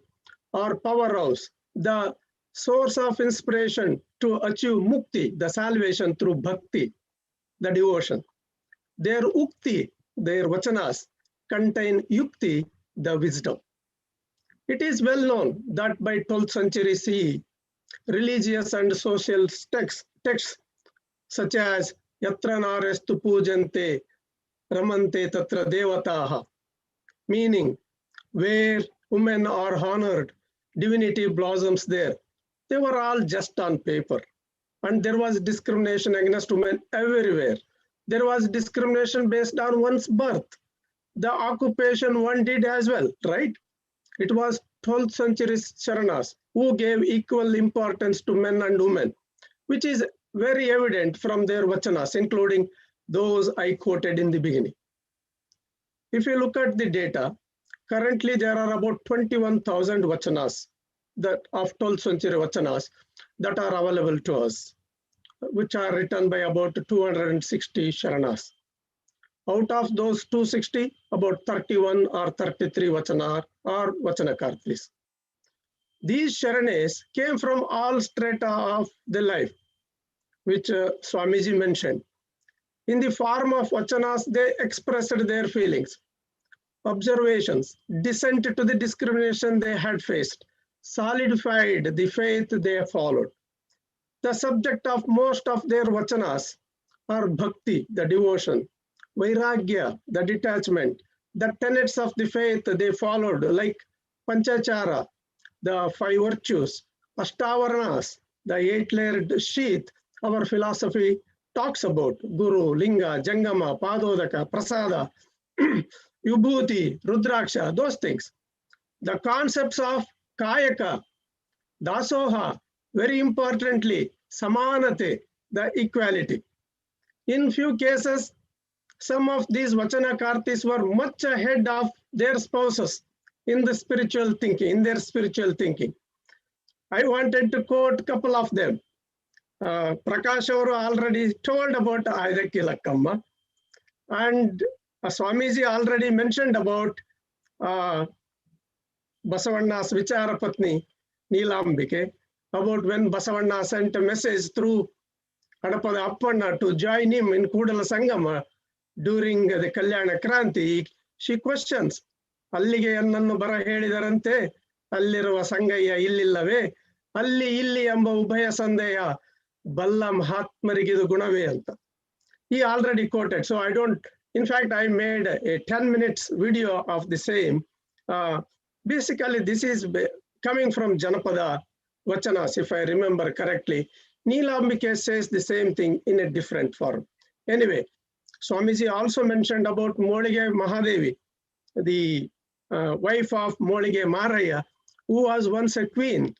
are powerhouse, the source of inspiration to achieve mukti, the salvation through bhakti, the devotion. Their ukti, their vachanas, contain yukti, the wisdom. It is well known that by 12th century CE, religious and social texts such as Yatra Narestu Pujante Ramante Tatra Devataha, meaning where women are honored, divinity blossoms there, they were all just on paper. and there was discrimination against women everywhere. There was discrimination based on one's birth, the occupation one did as well, right? It was 12th century Sharanas who gave equal importance to men and women, which is very evident from their vachanas, including those I quoted in the beginning. If you look at the data, currently there are about 21,000 vachanas that of 12th century vachanas that are available to us, which are written by about 260 Sharanas. Out of those 260, about 31 or 33 vachana or vachanakartis. These Sharanes came from all strata of the life, which Swamiji mentioned. In the form of vachanas, they expressed their feelings, observations, dissent to the discrimination they had faced, solidified the faith they followed. The subject of most of their vachanas are bhakti, the devotion, vairagya, the detachment, the tenets of the faith they followed, like panchachara, the 5 virtues, ashtavaranas, the 8-layered sheath our philosophy talks about, Guru, Linga, Jangama, Padodaka, Prasada, Vibhuti, Rudraksha, those things. The concepts of Kayaka, Dasoha, very importantly, Samanate, the equality. In few cases, some of these Vachanakartis were much ahead of their spouses in the spiritual thinking, in their spiritual thinking. I wanted to quote a couple of them. Prakash already told about Aidaki Lakkamma, and Swamiji already mentioned about Basavanna's Vichara Patni, Neelambike, about when Basavanna sent a message through Adapada Appanna to join him in Kudala Sangama during the Kalyana Kranti. She questions, Allige Annannu bara helidarante, Alliruva Sangayya illillave, Alli illi amba ubhaya sandeya, Balla Mahatmarigidu Gunave anta. He already quoted, so I don't, in fact, I made a 10 minutes video of the same. Basically, this is coming from Janapada Vachanas, if I remember correctly. Neelambike says the same thing in a different form. Anyway, Swamiji also mentioned about Molige Mahadevi, the wife of Molige Maraya, who was once a queen.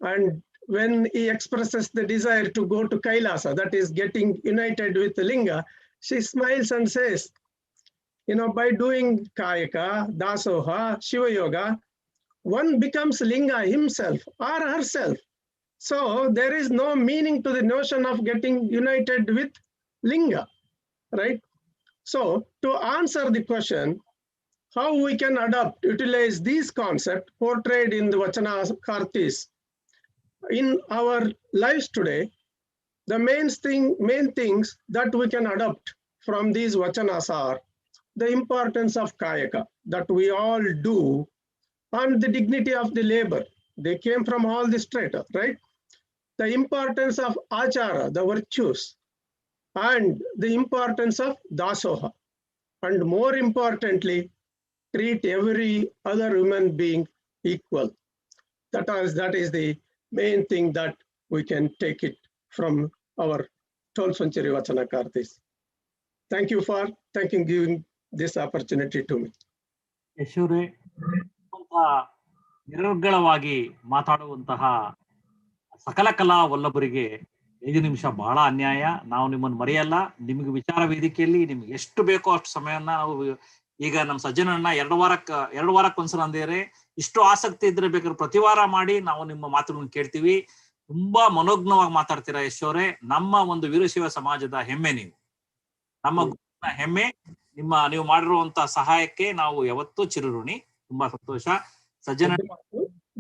And when he expresses the desire to go to Kailasa, that is getting united with the Linga, she smiles and says, you know, by doing Kayaka, Dasoha, Shiva Yoga, one becomes Linga himself or herself. So there is no meaning to the notion of getting united with Linga, right? So to answer the question, how we can adopt, utilize these concepts portrayed in the Vachanakartis in our lives today, the main things that we can adopt from these vachanas are the importance of Kayaka that we all do, and the dignity of the labor. They came from all the strata, right? The importance of Achara, the virtues, and the importance of Dasoha. And more importantly, treat every other human being equal. That is the main thing that we can take it from our 12th century Vachanakartis. Thank you for giving this opportunity to me. ಯಶೋರೆ, ನಿರರ್ಗಳವಾಗಿ ಮಾತಾಡುವಂತಹ ಸಕಲ ಕಲಾ ವಲ್ಲಭರಿಗೆ 5 ನಿಮಿಷ ಬಹಳ ಅನ್ಯಾಯ. ನಾವು ನಿಮ್ಮನ್ನು ಮರೆಯಲ್ಲ. ನಿಮಗೆ ವಿಚಾರ ವೇದಿಕೆಯಲ್ಲಿ ನಿಮ್ಗೆ ಎಷ್ಟು ಬೇಕೋ ಅಷ್ಟು ಸಮಯವನ್ನ ನಾವು, ಈಗ ನಮ್ಮ ಸಜ್ಜನನ್ನ 2 ವಾರಕ್ಕೊಂದ್ಸಲ ಅಂದೇರೆ, ಇಷ್ಟು ಆಸಕ್ತಿ ಇದ್ರೆ ಬೇಕಾದ್ರೆ ಪ್ರತಿ ವಾರ ಮಾಡಿ ನಾವು ನಿಮ್ಮ ಮಾತುಗಳನ್ನು ಕೇಳ್ತೀವಿ. ತುಂಬಾ ಮನೋಜ್ಞವಾಗಿ ಮಾತಾಡ್ತೀರಾ ಯಶೋರೆ. ನಮ್ಮ ಒಂದು ವೀರಶೈವ ಸಮಾಜದ ಹೆಮ್ಮೆ ನೀವು, ನಮ್ಮ ಹೆಮ್ಮೆ. ನೀವು ಮಾಡಿರುವಂತ ಸಹಾಯಕ್ಕೆ ನಾವು ಯಾವತ್ತೂ ಚಿರಋಣಿ. ತುಂಬಾ ಸಂತೋಷ. ಸಜ್ಜನ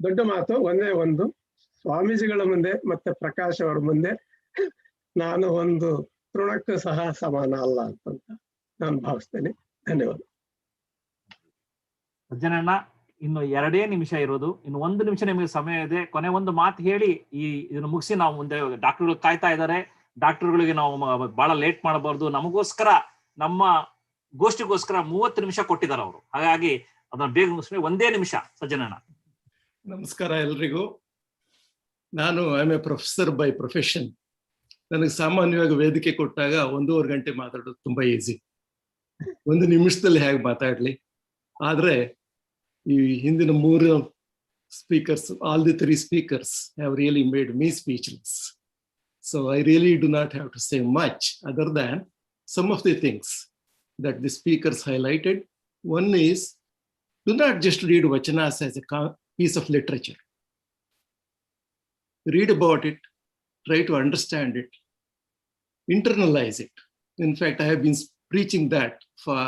ದೊಡ್ಡ ಮಾತು ಒಂದೇ ಒಂದು, ಸ್ವಾಮೀಜಿಗಳ ಮುಂದೆ ಮತ್ತೆ ಪ್ರಕಾಶ್ ಅವರ ಮುಂದೆ ನಾನು ಒಂದು ತೃಣಕ್ಕೂ ಸಹ ಸಮಾನ ಅಲ್ಲ ಅಂತ ನಾನು ಭಾವಿಸ್ತೇನೆ. ಧನ್ಯವಾದ. ಸಜ್ಜನಣ್ಣ, ಇನ್ನು 2 ನಿಮಿಷ ಇರೋದು. ಇನ್ನು 1 ನಿಮಿಷ ನಿಮಗೆ ಸಮಯ ಇದೆ. ಕೊನೆ ಒಂದು ಮಾತು ಹೇಳಿ ಇದನ್ನು ಮುಗಿಸಿ ನಾವು ಮುಂದೆ, ಡಾಕ್ಟರ್ಗಳು ಕಾಯ್ತಾ ಇದ್ದಾರೆ. ಡಾಕ್ಟರ್ಗಳಿಗೆ ನಾವು ಬಹಳ ಲೇಟ್ ಮಾಡಬಾರ್ದು. ನಮಗೋಸ್ಕರ, ನಮ್ಮ ಗೋಷ್ಠಿಗೋಸ್ಕರ 30 ನಿಮಿಷ ಕೊಟ್ಟಿದ್ದಾರೆ ಅವರು. ಹಾಗಾಗಿ ಅದನ್ನ ಬೇಗ ಮುಗಿಸ್ಬೇಕು. 1 ನಿಮಿಷ ಸಜ್ಜನಣ್ಣ. ನಮಸ್ಕಾರ ಎಲ್ರಿಗೂ. ನಾನು I am A professor by profession. ನನಗೆ ಸಾಮಾನ್ಯವಾಗಿ ವೇದಿಕೆ ಕೊಟ್ಟಾಗ 1.5 ಗಂಟೆ ಮಾತಾಡೋದು ತುಂಬಾ ಈಸಿ, 1 ನಿಮಿಷದಲ್ಲಿ ಹೇಗೆ ಮಾತಾಡ್ಲಿ. ಆದ್ರೆ ಈ ಹಿಂದಿನ 3 speakers, all the 3 speakers have really made me speechless. So I really do not have to say much other than some of the things that the speakers highlighted. One is, do not just read vachanas as a piece of literature. Read about it, try to understand it, internalize it. In fact, I have been preaching that for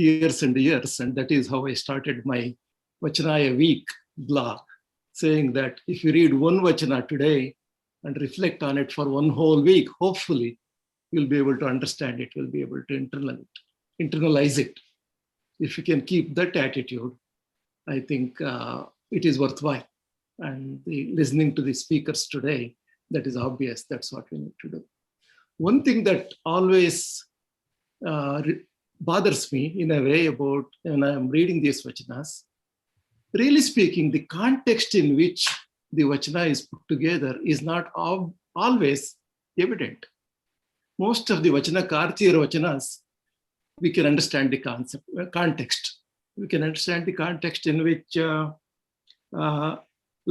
years and years, and that is how I started my Vachanaya Week blog, saying that if you read one Vachana today and reflect on it for one whole week, hopefully you'll be able to understand it, you'll be able to internalize it. If you can keep that attitude, I think it is worthwhile. And listening to the speakers today, that is obvious, that's what we need to do. One thing that always bothers me in a way about when I'm reading these vachanas, really speaking, the context in which the vachana is put together is not always evident. Most of the vachana, Kartiyar vachanas, we can understand the context. We can understand the context in which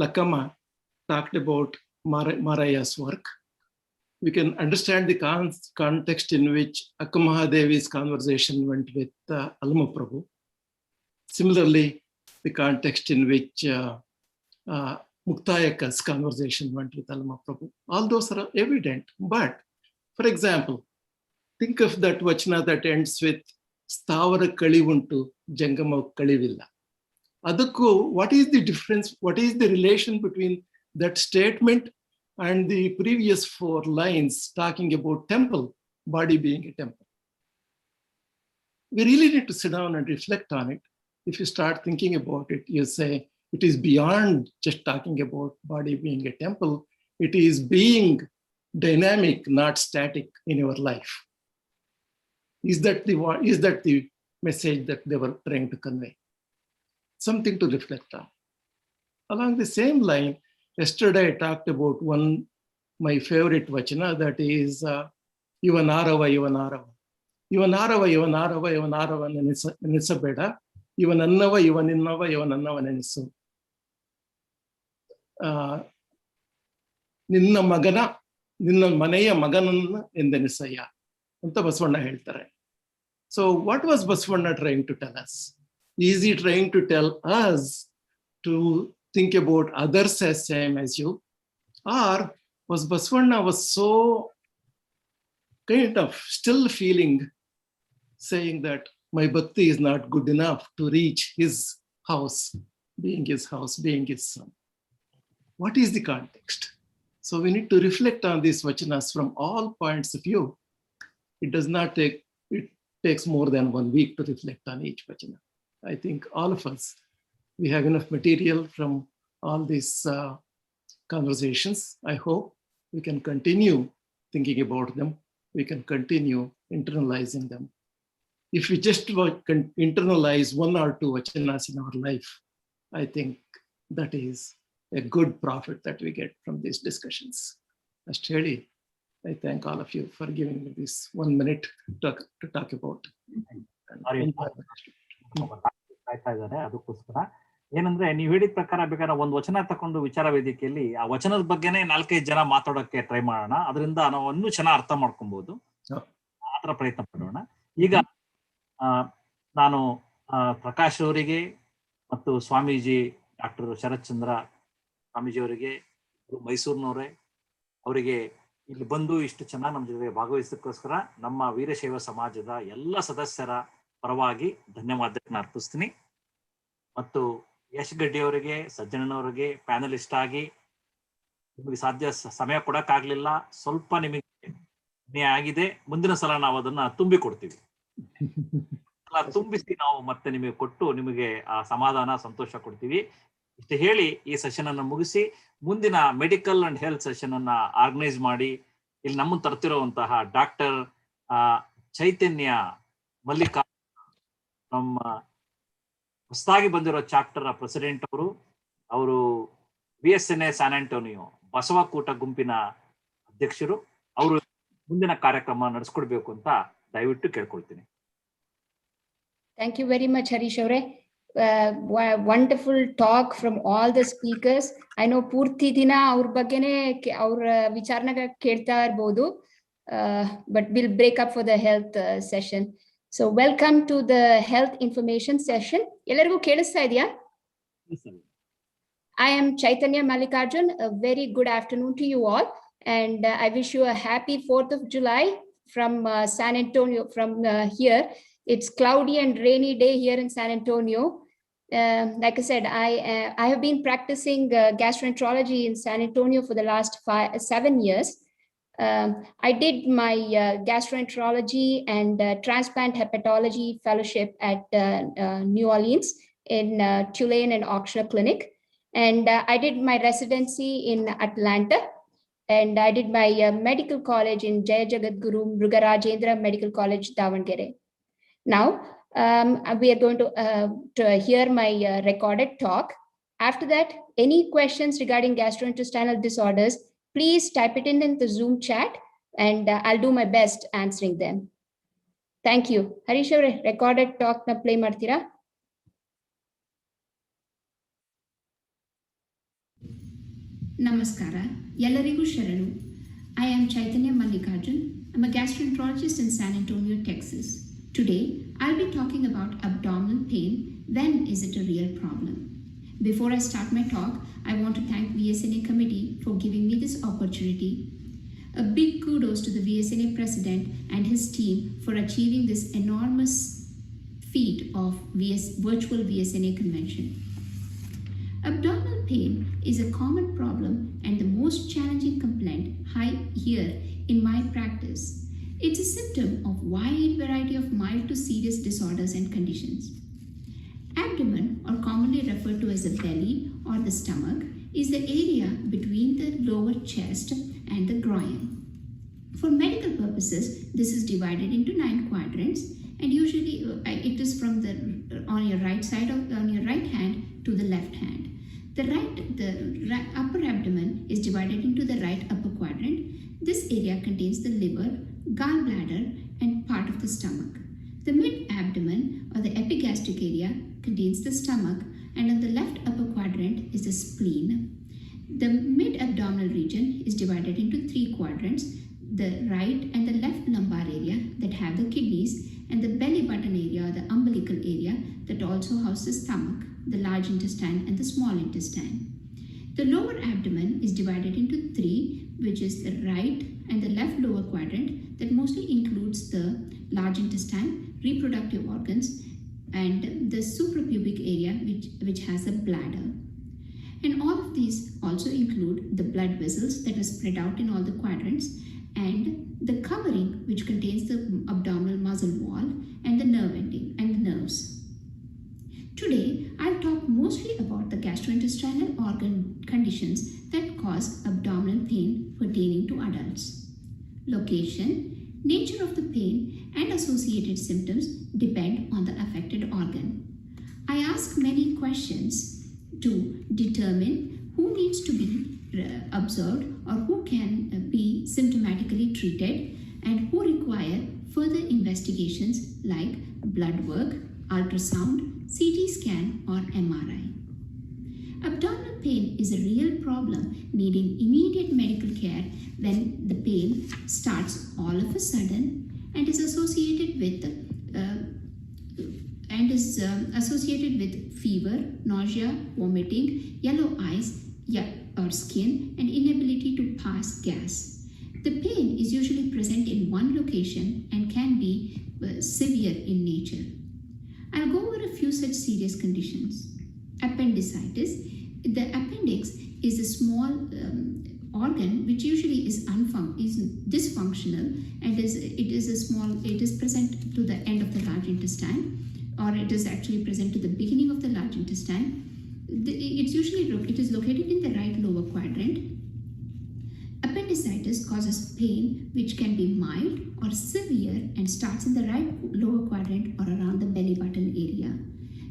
Lakama talked about Maraya's work. We can understand the context in which Akkamahadevi's conversation went with Alma Prabhu. Similarly, the context in which Muktayaka's conversation went with Alma Prabhu. All those are evident. But, for example, think of that vachana that ends with Stavara Kalivuntu, Jangama Kalivilla. Adakku, what is the difference? What is the relation between that statement and the previous 4 lines talking about temple, body being a temple? We really need to sit down and reflect on it. If you start thinking about it, you say it is beyond just talking about body being a temple. It is being dynamic, not static in your life. Is that the message that they were trying to convey? Something to reflect on. Along the same line, yesterday I talked about my favorite vachana, that is Ivanarava, Ivanarava. Ivanarava, Ivanarava, Ivanarava Nisabeda. Ivanannava, Ivaninnava, Ivanannava Nenisu. ನಿನ್ನ ಮಗನ ನಿನ್ನ ಮನೆಯ ಮಗನನ್ನ ಎಂದೆನಿಸಯ್ಯ ಅಂತ ಬಸವಣ್ಣ ಹೇಳ್ತಾರೆ. So what was Basavana trying to tell us? Is he trying to tell us to think about others as same as you? Or was Basavana so kind of still feeling, saying that my bhakti is not good enough to reach his house, being his son? What is the context? So we need to reflect on these vachanas from all points of view. It takes more than 1 week to reflect on each vachana. I think all of us, we have enough material from all these conversations. I hope we can continue thinking about them. We can continue internalizing them. If we just internalize 1 or 2 vachanas in our life, I think that is a good profit that we get from these discussions. Ashthedi, I thank all of you for giving me this 1 minute to talk about. ಅದಕ್ಕೋಸ್ಕರ ಏನಂದ್ರೆ ನೀವು ಹೇಳಿದ ಪ್ರಕಾರ ಬೇಕಾದ್ರೆ ಒಂದು ವಚನ ತಕೊಂಡು ವಿಚಾರ ವೇದಿಕೆಯಲ್ಲಿ ಆ ವಚನದ ಬಗ್ಗೆನೇ 4-5 ಜನ ಮಾತಾಡೋಕೆ ಟ್ರೈ ಮಾಡೋಣ. ಅದರಿಂದ ನಾವು ಇನ್ನೂ ಚೆನ್ನಾಗಿ ಅರ್ಥ ಮಾಡ್ಕೊಬಹುದು. ಆತರ ಪ್ರಯತ್ನ ಪಡೋಣ. ಈಗ ನಾನು ಪ್ರಕಾಶ್ ಅವರಿಗೆ ಮತ್ತು ಸ್ವಾಮೀಜಿ ಡಾಕ್ಟರ್ ಶರತ್ ಚಂದ್ರ ಸ್ವಾಮೀಜಿ ಅವರಿಗೆ, ಮೈಸೂರಿನವರೇ, ಅವರಿಗೆ ಇಲ್ಲಿ ಬಂದು ಇಷ್ಟು ಚೆನ್ನಾಗಿ ನಮ್ಮ ಜೊತೆ ಭಾಗವಹಿಸೋಕ್ಕೋಸ್ಕರ ನಮ್ಮ ವೀರಶೈವ ಸಮಾಜದ ಎಲ್ಲ ಸದಸ್ಯರ ಪರವಾಗಿ ಧನ್ಯವಾದಗಳನ್ನ ಅರ್ಪಿಸ್ತೀನಿ. ಮತ್ತು ಯಶ್ ಗಡ್ಡಿ ಅವರಿಗೆ, ಸಜ್ಜನವರಿಗೆ ಪ್ಯಾನಲಿಸ್ಟ್ ಆಗಿ ನಿಮಗೆ ಸಮಯ ಕೊಡಕ್ಕಾಗ್ಲಿಲ್ಲ, ಸ್ವಲ್ಪ ನಿಮಗೆ ಆಗಿದೆ. ಮುಂದಿನ ಸಲ ನಾವು ಅದನ್ನ ತುಂಬಿಕೊಡ್ತೀವಿ. ತುಂಬಿಸಿ ನಾವು ಮತ್ತೆ ನಿಮಗೆ ಕೊಟ್ಟು ನಿಮಗೆ ಆ ಸಮಾಧಾನ ಸಂತೋಷ ಕೊಡ್ತೀವಿ. ಇಷ್ಟು ಹೇಳಿ ಈ ಸೆಷನ್ ಅನ್ನು ಮುಗಿಸಿ ಮುಂದಿನ ಮೆಡಿಕಲ್ ಅಂಡ್ ಹೆಲ್ತ್ ಸೆಷನ್ ಅನ್ನ ಆರ್ಗನೈಸ್ ಮಾಡಿ ಇಲ್ಲಿ ನಮ್ಮನ್ನು ತರ್ತಿರುವಂತಹ ಡಾಕ್ಟರ್ ಚೈತನ್ಯ ಮಲ್ಲಿಕಾ, ನಮ್ಮ ಹೊಸದಾಗಿ ಬಂದಿರೋ ಚಾಪ್ಟರ್ ಪ್ರೆಸಿಡೆಂಟ್ ಅವರು BSNA ಸ್ಯಾನ್ ಆಂಟೋನಿಯೋ ಬಸವಕೂಟ ಗುಂಪಿನ ಅಧ್ಯಕ್ಷರು. ಅವರು ಮುಂದಿನ ಕಾರ್ಯಕ್ರಮ ನಡೆಸ್ಕೊಡ್ಬೇಕು ಅಂತ ದಯವಿಟ್ಟು ಕೇಳ್ಕೊಳ್ತೀನಿ. Thank you very much, Harish Aure. Wonderful talk from all the speakers. I know ಪೂರ್ತಿ ದಿನ ಅವ್ರ ಬಗ್ಗೆನೇ ಅವ್ರ ವಿಚಾರನ ಕೇಳ್ತಾ ಇರ್ಬೋದು, but we'll break up for the health session. So welcome to the health information session. ಎಲ್ಲರಿಗೂ ಕೇಳಿಸ್ತಾ ಇದೆಯಾ? I am Chaitanya Mallikarjun. A very good afternoon to you all, and I wish you a happy 4th of July from San Antonio. From here, it's cloudy and rainy day here in San Antonio. Like I said, I have been practicing gastroenterology in San Antonio for the last 7 years. I did my gastroenterology and transplant hepatology fellowship at New Orleans in Tulane and Oxford Clinic. And I did my residency in Atlanta. And I did my medical college in Jaya Jagat Guru Mrugarajendra Medical College, Davangere. Now, we are going to hear my recorded talk. After that, any questions regarding gastrointestinal disorders, please type it in the Zoom chat, and I'll do my best answering them. Thank you. Harish avare, recorded talk na play ಮಾಡ್ತೀರಾ? Namaskara, ಎಲ್ಲರಿಗೂ ಶರಣು. I am Chaitanya Mallikarjun. I'm a gastroenterologist in San Antonio, Texas. Today, I'll be talking about abdominal pain. When is it a real problem? Before I start my talk, I want to thank VSNA committee for giving me this opportunity. A big kudos to the VSNA president and his team for achieving this enormous feat of virtual VSNA convention. Abdominal pain is a common problem and the most challenging complaint here in my practice. It's a symptom of wide variety of mild to serious disorders and conditions. Abdomen, or commonly referred to as the belly or the stomach, is the area between the lower chest and the groin. For medical purposes, this is divided into 9 quadrants, and usually it is from the on your right side of on your right hand to the left hand. The upper abdomen is divided into the right upper quadrant. This area contains the liver, gallbladder, and part of the stomach. The mid-abdomen, or the epigastric area, contains the stomach, and on the left upper quadrant is the spleen. The mid-abdominal region is divided into 3 quadrants: the right and the left lumbar area that have the kidneys, and the belly button area, or the umbilical area, that also houses the stomach, the large intestine, and the small intestine. The lower abdomen is divided into 3, which is the right and the left lower quadrant, that mostly includes the large intestine, reproductive organs, and the suprapubic area, which has a bladder. And all of these also include the blood vessels that are spread out in all the quadrants, and the covering, which contains the abdominal muscle wall and the nerve ending and the nerves. Today, I'll talk mostly about the gastrointestinal organ conditions that cause abdominal pain pertaining to adults. Location, nature of the pain, and associated symptoms depend on the affected organ. I ask many questions to determine who needs to be observed or who can be symptomatically treated, and who require further investigations like blood work, ultrasound, CT scan, or MRI. Abdominal pain is a real problem needing immediate medical care when the pain starts all of a sudden and is associated with fever, nausea, vomiting, yellow eyes or skin, and inability to pass gas. The pain is usually present in one location and can be severe in nature. I'll go over a few such serious conditions. Appendicitis. The appendix is a small organ which usually is dysfunctional, and it is present to the end of the large intestine, or it is actually present to the beginning of the large intestine. It is located in the right lower quadrant. Appendicitis causes pain which can be mild or severe and starts in the right lower quadrant or around the belly button area.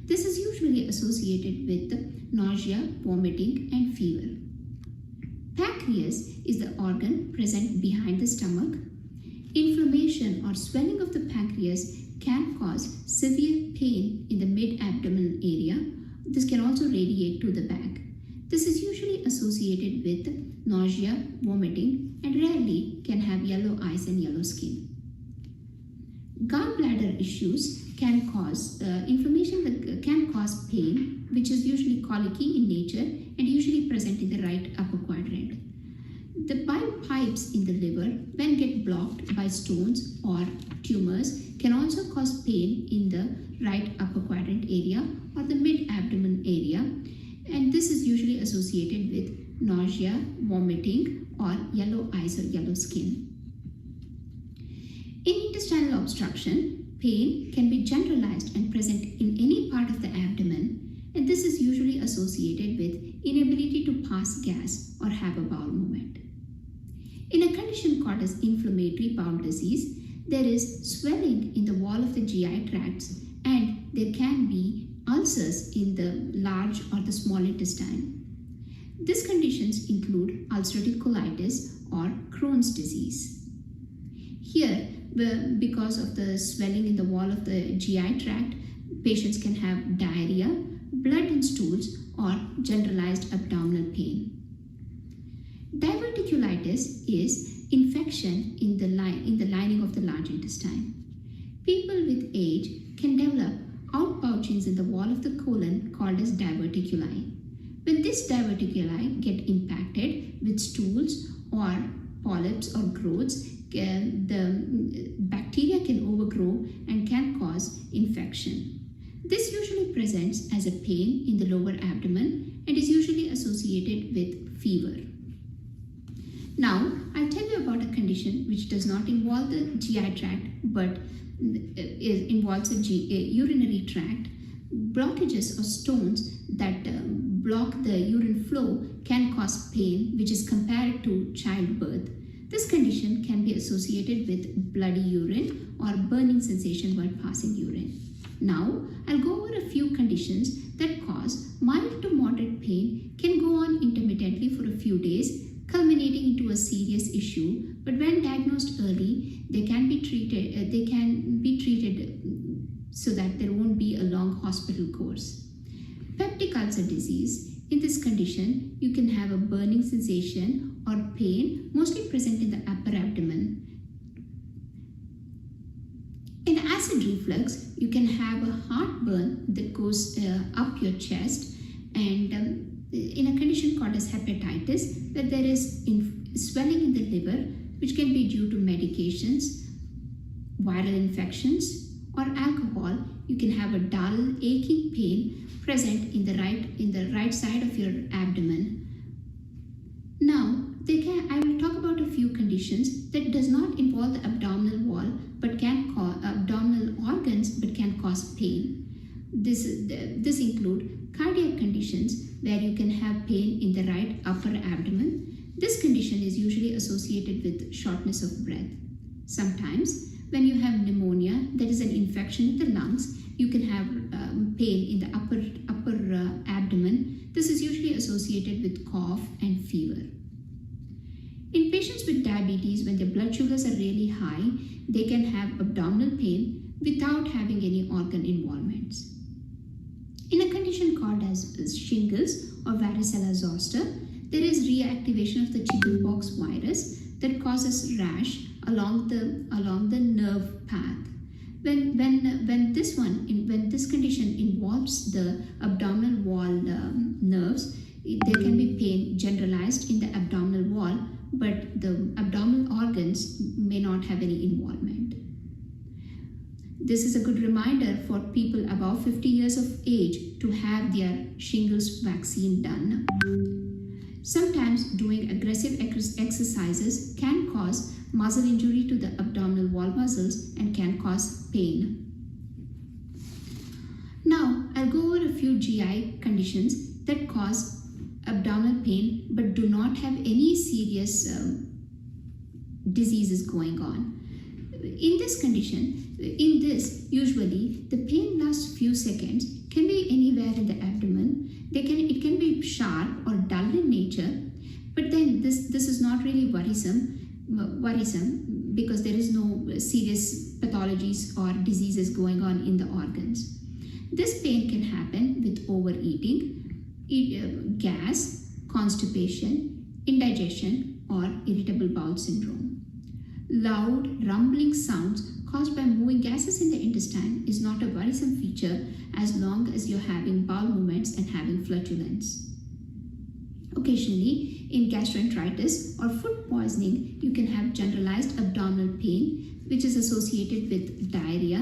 This is usually associated with nausea, vomiting, and fever. Pancreas is the organ present behind the stomach. Inflammation or swelling of the pancreas can cause severe pain in the mid-abdominal area. This can also radiate to the back. This is usually associated with nausea, vomiting, and rarely can have yellow eyes and yellow skin. Gallbladder issues can cause inflammation that can cause pain, which is usually colicky in nature and usually present in the right upper quadrant. The bile pipes in the liver, when get blocked by stones or tumors, can also cause pain in the right upper quadrant area or the mid-abdomen area, and this is usually associated with nausea, vomiting, or yellow eyes or yellow skin. In intestinal obstruction, pain can be generalized and present in any part of the abdomen, and this is usually associated with inability to pass gas or have a bowel movement. In a condition called as inflammatory bowel disease, there is swelling in the wall of the GI tracts, and there can be ulcers in the large or the small intestine. These conditions include ulcerative colitis or Crohn's disease. Here, because of the swelling in the wall of the GI tract, patients can have diarrhea, blood in stools, or generalized abdominal pain. Diverticulitis is infection in the lining of the large intestine. People with age can develop outpouchings in the wall of the colon called as diverticuli. When these diverticuli get impacted with stools or polyps or growths, the bacteria can overgrow and can cause infection. This usually presents as a pain in the lower abdomen and is usually associated with fever. Now, I'll tell you about a condition which does not involve the GI tract but involves a urinary tract. Blockages or stones that block the urine flow can cause pain, which is compared to childbirth. This condition can be associated with bloody urine or burning sensation while passing urine. Now, I'll go over a few conditions that cause mild to moderate pain, can go on intermittently for a few days, culminating into a serious issue, but when diagnosed early, they can be treated so that there won't be a long hospital course. Peptic ulcer disease. In this condition, you can have a burning sensation or pain, mostly present in the upper abdomen. In acid reflux, you can have a heartburn that goes up your chest, and in a condition called as hepatitis, where there is swelling in the liver, which can be due to medications, viral infections, or alcohol, you can have a dull, aching pain present in the right side of your abdomen. Now, I will talk about a few conditions that does not involve the abdominal wall, but can cause abdominal organs, but can cause pain. This include cardiac conditions where you can have pain in the right upper abdomen. This condition is usually associated with shortness of breath. Sometimes, when you have pneumonia, that is an infection in the lungs, you can have pain in the upper abdomen. This is usually associated with cough and fever. In patients with diabetes, when their blood sugars are really high, they can have abdominal pain without having any organ involvements. In a condition called as shingles or varicella zoster, there is reactivation of the chickenpox virus that causes rash along the nerve path. When this condition involves the abdominal wall nerves, there can be pain generalized in the abdominal wall, but the abdominal organs may not have any involvement. This is a good reminder for people above 50 years of age to have their shingles vaccine done. Sometimes doing aggressive exercises can cause muscle injury to the abdominal wall muscles and can cause pain. Now, I'll go over a few GI conditions that cause abdominal pain but do not have any serious diseases going on. In this condition, usually the pain lasts few seconds, can be anywhere in the abdomen. It can be sharp or dull in nature, but then this is not really worrisome because there is no serious pathologies or diseases going on in the organs. This pain can happen with overeating, gas, constipation, indigestion, or irritable bowel syndrome. Loud, rumbling sounds caused by moving gases in the intestine is not a worrisome feature as long as you're having bowel movements and having flatulence. Occasionally, in gastroenteritis or food poisoning, you can have generalized abdominal pain, which is associated with diarrhea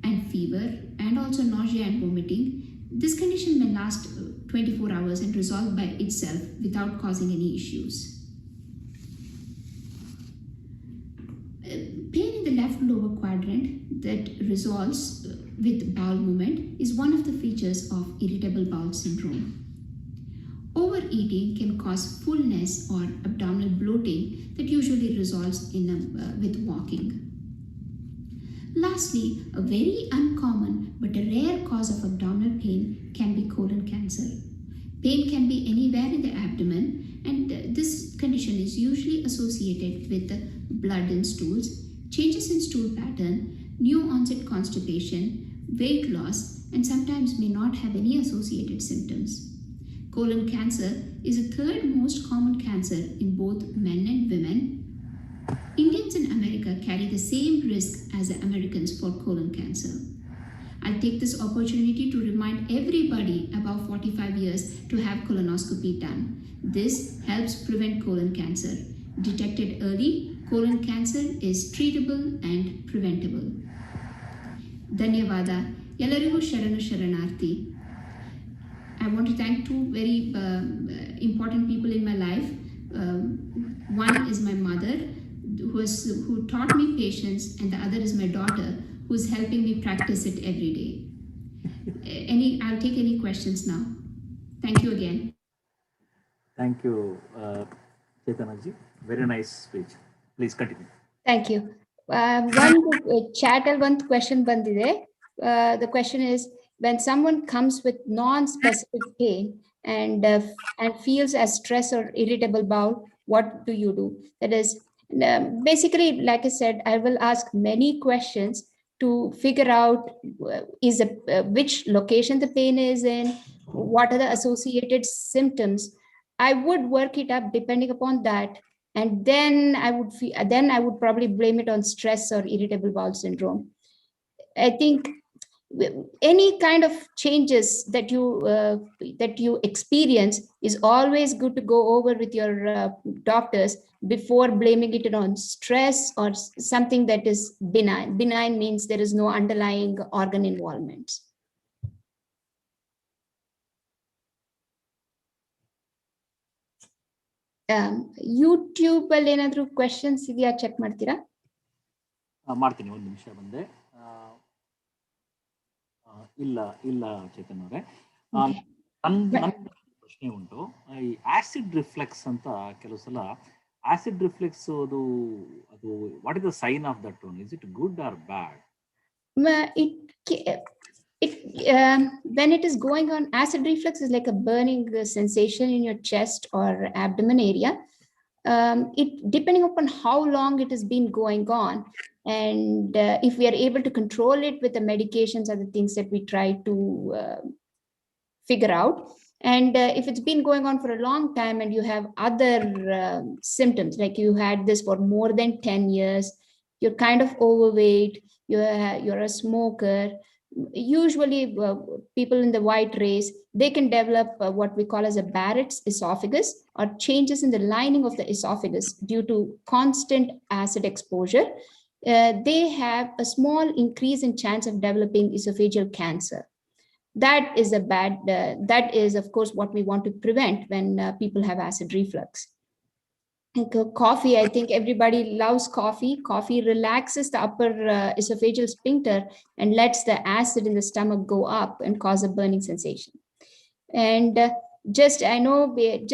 and fever, and also nausea and vomiting. This condition may last 24 hours and resolve by itself without causing any issues. Pain in the left lower quadrant that resolves with bowel movement is one of the features of irritable bowel syndrome. Overeating can cause fullness or abdominal bloating that usually resolves with walking. Lastly, a very uncommon but a rare cause of abdominal pain can be colon cancer. Pain can be anywhere in the abdomen, and this condition is usually associated with blood in stools, changes in stool pattern, new onset constipation, weight loss, and sometimes may not have any associated symptoms. Colon cancer is the third most common cancer in both men and women. Indians in America carry the same risk as the Americans for colon cancer. I'll take this opportunity to remind everybody above 45 years to have colonoscopy done. This helps prevent colon cancer. Detected early, colon cancer is treatable and preventable. Dhanyavada. Ellarigu Sharanu Sharanarthi. I want to thank two very important people in my life. One is my mother, who taught me patience, and the other is my daughter, who's helping me practice it every day. I'll take any questions now. Thank you again. Thank you, Chaitanaji. Very nice speech. Please continue. Thank you. One chat one question bandide. The question is, when someone comes with non-specific pain and feels as stress or irritable bowel, what do you do? That is, basically, like I said, I will ask many questions to figure out which location the pain is in, what are the associated symptoms. I would work it up depending upon that, and then I would probably blame it on stress or irritable bowel syndrome. I think any kind of changes that you experience is always good to go over with your doctors before blaming it on stress or something that is benign. Benign means there is no underlying organ involvement. YouTube ಅಲ್ಲಿ ಏನಾದರೂ questions ಇದೆಯಾ check ಮಾಡ್ತೀರಾ? ಮಾಡ್ತೀನಿ, ಒಂದು ನಿಮಿಷ ಬಂದೆ. ಇಲ್ಲ ಚೇತನ್ ಅವರೇ, ನನ್ನ ಪ್ರಶ್ನೆ ಉಂಟು. ಈ ಆಸಿಡ್ ರಿಫ್ಲೆಕ್ಸ್ ಅಂತ ಕೆಲವು ಸಲ ಆಸಿಡ್ ರಿಫ್ಲೆಕ್ಸ್ ಅದು what is the sign of that one? Is it good or bad? When it is going on, acid reflux is like a burning sensation in your chest or abdomen area. It depending upon how long it has been going on, and if we are able to control it with the medications or the things that we try to figure out, and if it's been going on for a long time and you have other symptoms, like you had this for more than 10 years, you're kind of overweight, you're a smoker. Usually people in the white race, they can develop what we call as a Barrett's esophagus, or changes in the lining of the esophagus due to constant acid exposure. They have a small increase in chance of developing esophageal cancer. That is of course what we want to prevent when people have acid reflux. Coffee, I think everybody loves coffee. Coffee relaxes the upper esophageal sphincter and lets the acid in the stomach go up and cause a burning sensation. And I know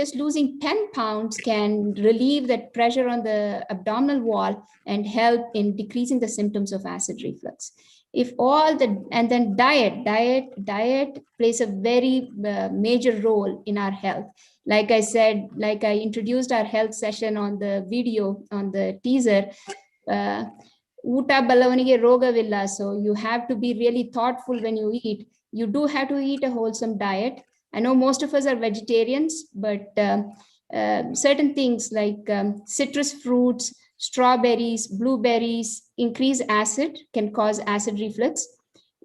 just losing 10 pounds can relieve that pressure on the abdominal wall and help in decreasing the symptoms of acid reflux. And then diet plays a very major role in our health. Like I introduced our health session on the video, on the teaser, Uta balavaniಗೆ ರೋಗವಿಲ್ಲ. So you have to be really thoughtful when you eat. You do have to eat a wholesome diet. I know most of us are vegetarians, but certain things like citrus fruits, strawberries, blueberries, increase acid, can cause acid reflux.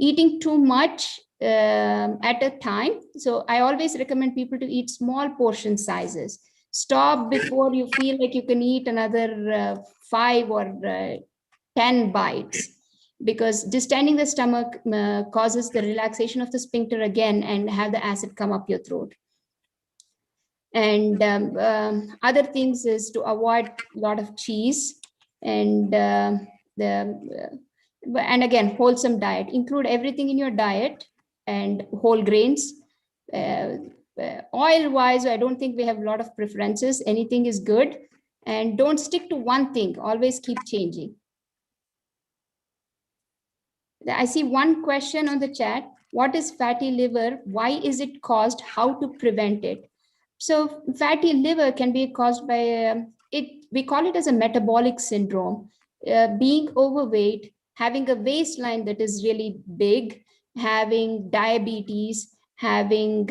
Eating too much at a time. So I always recommend people to eat small portion sizes. Stop before you feel like you can eat another 5 or 10 bites, because distending the stomach causes the relaxation of the sphincter again and have the acid come up your throat. And other things is to avoid a lot of cheese and and again, wholesome diet. Include everything in your diet and whole grains. Oil wise, I don't think we have a lot of preferences. Anything is good, and don't stick to one thing. Always keep changing. I see one question on the chat. What is fatty liver? Why is it caused? How to prevent it? So fatty liver can be caused by we call it as a metabolic syndrome. Being overweight, having a waistline that is really big, having diabetes, having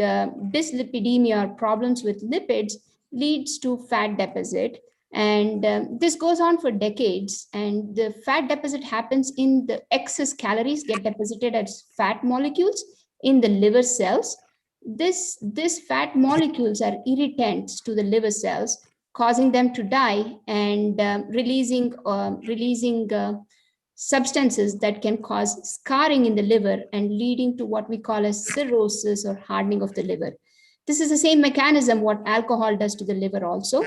dyslipidemia or problems with lipids leads to fat deposit. And this goes on for decades, and the fat deposit happens in the excess calories get deposited as fat molecules in the liver cells. This fat molecules are irritants to the liver cells, causing them to die and releasing substances that can cause scarring in the liver and leading to what we call as cirrhosis or hardening of the liver. This is the same mechanism what alcohol does to the liver also.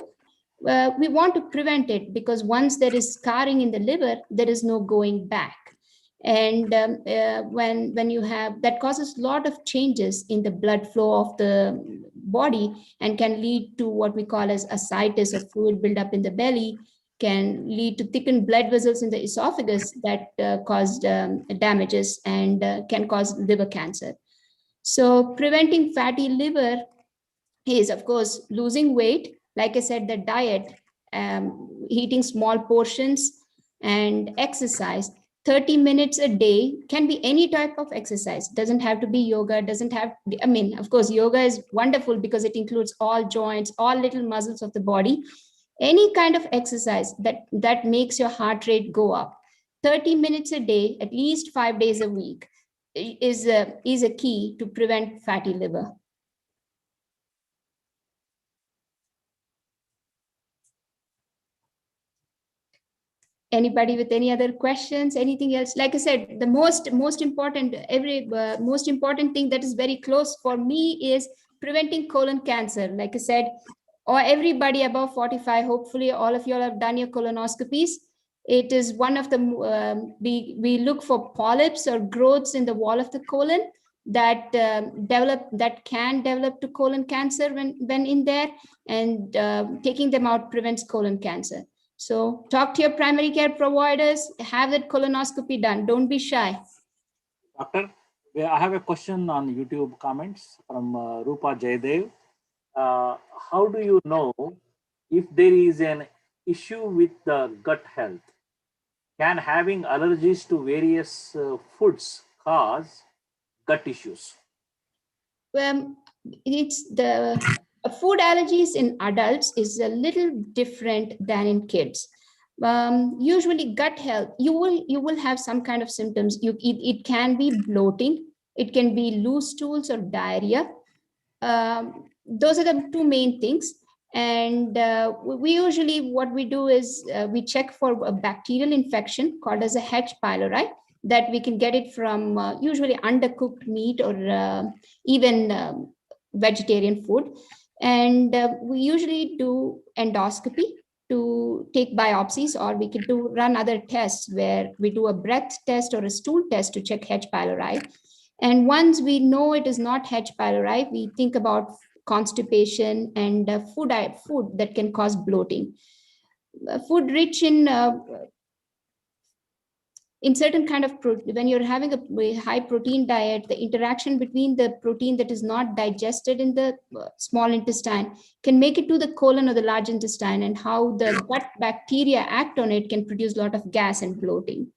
We want to prevent it, because once there is scarring in the liver, there is no going back. And when you have that, causes a lot of changes in the blood flow of the body and can lead to what we call as ascites, or fluid buildup in the belly, can lead to thickened blood vessels in the esophagus that cause damages and can cause liver cancer. So preventing fatty liver is, of course, losing weight. Like I said, the diet, eating small portions and exercise. 30 minutes a day, can be any type of exercise. Doesn't have to be yoga, doesn't have, I mean, of course, yoga is wonderful because it includes all joints, all little muscles of the body. Any kind of exercise that makes your heart rate go up. 30 minutes a day, at least 5 days a week, is a key to prevent fatty liver. Anybody with any other questions? Anything else? Like I said, the most important thing that is very close for me is preventing colon cancer. Like I said, or everybody above 45, hopefully all of you all have done your colonoscopies. It is one of the we look for polyps or growths in the wall of the colon that can develop to colon cancer when in there, and taking them out prevents colon cancer. So talk to your primary care providers, have that colonoscopy done. Don't be shy. Doctor, I have a question on YouTube comments from Rupa Jaydev. How do you know if there is an issue with the gut health? Can having allergies to various foods cause gut issues? It's the food allergies in adults is a little different than in kids. Usually gut health, you will have some kind of symptoms. It can be bloating, it can be loose stools or diarrhea. Those are the two main things. And we usually, what we do is we check for a bacterial infection called as a H. pylori, that we can get it from usually undercooked meat or even vegetarian food. And we usually do endoscopy to take biopsies, or we can run other tests where we do a breath test or a stool test to check H. pylori. And once we know it is not H. pylori, we think about constipation and food that can cause bloating. Food rich in in certain kind of when you're having a high protein diet, the interaction between the protein that is not digested in the small intestine can make it to the colon or the large intestine, and how the gut bacteria act on it can produce a lot of gas and bloating.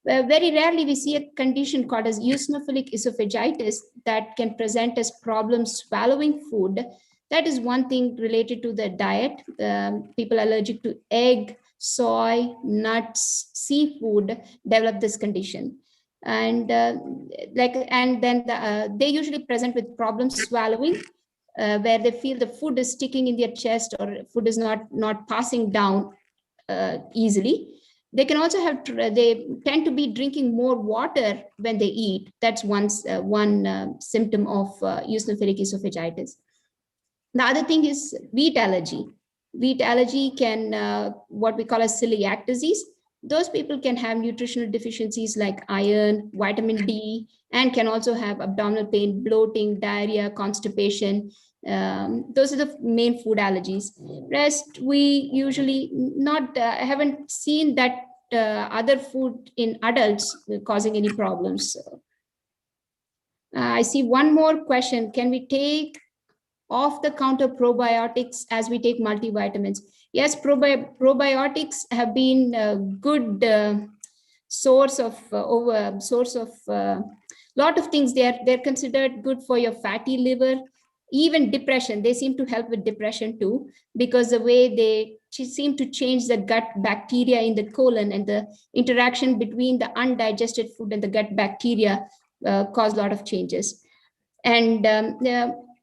Very rarely we see a condition called as eosinophilic esophagitis that can present as problems swallowing food. That is one thing related to the diet. People allergic to egg, soy, nuts, seafood develop this condition. And they usually present with problems swallowing, where they feel the food is sticking in their chest or food is not passing down easily. They can also they tend to be drinking more water when they eat. That's one symptom of eosinophilic esophagitis. The other thing is wheat allergy. Wheat allergy can, what we call as celiac disease. Those people can have nutritional deficiencies like iron, vitamin D, and can also have abdominal pain, bloating, diarrhea, constipation. Those are the main food allergies. Rest, we usually haven't seen that other food in adults causing any problems. I see one more question. Can we take off-the-counter probiotics as we take multivitamins? Yes, probiotics have been a good source of lot of things. They're considered good for your fatty liver, even depression. They seem to help with depression too, because the way they seem to change the gut bacteria in the colon, and the interaction between the undigested food and the gut bacteria cause a lot of changes. And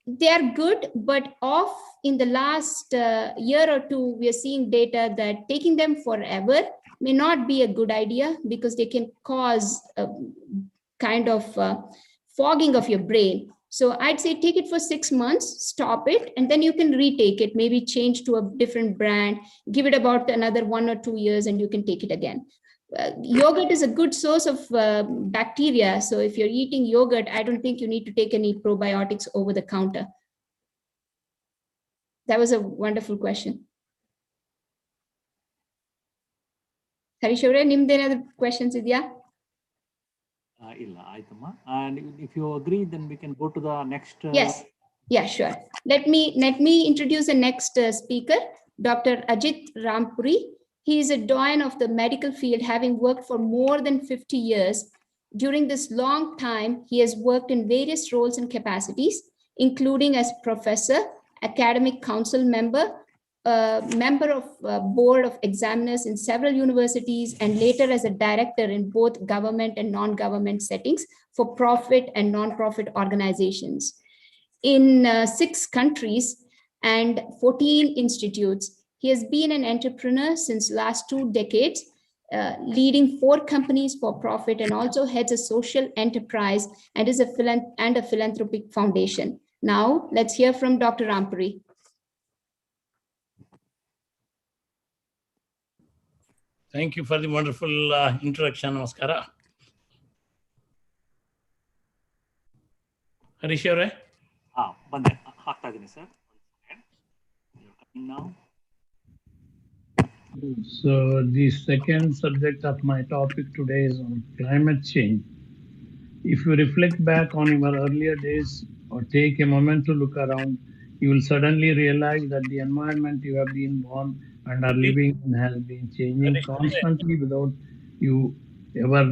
they are good, but in the last year or two, we are seeing data that taking them forever may not be a good idea, because they can cause a kind of fogging of your brain. So I'd say take it for 6 months, stop it, and then you can retake it, maybe change to a different brand, give it about another 1 or 2 years, and you can take it again. Yogurt is a good source of bacteria. So if you're eating yogurt, I don't think you need to take any probiotics over the counter. That was a wonderful question. Harish avare, nimdenaದ್ರು questions idya? Illa, aitama. And if you agree, then we can go to the next. Yes. Yeah, sure. Let me introduce the next speaker, Dr. Ajit Rampuri. He is a doyen of the medical field, having worked for more than 50 years. During this long time, he has worked in various roles and capacities, including as professor, academic council member, member of board of examiners in several universities, and later as a director in both government and non-government settings for profit and non-profit organizations in 6 countries and 14 institutes. He has been an entrepreneur since last 2 decades, leading 4 companies for profit, and also heads a social enterprise and is a philanthropic foundation. Now let's hear from Dr. Rampuri. Thank you for the wonderful introduction, Namaskara. Harish avare? ಬಂದೆ ಹಾಕ್ತಾ ಇದ್ದೀನಿ sir. Now. So the second subject of my topic today is on climate change. If you reflect back on your earlier days or take a moment to look around, you will suddenly realize that the environment you have been born and are living in has been changing constantly without you ever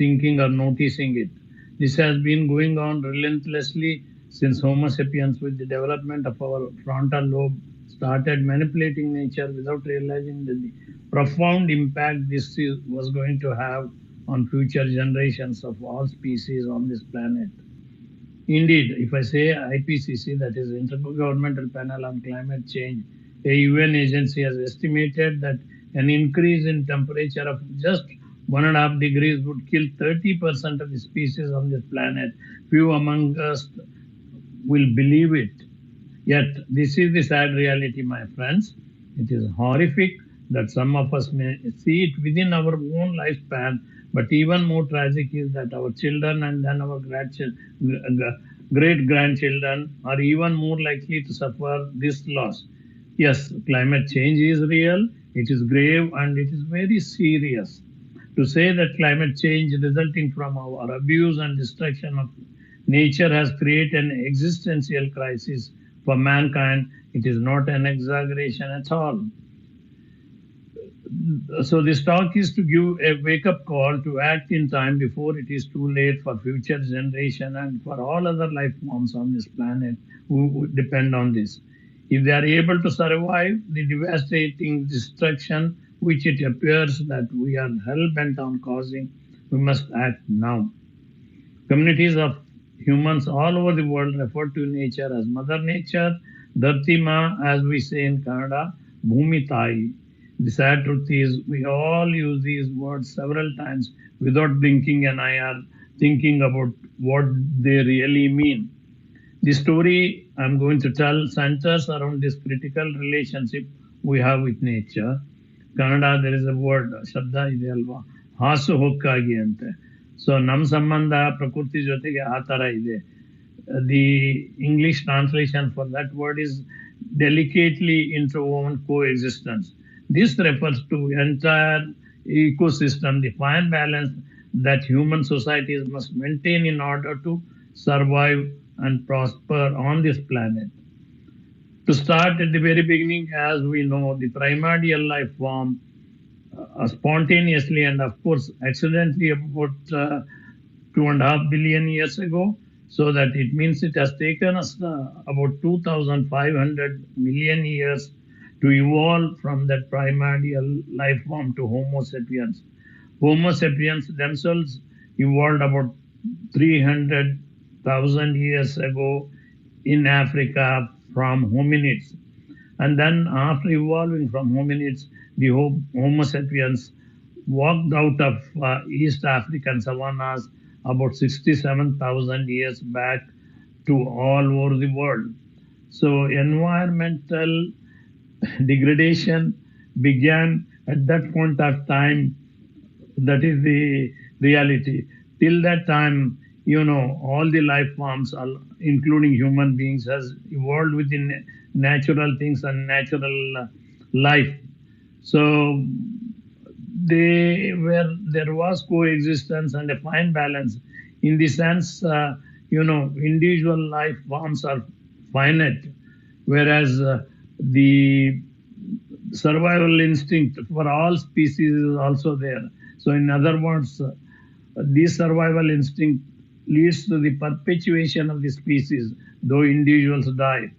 thinking or noticing it. This has been going on relentlessly since Homo sapiens, with the development of our frontal lobe, started manipulating nature without realizing the profound impact this was going to have on future generations of all species on this planet. Indeed, if I say IPCC, that is Intergovernmental Panel on Climate Change, a UN agency, has estimated that an increase in temperature of just 1.5 degrees would kill 30% of the species on this planet. Few among us will believe it. Yet, this is the sad reality, my friends. It is horrific that some of us may see it within our own lifespan, but even more tragic is that our children and then our great-grandchildren are even more likely to suffer this loss. Yes, climate change is real, it is grave, and it is very serious. To say that climate change resulting from our abuse and destruction of nature has created an existential crisis for mankind, it is not an exaggeration at all. So this talk is to give a wake-up call to act in time before it is too late for future generation and for all other life forms on this planet who depend on this. If they are able to survive the devastating destruction which it appears that we are hell-bent on causing, we must act now. Communities of humans all over the world refer to nature as Mother Nature, Dharti Ma, as we say in Kannada, Bhumi Tai. The sad truth is we all use these words several times without blinking an eye or thinking about what they really mean. The story I'm going to tell centers around this critical relationship we have with nature. Kannada, there is a word, Shabda ide alva, hasu hokkagi ante. So nam sambandha prakriti jotege aa tara ide. The English translation for that word is delicately interwoven coexistence. This refers to entire ecosystem, the fine balance that human societies must maintain in order to survive and prosper on this planet. To start at the very beginning, as we know, the primordial life form spontaneously and of course accidentally about 2.5 billion years ago, so that it means it has taken us about 2,500 million years to evolve from that primordial life form to Homo sapiens. Homo sapiens themselves evolved about 300,000 years ago in Africa from hominids. And then after evolving from hominids, the Homo sapiens walked out of East African savannas about 67,000 years back to all over the world. So environmental degradation began at that point of time. That is the reality. Till that time, all the life forms, including human beings, has evolved within natural things and natural life. So there was coexistence and a fine balance in the sense, individual life forms are finite, whereas the survival instinct for all species is also there. So in other words, this survival instinct leads to the perpetuation of the species, though individuals die.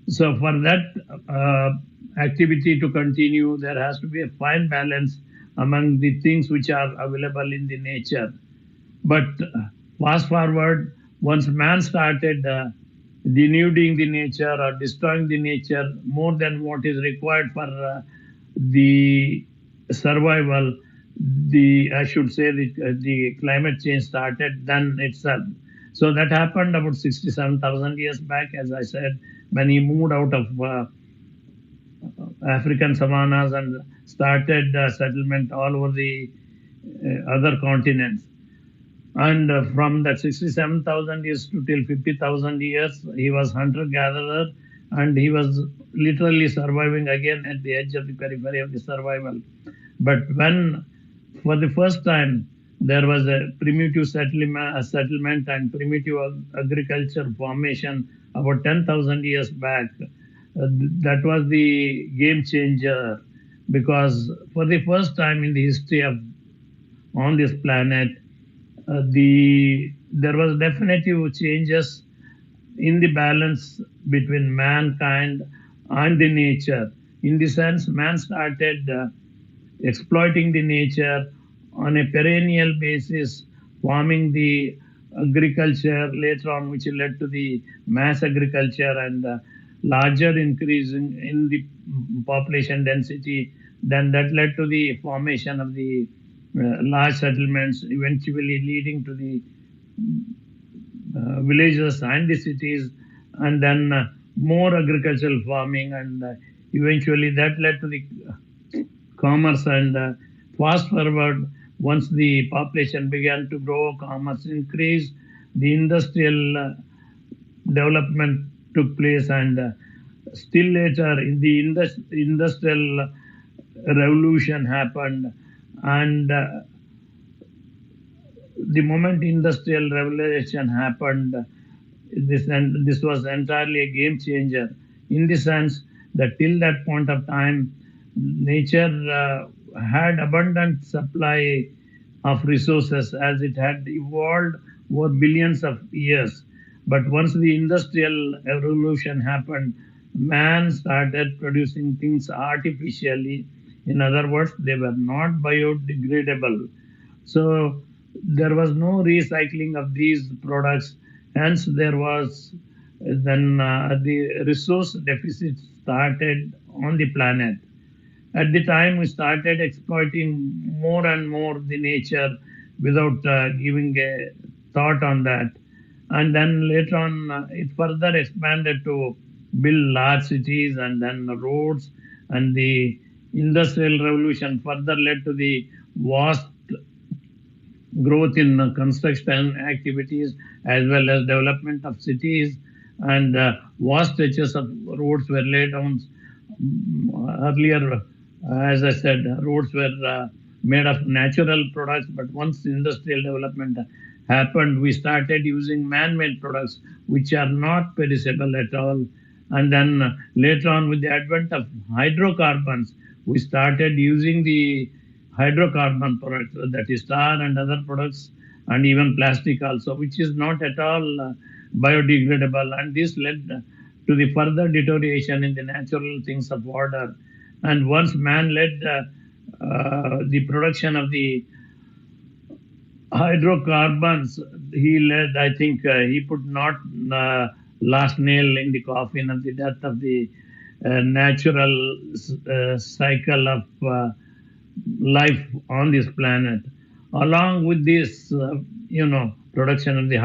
So for that activity to continue, there has to be a fine balance among the things which are available in the nature. But fast forward, once man started denuding the nature or destroying the nature more than what is required for the survival, the climate change started then itself. So that happened about 67,000 years back, as I said, when he moved out of African savannas and started settlement all over the other continents. And from that 67,000 years to till 50,000 years, he was hunter-gatherer, and he was literally surviving again at the edge of the periphery of the survival. But when, for the first time, there was a primitive settlement and primitive agriculture formation about 10,000 years back, that was the game changer, because for the first time in the history of on this planet, there was definitive changes in the balance between mankind and the nature. In the sense, man started exploiting the nature on a perennial basis, farming the agriculture later on, which led to the mass agriculture and larger increase in the population density. Then that led to the formation of the large settlements, eventually leading to the villages and the cities, and then more agricultural farming, and eventually that led to the commerce. And fast forward, once the population began to grow, commerce increased, the industrial development took place, and still later in the industrial revolution happened, and the moment industrial revolution happened, this was entirely a game changer in the sense that till that point of time, nature had abundant supply of resources as it had evolved over billions of years. But once the industrial revolution happened, man started producing things artificially. In other words, they were not biodegradable. So there was no recycling of these products. Hence, there was then the resource deficit started on the planet. At the time, we started exploiting more and more the nature without giving a thought on that. And then later on, it further expanded to build large cities and then roads. And the industrial revolution further led to the vast growth in construction activities as well as development of cities. And vast stretches of roads were laid down. Earlier, as I said, roads were made of natural products, but once industrial development happened, we started using man-made products which are not perishable at all. And then later on, with the advent of hydrocarbons, we started using the hydrocarbon products, that is tar and other products, and even plastic also, which is not at all biodegradable. And this led to the further deterioration in the natural things of order. And once man led the production of the hydrocarbons, he led, I think, he put not last nail in the coffin of the death of the natural cycle of life on this planet. Along with this, production of the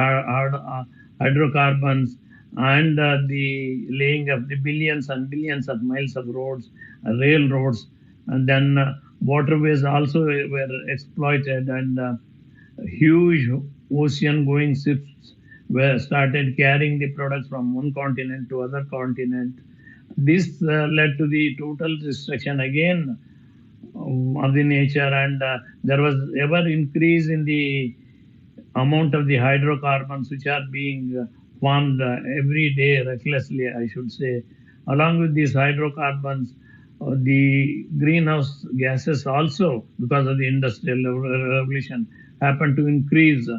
hydrocarbons and the laying of the billions and billions of miles of roads, railroads, and then waterways also were exploited, and huge ocean-going ships were started carrying the products from one continent to other continent. This led to the total destruction again of the nature, and there was ever increase in the amount of the hydrocarbons which are being formed every day recklessly, I should say. Along with these hydrocarbons, the greenhouse gases also, because of the industrial revolution, happened to increase.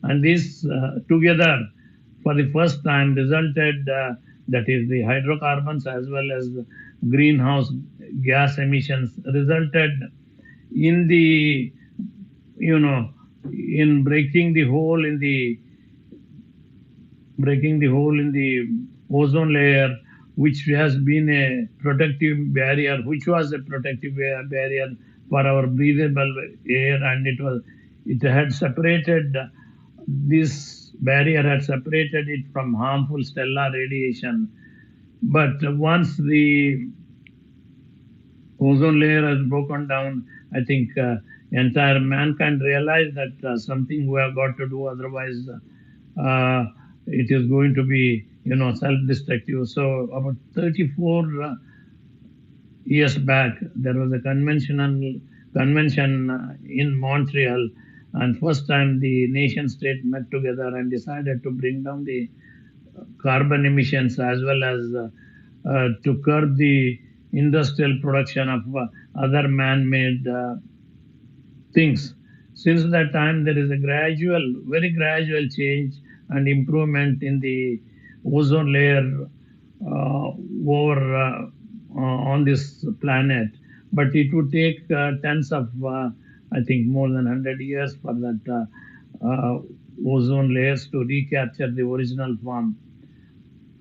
And this together, for the first time, resulted, that is the hydrocarbons as well as the greenhouse gas emissions, resulted in the, in breaking the hole in the ozone layer, which has been a protective barrier, which was a protective barrier for our breathable air, and it had separated, this barrier had separated it from harmful stellar radiation. But once the ozone layer has broken down, I think entire mankind realized that something we have got to do, otherwise it is going to be, self-destructive. So about 34 years back, there was a convention in Montreal, and first time the nation state met together and decided to bring down the carbon emissions as well as to curb the industrial production of other man-made things. Since that time, there is a very gradual change and improvement in the ozone layer on this planet. But it would take tens of, I think, more than 100 years for that ozone layers to recapture the original form.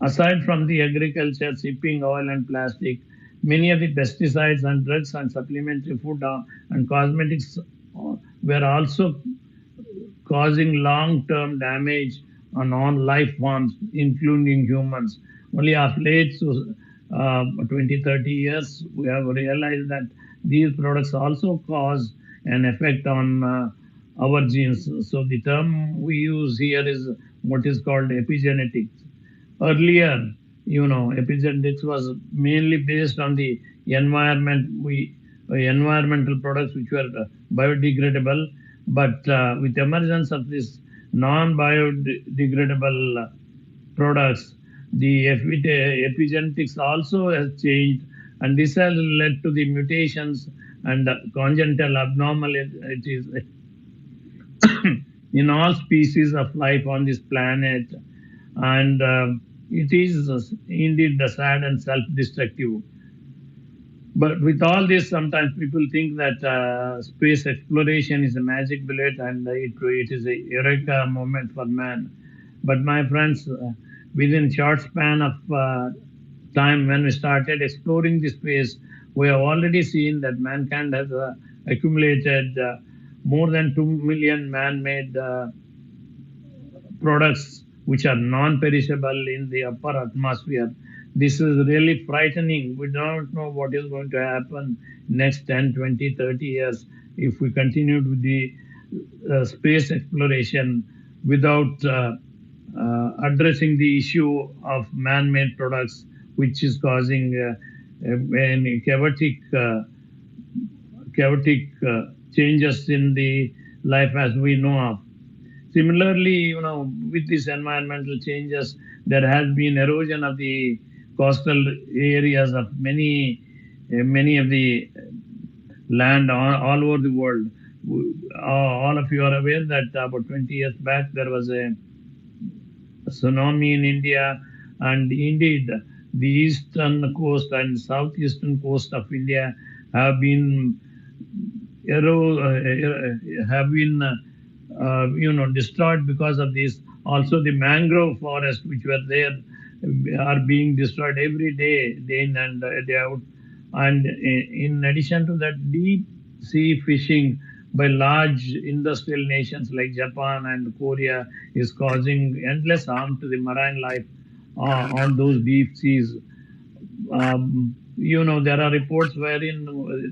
Aside from the agriculture, shipping, oil and plastic, many of the pesticides and drugs and supplementary food and cosmetics were also causing long-term damage on all life forms, including humans. Only of late, so 20, 30 years, we have realized that these products also cause an effect on our genes. So the term we use here is what is called epigenetics. Earlier, epigenetics was mainly based on the environmental products which were biodegradable. But with emergence of this non-biodegradable products, the epigenetics also has changed, and this has led to the mutations and congenital abnormalities in all species of life on this planet. And it is indeed sad and self-destructive. But with all this, sometimes people think that space exploration is a magic bullet and it is a eureka moment for man. But my friends, within short span of time when we started exploring the space, we have already seen that mankind has accumulated more than 2 million man-made products which are non-perishable in the upper atmosphere. This is really frightening. We don't know what is going to happen next 10, 20, 30 years if we continue with the space exploration without addressing the issue of man-made products, which is causing chaotic changes in the life as we know of. Similarly, with these environmental changes, there has been erosion of the coastal areas of many of the land all over the world. All of you are aware that about 20 years back, there was a tsunami in India, and indeed, the eastern coast and southeastern coast of India have been destroyed because of this. Also, the mangrove forests which were there are being destroyed every day, day in and day out. And in addition to that, deep sea fishing by large industrial nations like Japan and Korea is causing endless harm to the marine life on those deep seas. There are reports wherein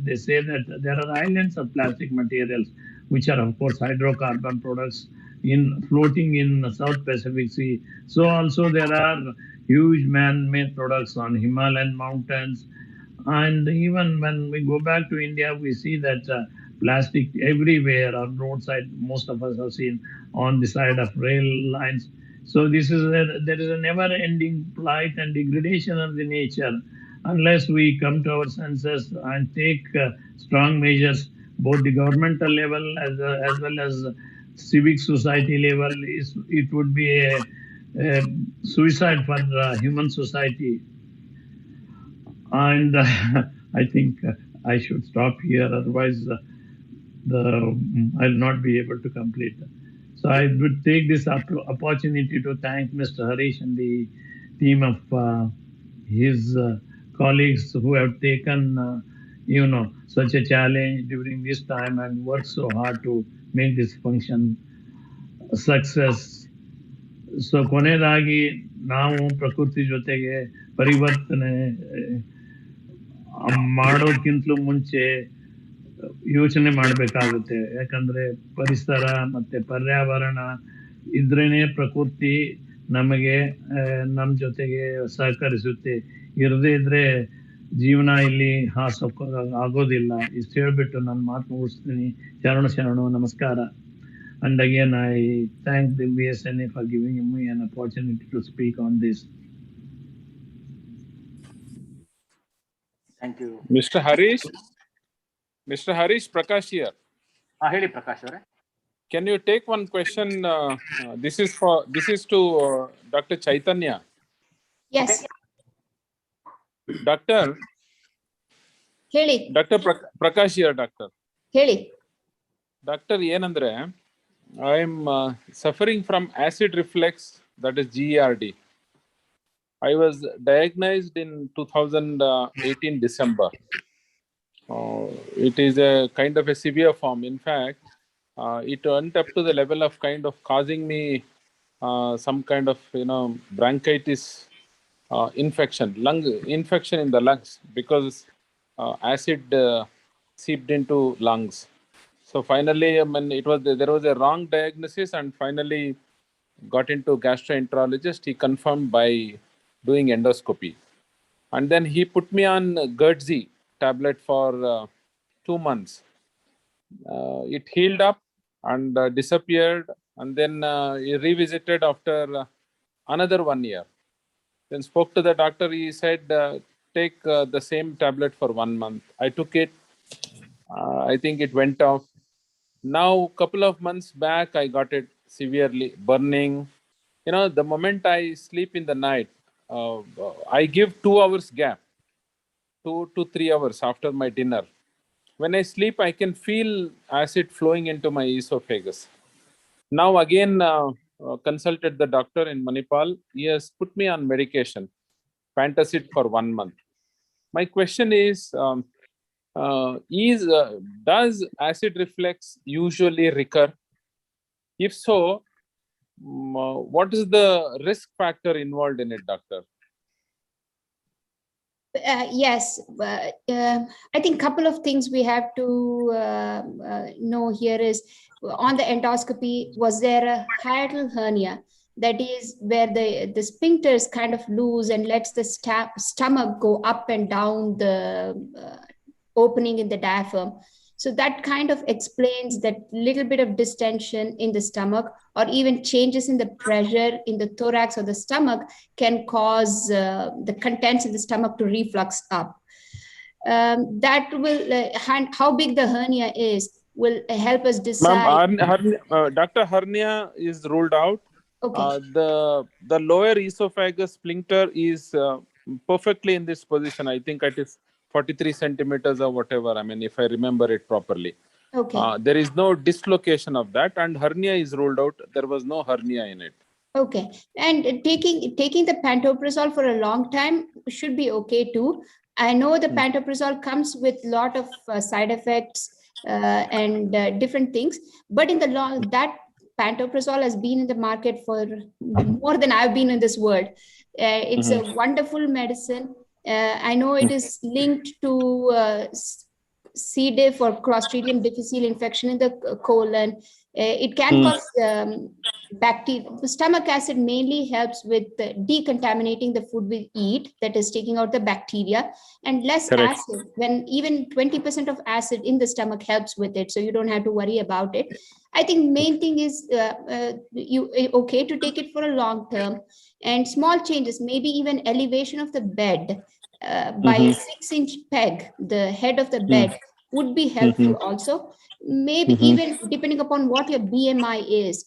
they say that there are islands of plastic materials, which are of course hydrocarbon products floating in the South Pacific Sea. So also there are huge man-made products on Himalayan mountains. And even when we go back to India, we see that plastic everywhere on roadside. Most of us have seen on the side of rail lines. So there is a never-ending plight and degradation of the nature unless we come to our senses and take strong measures, both the governmental level as well as civic society level. It would be a suicide for human society. And I think I should stop here, otherwise I'll not be able to complete. So I would take this opportunity to thank Mr. Harish and the team of his colleagues who have taken, such a challenge during this time and worked so hard to make this function a success. So ಕೊನೆಯದಾಗಿ ನಾವು ಪ್ರಕೃತಿ ಜೊತೆಗೆ ಪರಿವರ್ತನೆ ಮಾಡೋದಕ್ಕಿಂತಲೂ ಮುಂಚೆ ಯೋಚನೆ ಮಾಡಬೇಕಾಗುತ್ತೆ. ಯಾಕಂದ್ರೆ ಪರಿಸರ ಮತ್ತೆ ಪರ್ಯಾವರಣ ಇದ್ರೇನೆ ಪ್ರಕೃತಿ ನಮಗೆ ನಮ್ಮ ಜೊತೆಗೆ ಸಹಕರಿಸುತ್ತೆ. ಇರದೇ ಇದ್ರೆ ಜೀವನ ಇಲ್ಲಿ ಆಗೋದಿಲ್ಲ. ಇಷ್ಟು ಹೇಳ್ಬಿಟ್ಟು ನನ್ನ ಮಾತು ಮುಗಿಸ್ತೀನಿ. ಶರಣು ನಮಸ್ಕಾರ. And again, I thank the BSNA for giving me an opportunity to speak on this. Thank you. Mr. Harish, Prakash here. Heli Prakash avare. Can you take one question? This is to Dr. Chaitanya. Yes. Doctor. Heli. Dr. Prakash here, doctor. Heli. Doctor, ಏನಂದ್ರೆ I am suffering from acid reflux, that is GERD. I was diagnosed in 2018 December. It is a kind of a severe form. In fact, it went up to the level of kind of causing me some kind of bronchitis infection, lung infection in the lungs, because acid seeped into lungs. So finally, there was a wrong diagnosis, and finally got into gastroenterologist. He confirmed by doing endoscopy, and then he put me on Goggavveya tablet for 2 months. It healed up, and disappeared, and then he revisited after another 1 year. Then spoke to the doctor. He said, take the same tablet for 1 month. I took it. I think it went off. Now, couple of months back, I got it severely burning. You know, the moment I sleep in the night, I give 2 hours gap, 2 to 3 hours after my dinner. When I sleep, I can feel acid flowing into my esophagus. Now again, consulted the doctor in Manipal. He has put me on medication, Pantacid for 1 month. My question is, does acid reflux usually recur? If so, what is the risk factor involved in it, doctor? Yes, I think couple of things we have to know here is, on the endoscopy, was there a hiatal hernia? That is where the sphincter is kind of loose and lets the stomach go up and down the opening in the diaphragm. So that kind of explains that little bit of distension in the stomach, or even changes in the pressure in the thorax or the stomach can cause the contents in the stomach to reflux up. That will, how big the hernia is will help us decide. Dr. Hernia is ruled out. Okay. The lower esophagus sphincter is perfectly in this position. I think it is 43 centimeters or whatever. I mean, if I remember it properly. Okay. There is no dislocation of that, and hernia is ruled out. There was no hernia in it. Okay, and taking the pantoprazole for a long time should be okay too. I know the pantoprazole comes with a lot of side effects and different things, but in the long, that pantoprazole has been in the market for more than I've been in this world. It's a wonderful medicine. I know it is linked to C. diff or Clostridium difficile infection in the colon. It can cause bacteria. The stomach acid mainly helps with decontaminating the food we eat, that is taking out the bacteria, and less Correct. acid. When even 20% of acid in the stomach helps with it, so you don't have to worry about it. I think main thing is okay to take it for a long term, and small changes, maybe even elevation of the bed by a 6-inch peg, the head of the bed would be helpful also. Maybe even depending upon what your BMI is,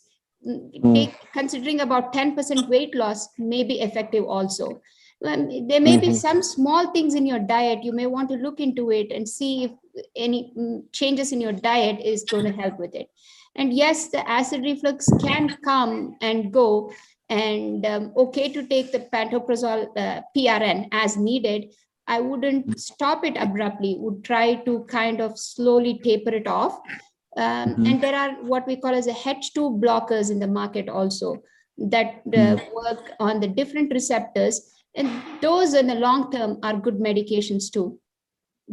considering about 10% weight loss may be effective also. There may be some small things in your diet. You may want to look into it and see if any changes in your diet is going to help with it. And yes, the acid reflux can come and go, and okay to take the pantoprazole PRN as needed. I wouldn't stop it abruptly, would try to kind of slowly taper it off. And there are what we call as a H2 blockers in the market also that work on the different receptors. And those in the long term are good medications too.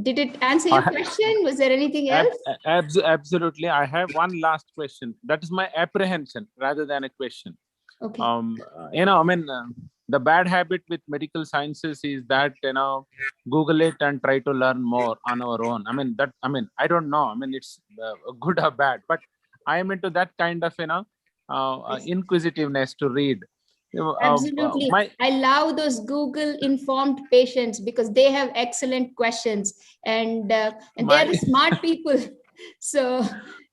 Did it answer your question? Was there anything else? Absolutely. I have one last question. That is my apprehension rather than a question. Okay. The bad habit with medical sciences is that, Google it and try to learn more on our own. I don't know. It's good or bad, but I am into that kind of, inquisitiveness to read. Absolutely. I love those Google informed patients because they have excellent questions, and they're smart people. So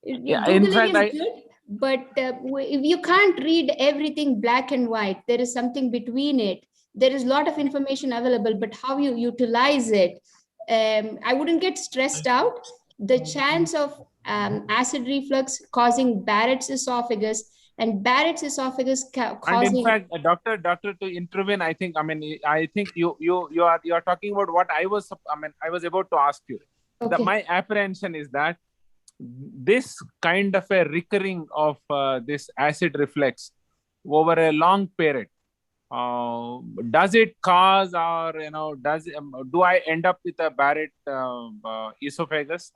Googling is good. But if you can't read everything black and white, there is something between it. There is a lot of information available, but how you utilize it, I wouldn't get stressed out. The chance of acid reflux causing Barrett's esophagus, and Barrett's esophagus causing. And in fact, doctor, to intervene, I think you are talking about what I was about to ask you. Okay. My apprehension is that this kind of a recurring of this acid reflux over a long period, does it cause, or do I end up with a Barrett esophagus?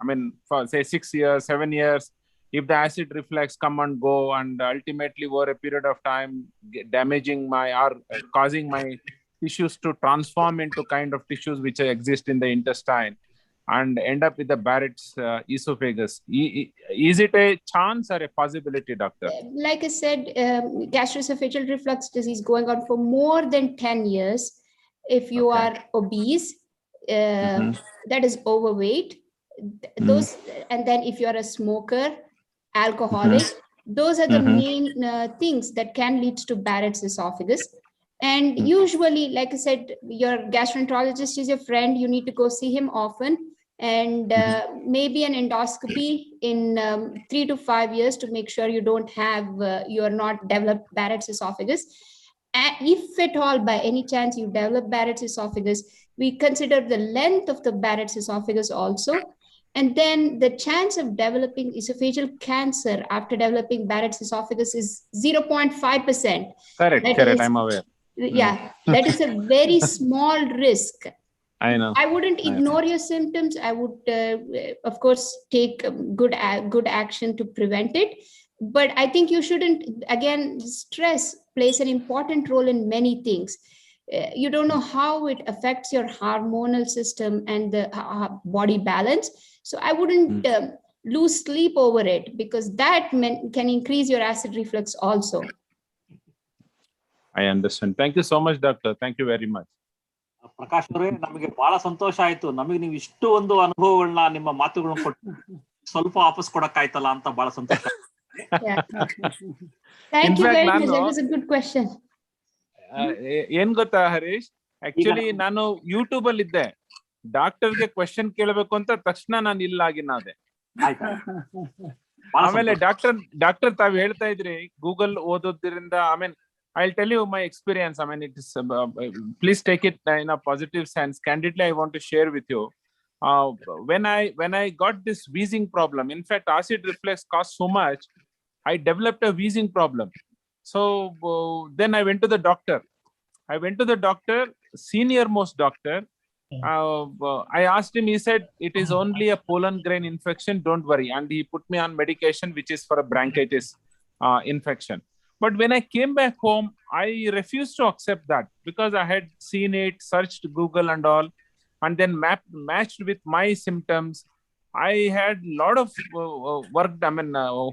For say 6 years, 7 years, if the acid reflux come and go, and ultimately over a period of time damaging or causing my tissues to transform into kind of tissues which exist in the intestine. and end up with the Barrett's esophagus. Is it a chance or a possibility, doctor? Like I said, gastroesophageal reflux disease going on for more than 10 years. If you are obese, that is overweight, those, and then if you're a smoker, alcoholic, those are the main things that can lead to Barrett's esophagus. And usually, like I said, your gastroenterologist is your friend. You need to go see him often, and maybe an endoscopy in 3 to 5 years to make sure you don't have, you're not developed Barrett's esophagus. And if at all, by any chance, you develop Barrett's esophagus, we consider the length of the Barrett's esophagus also. And then the chance of developing esophageal cancer after developing Barrett's esophagus is 0.5%. Correct, I'm aware. Yeah, that is a very small risk. I know. I wouldn't ignore your symptoms. I would, of course, take good action to prevent it. But I think you shouldn't, again, stress plays an important role in many things. You don't know how it affects your hormonal system and the body balance. So I wouldn't lose sleep over it, because that can increase your acid reflux also. I understand. Thank you so much, doctor. Thank you very much. Prakash ಅವರೇ, ನಮಗೆ ಬಹಳ ಸಂತೋಷ ಆಯ್ತು. ನಮಗೆ ನೀವು ಇಷ್ಟು ಒಂದು ಅನುಭವಗಳನ್ನ ನಿಮ್ಮ ಮಾತುಗಳನ್ನ ಕೊಟ್ಟು ಸ್ವಲ್ಪ ವಾಪಸ್ ಕೊಡಕ್ಕಾಯ್ತಲ್ಲ ಅಂತ ಬಹಳ ಸಂತೋಷ. Thank you very much. That was a good question. ಏನ್ ಗೊತ್ತಾ ಹರೀಶ್, ಆಕ್ಚುಲಿ ನಾನು ಯೂಟ್ಯೂಬ್ ಅಲ್ಲಿ ಇದ್ದೆ, ಡಾಕ್ಟರ್ಗೆ ಕ್ವೆಶ್ಚನ್ ಕೇಳಬೇಕು ಅಂತ ತಕ್ಷಣ ನಾನು ಇಲ್ಲಾಗಿನಾದೆ. ಆಮೇಲೆ ಡಾಕ್ಟರ್ ತಾವ್ ಹೇಳ್ತಾ ಇದ್ರಿ ಗೂಗಲ್ ಓದೋದ್ರಿಂದ, I'll tell you my experience. It is, please take it in a positive sense. Candidly, I want to share with you. When I got this wheezing problem, in fact, acid reflux caused so much, I developed a wheezing problem. So then I went to the doctor. Senior most doctor. I asked him, he said, it is only a pollen grain infection, don't worry. And he put me on medication, which is for a bronchitis infection. But when I came back home, I refused to accept that, because I had seen it, searched Google and all, and then matched with my symptoms. I had a lot of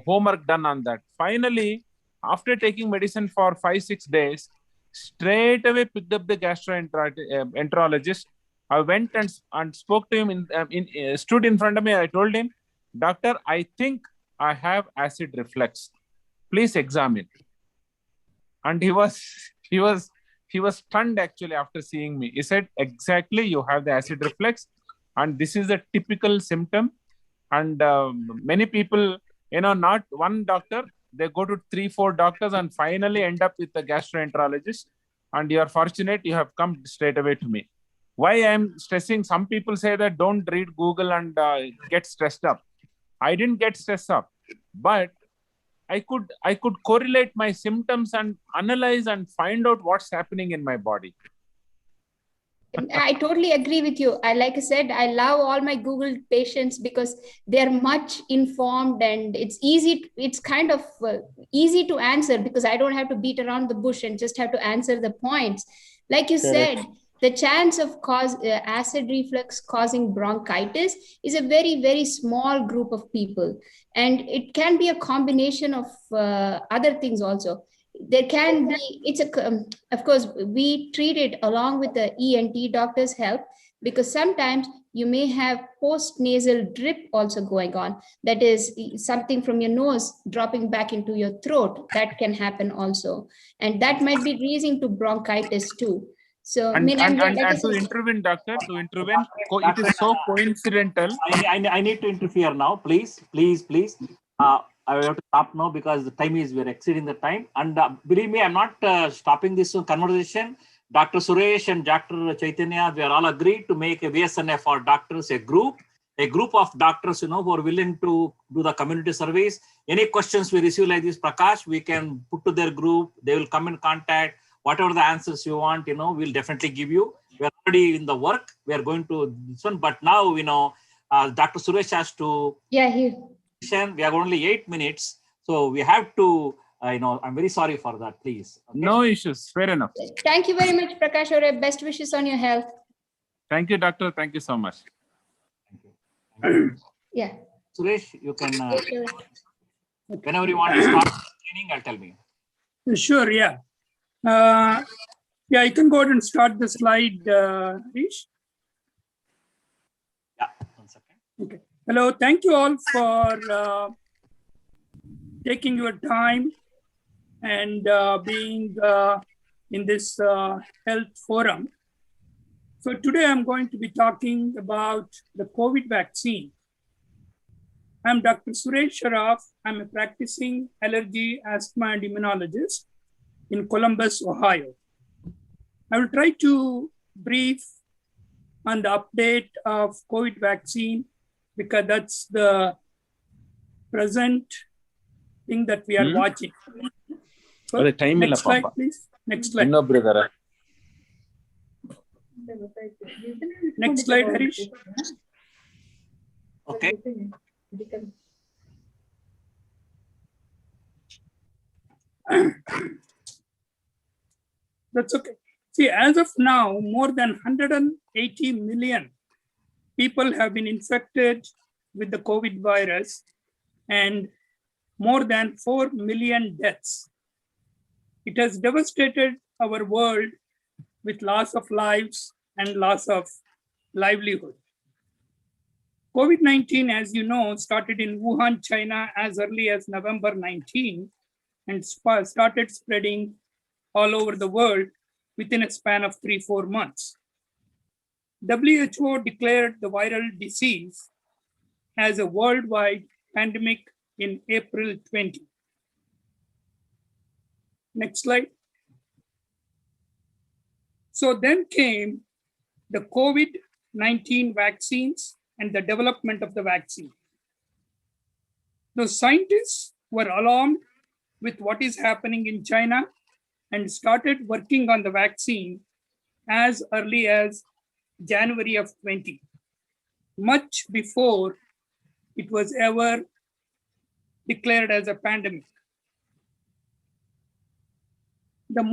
homework done on that. Finally, after taking medicine for 5-6 days, straight away picked up the gastroenterologist. I went and spoke to him, stood in front of me. I told him, doctor, I think I have acid reflux. Please examine. And he was stunned actually after seeing me. He said, exactly, you have the acid reflux, and this is a typical symptom. And many people, not one doctor, they go to 3-4 doctors and finally end up with a gastroenterologist. And you are fortunate you have come straight away to me. Why I am stressing? Some people say that don't read Google and get stressed up. I didn't get stressed up, but I could correlate my symptoms and analyze and find out what's happening in my body. I totally agree with you. Like I said, I love all my Google patients because they're much informed, and it's kind of easy to answer, because I don't have to beat around the bush and just have to answer the points. Like you said, the chance of acid reflux causing bronchitis is a very, very small group of people. And it can be a combination of other things also. There can be, of course, we treat it along with the ENT doctor's help, because sometimes you may have post-nasal drip also going on. That is something from your nose dropping back into your throat. That can happen also. And that might be leading to bronchitis too. So, and to intervene, doctor, it is so coincidental. I need to interfere now, please. I have to stop now because the time is, we're exceeding the time. And believe me, I'm not stopping this conversation. Dr. Suresh and Dr. Chaitanya, we are all agreed to make a VSNF for doctors, a group of doctors, who are willing to do the community service. Any questions we receive like this, Prakash, we can put to their group. They will come in contact. Whatever the answers you want, we'll definitely give you. We are already in the work. We are going to this one, but now, Dr. Suresh has to. Yeah, we have only 8 minutes, so we have to. I'm very sorry for that. Please. Okay? No issues. Fair enough. Thank you very much, Prakash. Best wishes on your health. Thank you, doctor. Thank you so much. Thank you. Yeah. Suresh, you can, whenever you want to start training, I'll tell me. Sure, yeah. Yeah, I can go ahead and start the slide, Rish. Yeah, 1 second. Okay. Hello, thank you all for taking your time and being in this health forum. So today I'm going to be talking about the COVID vaccine. I'm Dr. Suresh Sharaf. I'm a practicing allergy, asthma, and immunologist in Columbus, Ohio. I will try to brief on the update of COVID vaccine because that's the present thing that we are watching. So, next slide, please. Next slide. Next slide, Harish. Okay. That's okay. See, as of now, more than 180 million people have been infected with the COVID virus and more than 4 million deaths. It has devastated our world with loss of lives and loss of livelihood. COVID-19, as you know, started in Wuhan, China as early as November 19 and started spreading all over the world within a span of 3-4 months. WHO declared the viral disease as a worldwide pandemic in April 20. Next slide. So then came the COVID-19 vaccines and the development of the vaccine. The scientists were alarmed with what is happening in China and started working on the vaccine as early as January of 20, much before it was ever declared as a pandemic. The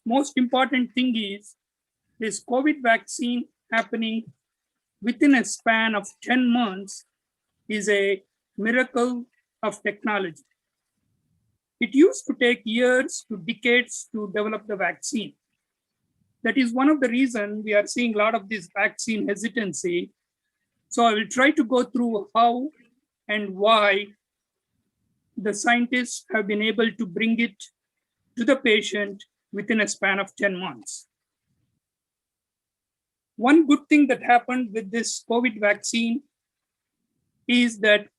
most important thing is this COVID vaccine happening within a span of 10 months is a miracle of technology. It used to take years to decades to develop the vaccine. That is one of the reasons we are seeing a lot of this vaccine hesitancy. So I will try to go through how and why the scientists have been able to bring it to the patient within a span of 10 months. One good thing that happened with this COVID vaccine is that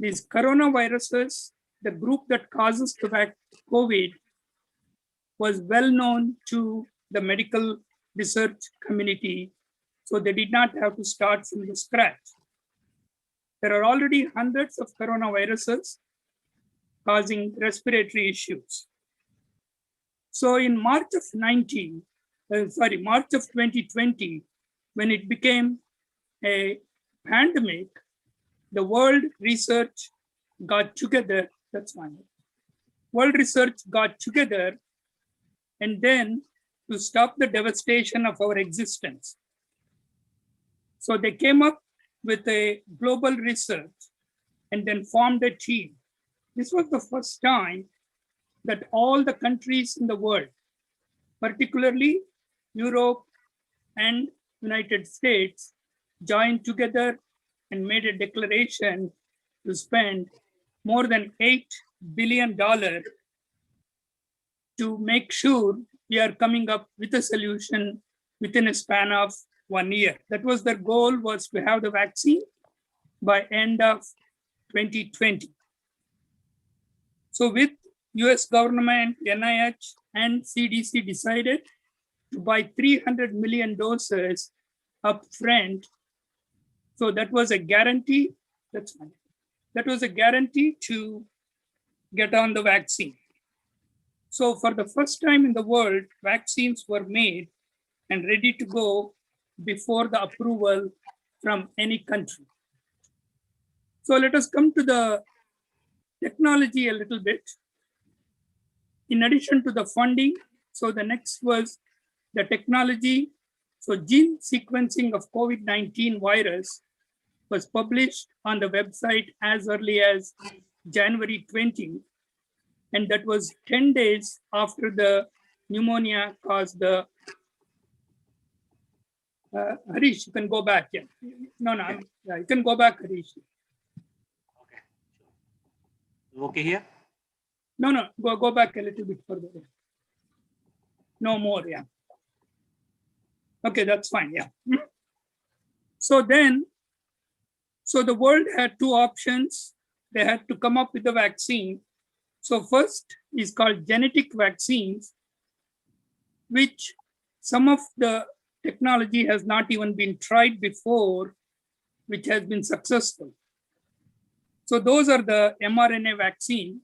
these coronaviruses, the group that causes the COVID, was well known to the medical research community, so they did not have to start from the scratch. There are already hundreds of coronaviruses causing respiratory issues. So in March of 2020, when it became a pandemic, the world research got together, World research got together and then to stop the devastation of our existence. So they came up with a global research and then formed a team. This was the first time that all the countries in the world, particularly Europe and United States, joined together and made a declaration to spend more than $8 billion to make sure we are coming up with a solution within a span of 1 year. That was their goal, was to have the vaccine by end of 2020. So with US government, NIH, and CDC decided to buy 300 million doses upfront. So that was a guarantee. That was a guarantee to get on the vaccine. So for the first time in the world, vaccines were made and ready to go before the approval from any country. So let us come to the technology a little bit. In addition to the funding, so the next was the technology. So gene sequencing of COVID-19 virus was published on the website as early as January 20, and that was 10 days after the pneumonia caused the Harish, you can go back. Yeah. No, yeah, you can go back, Harish. Okay here? No, go back a little bit further. No more, yeah. Okay, that's fine, yeah. So then, so the world had two options. They had to come up with a vaccine. So first is called genetic vaccines, which some of the technology has not even been tried before, which has been successful. So those are the mRNA vaccine,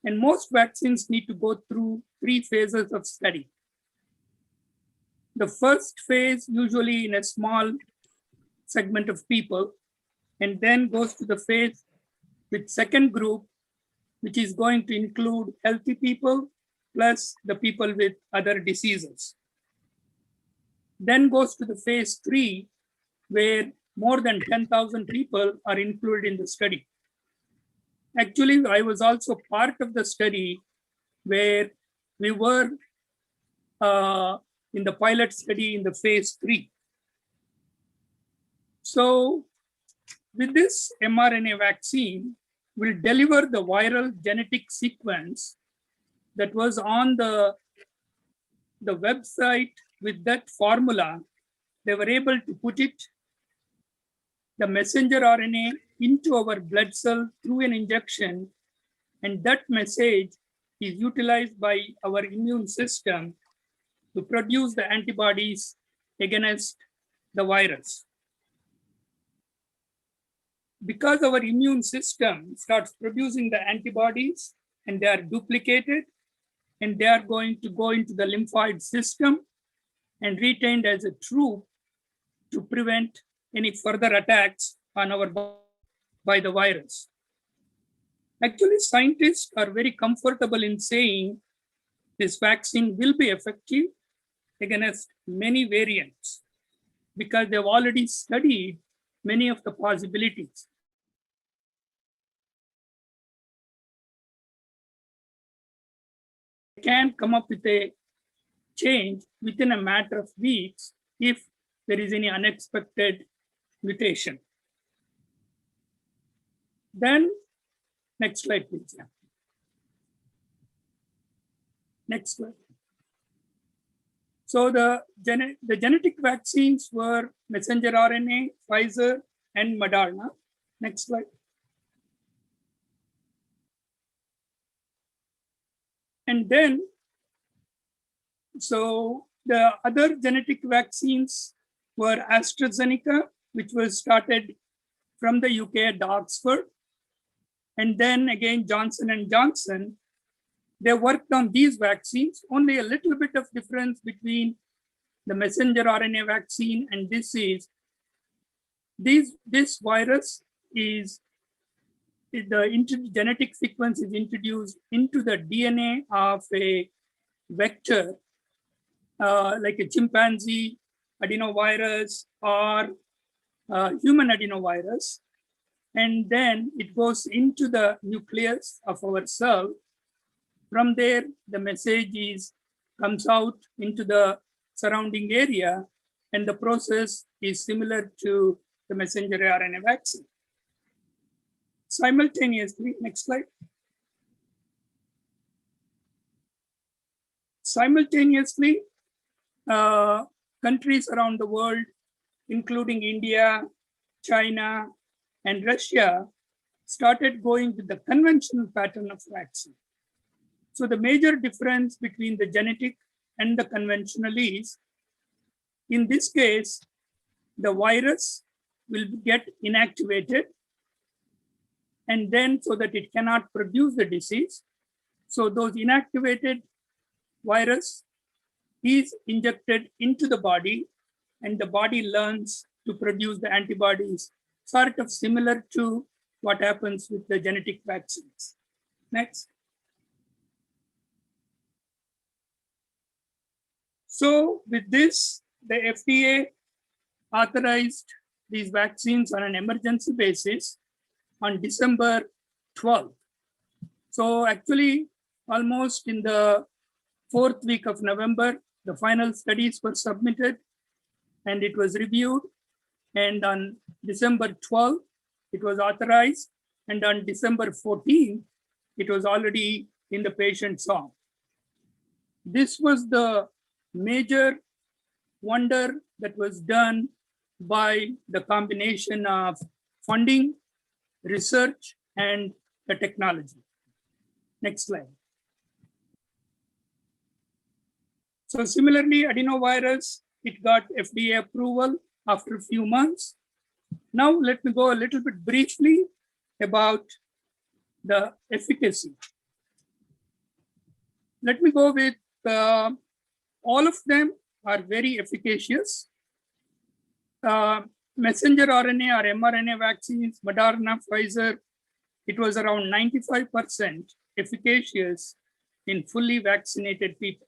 and most vaccines need to go through 3 phases of study. The first phase usually in a small segment of people, and then goes to the phase with second group, which is going to include healthy people plus the people with other diseases. Then goes to the phase 3, where more than 10,000 people are included in the study. Actually, I was also part of the study where we were in the pilot study in the phase 3. So with this mRNA vaccine, will deliver the viral genetic sequence that was on the website with that formula. They were able to put it, the messenger RNA, into our blood cell through an injection, and that message is utilized by our immune system to produce the antibodies against the virus. Because our immune system starts producing the antibodies and they are duplicated, and they are going to go into the lymphoid system and retained as a troop to prevent any further attacks on our body by the virus. Actually, scientists are very comfortable in saying this vaccine will be effective against many variants because they've already studied many of the possibilities. They can come up with a change within a matter of weeks if there is any unexpected mutation. Then, next slide, please. Yeah. Next slide. So the genetic vaccines were messenger RNA, Pfizer, and Moderna. Next slide. And then, so the other genetic vaccines were AstraZeneca, which was started from the UK at Oxford. And then again, Johnson & Johnson. They worked on these vaccines, only a little bit of difference between the messenger RNA vaccine and this is, this virus is, the genetic sequence is introduced into the DNA of a vector, like a chimpanzee adenovirus or human adenovirus. And then it goes into the nucleus of our cell. From there, the message comes out into the surrounding area, and the process is similar to the messenger RNA vaccine. Simultaneously, next slide. Simultaneously, countries around the world, including India, China, and Russia, started going with the conventional pattern of vaccine. So the major difference between the genetic and the conventional is, in this case, the virus will get inactivated, and then so that it cannot produce the disease. So those inactivated virus is injected into the body, and the body learns to produce the antibodies, sort of similar to what happens with the genetic vaccines. Next. So with this, the FDA authorized these vaccines on an emergency basis on December 12th. So actually, almost in the 4th week of November, the final studies were submitted and it was reviewed. And on December 12th, it was authorized. And on December 14th, it was already in the patient's arm. This was the major wonder that was done by the combination of funding, research, and the technology. Next slide. So similarly, adenovirus, it got FDA approval after a few months. Now let me go a little bit briefly about the efficacy. Let me go with all of them are very efficacious. Messenger RNA or mRNA vaccines, Moderna, Pfizer, it was around 95% efficacious in fully vaccinated people.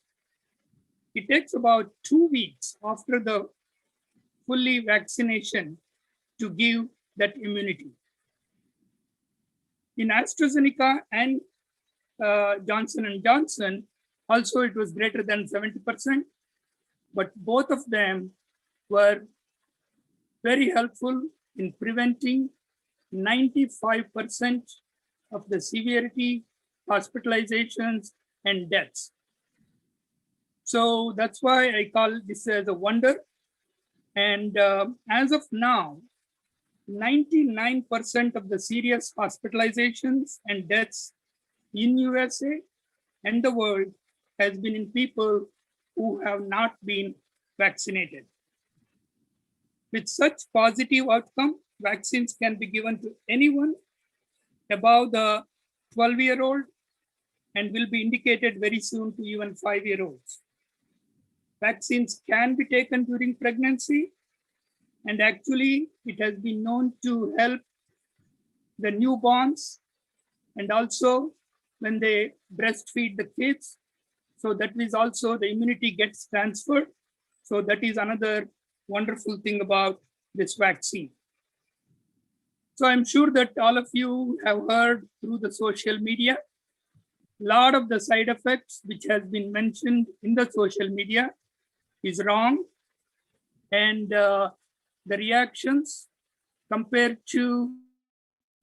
It takes about 2 weeks after the fully vaccination to give that immunity. In AstraZeneca and Johnson & Johnson, also it was greater than 70%, but both of them were very helpful in preventing 95% of the severity, hospitalizations, and deaths. So that's why I call this as a wonder. And as of now, 99% of the serious hospitalizations and deaths in USA and the world has been in people who have not been vaccinated. With such positive outcome, vaccines can be given to anyone above the 12-year-old and will be indicated very soon to even 5-year-olds. Vaccines can be taken during pregnancy, and actually it has been known to help the newborns and also when they breastfeed the kids. So that is also the immunity gets transferred. So that is another wonderful thing about this vaccine. So I'm sure that all of you have heard through the social media, a lot of the side effects which has been mentioned in the social media is wrong. And the reactions compared to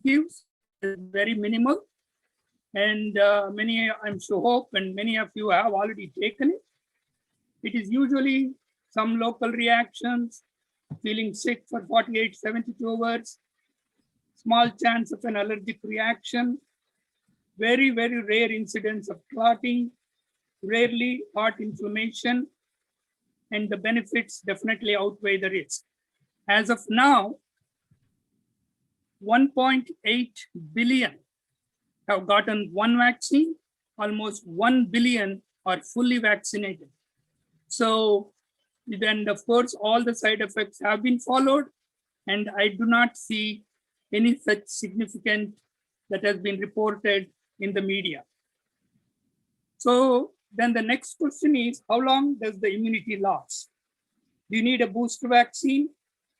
gives is very minimal. And many, I'm sure, hope, and many of you have already taken it. It is usually some local reactions, feeling sick for 48, 72 hours, small chance of an allergic reaction, very, very rare incidence of clotting, rarely heart inflammation, and the benefits definitely outweigh the risk. As of now, 1.8 billion have gotten one vaccine, almost 1 billion are fully vaccinated. So then, of course, all the side effects have been followed, and I do not see any such significant that has been reported in the media. So then the next question is, how long does the immunity last? Do you need a booster vaccine?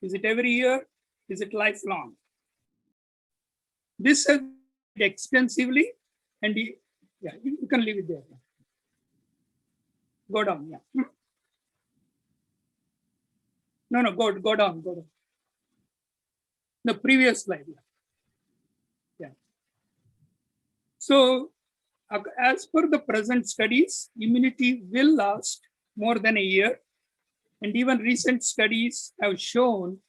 Is it every year? Is it lifelong? This has been extensively, and yeah, you can leave it there. Go down, yeah. No, go down. The previous slide, yeah. So, as per the present studies, immunity will last more than a year. And even recent studies have shown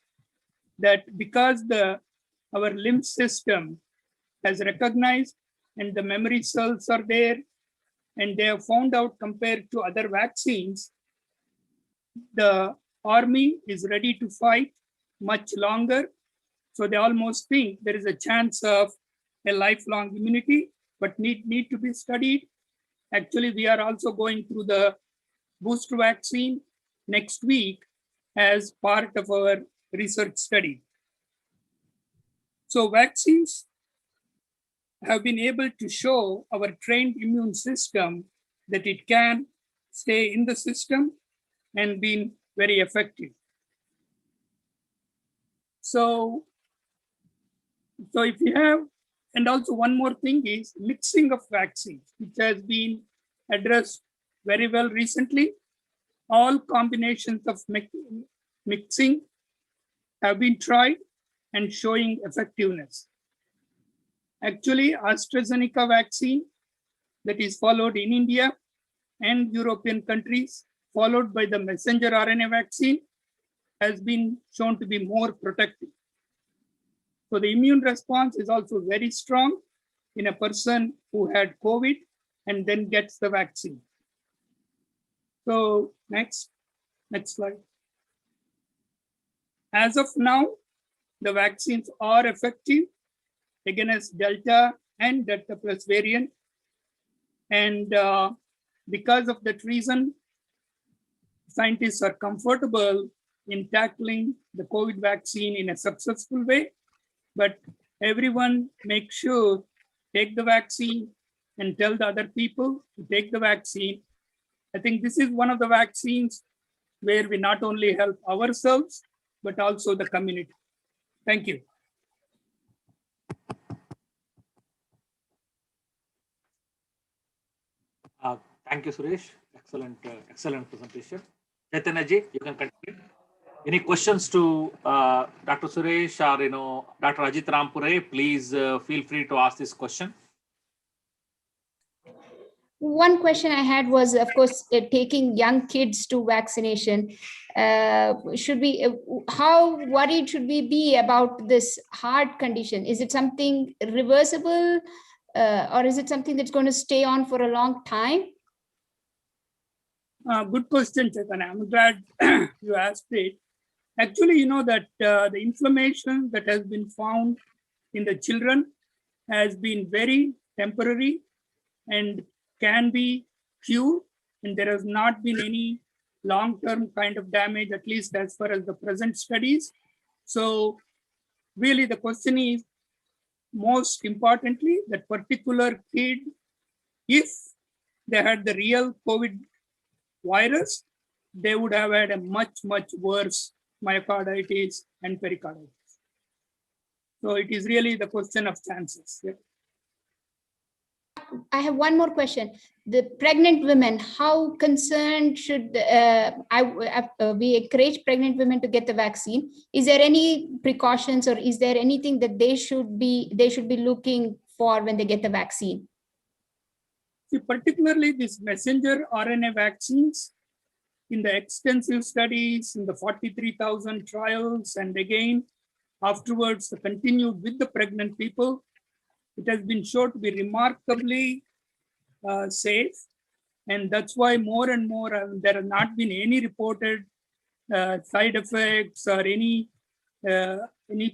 that because our lymph system has recognized and the memory cells are there, and they have found out compared to other vaccines, the army is ready to fight much longer. So they almost think there is a chance of a lifelong immunity, but need to be studied. Actually, we are also going through the booster vaccine next week as part of our research study. So vaccines have been able to show our trained immune system that it can stay in the system and been very effective. So if you have, and also one more thing is mixing of vaccines, which has been addressed very well recently. All combinations of mixing have been tried and showing effectiveness. Actually, AstraZeneca vaccine that is followed in India and European countries, followed by the messenger RNA vaccine, has been shown to be more protective. So the immune response is also very strong in a person who had COVID and then gets the vaccine. So next slide. As of now, the vaccines are effective against Delta and Delta plus variant. And because of that reason, scientists are comfortable in tackling the COVID vaccine in a successful way. But everyone make sure, take the vaccine and tell the other people to take the vaccine. I think this is one of the vaccines where we not only help ourselves, but also the community. Thank you. Thank you, Suresh. Excellent presentation. Chaitanya ji, you can continue. Any questions to Dr. Suresh or Dr. Ajit Rampure? Please feel free to ask this question. One question I had was, of course, taking young kids to vaccination. Should we? How worried should we be about this heart condition? Is it something reversible, or is it something that's going to stay on for a long time? Good question, Chaitanya. I'm glad you asked it. Actually, you know that the inflammation that has been found in the children has been very temporary and can be cured, and there has not been any long-term kind of damage, at least as far as the present studies. So really the question is, most importantly, that particular kid, if they had the real COVID virus, they would have had a much, much worse myocarditis and pericarditis. So it is really the question of chances. Yeah. I have one more question. The pregnant women, how concerned should we encourage pregnant women to get the vaccine? Is there any precautions, or is there anything that they should be looking for when they get the vaccine? See, particularly these messenger RNA vaccines, in the extensive studies, in the 43,000 trials, and again afterwards continued with the pregnant people, it has been shown to be remarkably safe. And that's why more and more there have not been any reported side effects or any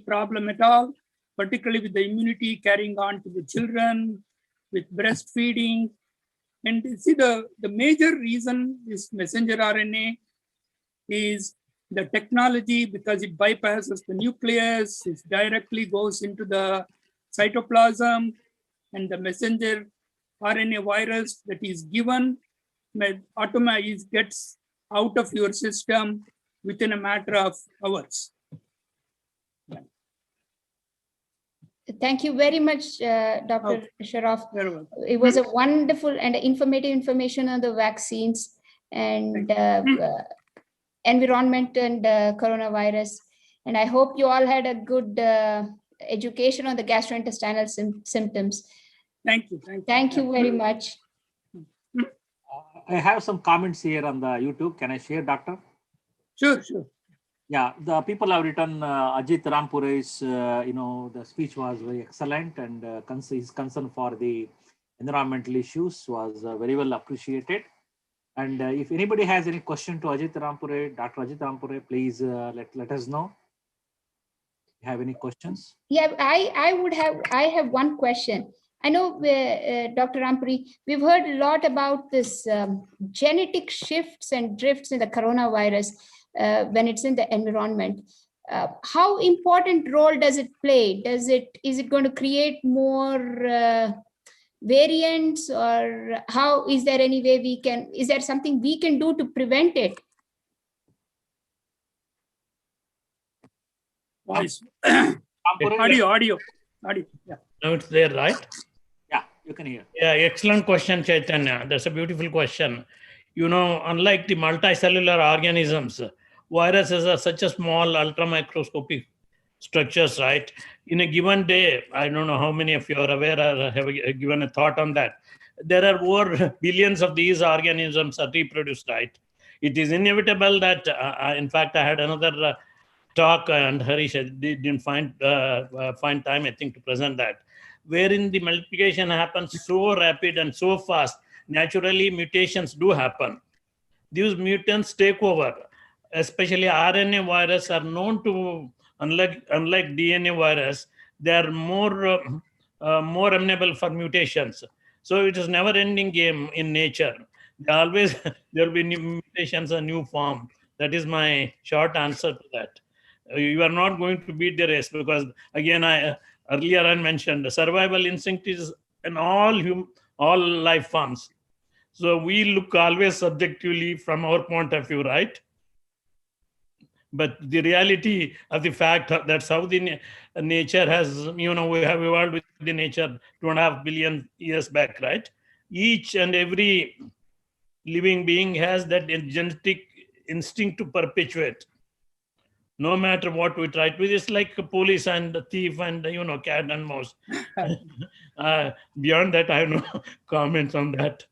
problem at all, particularly with the immunity carrying on to the children, with breastfeeding. And see, the major reason is messenger RNA is the technology, because it bypasses the nucleus, it directly goes into the cytoplasm, and the messenger RNA virus that is given automatically gets out of your system within a matter of hours. Thank you very much, Dr. Sharoff. It was a wonderful and informative information on the vaccines and environment and coronavirus. And I hope you all had a good education on the gastrointestinal symptoms. Thank you. Thank you very much. I have some comments here on the YouTube. Can I share, Doctor? Sure. Yeah, the people have written Ajit Rampure's, the speech was very excellent, and his concern for the environmental issues was very well appreciated. And if anybody has any question to Ajit Rampure, Dr. Ajit Rampure, please let us know. You have any questions? Yeah, I have one question. I know, Dr. Rampuri, we've heard a lot about this genetic shifts and drifts in the coronavirus when it's in the environment. How important role does it play? Is it going to create more variants, or how is there any way is there something we can do to prevent it? Voice. Audio. Audio. Yeah. Now it's there, right? Yeah, you can hear. Yeah, excellent question, Chaitanya. That's a beautiful question. You know, unlike the multicellular organisms, viruses are such a small ultramicroscopic structures, right? In a given day, I don't know how many of you are aware or have given a thought on that. There are over billions of these organisms are reproduced, right? It is inevitable that, in fact, I had another talk, and Harish didn't find time, I think, to present that, wherein the multiplication happens so rapid and so fast. Naturally, mutations do happen. These mutants take over. Especially RNA virus are known to, unlike DNA virus, they are more amenable for mutations. So it is never-ending game in nature. Always there will be new mutations and new form. That is my short answer to that. You are not going to beat the race, because again, earlier I mentioned the survival instinct is in all life forms. So we look always subjectively from our point of view, right? But the reality of the fact that's how the nature has, we have evolved with the nature 2.5 billion years back, right? Each and every living being has that genetic instinct to perpetuate. No matter what we try to, it's like a police and a thief and, cat and mouse. Beyond that, I have no comments on that.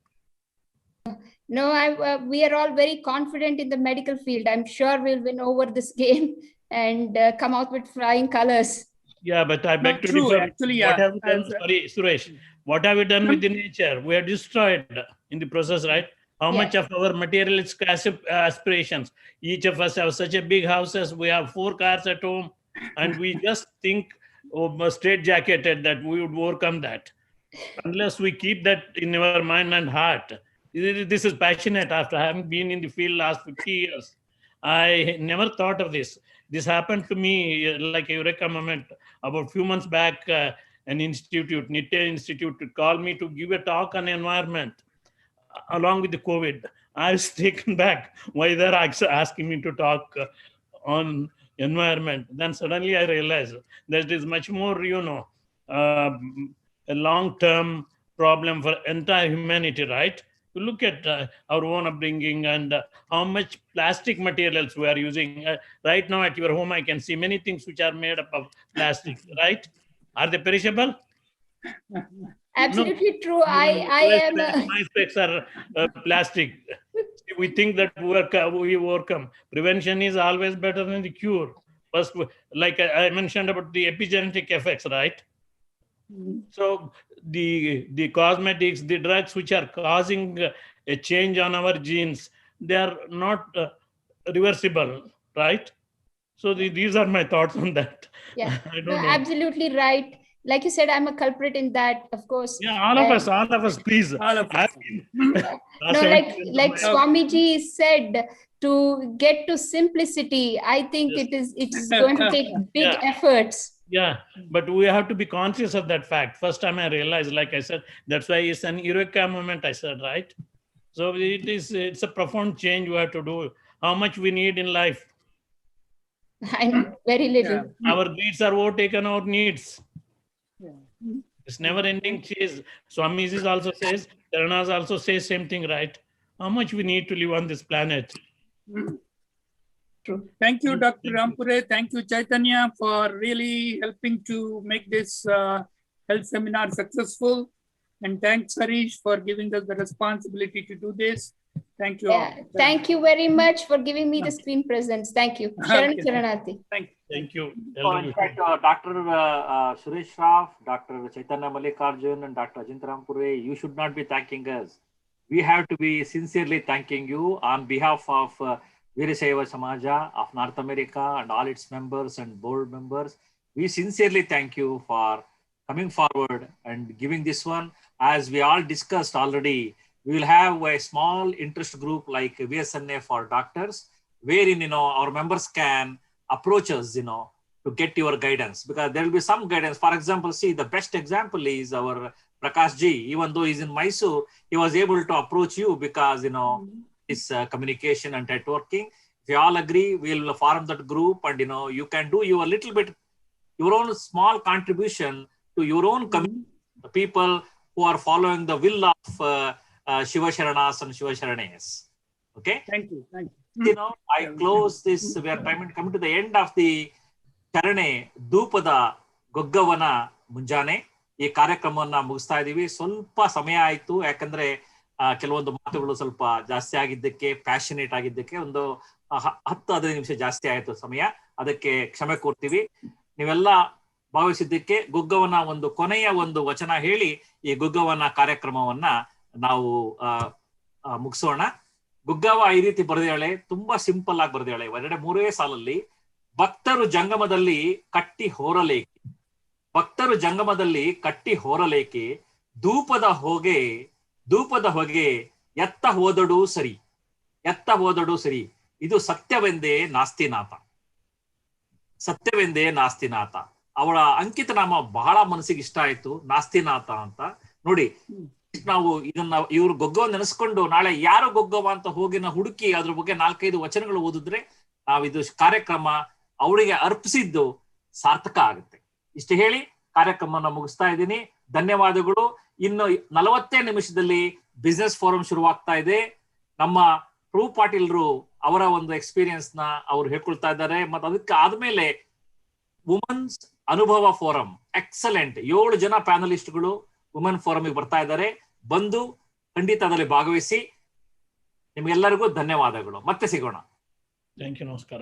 No, we are all very confident in the medical field. I'm sure we'll win over this game and come out with flying colors. Yeah, but I beg to differ. Actually, what have we done? Sorry, Suresh. What have we done with the nature? We are destroyed in the process, right? How much of our materialistic aspirations? Each of us have such a big houses. We have 4 cars at home, and we just think straight-jacketed that we would overcome that. Unless we keep that in our mind and heart. This is passionate. After having been in the field last 50 years, I never thought of this. This happened to me like a eureka moment. About a few months back, an institute, NITE Institute, called me to give a talk on environment along with the COVID. I was taken back. Why they're asking me to talk on environment? Then suddenly I realized that it is much more, a long-term problem for entire humanity, right? You look at our own upbringing and how much plastic materials we are using. Right now at your home, I can see many things which are made up of plastic, right? Are they perishable? Absolutely true. I am. My specs are plastic. We think that we overcome. Prevention is always better than the cure. First, like I mentioned about the epigenetic effects, right? So the cosmetics, the drugs which are causing a change on our genes, they are not reversible, right? So these are my thoughts on that. Yeah, I don't know. Absolutely right. Like you said, I'm a culprit in that, of course. Yeah, all of us, please. All of us. No, like Swamiji said, to get to simplicity, I think it is going to take big efforts. Yeah, but we have to be conscious of that fact. First time I realized, like I said, that's why it's an eureka moment, I said, right? So it's a profound change we have to do. How much we need in life? I know, very little. Yeah. Our needs are overtaken our needs. Yeah. It's never ending chase. Swamiji also says, Taranas also says same thing, right? How much we need to live on this planet. True. Thank you, Dr. Rampure. Thank you, Chaitanya, for really helping to make this health seminar successful. And thanks, Harish, for giving us the responsibility to do this. Thank you all. Thank you very much for giving me the screen presence. Thank you. Sharan Sharanati. Thank you. In fact, Dr. Suresh Rao, Dr. Chaitanya Mallikarjun, and Dr. Ajint Rampure, you should not be thanking us. We have to be sincerely thanking you on behalf of Veerasaiva Samaja of North America and all its members and board members. We sincerely thank you for coming forward and giving this one. As we all discussed already, we will have a small interest group like VSNA for doctors, wherein, our members can approach us, to get your guidance, because there will be some guidance. For example, see, the best example is our Prakash Ji. Even though he's in Mysore, he was able to approach you because, his communication and networking. If you all agree, we'll form that group, and you can do your little bit, your own small contribution to your own community, the people who are following the will of Shiva Sharanas and Shiva Sharanes. Okay. Thank you. I close this. We are coming to the end of the Charane Dupada Goggavana Munjane. ಈ ಕಾರ್ಯಕ್ರಮವನ್ನ ಮುಗಿಸ್ತಾ ಇದೀವಿ. ಸ್ವಲ್ಪ ಸಮಯ ಆಯ್ತು, ಯಾಕಂದ್ರೆ ಕೆಲವೊಂದು ಮಾತುಗಳು ಸ್ವಲ್ಪ ಜಾಸ್ತಿ ಆಗಿದ್ದಕ್ಕೆ, ಪ್ಯಾಷನೇಟ್ ಆಗಿದ್ದಕ್ಕೆ ಒಂದು 10-15 ನಿಮಿಷ ಜಾಸ್ತಿ ಆಯ್ತು ಸಮಯ. ಅದಕ್ಕೆ ಕ್ಷಮೆ ಕೋರ್ತೀವಿ. ನೀವೆಲ್ಲ ಭಾವಿಸಿದ್ದಕ್ಕೆ ಗುಗ್ಗವನ ಒಂದು ಕೊನೆಯ ಒಂದು ವಚನ ಹೇಳಿ ಈ ಗುಗ್ಗವನ ಕಾರ್ಯಕ್ರಮವನ್ನ ನಾವು ಮುಗಿಸೋಣ. ಗುಗ್ಗವ ಈ ರೀತಿ ಬರೆದಾಳೆ, ತುಂಬಾ ಸಿಂಪಲ್ ಆಗಿ ಬರೆದಾಳೆ. 2-3 ಸಾಲಲ್ಲಿ ಭಕ್ತರು ಜಂಗಮದಲ್ಲಿ ಕಟ್ಟಿ ಹೋರಲೇಕೆ, ಭಕ್ತರು ಜಂಗಮದಲ್ಲಿ ಕಟ್ಟಿ ಹೋರಲೇಕೆ, ಧೂಪದ ಹೊಗೆ ಎತ್ತ ಹೋದಡು ಸರಿ, ಎತ್ತ ಹೋದಡು ಸರಿ, ಇದು ಸತ್ಯವೆಂದೇ ನಾಸ್ತಿನಾಥ, ಸತ್ಯವೆಂದೇ ನಾಸ್ತಿನಾಥ. ಅವಳ ಅಂಕಿತ ನಾಮ ಬಹಳ ಮನಸ್ಸಿಗೆ ಇಷ್ಟ ಆಯ್ತು, ನಾಸ್ತಿನಾಥ ಅಂತ. ನೋಡಿ, ನಾವು ಇದನ್ನ ಇವ್ರು ಗೊಗ್ಗವ ನೆನೆಸ್ಕೊಂಡು ನಾಳೆ ಯಾರು ಗೊಗ್ಗವ ಅಂತ ಹೋಗಿ ನಾವು ಹುಡುಕಿ ಅದ್ರ ಬಗ್ಗೆ 4-5 ವಚನಗಳು ಓದಿದ್ರೆ ನಾವಿದು ಕಾರ್ಯಕ್ರಮ ಅವಳಿಗೆ ಅರ್ಪಿಸಿದ್ದು ಸಾರ್ಥಕ ಆಗುತ್ತೆ. ಇಷ್ಟು ಹೇಳಿ ಕಾರ್ಯಕ್ರಮನ ಮುಗಿಸ್ತಾ ಇದ್ದೀನಿ. ಧನ್ಯವಾದಗಳು. ಇನ್ನು 40 ನಿಮಿಷದಲ್ಲಿ ಬಿಸ್ನೆಸ್ ಫೋರಂ ಶುರುವಾಗ್ತಾ ಇದೆ. ನಮ್ಮ ಪ್ರಭು ಪಾಟೀಲ್ರು ಅವರ ಒಂದು ಎಕ್ಸ್ಪೀರಿಯನ್ಸ್ ನ ಅವ್ರು ಹೇಳ್ಕೊಳ್ತಾ ಇದ್ದಾರೆ. ಮತ್ತೆ ಅದಕ್ಕೆ ಆದ್ಮೇಲೆ ವುಮನ್ಸ್ ಅನುಭವ ಫೋರಂ, ಎಕ್ಸಲೆಂಟ್ 7 ಜನ ಪ್ಯಾನಲಿಸ್ಟ್ಗಳು ವುಮೆನ್ ಫೋರಂ ಬರ್ತಾ ಇದ್ದಾರೆ. ಬಂದು ಖಂಡಿತ ಅದರಲ್ಲಿ ಭಾಗವಹಿಸಿ. ನಿಮ್ಗೆಲ್ಲರಿಗೂ ಧನ್ಯವಾದಗಳು. ಮತ್ತೆ ಸಿಗೋಣ. Thank you. ನಮಸ್ಕಾರ.